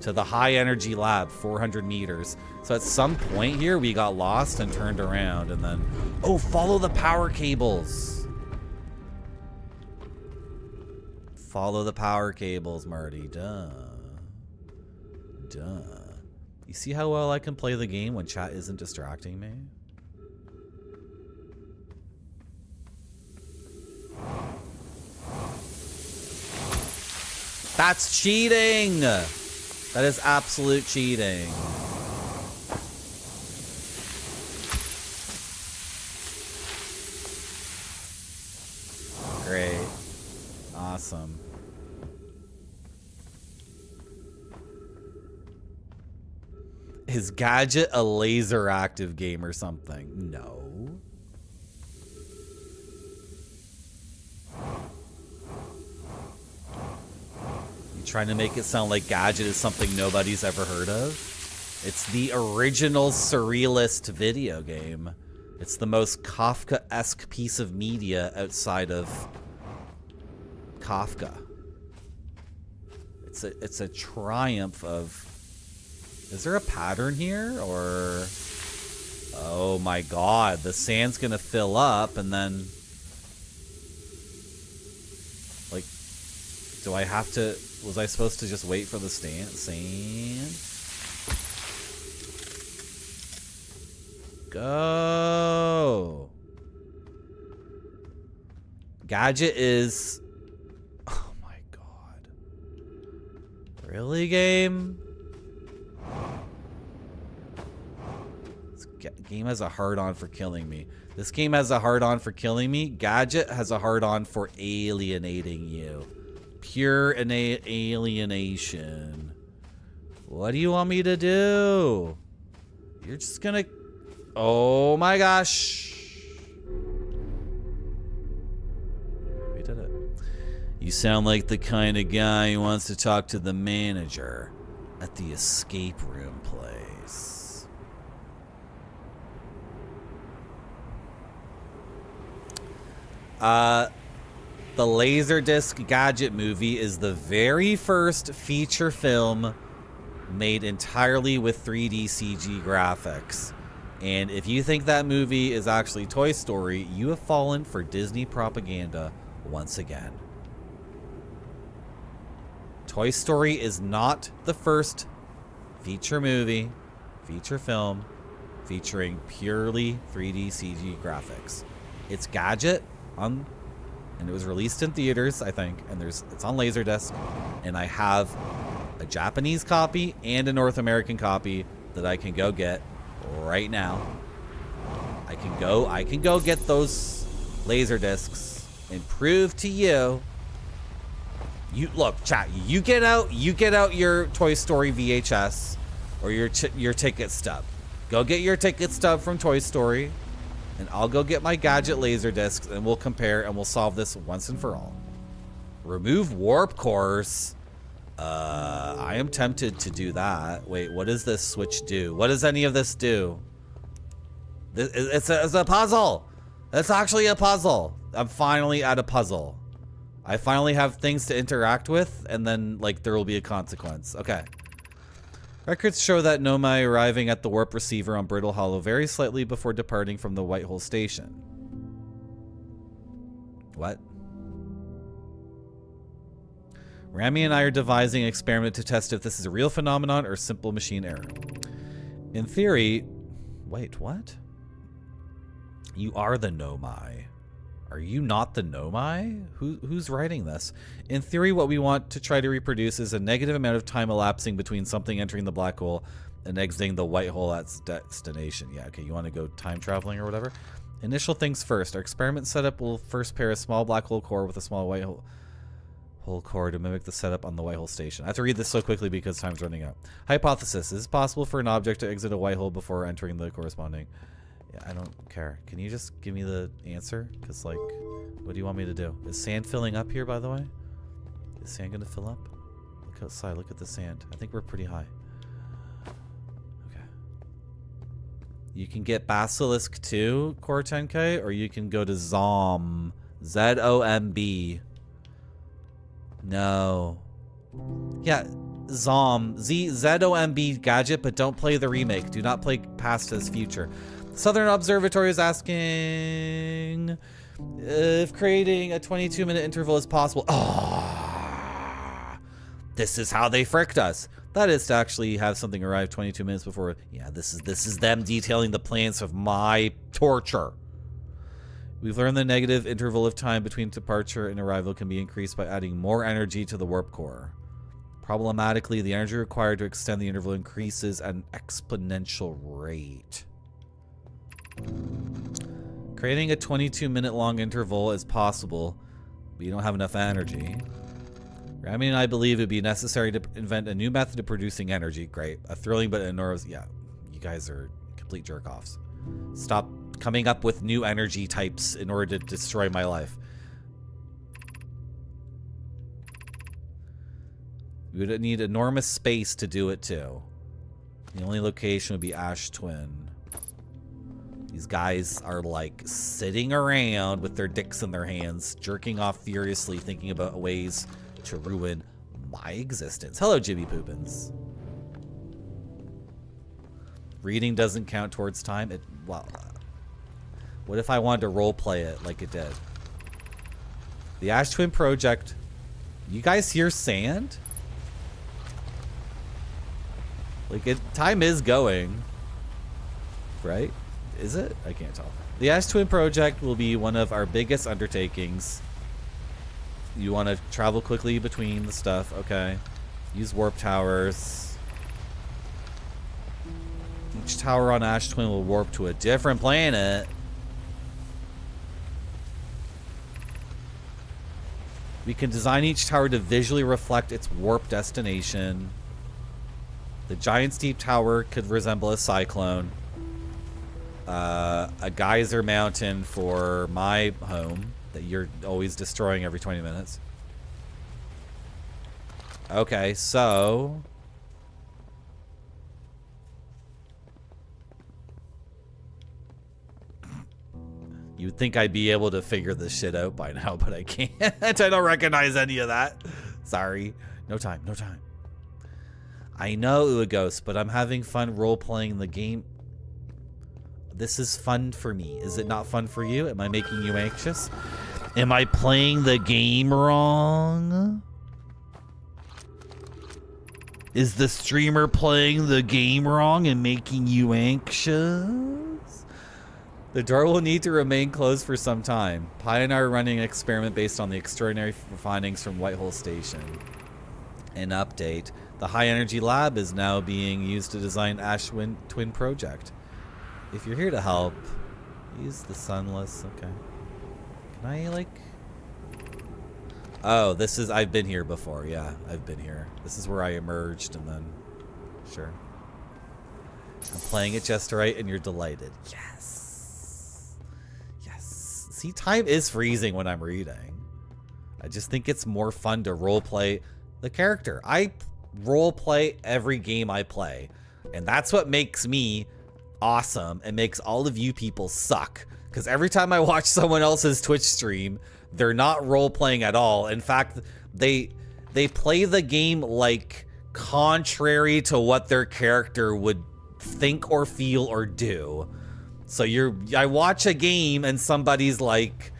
To the high energy lab, 400 meters. So at some point here, we got lost and turned around, and then... Oh, follow the power cables! Follow the power cables, Marty. Duh. Duh. You see how well I can play the game when chat isn't distracting me? That's cheating! That is absolute cheating. Great. Awesome. Is Gadget a laser active game or something? No. trying to make it sound like Gadget is something nobody's ever heard of. It's the original surrealist video game. It's the most Kafka-esque piece of media outside of Kafka. It's a triumph of... Is there a pattern here? Or... Oh my god, the sand's gonna fill up and then... Like, do I have to... Was I supposed to just wait for the sand? Go! Gadget is... Oh my god. Really, game? This game has a hard-on for killing me. This game has a hard-on for killing me. Gadget has a hard-on for alienating you. Pure alienation. What do you want me to do? You're just gonna... Oh my gosh. We did it. You sound like the kind of guy who wants to talk to the manager at the escape room place. The Laserdisc Gadget movie is the very first feature film made entirely with 3D CG graphics. And if you think that movie is actually Toy Story, you have fallen for Disney propaganda once again. Toy Story is not the first feature movie, feature film, featuring purely 3D CG graphics. It's Gadget and it was released in theaters, I think, and it's on Laserdisc, and I have a Japanese copy and a North American copy that I can go get right now. I can go get those Laserdiscs and prove to you. You look, chat. You get out your Toy Story VHS or your ticket stub. Go get your ticket stub from Toy Story, and I'll go get my Gadget Laserdiscs, and we'll compare and we'll solve this once and for all. Remove warp cores. I am tempted to do that. Wait, what does this switch do? What does any of this do? It's a puzzle. It's actually a puzzle. I'm finally at a puzzle. I finally have things to interact with, and then, like, there will be a consequence. Okay. Records show that Nomai arriving at the warp receiver on Brittle Hollow very slightly before departing from the Whitehole station. What? Rami and I are devising an experiment to test if this is a real phenomenon or simple machine error. In theory... Wait, what? You are the Nomai. Are you not the Nomai? Who's writing this? In theory, what we want to try to reproduce is a negative amount of time elapsing between something entering the black hole and exiting the white hole at its destination. Yeah, okay, you want to go time traveling or whatever? Initial things first. Our experiment setup will first pair a small black hole core with a small white hole core to mimic the setup on the white hole station. I have to read this so quickly because time's running out. Hypothesis. Is it possible for an object to exit a white hole before entering the corresponding... Yeah, I don't care. Can you just give me the answer? Because, like, what do you want me to do? Is sand filling up here, by the way? Is sand going to fill up? Look outside. Look at the sand. I think we're pretty high. Okay. You can get Basilisk 2, Core 10K, or you can go to Zomb. Z-O-M-B. No. Yeah, Zomb. Z-O-M-B Gadget, but don't play the remake. Do not play Past as Future. Southern Observatory is asking if creating a 22-minute interval is possible. Oh, this is how they fricked us. That is to actually have something arrive 22 minutes before. Yeah, this is them detailing the plans of my torture. We've learned the negative interval of time between departure and arrival can be increased by adding more energy to the warp core. Problematically, the energy required to extend the interval increases at an exponential rate. Creating a 22-minute long interval is possible, but you don't have enough energy. Rami and I believe it would be necessary to invent a new method of producing energy. Great. A thrilling but enormous... Yeah, you guys are complete jerk-offs. Stop coming up with new energy types in order to destroy my life. We would need enormous space to do it too. The only location would be Ash Twin. These guys are like sitting around with their dicks in their hands, jerking off furiously, thinking about ways to ruin my existence. Hello, Jimmy Poopins. Reading doesn't count towards time. Well, what if I wanted to roleplay it like it did? The Ash Twin Project. You guys hear sand? Like, time is going. Right? Is it? I can't tell. The Ash Twin Project will be one of our biggest undertakings. You want to travel quickly between the stuff. Okay. Use warp towers. Each tower on Ash Twin will warp to a different planet. We can design each tower to visually reflect its warp destination. The Giant Steep Tower could resemble a cyclone. A geyser mountain for my home that you're always destroying every 20 minutes. Okay, so... You'd think I'd be able to figure this shit out by now, but I can't. I don't recognize any of that. Sorry. No time, no time. I know, Uagos, but I'm having fun role-playing the game. This is fun for me. Is it not fun for you? Am I making you anxious? Am I playing the game wrong? Is the streamer playing the game wrong and making you anxious? The door will need to remain closed for some time. Pi and I are running an experiment based on the extraordinary findings from Whitehole Station. An update. The High Energy Lab is now being used to design Ash Twin Project. If you're here to help, use the sunless. Okay. Can I, like... Oh, this is... I've been here before. Yeah, I've been here. This is where I emerged and then... Sure. I'm playing it just right and you're delighted. Yes. Yes. See, time is freezing when I'm reading. I just think it's more fun to roleplay the character. I roleplay every game I play. And that's what makes me awesome and makes all of you people suck. Because every time I watch someone else's Twitch stream, they're not role-playing at all. In fact, they play the game like contrary to what their character would think or feel or do. So I watch a game and somebody's like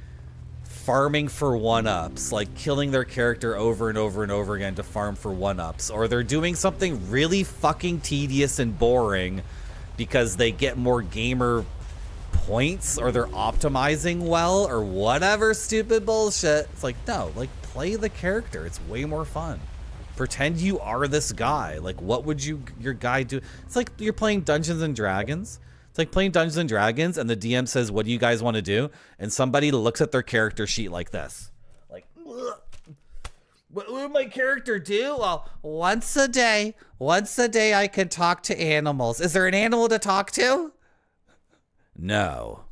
farming for one-ups, like killing their character over and over and over again to farm for one-ups, or they're doing something really fucking tedious and boring because they get more gamer points, or they're optimizing well, or whatever stupid bullshit. It's like, no, like, play the character. It's way more fun. Pretend you are this guy. Like, what would your guy do? It's like you're playing Dungeons and Dragons. It's like playing Dungeons and Dragons and the DM says, what do you guys want to do? And somebody looks at their character sheet like this. Like, what would my character do? Well, once a day I can talk to animals. Is there an animal to talk to? No.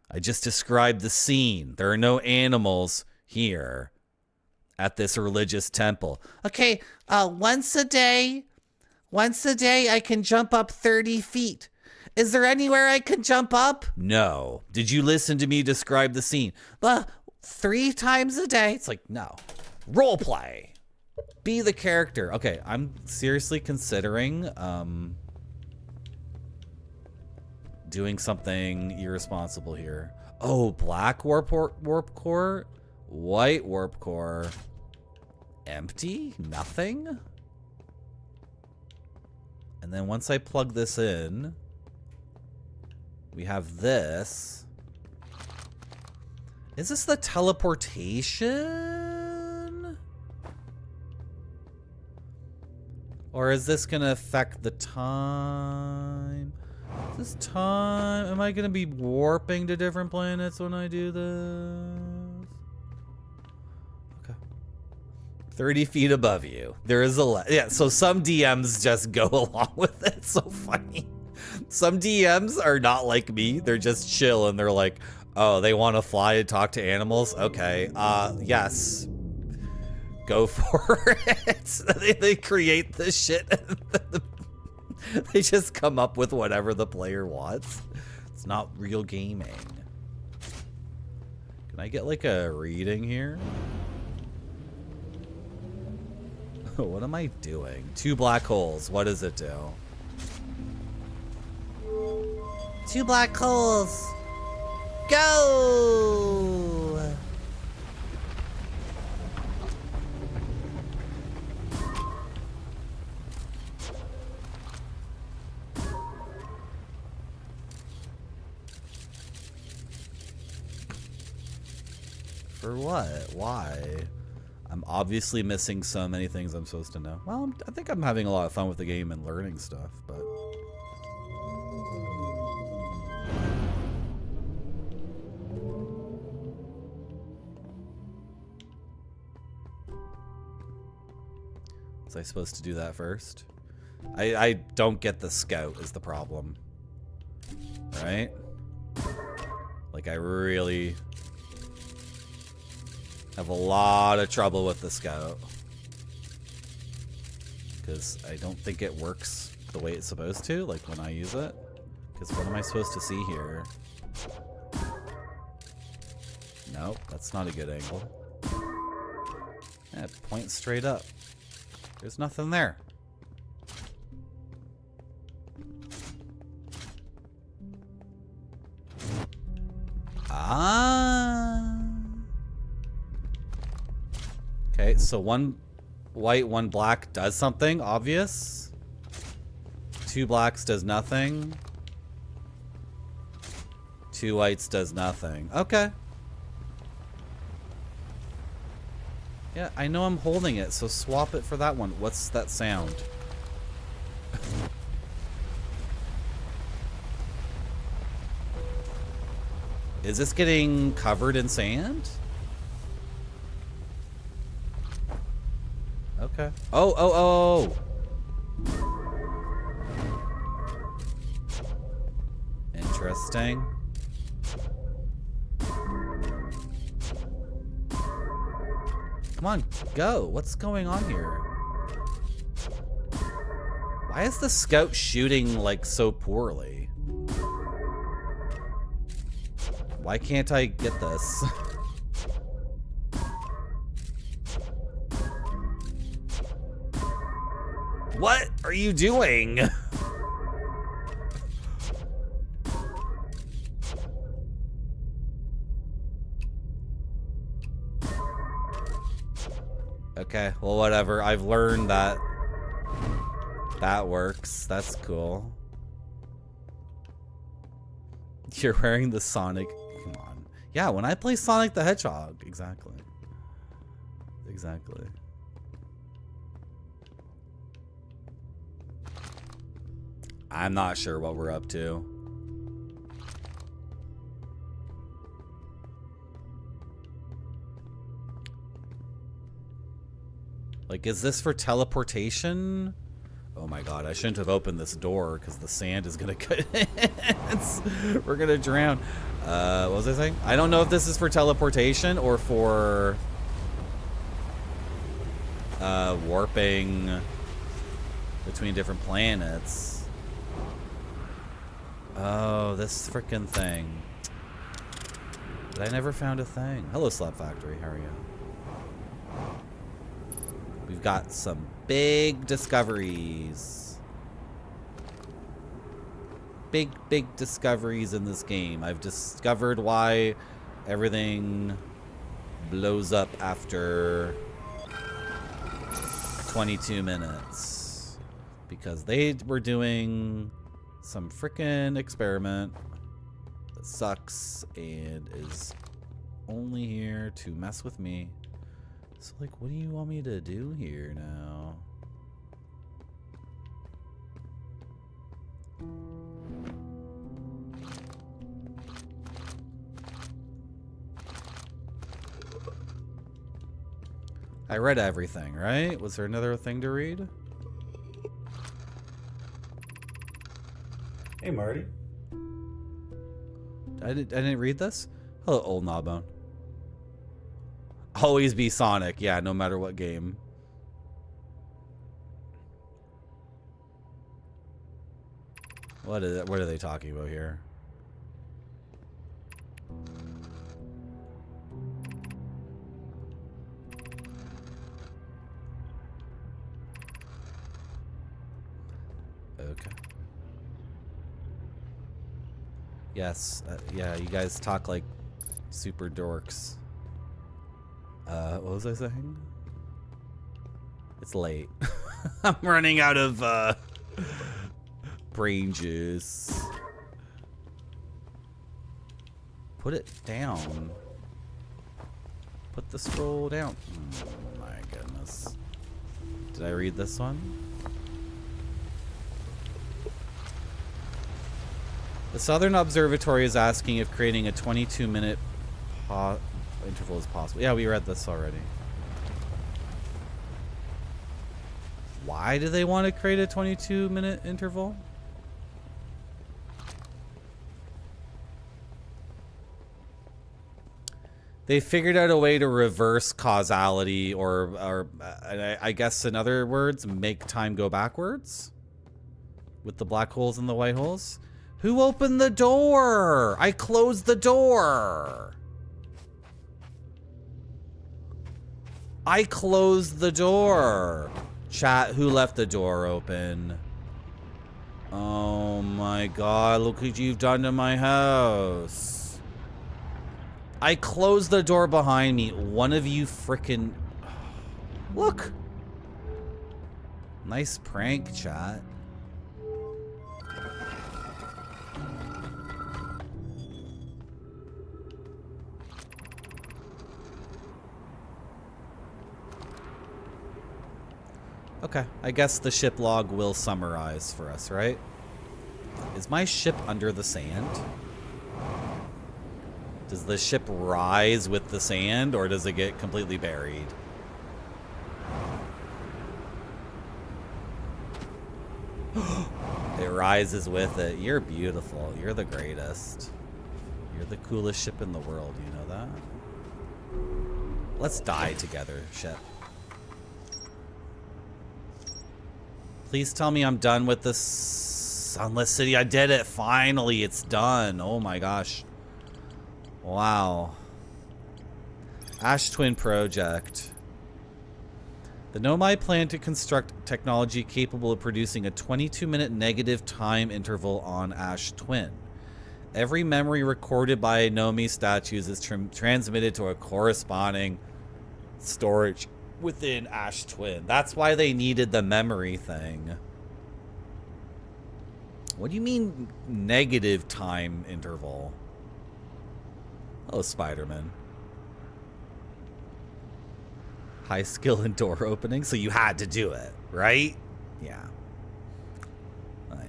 I just described the scene. There are no animals here at this religious temple. Okay, once a day I can jump up 30 feet. Is there anywhere I can jump up? No. Did you listen to me describe the scene? 3 times a day. It's like, no. Role play. Be the character. Okay, I'm seriously considering doing something irresponsible here. Oh, black warp core, white warp core, empty, nothing. And then once I plug this in, we have this. Is this the teleportation? Or is this gonna affect the time? This time, am I gonna be warping to different planets when I do this? Okay. 30 feet above you. There is yeah, so some DMs just go along with it. It's so funny. Some DMs are not like me. They're just chill and they're like, oh, they want to fly and talk to animals? Okay, yes. go for it. They create this shit. They just come up with whatever the player wants. It's not real gaming. Can I get like a reading here? What am I doing? 2 black holes. What does it do? 2 black holes. Go! For what? Why? I'm obviously missing so many things I'm supposed to know. Well, I think I'm having a lot of fun with the game and learning stuff, but... Was I supposed to do that first? I don't get the scout is the problem. Right? Like, I really have a lot of trouble with the scout. Because I don't think it works the way it's supposed to, like when I use it. Because what am I supposed to see here? Nope, that's not a good angle. Yeah, point straight up. There's nothing there. Ah. Okay, so 1 white, 1 black does something obvious. 2 blacks does nothing. 2 whites does nothing. Okay. Yeah, I know I'm holding it, so swap it for that one. What's that sound? Is this getting covered in sand? Okay. Oh. Interesting. Come on, go. What's going on here? Why is the scout shooting like so poorly? Why can't I get this? What are you doing? Okay, well, whatever. I've learned that that works. That's cool. You're wearing the Sonic. Come on. Yeah, when I play Sonic the Hedgehog. Exactly. Exactly. I'm not sure what we're up to. Like, is this for teleportation? Oh my god, I shouldn't have opened this door because the sand is gonna cut. We're gonna drown. What was I saying? I don't know if this is for teleportation or for warping between different planets. Oh, this freaking thing. But I never found a thing. Hello, Slap Factory. How are you? We've got some big discoveries. Big discoveries in this game. I've discovered why everything blows up after 22 minutes. Because they were doing some frickin' experiment that sucks and is only here to mess with me. So, like, what do you want me to do here now? I read everything, right? Was there another thing to read? Hey, Marty. I didn't read this? Hello, old Gnawbone. Always be Sonic. Yeah, no matter what game. What are they talking about here? Okay. Yes. Yeah, you guys talk like super dorks. What was I saying? It's late. I'm running out of brain juice. Put it down. Put the scroll down. Oh my goodness. Did I read this one? The Southern Observatory is asking if creating a 22-minute interval is possible. Yeah, we read this already. Why do they want to create a 22-minute interval? They figured out a way to reverse causality, or I guess in other words, make time go backwards with the black holes and the white holes. Who opened the door? I closed the door. I closed the door. Chat, who left the door open? Oh my god, look what you've done to my house. I closed the door behind me. One of you frickin'... Look. Nice prank, chat. Okay, I guess the ship log will summarize for us, right? Is my ship under the sand? Does the ship rise with the sand, or does it get completely buried? It rises with it. You're beautiful. You're the greatest. You're the coolest ship in the world, you know that? Let's die together, ship. Please tell me I'm done with this Sunless City. I did it. Finally, it's done. Oh my gosh. Wow. Ash Twin Project. The Nomai plan to construct technology capable of producing a 22-minute negative time interval on Ash Twin. Every memory recorded by Nomi statues is transmitted to a corresponding storage within Ash Twin. That's why they needed the memory thing. What do you mean negative time interval? Oh, Spider-Man. High skill in door opening, so you had to do it, right? Yeah. I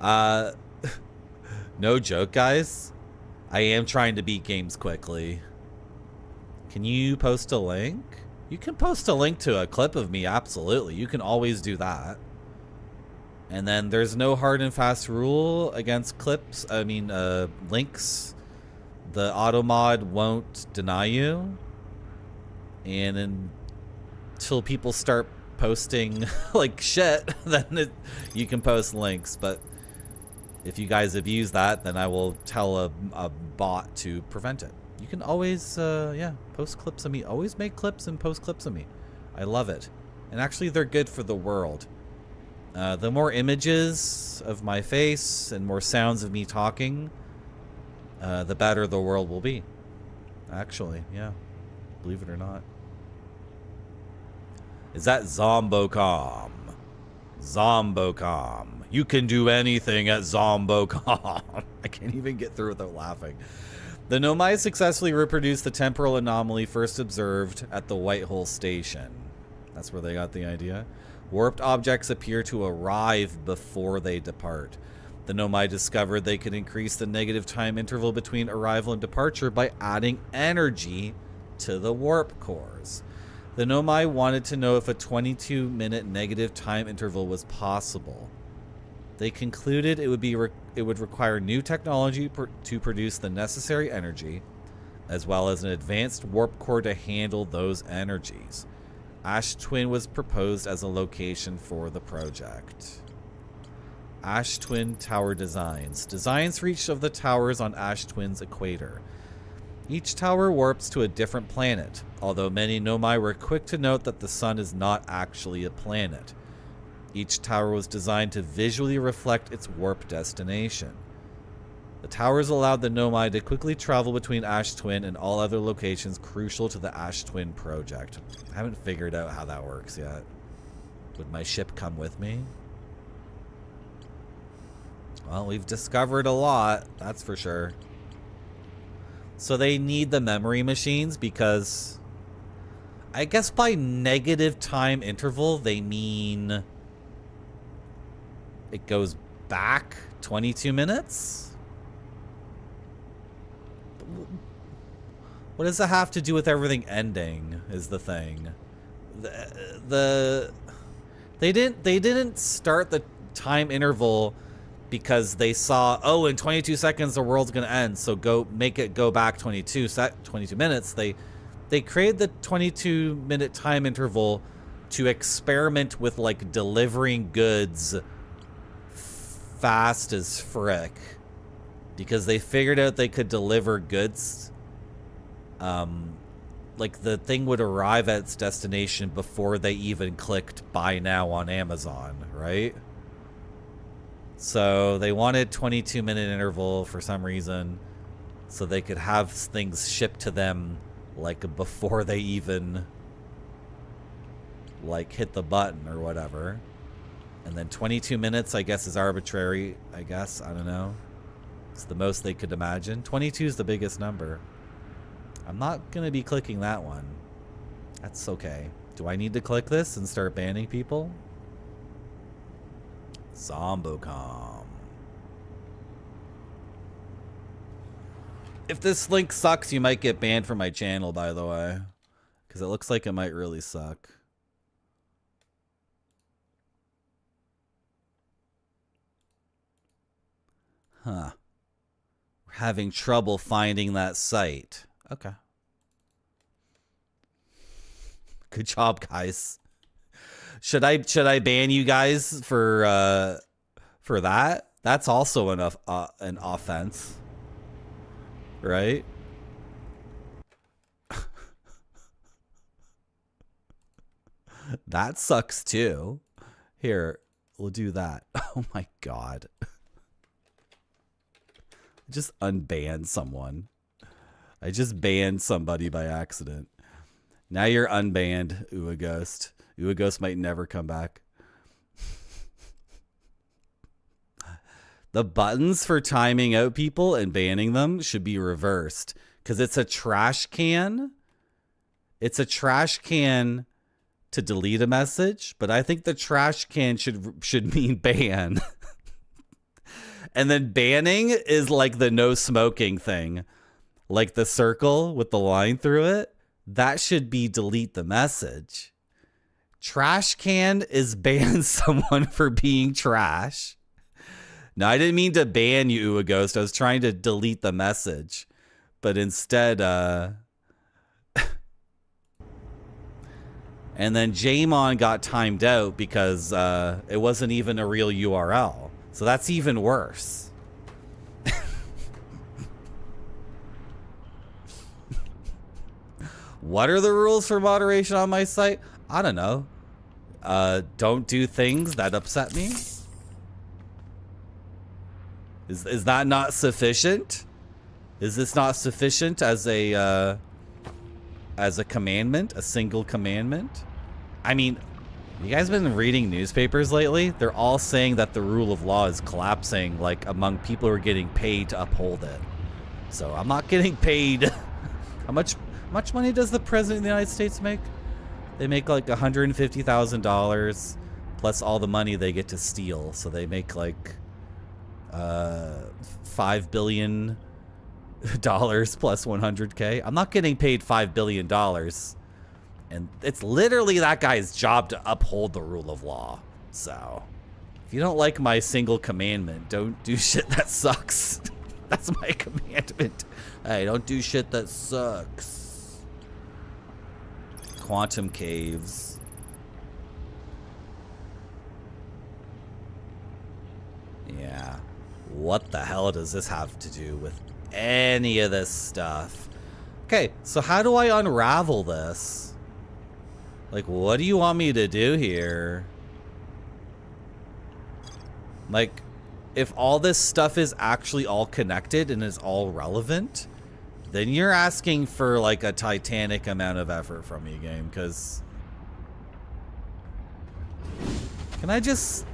know. No joke, guys. I am trying to beat games quickly. Can you post a link? You can post a link to a clip of me, absolutely. You can always do that. And then there's no hard and fast rule against clips. I mean, links. The auto mod won't deny you. And until people start posting like shit, then you can post links. But if you guys abuse that, then I will tell a bot to prevent it. You can always, yeah, post clips of me. Always make clips and post clips of me. I love it. And actually, they're good for the world. The more images of my face and more sounds of me talking, the better the world will be. Actually, yeah. Believe it or not. Is that Zombocom? Zombocom. You can do anything at Zombocom. I can't even get through without laughing. The Nomai successfully reproduced the temporal anomaly first observed at the White Hole Station. That's where they got the idea. Warped objects appear to arrive before they depart. The Nomai discovered they could increase the negative time interval between arrival and departure by adding energy to the warp cores. The Nomai wanted to know if a 22-minute negative time interval was possible. They concluded it would require new technology to produce the necessary energy, as well as an advanced warp core to handle those energies. Ash Twin was proposed as a location for the project. Ash Twin Tower Designs. Designs for each of the towers on Ash Twin's equator. Each tower warps to a different planet, although many Nomai were quick to note that the sun is not actually a planet. Each tower was designed to visually reflect its warp destination. The towers allowed the Nomai to quickly travel between Ash Twin and all other locations crucial to the Ash Twin project. I haven't figured out how that works yet. Would my ship come with me? Well, we've discovered a lot, that's for sure. So they need the memory machines because I guess by negative time interval, they mean it goes back 22 minutes? What does it have to do with everything ending is the thing. They didn't start the time interval because they saw, oh, in 22 seconds the world's gonna end, so go make it go back 22 minutes. They created the 22-minute time interval to experiment with like delivering goods fast as frick, because they figured out they could deliver goods. Like the thing would arrive at its destination before they even clicked buy now on Amazon, right? So they wanted 22-minute interval for some reason, so they could have things shipped to them like before they even like hit the button or whatever. And then 22 minutes, I guess, is arbitrary. I guess, I don't know. It's the most they could imagine. 22 is the biggest number. I'm not gonna be clicking that one. That's okay. Do I need to click this and start banning people? Zombocom. If this link sucks, you might get banned from my channel, by the way. Because it looks like it might really suck. Huh. We're having trouble finding that site. Okay. Good job, guys. Should I ban you guys for that? That's also an offense, right? That sucks too. Here, we'll do that. Oh my god. Just unban someone. I just banned somebody by accident. Now you're unbanned, Uaghost. Uaghost might never come back. The buttons for timing out people and banning them should be reversed, because it's a trash can. It's a trash can to delete a message, but I think the trash can should mean ban. And then banning is like the no smoking thing. Like the circle with the line through it. That should be delete the message. Trash can is ban someone for being trash. No, I didn't mean to ban you, Uaghost. I was trying to delete the message. But instead, and then Jamon got timed out because it wasn't even a real URL. So that's even worse. What are the rules for moderation on my site? I don't know. Don't do things that upset me. Is that not sufficient? Is this not sufficient as a commandment, a single commandment? I mean, you guys been reading newspapers lately? They're all saying that the rule of law is collapsing, like among people who are getting paid to uphold it. So I'm not getting paid. How much money does the president of the United States make? They make like $150,000 plus all the money they get to steal. So they make like $5 billion plus 100K. I'm not getting paid $5 billion. And it's literally that guy's job to uphold the rule of law. So if If you don't like my single commandment, don't do shit that sucks. That's my commandment. Hey, don't do shit that sucks. Quantum caves. Yeah. What the hell does this have to do with any of this stuff? Okay, so how do I unravel this? Like, what do you want me to do here? Like, if all this stuff is actually all connected and is all relevant, then you're asking for like a titanic amount of effort from me, game, because... Can I just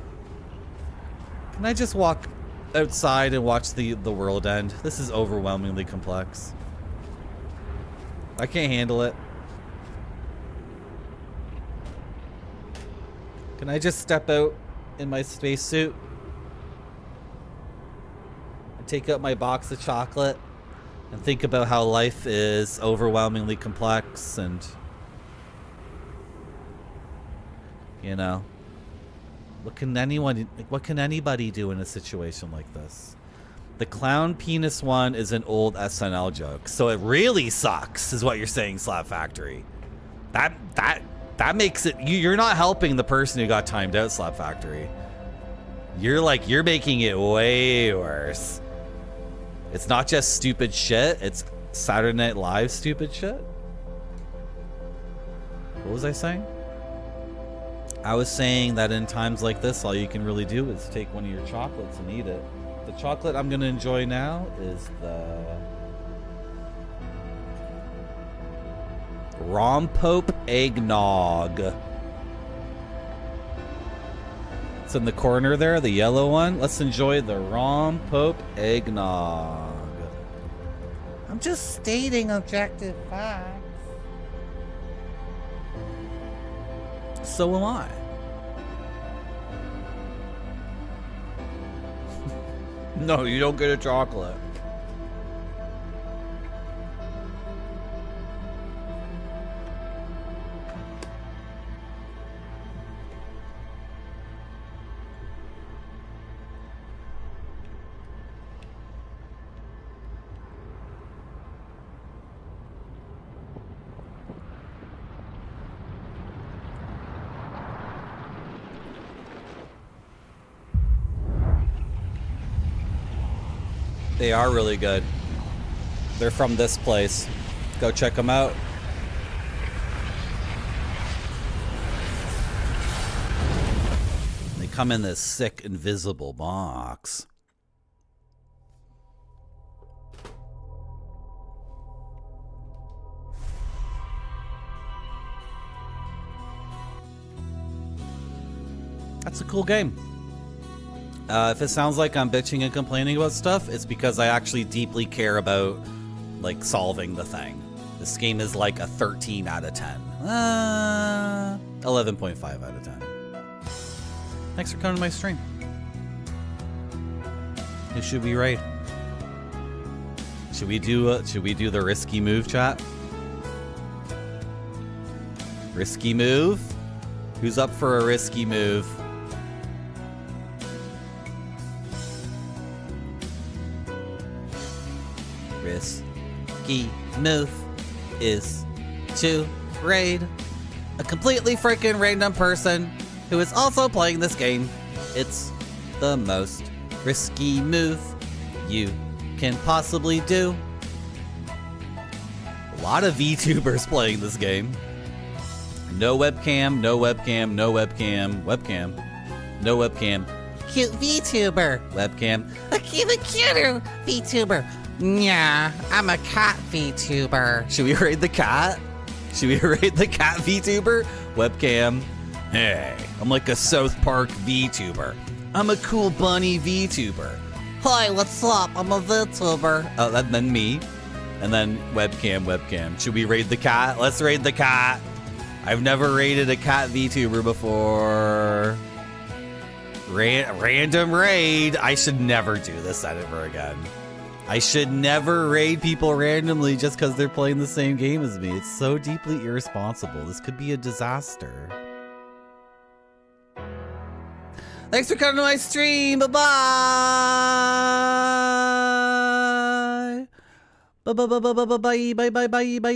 walk outside and watch the world end? This is overwhelmingly complex. I can't handle it. Can I just step out in my spacesuit? And take out my box of chocolate and think about how life is overwhelmingly complex and... You know... What can anybody do in a situation like this? The clown penis one is an old SNL joke, so it really sucks, is what you're saying, Slap Factory. That makes it... You're not helping the person who got timed out, Slap Factory. You're making it way worse. It's not just stupid shit, it's Saturday Night Live stupid shit. What was I saying? I was saying that in times like this, all you can really do is take one of your chocolates and eat it. The chocolate I'm going to enjoy now is the Rompope Eggnog. It's in the corner there, the yellow one. Let's enjoy the Rompope Eggnog. I'm just stating objective facts. So am I. No, you don't get a chocolate. They are really good. They're from this place. Go check them out. They come in this sick invisible box. That's a cool game. If it sounds like I'm bitching and complaining about stuff, it's because I actually deeply care about, like, solving the thing. This game is like a 13 out of 10. 11.5 out of 10. Thanks for coming to my stream. Who should we raid? Should we do the risky move, chat? Risky move? Who's up for a risky move? Risky move is to raid a completely freaking random person who is also playing this game. It's the most risky move you can possibly do. A lot of VTubers playing this game. No webcam, no webcam, no webcam, webcam, no webcam. Cute VTuber. Webcam. Even cuter VTuber. Yeah, I'm a cat VTuber. Should we raid the cat? Should we raid the cat VTuber? Webcam. Hey, I'm like a South Park VTuber. I'm a cool bunny VTuber. Hi, what's up? I'm a VTuber. Oh, then me. And then webcam. Should we raid the cat? Let's raid the cat. I've never raided a cat VTuber before. Random raid. I should never do this ever again. I should never raid people randomly just because they're playing the same game as me. It's so deeply irresponsible. This could be a disaster. Thanks for coming to my stream. Bye-bye. Bye-bye. Bye-bye. Bye-bye. Bye-bye. Bye-bye.